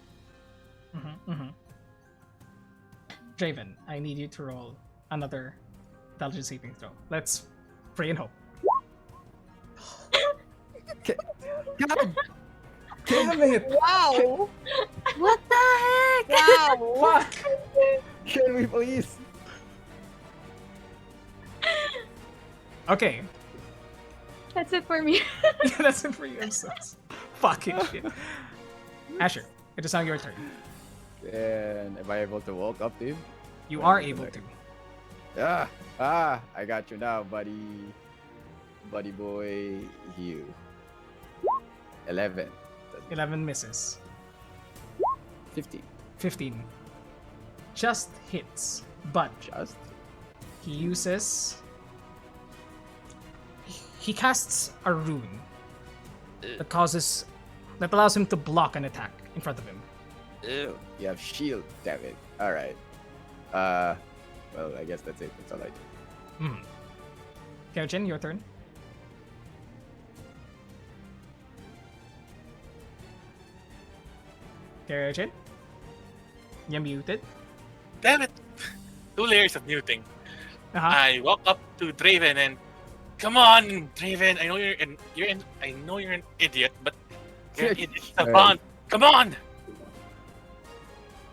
Draven, I need you to roll another intelligence saving throw. Let's pray and hope. God damn it! Wow! What the heck? Wow! Fuck! Can we please? Okay. That's it for me. Yeah, that's it for you. I'm so fucking shit. Asher, it is now your turn. And am I able to walk up to him? You are able to. I got you now, buddy. Buddy boy, you. 11. 11 misses. 15. 15. Just hits, but Just? he uses. He casts a rune that allows him to block an attack in front of him. Ew. You have shield, damn it. Alright. Well, I guess that's it. That's all I do. Kyojin, your turn. Kyojin? You're muted. Damn it! 2 layers of muting. I walk up to Draven and, come on, Draven. I know you're an idiot, but you're an idiot savant. Come on!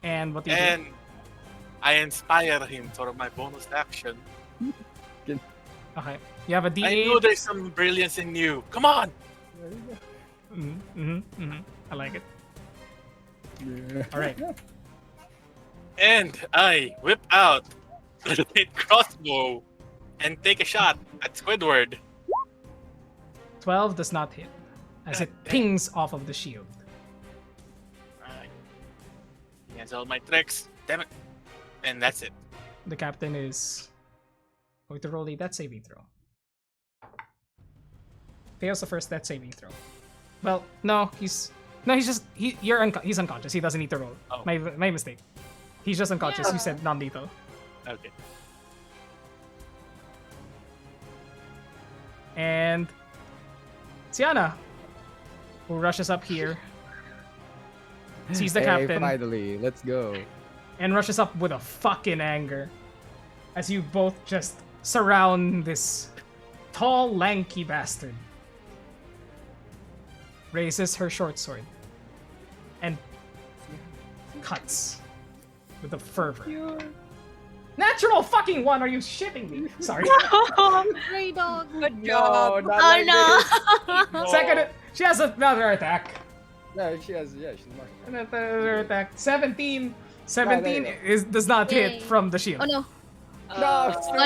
And what do you And I inspire him for my bonus action. do? Okay. You have a D8. I know there's some brilliance in you. Come on! I like it. Yeah. Alright. And I whip out the crossbow and take a shot at Squidward. 12 does not hit, as it pings off of the shield. Alright. He has all my tricks. Damn it. And that's it. The captain is going to roll a death saving throw. Fails the first death saving throw. Well, no, he's unconscious. He doesn't need to roll. Oh. My mistake. He's just unconscious. You said non-lethal. Okay. And Sienna, who rushes up here, sees the captain, Finally, let's go. and rushes up with a fucking anger as you both just surround this tall, lanky bastard. Raises her short sword and cuts with a fervor. Natural fucking one! Are you shitting me? Sorry. Stray dog. Good job. Oh no! Second, she has another attack. Yeah, she's marked. Another attack. 17. 17 No. does not hit Yay. from the shield. Oh no! No, Oh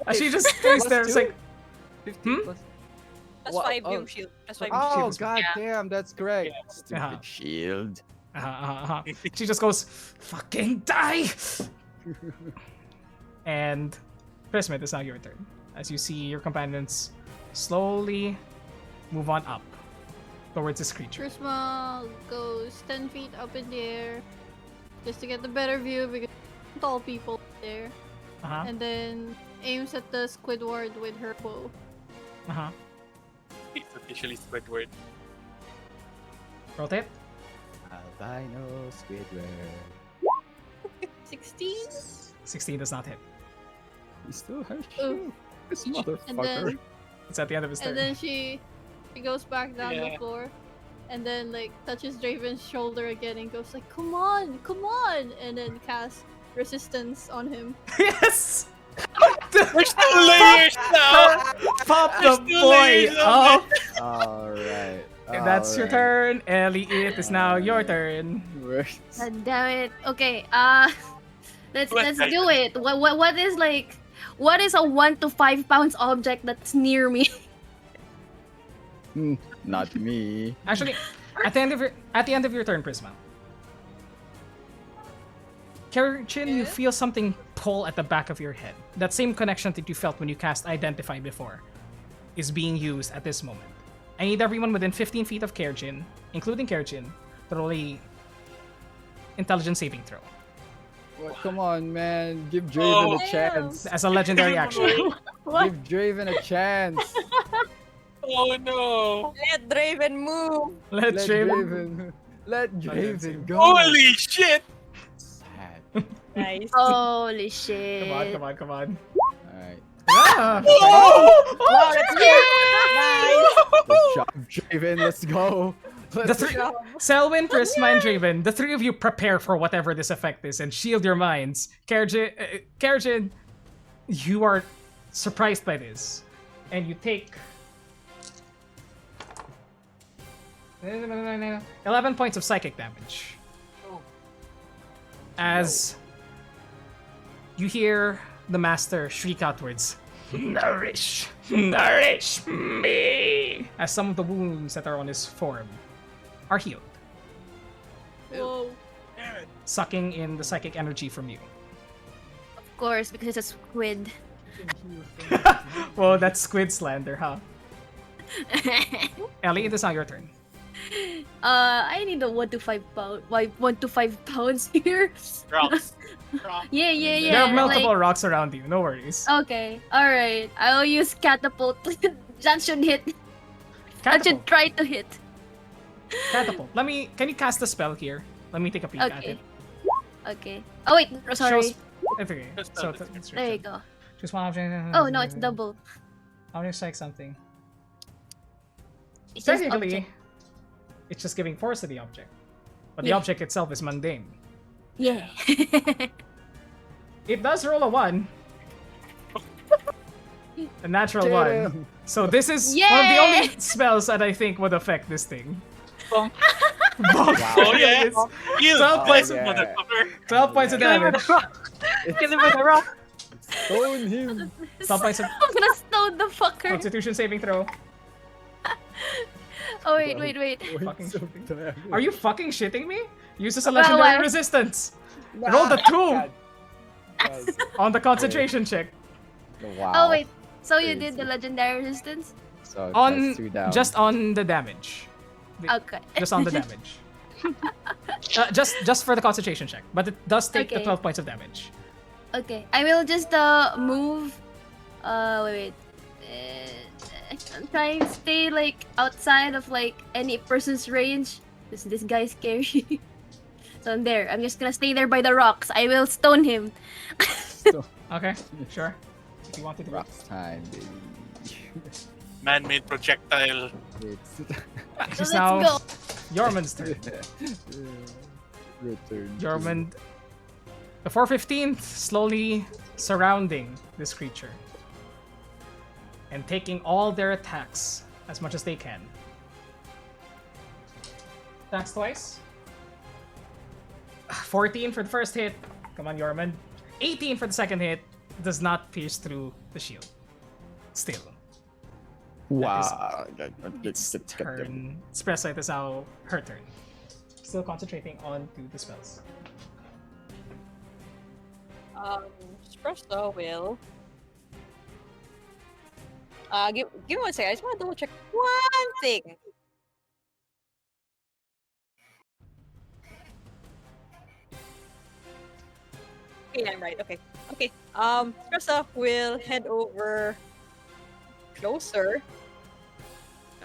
no! She just stays there. It's like, 15 plus. Plus What? 5 Oh. yung shield. Plus 5 Oh, shields. god damn, that's correct. Stupid Uh-huh. shield. she just goes, fucking die! And Prismit, it's now your turn. As you see your companions slowly move on up towards this creature. Prisma goes 10 feet up in the air just to get the better view because tall people there. Uh-huh. And then aims at the Squidward with her bow. Uh-huh. It's officially Squidward. Rotate. Albino Squidward. 16? 16 does not hit. He still has Oof. shield. This And motherfucker. then, It's at the end of his turn. and then she goes back down the Yeah. floor. and then like touches Draven's shoulder again and goes like, come on, and then casts resistance on him. Yes! There's still layers now! Pop There's the still boy layers of up! Alright. That's your turn. Ellie, it is now your turn. God damn it. Okay, let's Let's do it. What is a 1 to 5 pounds object that's near me? Not me. Actually, at the end of your turn, Prisma. Kerchin, you feel something pull at the back of your head. That same connection that you felt when you cast Identify before is being used at this moment. I need everyone within 15 feet of Kerchin, including Kerchin, to roll a intelligence saving throw. Well, come on, man. Give Draven a chance. As a legendary action. Give Draven a chance. Oh no! Let Draven move. Let Draven. Draven. Let Draven go. Holy shit! Sad. Nice. Holy shit. Come on. Alright. Ah! Wow, that's good. Nice. Good job, Draven. Let's go. The three, Selwyn, Prisma, and Draven, the three of you prepare for whatever this effect is and shield your minds. Kerjin, you are surprised by this, and you take 11 points of psychic damage. As you hear the master shriek outwards, "Nourish! Nourish me!" As some of the wounds that are on his form are healed, Whoa. sucking in the psychic energy from you. Of course, because it's a squid. Well, that's squid slander, huh? Ellie, it is now your turn. I need a 1 to 5 pounds here. Rocks. Yeah. There are multiple rocks around you, no worries. Okay, alright. I'll use catapult. That should hit. That Catapult. should try to hit. Catapult. Can you cast the spell here? Let me take a peek at Okay. it. Okay. Oh wait, sorry. Shows- It's okay. So, it's your There you turn. go. Choose one object. Oh no, it's double. I want to strike something. It's just Technically, object. it's just giving force to the object. But the Yeah. object itself is mundane. Yeah. It does roll a 1. A natural 1. So this is one of the only spells that I think would affect this thing. Bonk. Bonk. Oh yeah! It's You 12 points, yeah. motherfucker! 12 points of damage. Kill him with a rock. Stone him. 12 points of I'm gonna stone the fucker. Constitution saving throw. Oh wait. Fucking Points of damage. Are you fucking shitting me? Use this a Well, legendary why? resistance. Roll the 2 God. on the concentration check. Wow. Oh wait. So you Crazy. did the legendary resistance? So On that's 2 down. just on the damage. Okay. Just on the damage. Just for the concentration check, but it does take the Okay. 12 points of damage. Okay. I will just move. Wait. I'm trying to stay like outside of like any person's range. This guy's scary. So I'm there. I'm just gonna stay there by the rocks. I will stone him. Okay, sure. If you want to do it. Rocks time, baby. Man-made projectile. It's This So is let's now go. Yorman's turn. return. Yorman, the 415th, slowly surrounding this creature and taking all their attacks as much as they can. Attacks twice. 14 for the first hit. Come on, Yorman. 18 for the second hit. Does not pierce through the shield. Still. Wow. It's turn. Espresso, it is now her turn. Still concentrating on the spells. Espresso will. Give me 1 second. I just want to double check one thing. Okay, I'm right. Okay. Espresso will head over closer.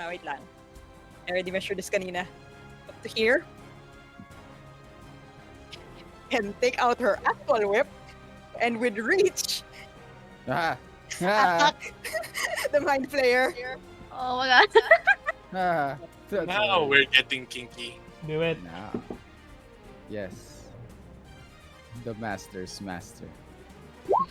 Wait lang. I already measured this kanina. Up to here. And take out her actual whip. And with reach, Ah. Ah. attack the mind player. Oh my god. Ah. Now we're getting kinky. Do it. Now. Yes. The master's master.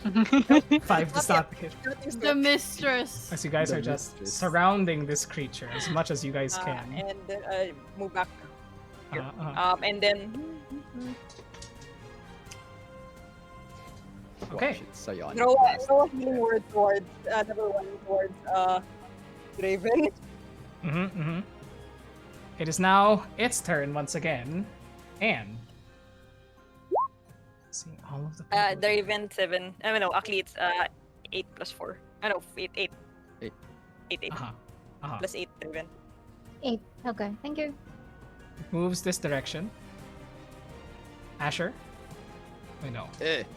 5 does not hit. The mistress. As you guys The are just mistress. surrounding this creature as much as you guys can. And move back. Here. And then Okay. Watch it, Psionic throw blast. a healing word towards number one towards Raven. It is now its turn once again, and seeing all of the The Raven 7. I mean no, actually it's 8 plus 4. I know 8 8. 8. 8 plus 8 Raven. 8. Okay, thank you. moves this direction. Asher. Wait, no.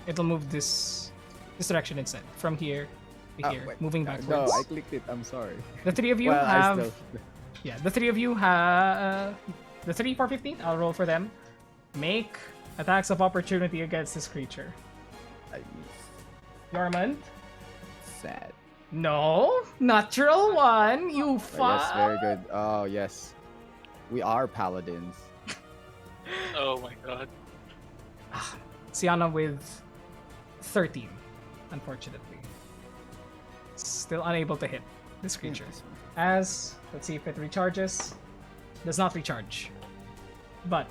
It'll move this direction instead. From here to here, Wait. moving No, backwards. I clicked it. I'm sorry. The three of you Well, I have. still- Yeah, the three of you have. The 3 for 15. I'll roll for them. Make attacks of opportunity against this creature. I missed. Yarman. Sad. No, natural one. You But fuck. yes, very good. Oh yes, we are paladins. Oh my god. Sienna with 13, unfortunately. Still unable to hit this creature. As, let's see if it recharges. Does not recharge. But,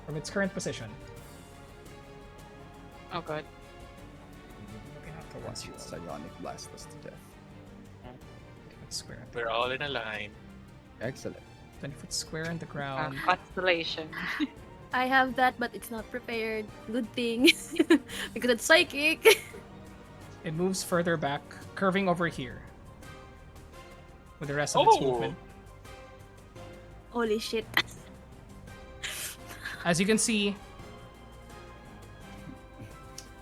from its current position, Oh god. we have to Watch it, Psionic blast us to death. 20-foot square. We're all in a line. Excellent. 20-foot square on the ground. Constellation. I have that, but it's not prepared. Good thing. Because it's psychic. It moves further back, curving over here. With the rest of its Oh. movement. Holy shit. As you can see,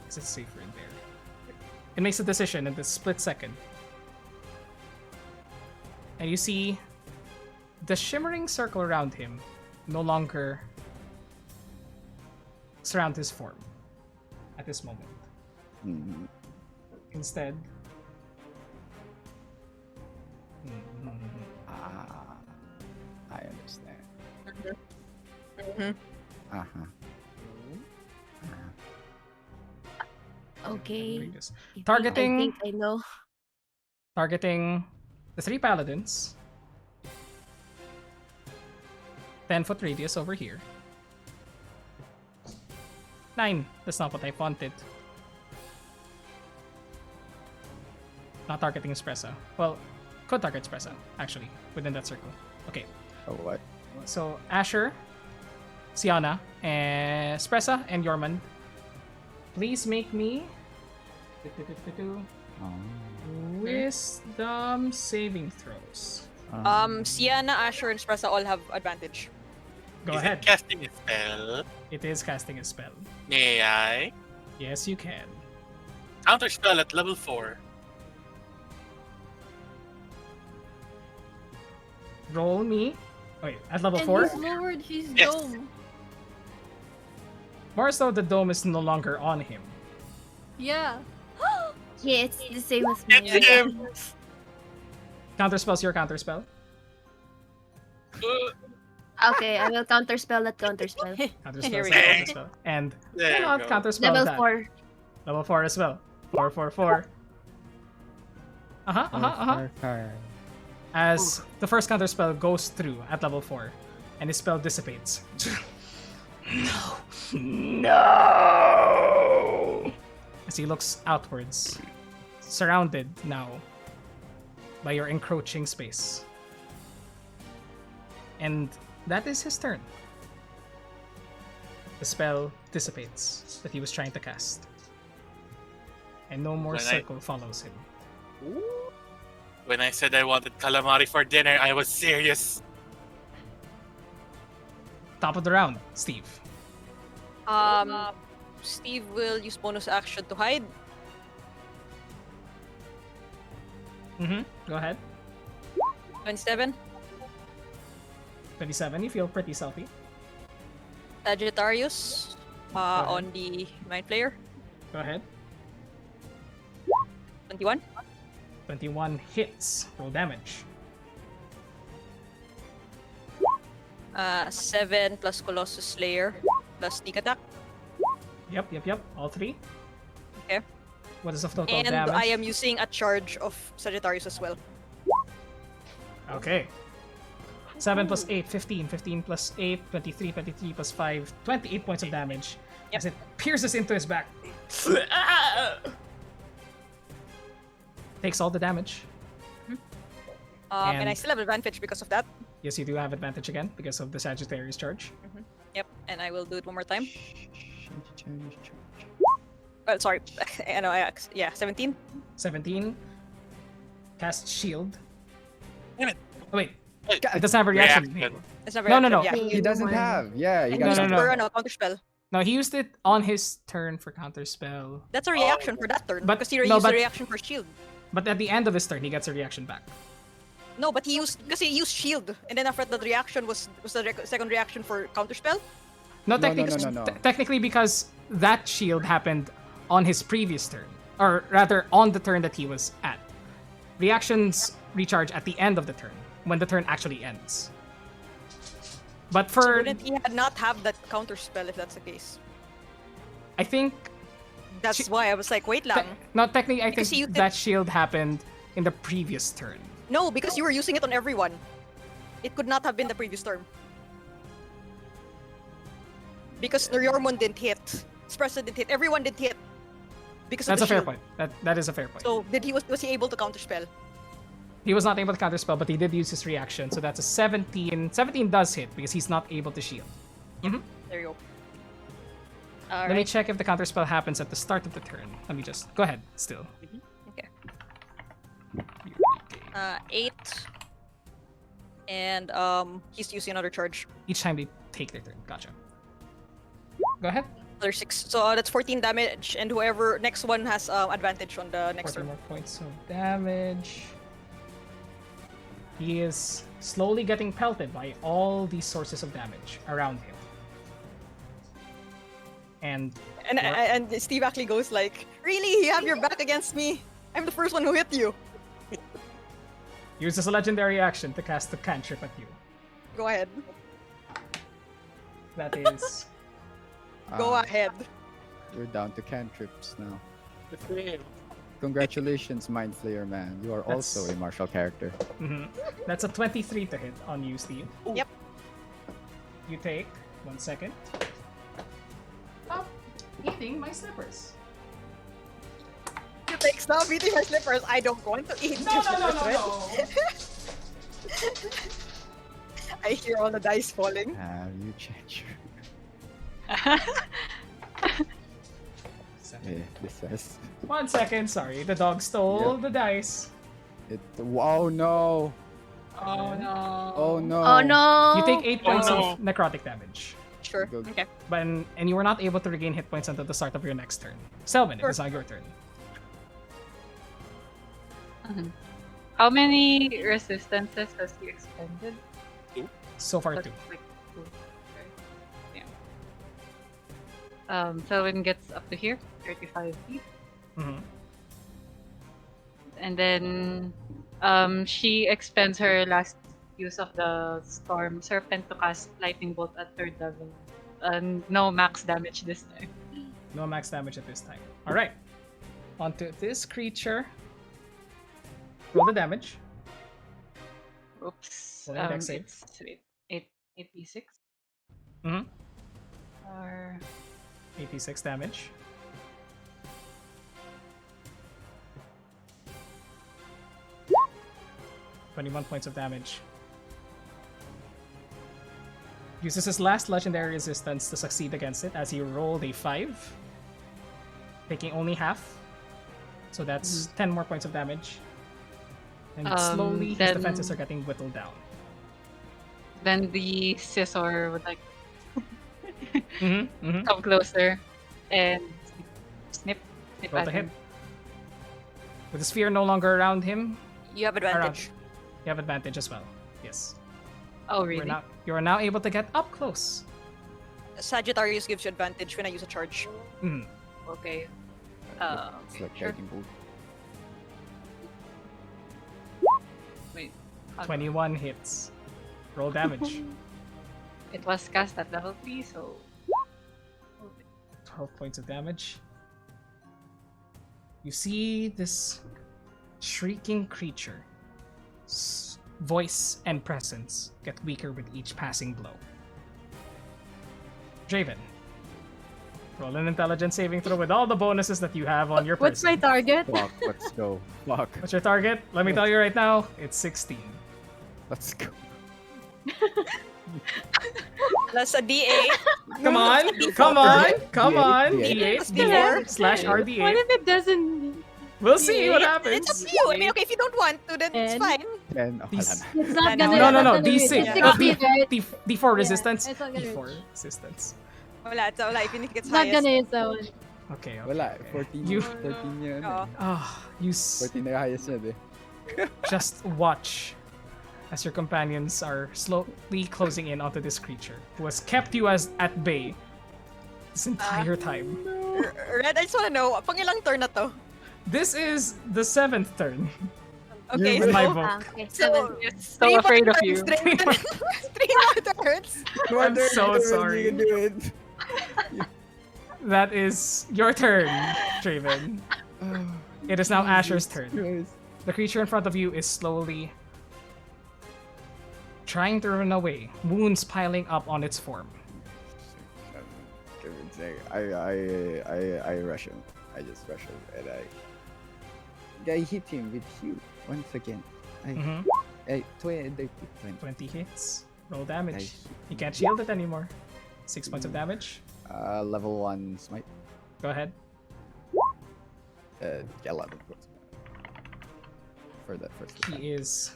is it safer in there? It makes a decision in this split second. And you see the shimmering circle around him no longer surround his form at this moment. Mhm. Instead, Ah, I understand. Mhm. Uh-huh. Okay. Targeting- I think I know. targeting the 3 paladins. 10-foot radius over here. 9. That's not what I wanted. Not targeting Espresso. Well, could target Espresso, actually, within that circle. Okay, Oh what? so Asher, Sienna, and Espresso, and Yorman. Please make me Oh. wisdom saving throws. Sienna, Asher, and Spressa all have advantage. Go Is ahead. it casting a spell? It is casting a spell. May I? Yes, you can. Counter spell at level 4. Roll me. Wait, at level And 4? he's lowered his Yes. dome. More so, the dome is no longer on him. Yeah. Yeah, it's the same as Get me. him! Counterspell's your counterspell. Okay, I will counterspell that counterspell. Counterspell's Here we your go. counterspell. And There you not go. counterspell Level that. 4. Level 4 as well. 4, 4, 4. As the first counterspell goes through at level 4, and his spell dissipates. No! As he looks outwards, surrounded now by your encroaching space. And that is his turn. The spell dissipates that he was trying to cast. And no more When circle follows him. When I said I wanted calamari for dinner, I was serious. Top of the round, Steve. Steve will use bonus action to hide. Go ahead. 27. 27, you feel pretty selfie. Sagittarius ahead. on the mind player. Go ahead. 21. 21 hits. Roll damage. 7 plus Colossus Slayer plus sneak attack. Yep. All 3. Okay. What is the total And damage? I am using a charge of Sagittarius as well. Okay. 7 plus 8, 15. 15 plus 8, 23. 23 plus 5, 28 points of damage. Yep. As it pierces into his back. Takes all the damage. And I still have advantage because of that. Yes, you do have advantage again because of the Sagittarius charge. Yep, and I will do it one more time. Well, sorry. I know, yeah, 17. 17. Cast shield. Damn it. Oh, wait. It doesn't have a reaction. Reaction. It's not No. Yeah. He doesn't have. Yeah, you And No, use got it no. for counter spell. No, he used it on his turn for counterspell. That's a reaction for that turn. But- because he no, used but- a reaction for shield. But at the end of his turn, he gets a reaction back. No, but he used shield, and then after that reaction was the second reaction for counterspell. No, No, technically, no. technically because that shield happened on his previous turn, or rather on the turn that he was at. Reactions recharge at the end of the turn, when the turn actually ends. But So for, wouldn't he not have that counterspell if that's the case? I think, That's why I was like, wait lang. no, technically, I Because think you that shield happened in the previous turn. No, because you were using it on everyone. It could not have been the previous turn. Because Noryormon didn't hit. Espresso didn't hit. Everyone didn't hit. Because That's a of the fair shield. point. That is a fair point. So was he able to counterspell? He was not able to counterspell, but he did use his reaction, so that's a 17. 17 does hit because he's not able to shield. There you go. Let me check if the counterspell happens at the start of the turn. Let me just go ahead. Still. Okay. 8. And he's using another charge. Each time they take their turn. Gotcha. Go ahead. Another 6. So that's 14 damage, and whoever next one has advantage on the next 14 turn. more points of damage. He is slowly getting pelted by all these sources of damage around him. And And Steve actually goes like, "Really? You have your back against me? I'm the first one who hit you." uses a legendary action to cast a cantrip at you. Go ahead. That is Go ahead. You're down to cantrips now. The flame. Congratulations, Mind Flayer man. You are That's- also a martial character. that's a 23 to hit on you, Steve. Yep. You take 1 second. Stop eating my slippers. You take stop eating my slippers. I don't want to eat your slippers. I hear all the dice falling. Have you checked your... This says... 1 second, sorry. The dog stole the dice. Oh no! Oh no. Oh no! Oh no! You take 8 points no. of necrotic damage. Sure. Go. Okay. And you were not able to regain hit points until the start of your next turn. Selwyn, it is now your turn. How many resistances has he expended? So far, That's 2. like 2. Okay. Yeah. Selwyn gets up to here, 35 feet. Mhm. And then she expends her last use of the Storm Serpent to cast Lightning Bolt at 3rd level. No max damage this time. No max damage at this time. Alright. Onto this creature. Roll the damage. Oops. Roll an dex save. It's 8d6. Mhm. Or 86 damage. $21 points of damage. Uses his last legendary resistance to succeed against it as he rolled a 5, taking only half. So that's 10 more points of damage. And slowly his then- defenses are getting whittled down. then the scissor would like Mm-hmm. come closer and snip Roll at to him. hit. With the sphere no longer around him, You have advantage. you have advantage as well. Yes. Oh really? You are now able to get up close. Sagittarius gives you advantage when I use a charge. Mhm. Okay. It's Okay, like sure. lightning bolt. Wait. 21 hits. Roll damage. It was cast at level 3, so 12 points of damage. You see this shrieking creature. Voice and presence get weaker with each passing blow. Draven, roll an intelligence saving throw with all the bonuses that you have on your person. What's my target? Fuck, let's go. Fuck. What's your target? Let me tell you right now, it's 16. Let's go. That's a D8. Come on, come on, come on. D8. D8, D4 slash What RD8. if it doesn't? We'll see what It's happens. up to you. I mean, okay, if you don't want to, then it's And- fine. Then, oh, These- wala na. It's not No, gonna. No, it's no, not no. gonna reach. D6. It's Oh, 16, right? D4 resistance. it's not gonna D4 reach. resistance. Wala, it's wala. If it gets It's not highest. gonna use that one. Okay, okay. Wala, okay. 14, You- 14 yun. Oo. You 14 na yung highest niya, just watch as your companions are slowly closing in onto this creature who has kept you as at bay this entire time. Red, I just wanna know, pang ilang turn na to? This is the 7th turn. Okay, With my so, book. Okay, so, so three afraid more of you. turns, Three more turns. I'm so sorry. You can do it. That is your turn, Draven. It is now Asher's turn. Christ. The creature in front of you is slowly trying to run away, wounds piling up on its form. I rush him. I just rush him and I hit him with Hugh once again. Mhm. 20. 20 hits. Roll damage. Nice. You can't shield it anymore. 6 points of damage. Level 1 smite. Go ahead. Yeah, 11 points. For that first attack. He is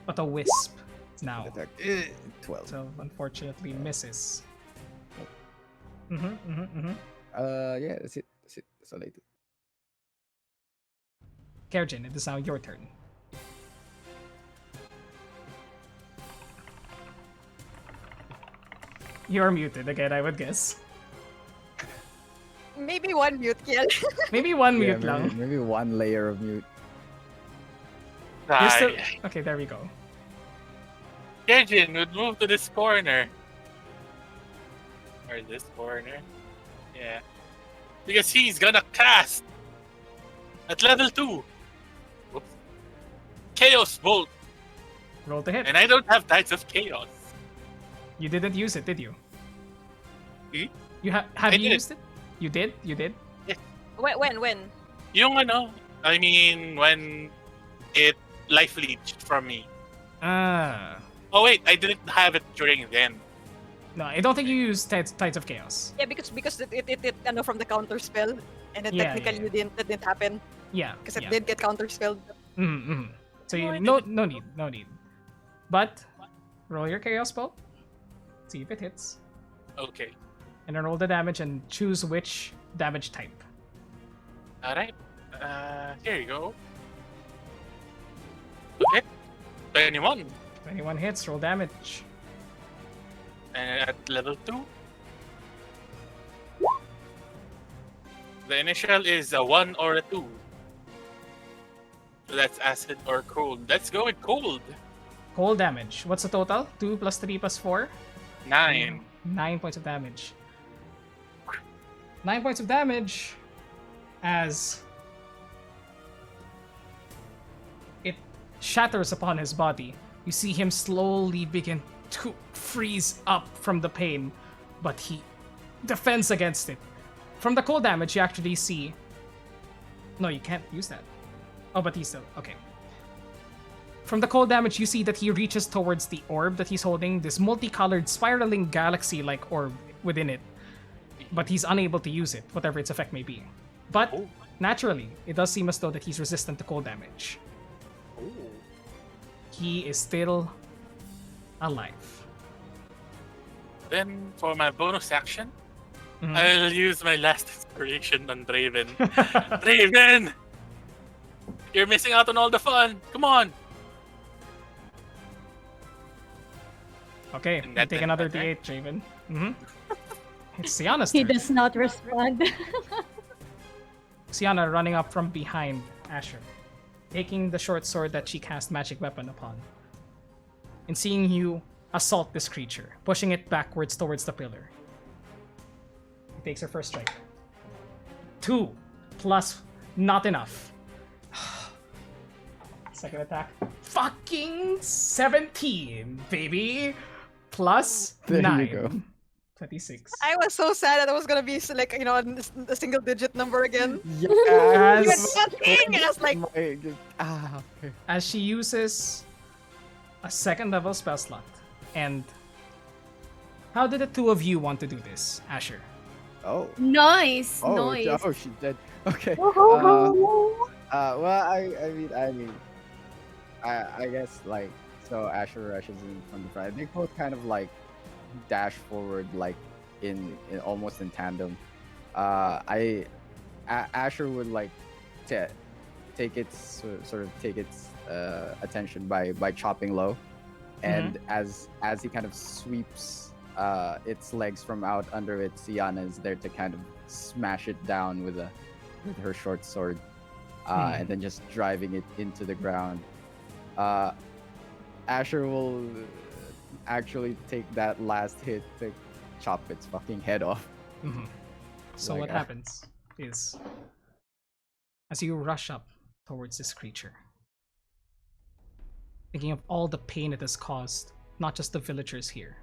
but a wisp now. Attack. 12. So unfortunately misses. Yeah, that's it. That's all I do. Kerjin, it is now your turn. You're muted again, I would guess. Maybe one mute kill. Maybe one Yeah, mute lang. maybe one layer of mute. You're still... Die. Okay, there we go. Kejin would move to this corner. Or this corner. Yeah. Because he's gonna cast at level 2. Oops. Chaos Bolt. Roll to hit. And I don't have Tides of Chaos. You didn't use it, did you? Hmm? You have I you did. used it? You did? You did? When? Yung ano, I mean, when it life leached from me. Ah. Oh wait, I didn't have it during then. No, I don't think you used Tides of Chaos. Yeah, because it ano, from the counter spell, and then Yeah, technically yeah. that didn't happen Yeah. because it yeah. did get counter spelled. Mm-hmm. So No, you I no need. But roll your Chaos Bolt. See if it hits. Okay. And then roll the damage and choose which damage type. Alright. Here you go. Okay. 21. 21 hits, roll damage. And at level 2. The initial is a 1 or a 2. So that's acid or cold. Let's go with cold. Cold damage. What's the total? 2 plus 3 plus 4? 9. 9 points of damage. 9 points of damage as it shatters upon his body. You see him slowly begin to freeze up from the pain, but he defends against it. From the cold damage, you actually see. No, you can't use that. Oh, but he's still. Okay. From the cold damage, you see that he reaches towards the orb that he's holding, this multicolored, spiraling galaxy like orb within it. But he's unable to use it, whatever its effect may be. But Oh. naturally, it does seem as though that he's resistant to cold damage. Oh. He is still alive. Then for my bonus action, Mhm. I'll use my last inspiration on Draven. Draven! You're missing out on all the fun. Come on. Okay, And you that take then, another okay. D8, Draven. It's Sienna's He turn. does not respond. Sienna running up from behind Asher, taking the short sword that she cast magic weapon upon. in seeing you assault this creature, pushing it backwards towards the pillar. He takes her first strike. 2 plus not enough. Second attack. Fucking 17, baby. Plus There 9. you go. 26. I was so sad that it was gonna be like, you know, a single digit number again. Yes. And I was like, Okay. As she uses a second level spell slot. And how did the two of you want to do this, Asher? Oh. Nice. Oh, Nice. oh, she did. Okay. Well, I guess like so. Asher rushes in from the front. They both kind of like dash forward, like in almost in tandem. Asher would like take its attention by chopping low, and as he kind of sweeps its legs from out under it, Siana is there to kind of smash it down with her short sword, and then just driving it into the ground. Asher will actually take that last hit to chop its fucking head off. So Like, what happens is, as you rush up towards this creature, thinking of all the pain it has caused, not just the villagers here,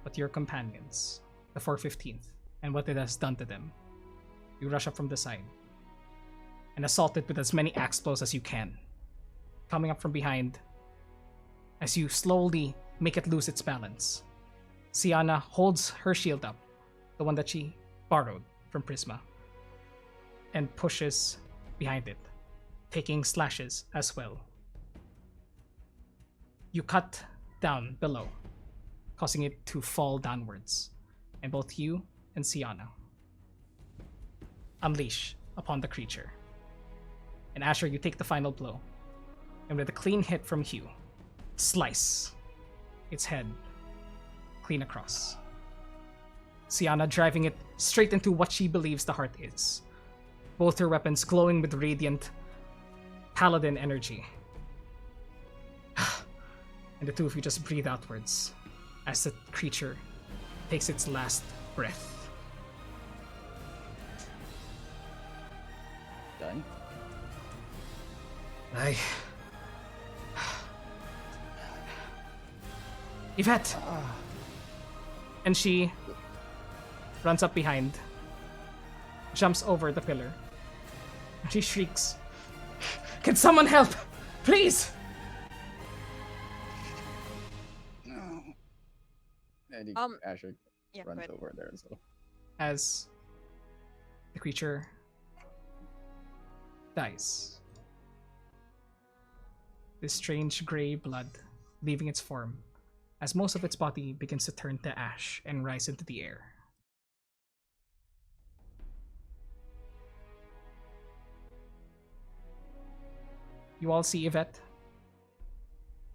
but your companions, the 415th, and what it has done to them, you rush up from the side and assault it with as many axe blows as you can, coming up from behind as you slowly make it lose its balance. Siana holds her shield up, the one that she borrowed from Prisma, and pushes behind it, taking slashes as well. You cut down below, causing it to fall downwards, and both you and Siana unleash upon the creature. And Asher, you take the final blow, and with a clean hit from Hugh, slice its head clean across. Siana driving it straight into what she believes the heart is, both her weapons glowing with radiant paladin energy. And the two of you just breathe outwards as the creature takes its last breath. Done. Yvette! And she runs up behind, jumps over the pillar, and she shrieks, "Can someone help? Please!" No. And Asher yeah, go runs ahead. over there as well. As the creature dies. This strange gray blood leaving its form as most of its body begins to turn to ash and rise into the air. You all see Yvette,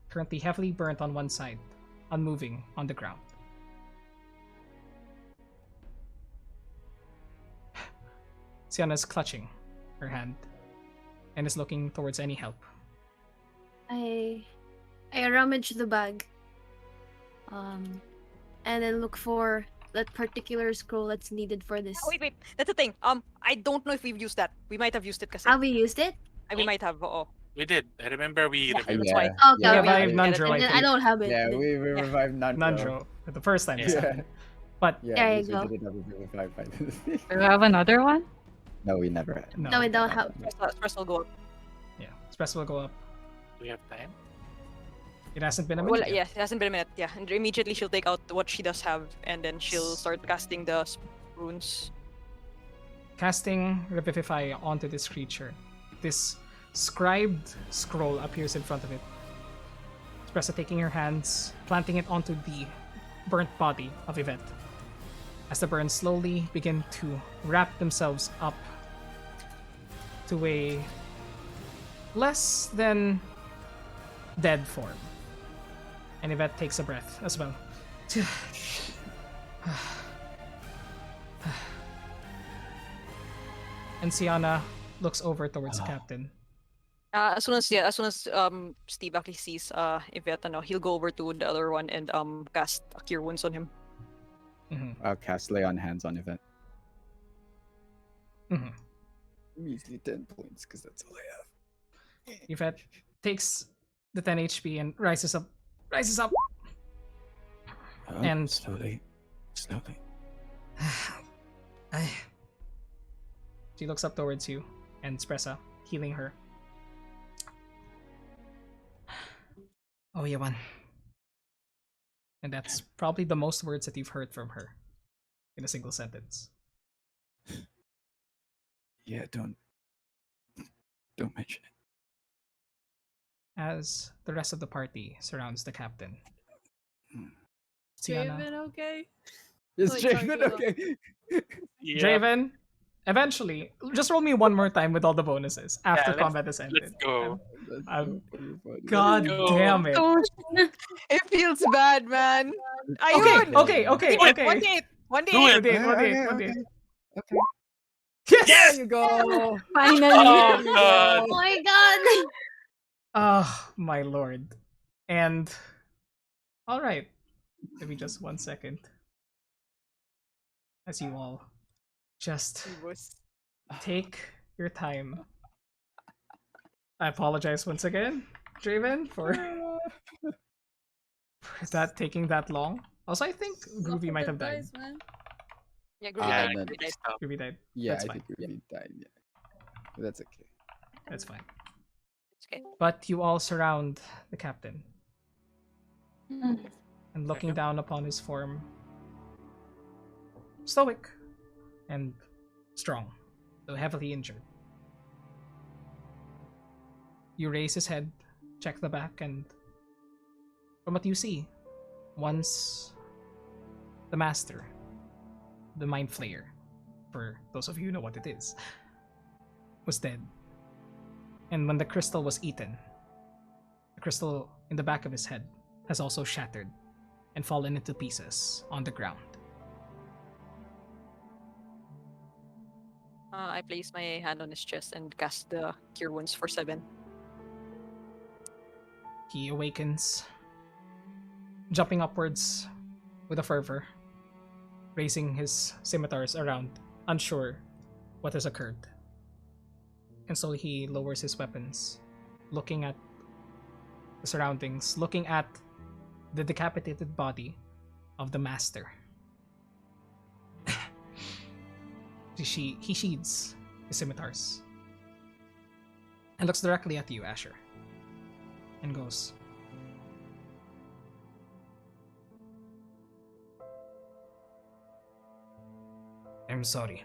currently heavily burnt on one side, unmoving on the ground. Sienna's clutching her hand and is looking towards any help. I rummage the bag. And then look for that particular scroll that's needed for this. Oh, wait. That's the thing. I don't know if we've used that. We might have used it kasi. Have we used it? We might have, oo. We did. I remember we Yeah, reviewed that's it. why. Okay, Yeah, okay. revived Nundro, I And then think. I don't have it. Yeah, then. we revived Nundro. Nundro for the first time this Yeah. happened. But Yeah, There because you go. we didn't have a revived by this. Do we have another one? No, we never had. no. No, we don't have. First will go up. Yeah, Express will go up. Do we have time? It hasn't been a Well, minute. yet. yes, it hasn't been a minute. Yeah, and immediately she'll take out what she does have, and then she'll start casting the runes. Casting Revivify onto this creature. This scribed scroll appears in front of it. Espresso taking her hands, planting it onto the burnt body of Yvette. As the burns slowly begin to wrap themselves up to a less than dead form. And Yvette takes a breath as well. And Siana looks over towards the captain. As soon as Steve actually sees Yvette, he'll go over to the other one and cast a cure wounds on him. I'll cast lay on hands on Event. Measly 10 points, because that's all I have. Yvette takes the 10 HP and rises up. And slowly. she looks up towards you and Spressa, healing her. Oh, Yawan. And that's probably the most words that you've heard from her in a single sentence. Yeah, don't mention it. As the rest of the party surrounds the captain. Draven, okay? Is Wait, sorry, Draven go on. okay? Yeah. Draven, eventually, just roll me one more time with all the bonuses after let's- combat has ended. Let's go. God Let's go. damn it. It feels bad, man. Okay. One day. Do it. One day. Okay. Yes! There you go. Finally. Oh god. Oh my god! Oh, my lord. And, alright. Give me just 1 second. As you all just take your time. I apologize once again, Draven, for that taking that long. Also, I think Groovy might have died. Dice, man. Yeah, Yeah, Groovy died. good stuff. Groovy died. Yeah, That's I fine. think we really died. Yeah, but that's okay. That's fine. It's okay. But you all surround the captain. And looking down upon his form, stoic and strong, though heavily injured. You raise his head, check the back, and from what you see, once the master, the mind flayer, for those of you who know what it is, was dead. And when the crystal was eaten, the crystal in the back of his head has also shattered and fallen into pieces on the ground. I place my hand on his chest and cast the cure wounds for 7. He awakens, jumping upwards with a fervor, raising his scimitars around, unsure what has occurred. And so he lowers his weapons, looking at the surroundings, looking at the decapitated body of the master. He sheathes his scimitars and looks directly at you, Asher, and goes, "I'm sorry.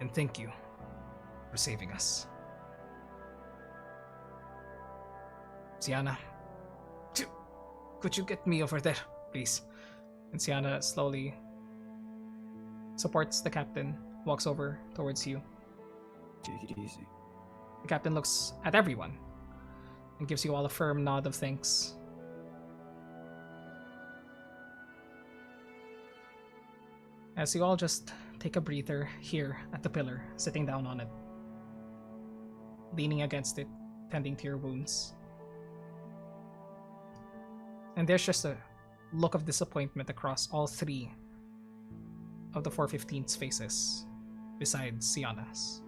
And thank you for saving us. Sienna, could you get me over there, please?" And Sienna slowly supports the captain, walks over towards you. Take it easy. The captain looks at everyone and gives you all a firm nod of thanks. As you all just take a breather here at the pillar, sitting down on it, leaning against it, tending to your wounds. And there's just a look of disappointment across all 3 of the 415's faces, besides Sienna's,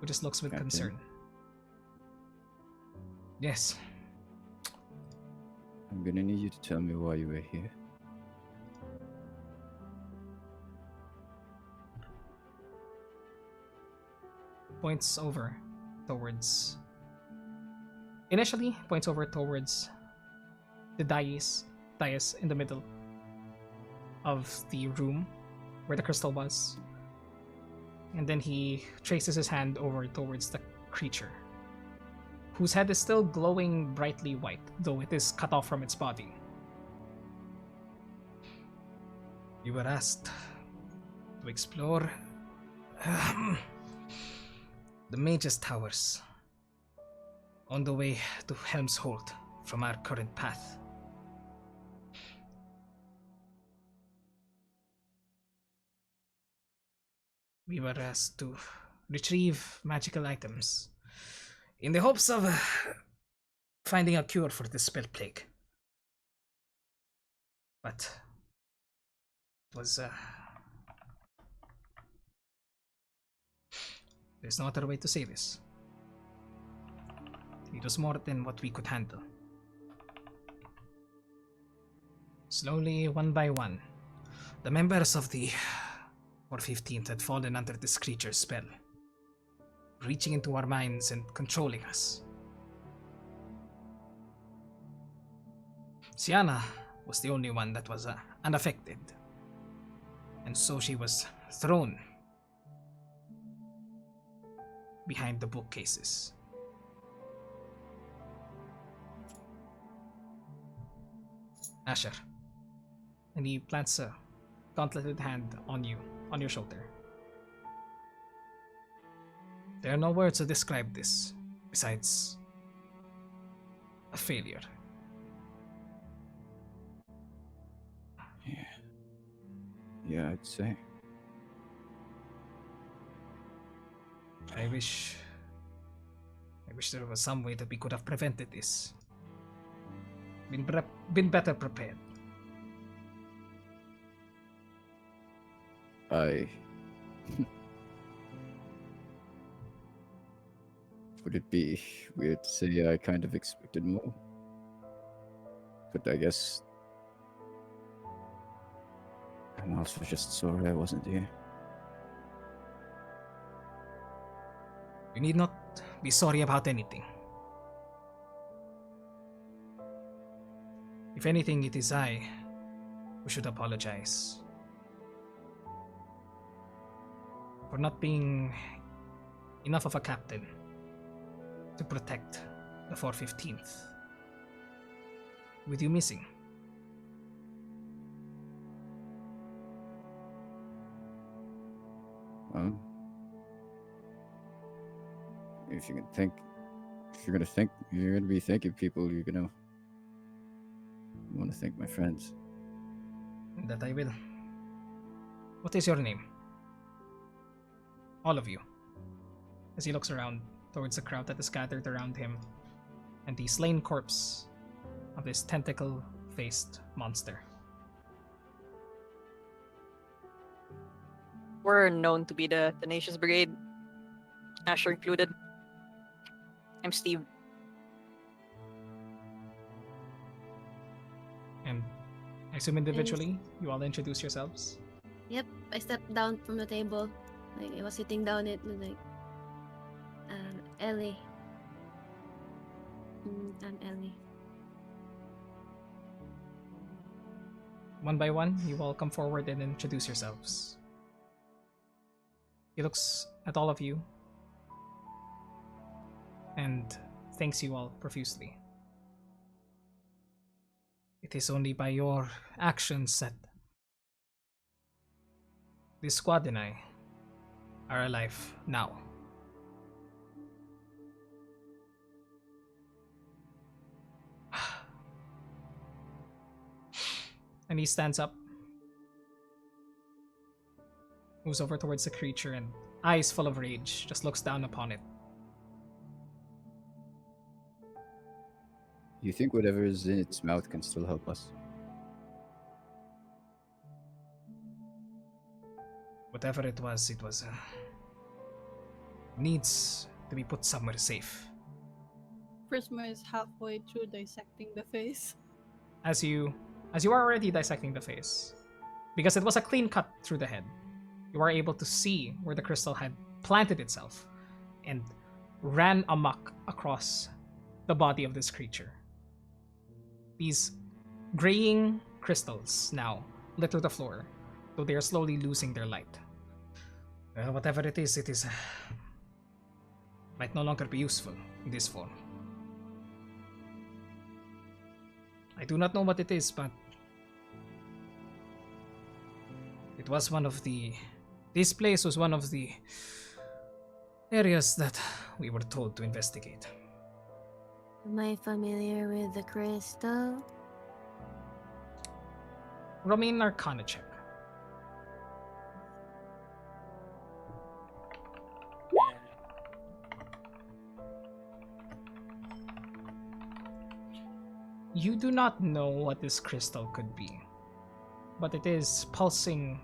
who just looks with concern. Yes. I'm gonna need you to tell me why you were here. Points over towards. Initially, points over towards the dais in the middle of the room where the crystal was. And then he traces his hand over towards the creature, whose head is still glowing brightly white, though it is cut off from its body. You were asked to explore the Mage's Towers on the way to Helm's Hold from our current path. We were asked to retrieve magical items in the hopes of finding a cure for the spell plague. But it was there's no other way to say this. It was more than what we could handle. Slowly, one by one, the members of the 415th had fallen under this creature's spell, reaching into our minds and controlling us. Sienna was the only one that was unaffected, and so she was thrown behind the bookcases. Asher. And he plants a gauntleted hand on you, on your shoulder. There are no words to describe this, besides a failure. Yeah, I'd say. I wish there was some way that we could have prevented this. Been better prepared. Would it be weird to say I kind of expected more? But I guess I'm also just sorry I wasn't here. You need not be sorry about anything. If anything, it is I who should apologize for not being enough of a captain to protect the 415th. With you missing. If you can think, if you're gonna be thanking people, you want to thank my friends. That I will. What is your name? All of you. As he looks around towards the crowd that is gathered around him and the slain corpse of this tentacle-faced monster. We're known to be the Tenacious Brigade, Asher included. I'm Steve. And I assume individually, you all introduce yourselves? Yep, I stepped down from the table. Like, I was sitting down it and like, Ellie. I'm Ellie. One by one, you all come forward and introduce yourselves. He looks at all of you and thanks you all profusely. It is only by your actions that this squad and I are alive now. And he stands up, moves over towards the creature, and eyes full of rage, just looks down upon it. You think whatever is in its mouth can still help us? Whatever it was needs to be put somewhere safe. Prisma is halfway through dissecting the face. As you are already dissecting the face, because it was a clean cut through the head, you are able to see where the crystal had planted itself and ran amok across the body of this creature. These graying crystals now litter the floor, though they are slowly losing their light. Whatever it is might no longer be useful in this form. I do not know what it is, but it was this place was one of the areas that we were told to investigate. Am I familiar with the crystal? Roll me an Arcana check. You do not know what this crystal could be, but it is pulsing,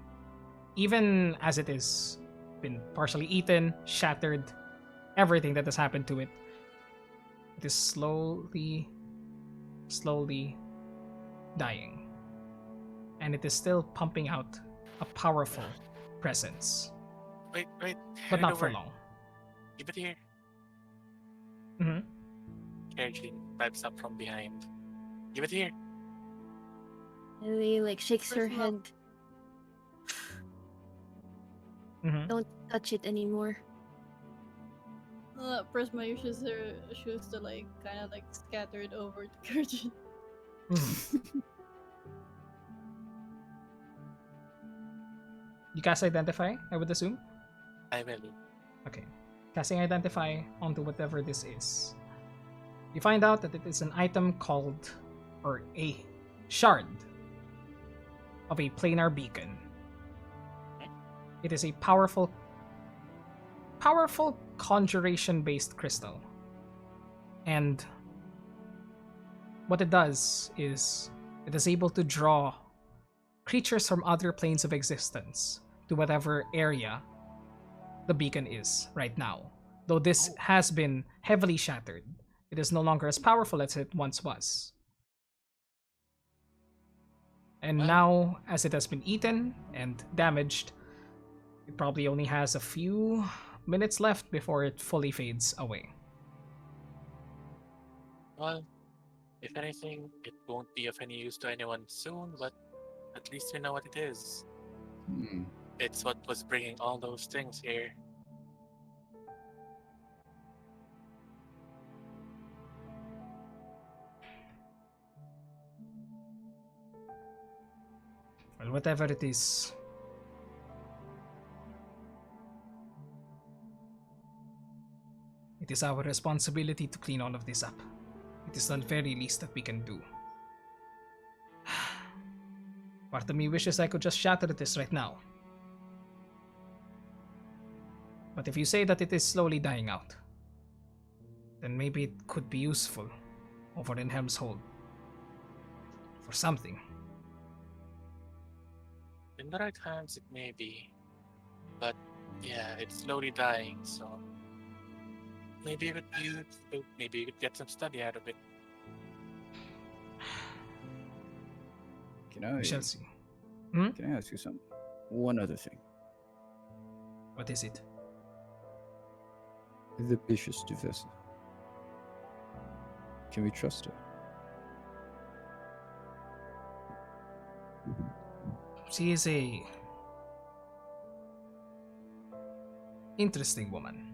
even as it is been partially eaten, shattered, everything that has happened to it. It is slowly, slowly dying. And it is still pumping out a powerful presence. Wait. But Hand it not for over. long. Give it here. Mm-hmm. Kerjin pipes up from behind. Give it here. Ellie like shakes her Prisma- head. Mm-hmm. Don't touch it anymore. Prisma uses her shoes to like kind of like scatter it over to Kurjin. Mm-hmm. You cast Identify, I would assume? I will. Okay. Casting Identify onto whatever this is. You find out that it is an item called, or a shard of a planar beacon. It is a powerful conjuration-based crystal. And what it does is it is able to draw creatures from other planes of existence to whatever area the beacon is right now. Though this has been heavily shattered, it is no longer as powerful as it once was. And now, as it has been eaten and damaged, it probably only has a few minutes left before it fully fades away. Well, if anything, it won't be of any use to anyone soon, but at least we know what it is. It's what was bringing all those things here. Well, whatever it is, it is our responsibility to clean all of this up. It is the very least that we can do. Part of me wishes I could just shatter this right now. But if you say that it is slowly dying out, then maybe it could be useful over in Helm's Hold. For something. In the right hands, it may be. But yeah, it's slowly dying, so maybe you could get some study out of it. Can We shall see. Can I ask you something? One other thing. What is it? The Bishop's vessel. Can we trust her? She is a interesting woman.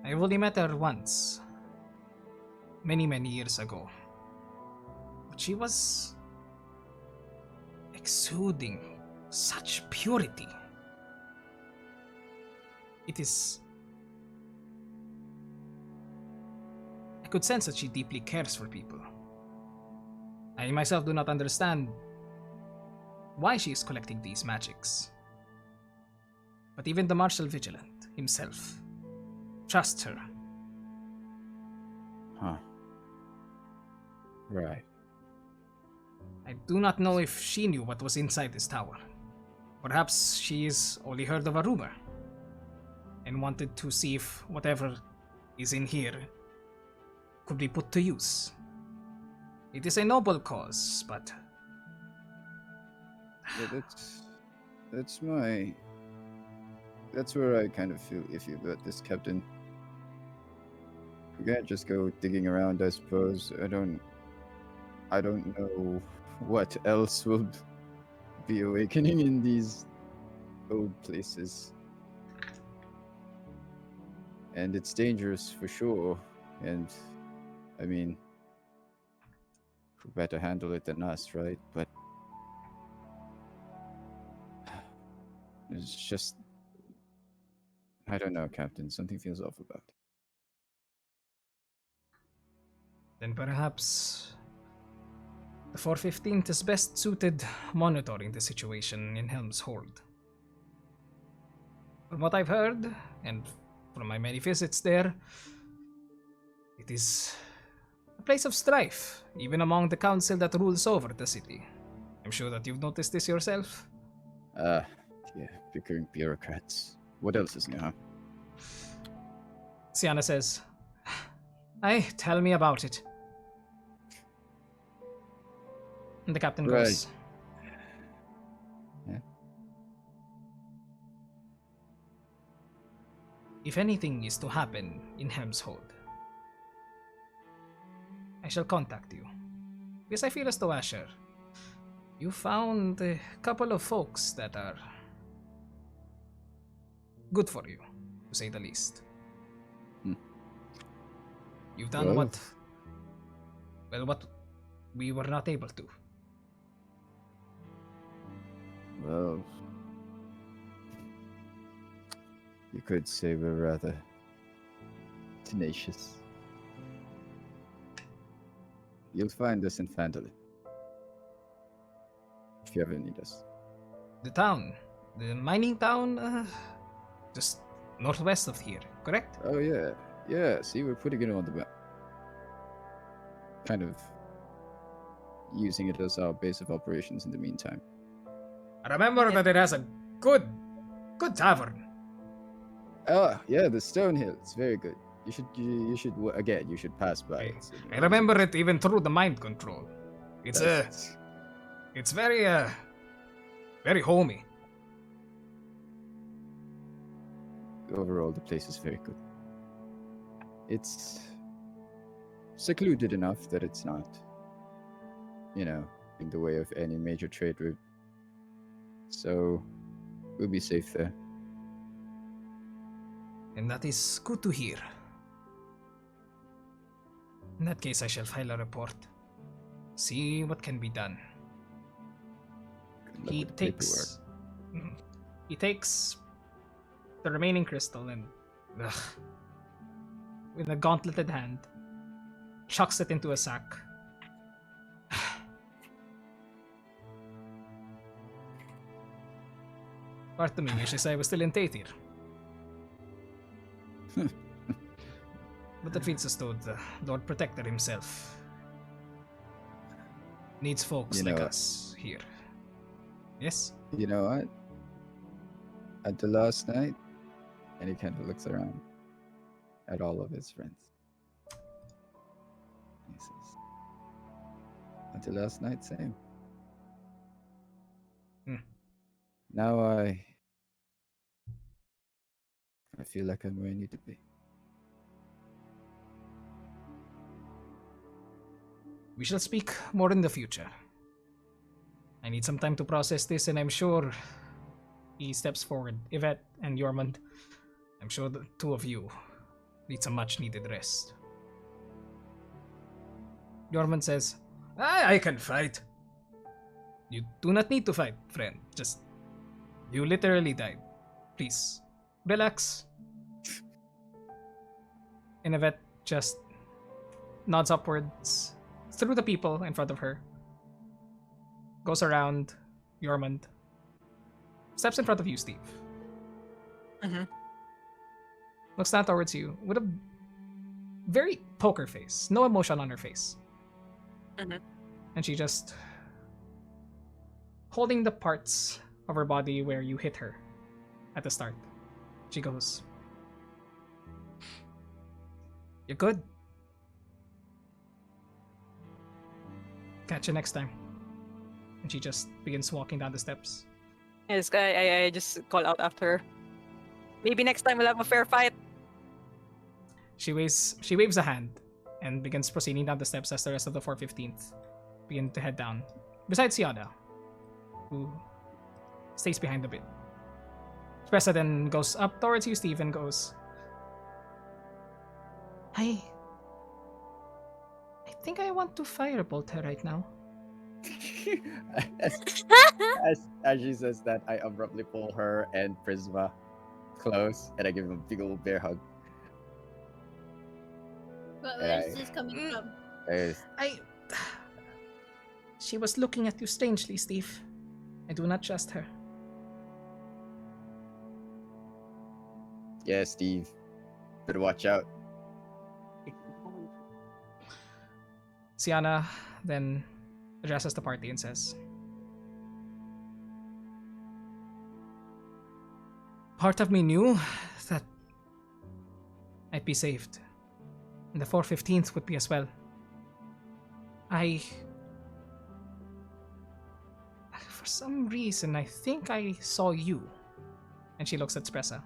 I only met her once, many years ago. But she was exuding such purity. It is. I could sense that she deeply cares for people. I myself do not understand why she is collecting these magics. But even the Marshal Vigilant himself trusts her. Huh. Right. I do not know if she knew what was inside this tower. Perhaps she has only heard of a rumor and wanted to see if whatever is in here could be put to use. It is a noble cause, but Yeah, that's where I kind of feel iffy about this, Captain. We can't just go digging around, I suppose. I don't know what else will be awakening in these old places. And it's dangerous for sure. And I mean, who better handle it than us, right? But it's just, I don't know, Captain. Something feels off about it. then perhaps the 415th is best suited monitoring the situation in Helm's Hold. From what I've heard, and from my many visits there, it is a place of strife, even among the council that rules over the city. I'm sure that you've noticed this yourself. Yeah, bickering bureaucrats. What else is new, huh? Sienna says, Aye, tell me about it. And the captain Right. goes, Yeah. If anything is to happen in Helmshold, I shall contact you. Because I feel as though, Asher, you found a couple of folks that are good for you, to say the least. Hmm. You've done what we were not able to. Well, you could say we're rather tenacious. You'll find us in Fandolin. If you ever need us. The town, the mining town, just northwest of here, correct? Oh, yeah. Yeah, see, we're putting it on the map. Kind of using it as our base of operations in the meantime. Remember that it has a good tavern. Oh, yeah, the Stonehill. It's very good. You should pass by it. I remember it even through the mind control. It's it's very very homey. Overall, the place is very good. It's secluded enough that it's not, in the way of any major trade route. So, we'll be safe there. And that is good to hear. In that case, I shall file a report. See what can be done. Good luck with the paperwork. He takes the remaining crystal and, with a gauntleted hand, chucks it into a sack. Part of me wishes I was still in Tathir. But it feels as though the Lord Protector himself needs folks like us here. Yes? You know what? At the last night, and he kind of looks around at all of his friends. He says, at the last night, same. Now I feel like I'm where I need to be. We shall speak more in the future. I need some time to process this, and I'm sure he steps forward. Yvette and Yormund, I'm sure the two of you need some much needed rest. Yormund says, I can fight. You do not need to fight, friend. Just, you literally died. Please, relax. And Yvette just nods upwards through the people in front of her. Goes around Yormund. Steps in front of you, Steve. Looks down towards you with a very poker face. No emotion on her face. And she just holding the parts of her body where you hit her at the start. She goes, "You're good. Catch you next time." And she just begins walking down the steps. Yes, I just call out after her. Maybe next time we'll have a fair fight. She waves a hand and begins proceeding down the steps as the rest of the 415th begin to head down. Besides Siada, who stays behind a bit. Spressa then goes up towards you, Steve, and goes, I think I want to firebolt her right now. as she says that, I abruptly pull her and Prisma close, and I give him a big old bear hug. But where's this coming from? She was looking at you strangely, Steve. I do not trust her. Yeah, Steve. Better watch out. Sienna then addresses the party and says, part of me knew that I'd be saved. And the 415th would be as well. For some reason, I think I saw you. And she looks at Spressa.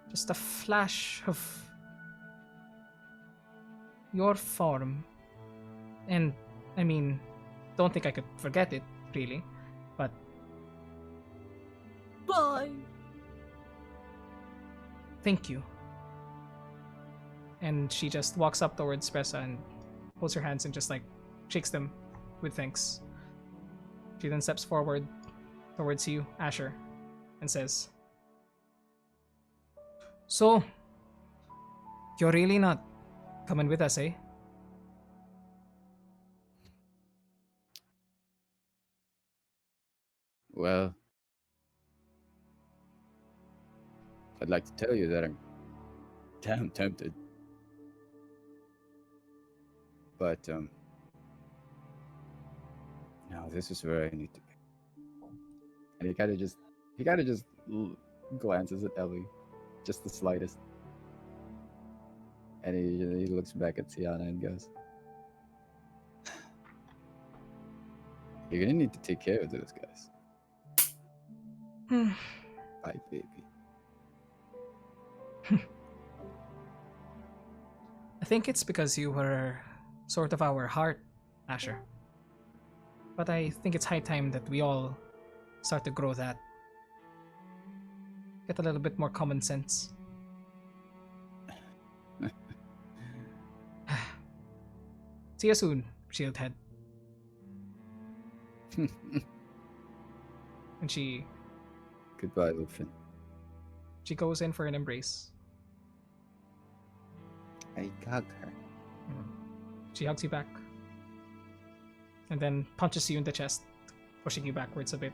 Just a flash of your form. And, I mean, don't think I could forget it, really. But... Bye! Thank you. And she just walks up towards Spressa and holds her hands and just like shakes them with thanks. She then steps forward towards you, Asher, and says, so, you're really not coming with us, eh? Well, I'd like to tell you that I'm damn tempted. But, no, this is where I need to be. And he kind of just glances at Ellie, just the slightest. And he looks back at Tiana and goes, you're gonna need to take care of those guys. Bye, baby. I think it's because you were sort of our heart, Asher. But I think it's high time that we all start to grow that. Get a little bit more common sense. See you soon, Shieldhead. And she Goodbye, Lupin. goes in for an embrace. I hug her. She hugs you back. And then punches you in the chest, pushing you backwards a bit.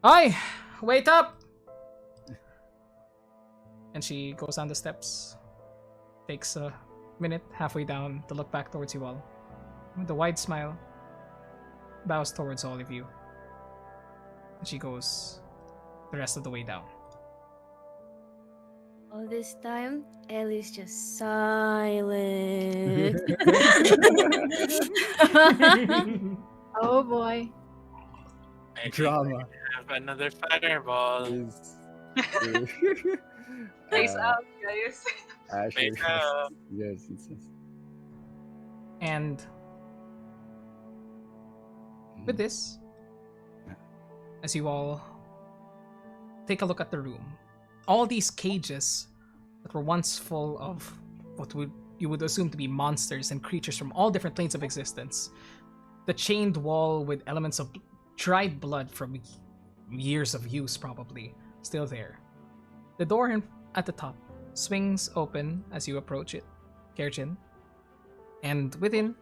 Oi! Wait up! And she goes down the steps. Takes a minute halfway down to look back towards you all. With a wide smile, bows towards all of you. And she goes the rest of the way down. All this time, Ellie's just silent. Oh boy. I think Drama. we have another fireball. Face out, guys. Asher. Face out. Yes, it says. And with this, as you all take a look at the room, all these cages that were once full of what you would assume to be monsters and creatures from all different planes of existence, the chained wall with elements of dried blood from years of use probably still there. The door at the top swings open as you approach it, Kerjin, and within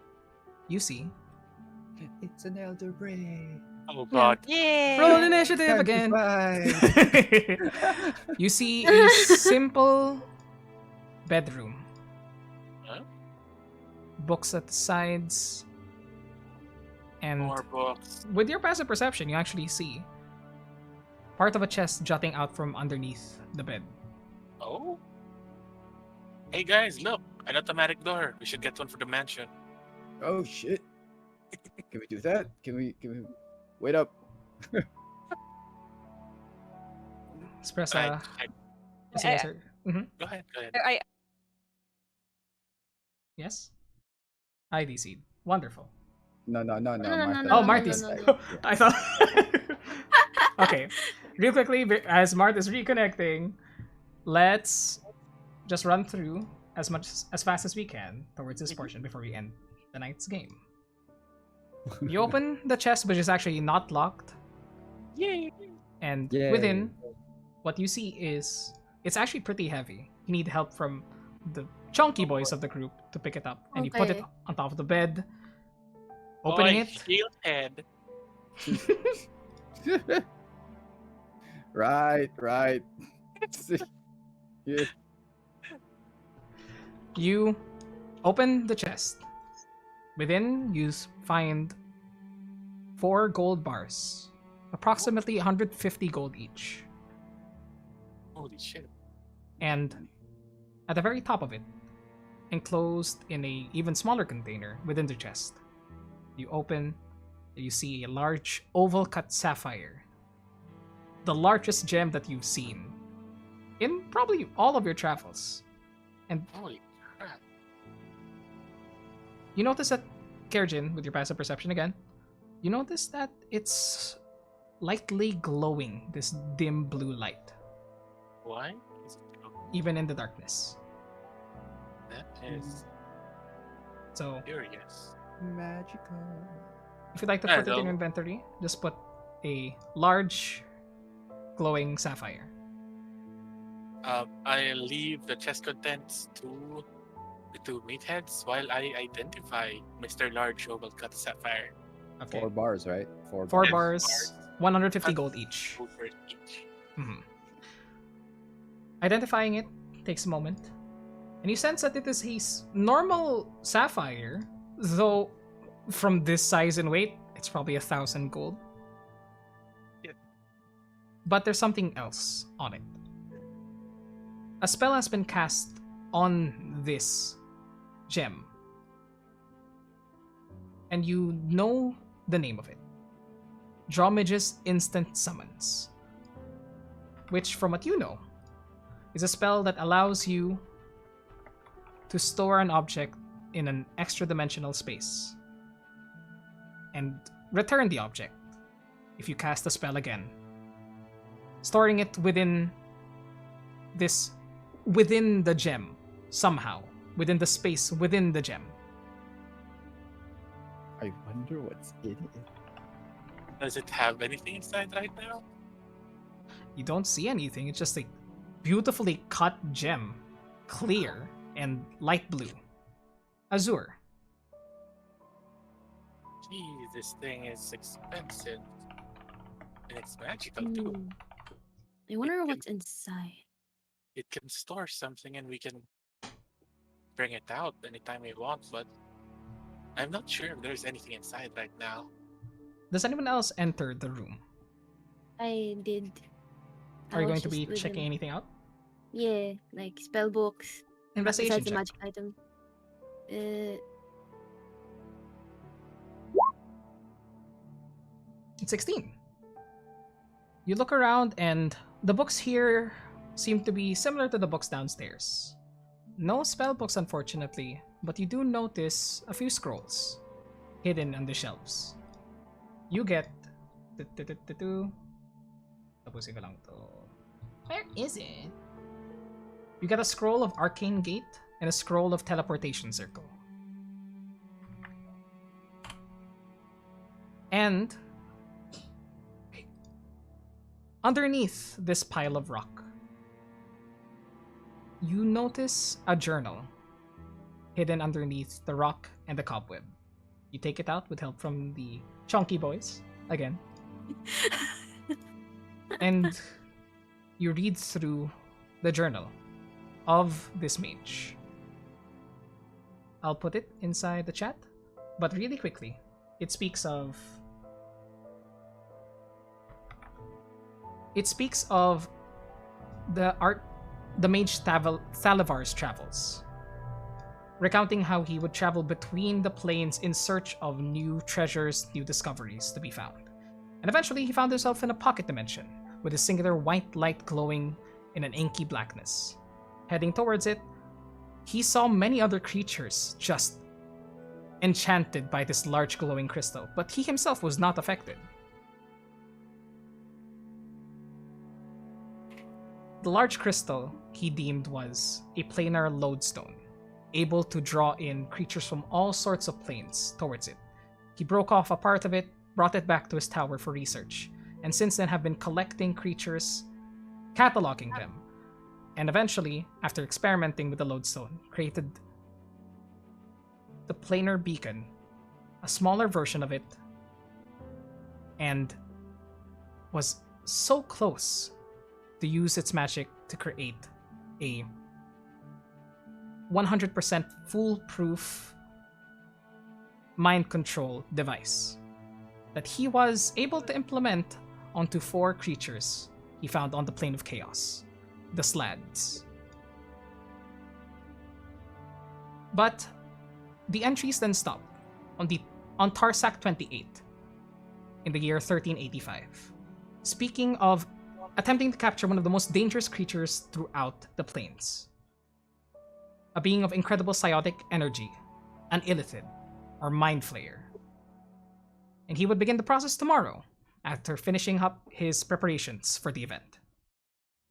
you see It's an elder brain. Oh god. Yay! roll initiative again. You see a simple bedroom. Huh? Books at the sides. And More books. with your passive perception, you actually see part of a chest jutting out from underneath the bed. Oh? Hey guys, look! An automatic door. We should get one for the mansion. Oh shit. Can we do that? Can we wait up? Espresso. Go ahead. Yes? ID seed. Wonderful. No, no, Oh, no, Marty's. no, no. I thought. Okay. Real quickly, as Marty's reconnecting, let's just run through as fast as we can towards this portion before we end the night's game. You open the chest, which is actually not locked. Yay! And Yay. within, what you see is it's actually pretty heavy. You need help from the chunky boys of the group to pick it up, and you put it Okay. on top of the bed. Opening it. Shield head. Right. Yeah. You open the chest. Within, you find 4 gold bars, approximately 150 gold each. Holy shit. And at the very top of it, enclosed in a even smaller container within the chest, you open, you see a large oval cut sapphire, the largest gem that you've seen in probably all of your travels. And Holy crap. you notice that, Kerjin, with your passive perception again, you notice that it's lightly glowing, this dim blue light, Why is it glowing? even in the darkness. That is So, curious. Magical. if you'd like to Ah, put it in no. your inventory, just put a large glowing sapphire. I leave the chest contents to the 2 meatheads while I identify Mr. Large Oval Cut Sapphire. Okay. 4 bars, right? 4 4 Yes, bars, bars. 150 gold each. Over each. Mhm. Identifying it takes a moment, and you sense that it is a normal sapphire, though from this size and weight, it's probably 1,000 gold. Yep. But there's something else on it. A spell has been cast on this gem, and you know the name of it. Dromage's Instant Summons, which, from what you know, is a spell that allows you to store an object in an extra dimensional space and return the object if you cast the spell again, storing it within the gem somehow, within the space within the gem. I wonder what's in it. Does it have anything inside right now? You don't see anything, it's just a beautifully cut gem, clear and light blue. Azure. Geez, this thing is expensive. And it's magical too. I wonder what's inside. It can store something and we can bring it out anytime we want, but I'm not sure if there's anything inside right now. Does anyone else enter the room? I did. Are you I was going to just be with checking him. anything out? Yeah, like spell books. Investigation Besides the check. magic item. Uh, It's 16. You look around and the books here seem to be similar to the books downstairs. No spell books, unfortunately, but you do notice a few scrolls hidden on the shelves. You get... Tapusin ko lang to. Where is it? You get a scroll of Arcane Gate and a scroll of Teleportation Circle. And underneath this pile of rock, you notice a journal hidden underneath the rock and the cobweb. You take it out with help from the chunky boys, again. And you read through the journal of this mage. I'll put it inside the chat, but really quickly, it speaks of the mage Thalavar's travels, recounting how he would travel between the planes in search of new treasures, new discoveries to be found. And eventually he found himself in a pocket dimension, with a singular white light glowing in an inky blackness. Heading towards it, he saw many other creatures just enchanted by this large glowing crystal, but he himself was not affected. The large crystal he deemed was a planar lodestone, able to draw in creatures from all sorts of planes towards it. He broke off a part of it, brought it back to his tower for research, and since then have been collecting creatures, cataloging them, and eventually, after experimenting with the lodestone, created the planar beacon, a smaller version of it, and was so close to use its magic to create a 100% foolproof mind control device that he was able to implement onto 4 creatures he found on the plane of chaos, the Slads. But the entries then stop on Tarsak 28 in the year 1385. Speaking of attempting to capture one of the most dangerous creatures throughout the plains, a being of incredible psiotic energy, an illithid, or mind flayer. And he would begin the process tomorrow, after finishing up his preparations for the event.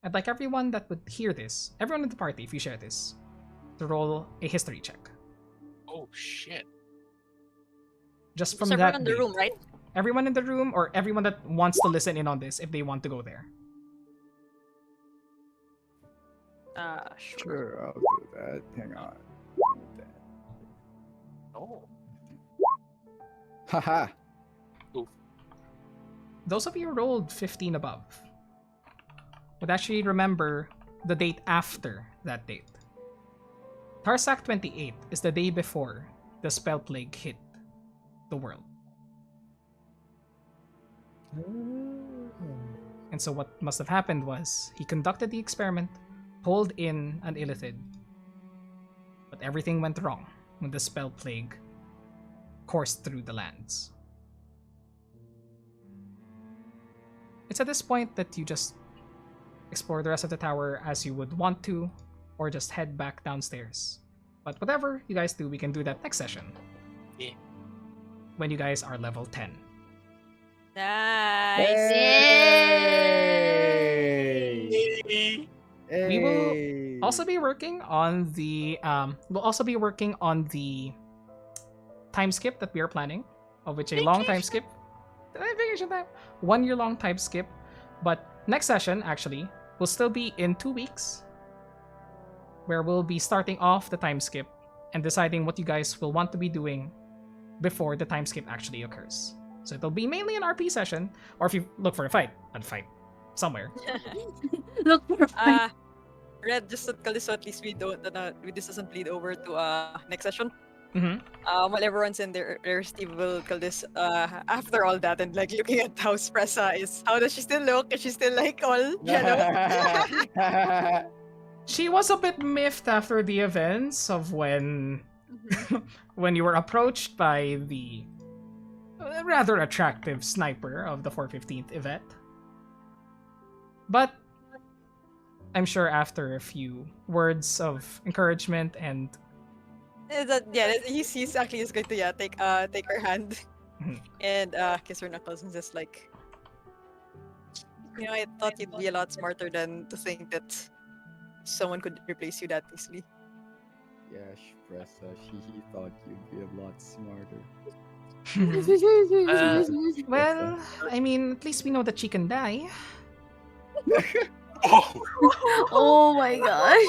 I'd like everyone that would hear this, everyone in the party, if you share this, to roll a history check. Oh shit. Just from Just that everyone in the date. room, right? Everyone in the room, or everyone that wants to listen in on this, if they want to go there. Sure. Sure, I'll do that. Hang on. Oh. Haha. Those of you who rolled 15 above would actually remember the date after that date. Tarsak 28 is the day before the spell plague hit the world. And so what must have happened was he conducted the experiment, pulled in an illithid, but everything went wrong when the spell plague coursed through the lands. It's at this point that you just explore the rest of the tower as you would want to, or just head back downstairs. But whatever you guys do, we can do that next session. Yeah. When you guys are level 10. Nice. Yay! We will also be working on the time skip that we are planning, of which a long time skip. Vacation time. 1 year long time skip. But next session actually will still be in 2 weeks, where we'll be starting off the time skip and deciding what you guys will want to be doing before the time skip actually occurs. So it'll be mainly an RP session, or if you look for a fight somewhere. Look for fun. Red, just to tell this so at least this doesn't bleed over to next session. Mm-hmm. While everyone's in there, Steve will kill this after all that and like looking at how Spressa is. How does she still look? Is she still like all yellow? She was a bit miffed after the events of when when you were approached by the rather attractive sniper of the 415th event. But I'm sure after a few words of encouragement and he's actually just going to take her hand and kiss her knuckles and just like, I thought you'd be a lot smarter than to think that someone could replace you that easily. Yeah, Spressa, he thought you'd be a lot smarter. well, I mean, at least we know that she can die. Oh. Oh my gosh.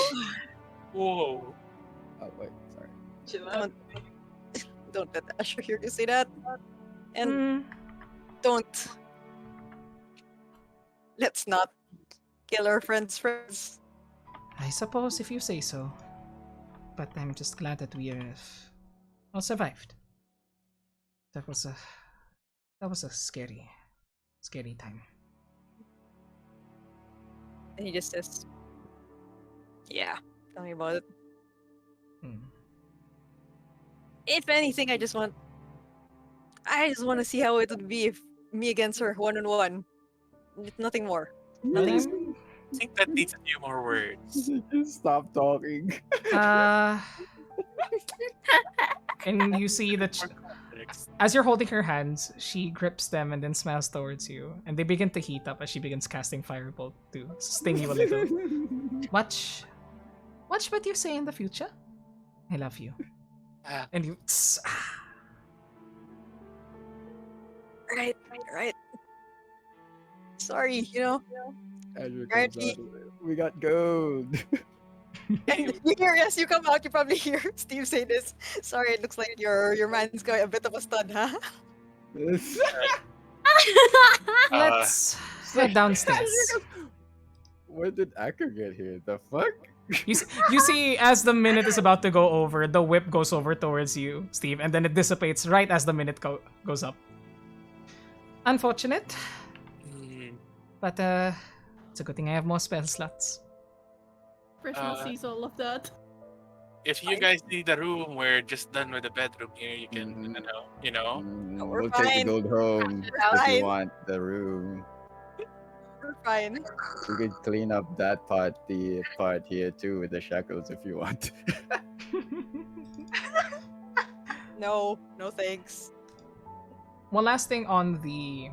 Whoa. Oh wait, sorry. Don't let Asher hear you say that. And don't. Let's not kill our friends' friends. I suppose if you say so. But I'm just glad that we all survived. That was a scary time. And he just says, yeah, tell me about it. If anything, I just want to see how it would be if me against her, 1-on-1. Nothing more. Nothing. I think that needs a few more words. Just stop talking. And you see that as you're holding her hands, she grips them and then smiles towards you, and they begin to heat up as she begins casting Firebolt to sting you a little. Watch what you say in the future. I love you. And you. Right. Sorry, Azure Right. comes out, we got gold. And you hear, yes, you come out, you probably hear Steve say this. Sorry, it looks like your man's got a bit of a stud, huh? Let's head downstairs. When did Acker get here? The fuck? You see, as the minute is about to go over, the whip goes over towards you, Steve, and then it dissipates right as the minute goes up. Unfortunate, but it's a good thing I have more spell slots. Personal sees all of that. If you guys need a room, we're just done with the bedroom here. You can, We're We'll take the fine. gold home We're if fine. you want the room. We're fine. You could clean up that part, the part here too, with the shackles if you want. No, no thanks. One last thing on the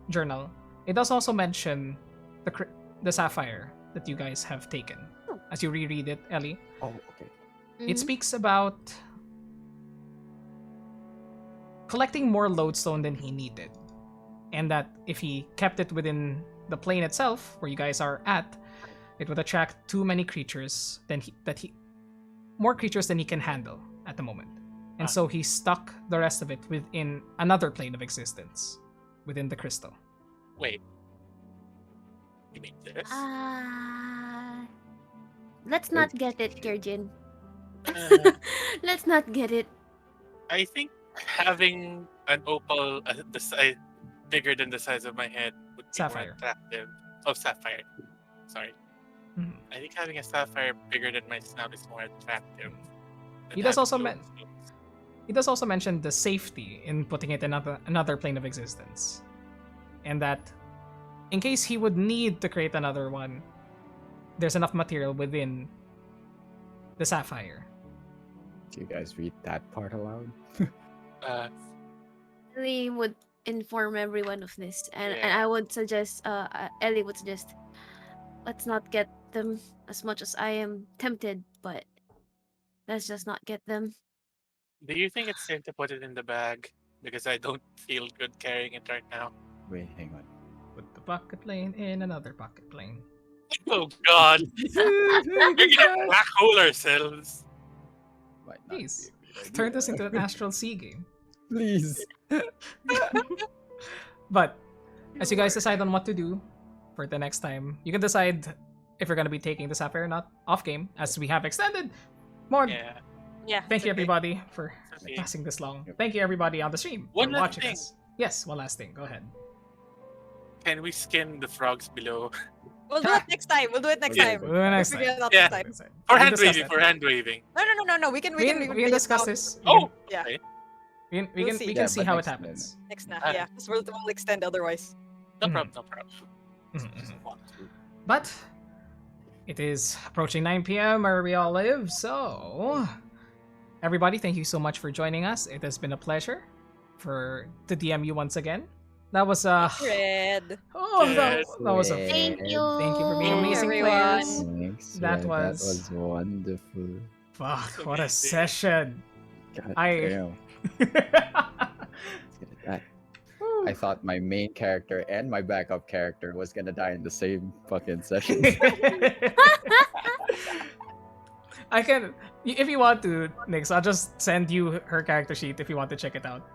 journal. It does also mention the sapphire that you guys have taken. As you reread it, Ellie, Oh, okay. it speaks about collecting more lodestone than he needed. And that if he kept it within the plane itself, where you guys are at, it would attract too many creatures more creatures than he can handle at the moment. And so he stuck the rest of it within another plane of existence, within the crystal. Wait. You mean this? Let's not get it, Kirjin. Uh, Let's not get it. I think having an opal the size bigger than the size of my head would be Sapphire. more attractive. Oh, sapphire. Sorry. Mhm. I think having a sapphire bigger than my snout is more attractive. He does also He does also mention the safety in putting it in another plane of existence. And that in case he would need to create another one, there's enough material within the sapphire. Do you guys read that part aloud? Ellie would inform everyone of this, and Yeah. I would suggest, Ellie would suggest, let's not get them as much as I am tempted, but let's just not get them. Do you think it's safe to put it in the bag? Because I don't feel good carrying it right now. Wait, hang on. Put the pocket plane in another pocket plane. Oh God! We're gonna black hole ourselves. Might not Please, be a good turn idea. this into an Astral Sea game. Please. But as you guys decide on what to do for the next time, you can decide if you're going to be taking the sapphire or not off game, as we have extended more. Yeah. Yeah. Thank you it's okay. everybody for Okay. passing this long. Thank you everybody on the stream One for last watching thing. us. Yes, one last thing. Go ahead. Can we skin the frogs below? We'll do it next time. We'll do it next Okay. time. We'll do it next We'll figure time. it out Yeah. next time. For We'll hand discuss waving. that. For hand waving. No. We can We can bring it discuss down. this. Oh. Yeah. Okay. We We'll can see. we can Yeah, see but how it next happens. Next now. Ah. Yeah. Because we'll extend otherwise. No Mhm. problem. No problem. Mhm. But it is approaching 9 p.m. where we all live, so everybody, thank you so much for joining us. It has been a pleasure to DM you once again. That was Red. that was a Thank you. thank you for being Thank you, amazing everyone. players. Thanks. That Red. was- That was wonderful. Fuck, what a Amazing. session. God I- damn. I thought my main character and my backup character was gonna die in the same fucking session. I can, if you want to, Nix, I'll just send you her character sheet if you want to check it out.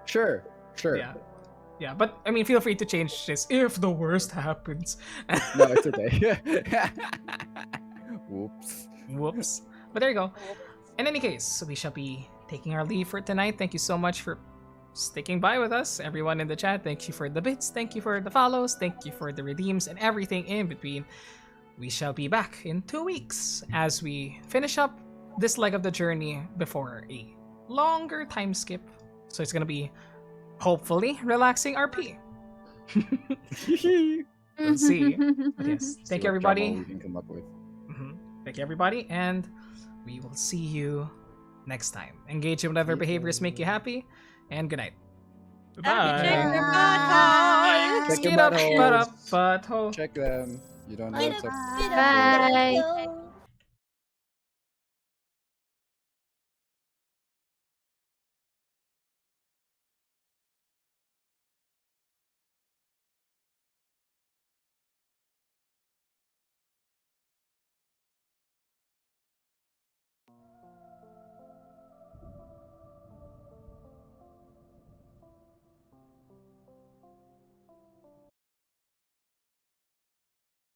Sure. Yeah, but I mean, feel free to change this if the worst happens. No, it's okay. Whoops. Whoops. But there you go. In any case, we shall be taking our leave for tonight. Thank you so much for sticking by with us. Everyone in the chat, thank you for the bits, thank you for the follows, thank you for the redeems, and everything in between. We shall be back in 2 weeks as we finish up this leg of the journey before a longer time skip. So it's going to be, hopefully, relaxing RP. We'll see. But yes, thank you See what drama everybody. we can come up with. Thank you everybody, and we will see you next time. Engage in whatever behaviors make you happy, and good night. Happy check Bye. your buttholes. Check your Get up, buttholes. butt up, butthole. Check them. You don't know Bye. what's up. Bye.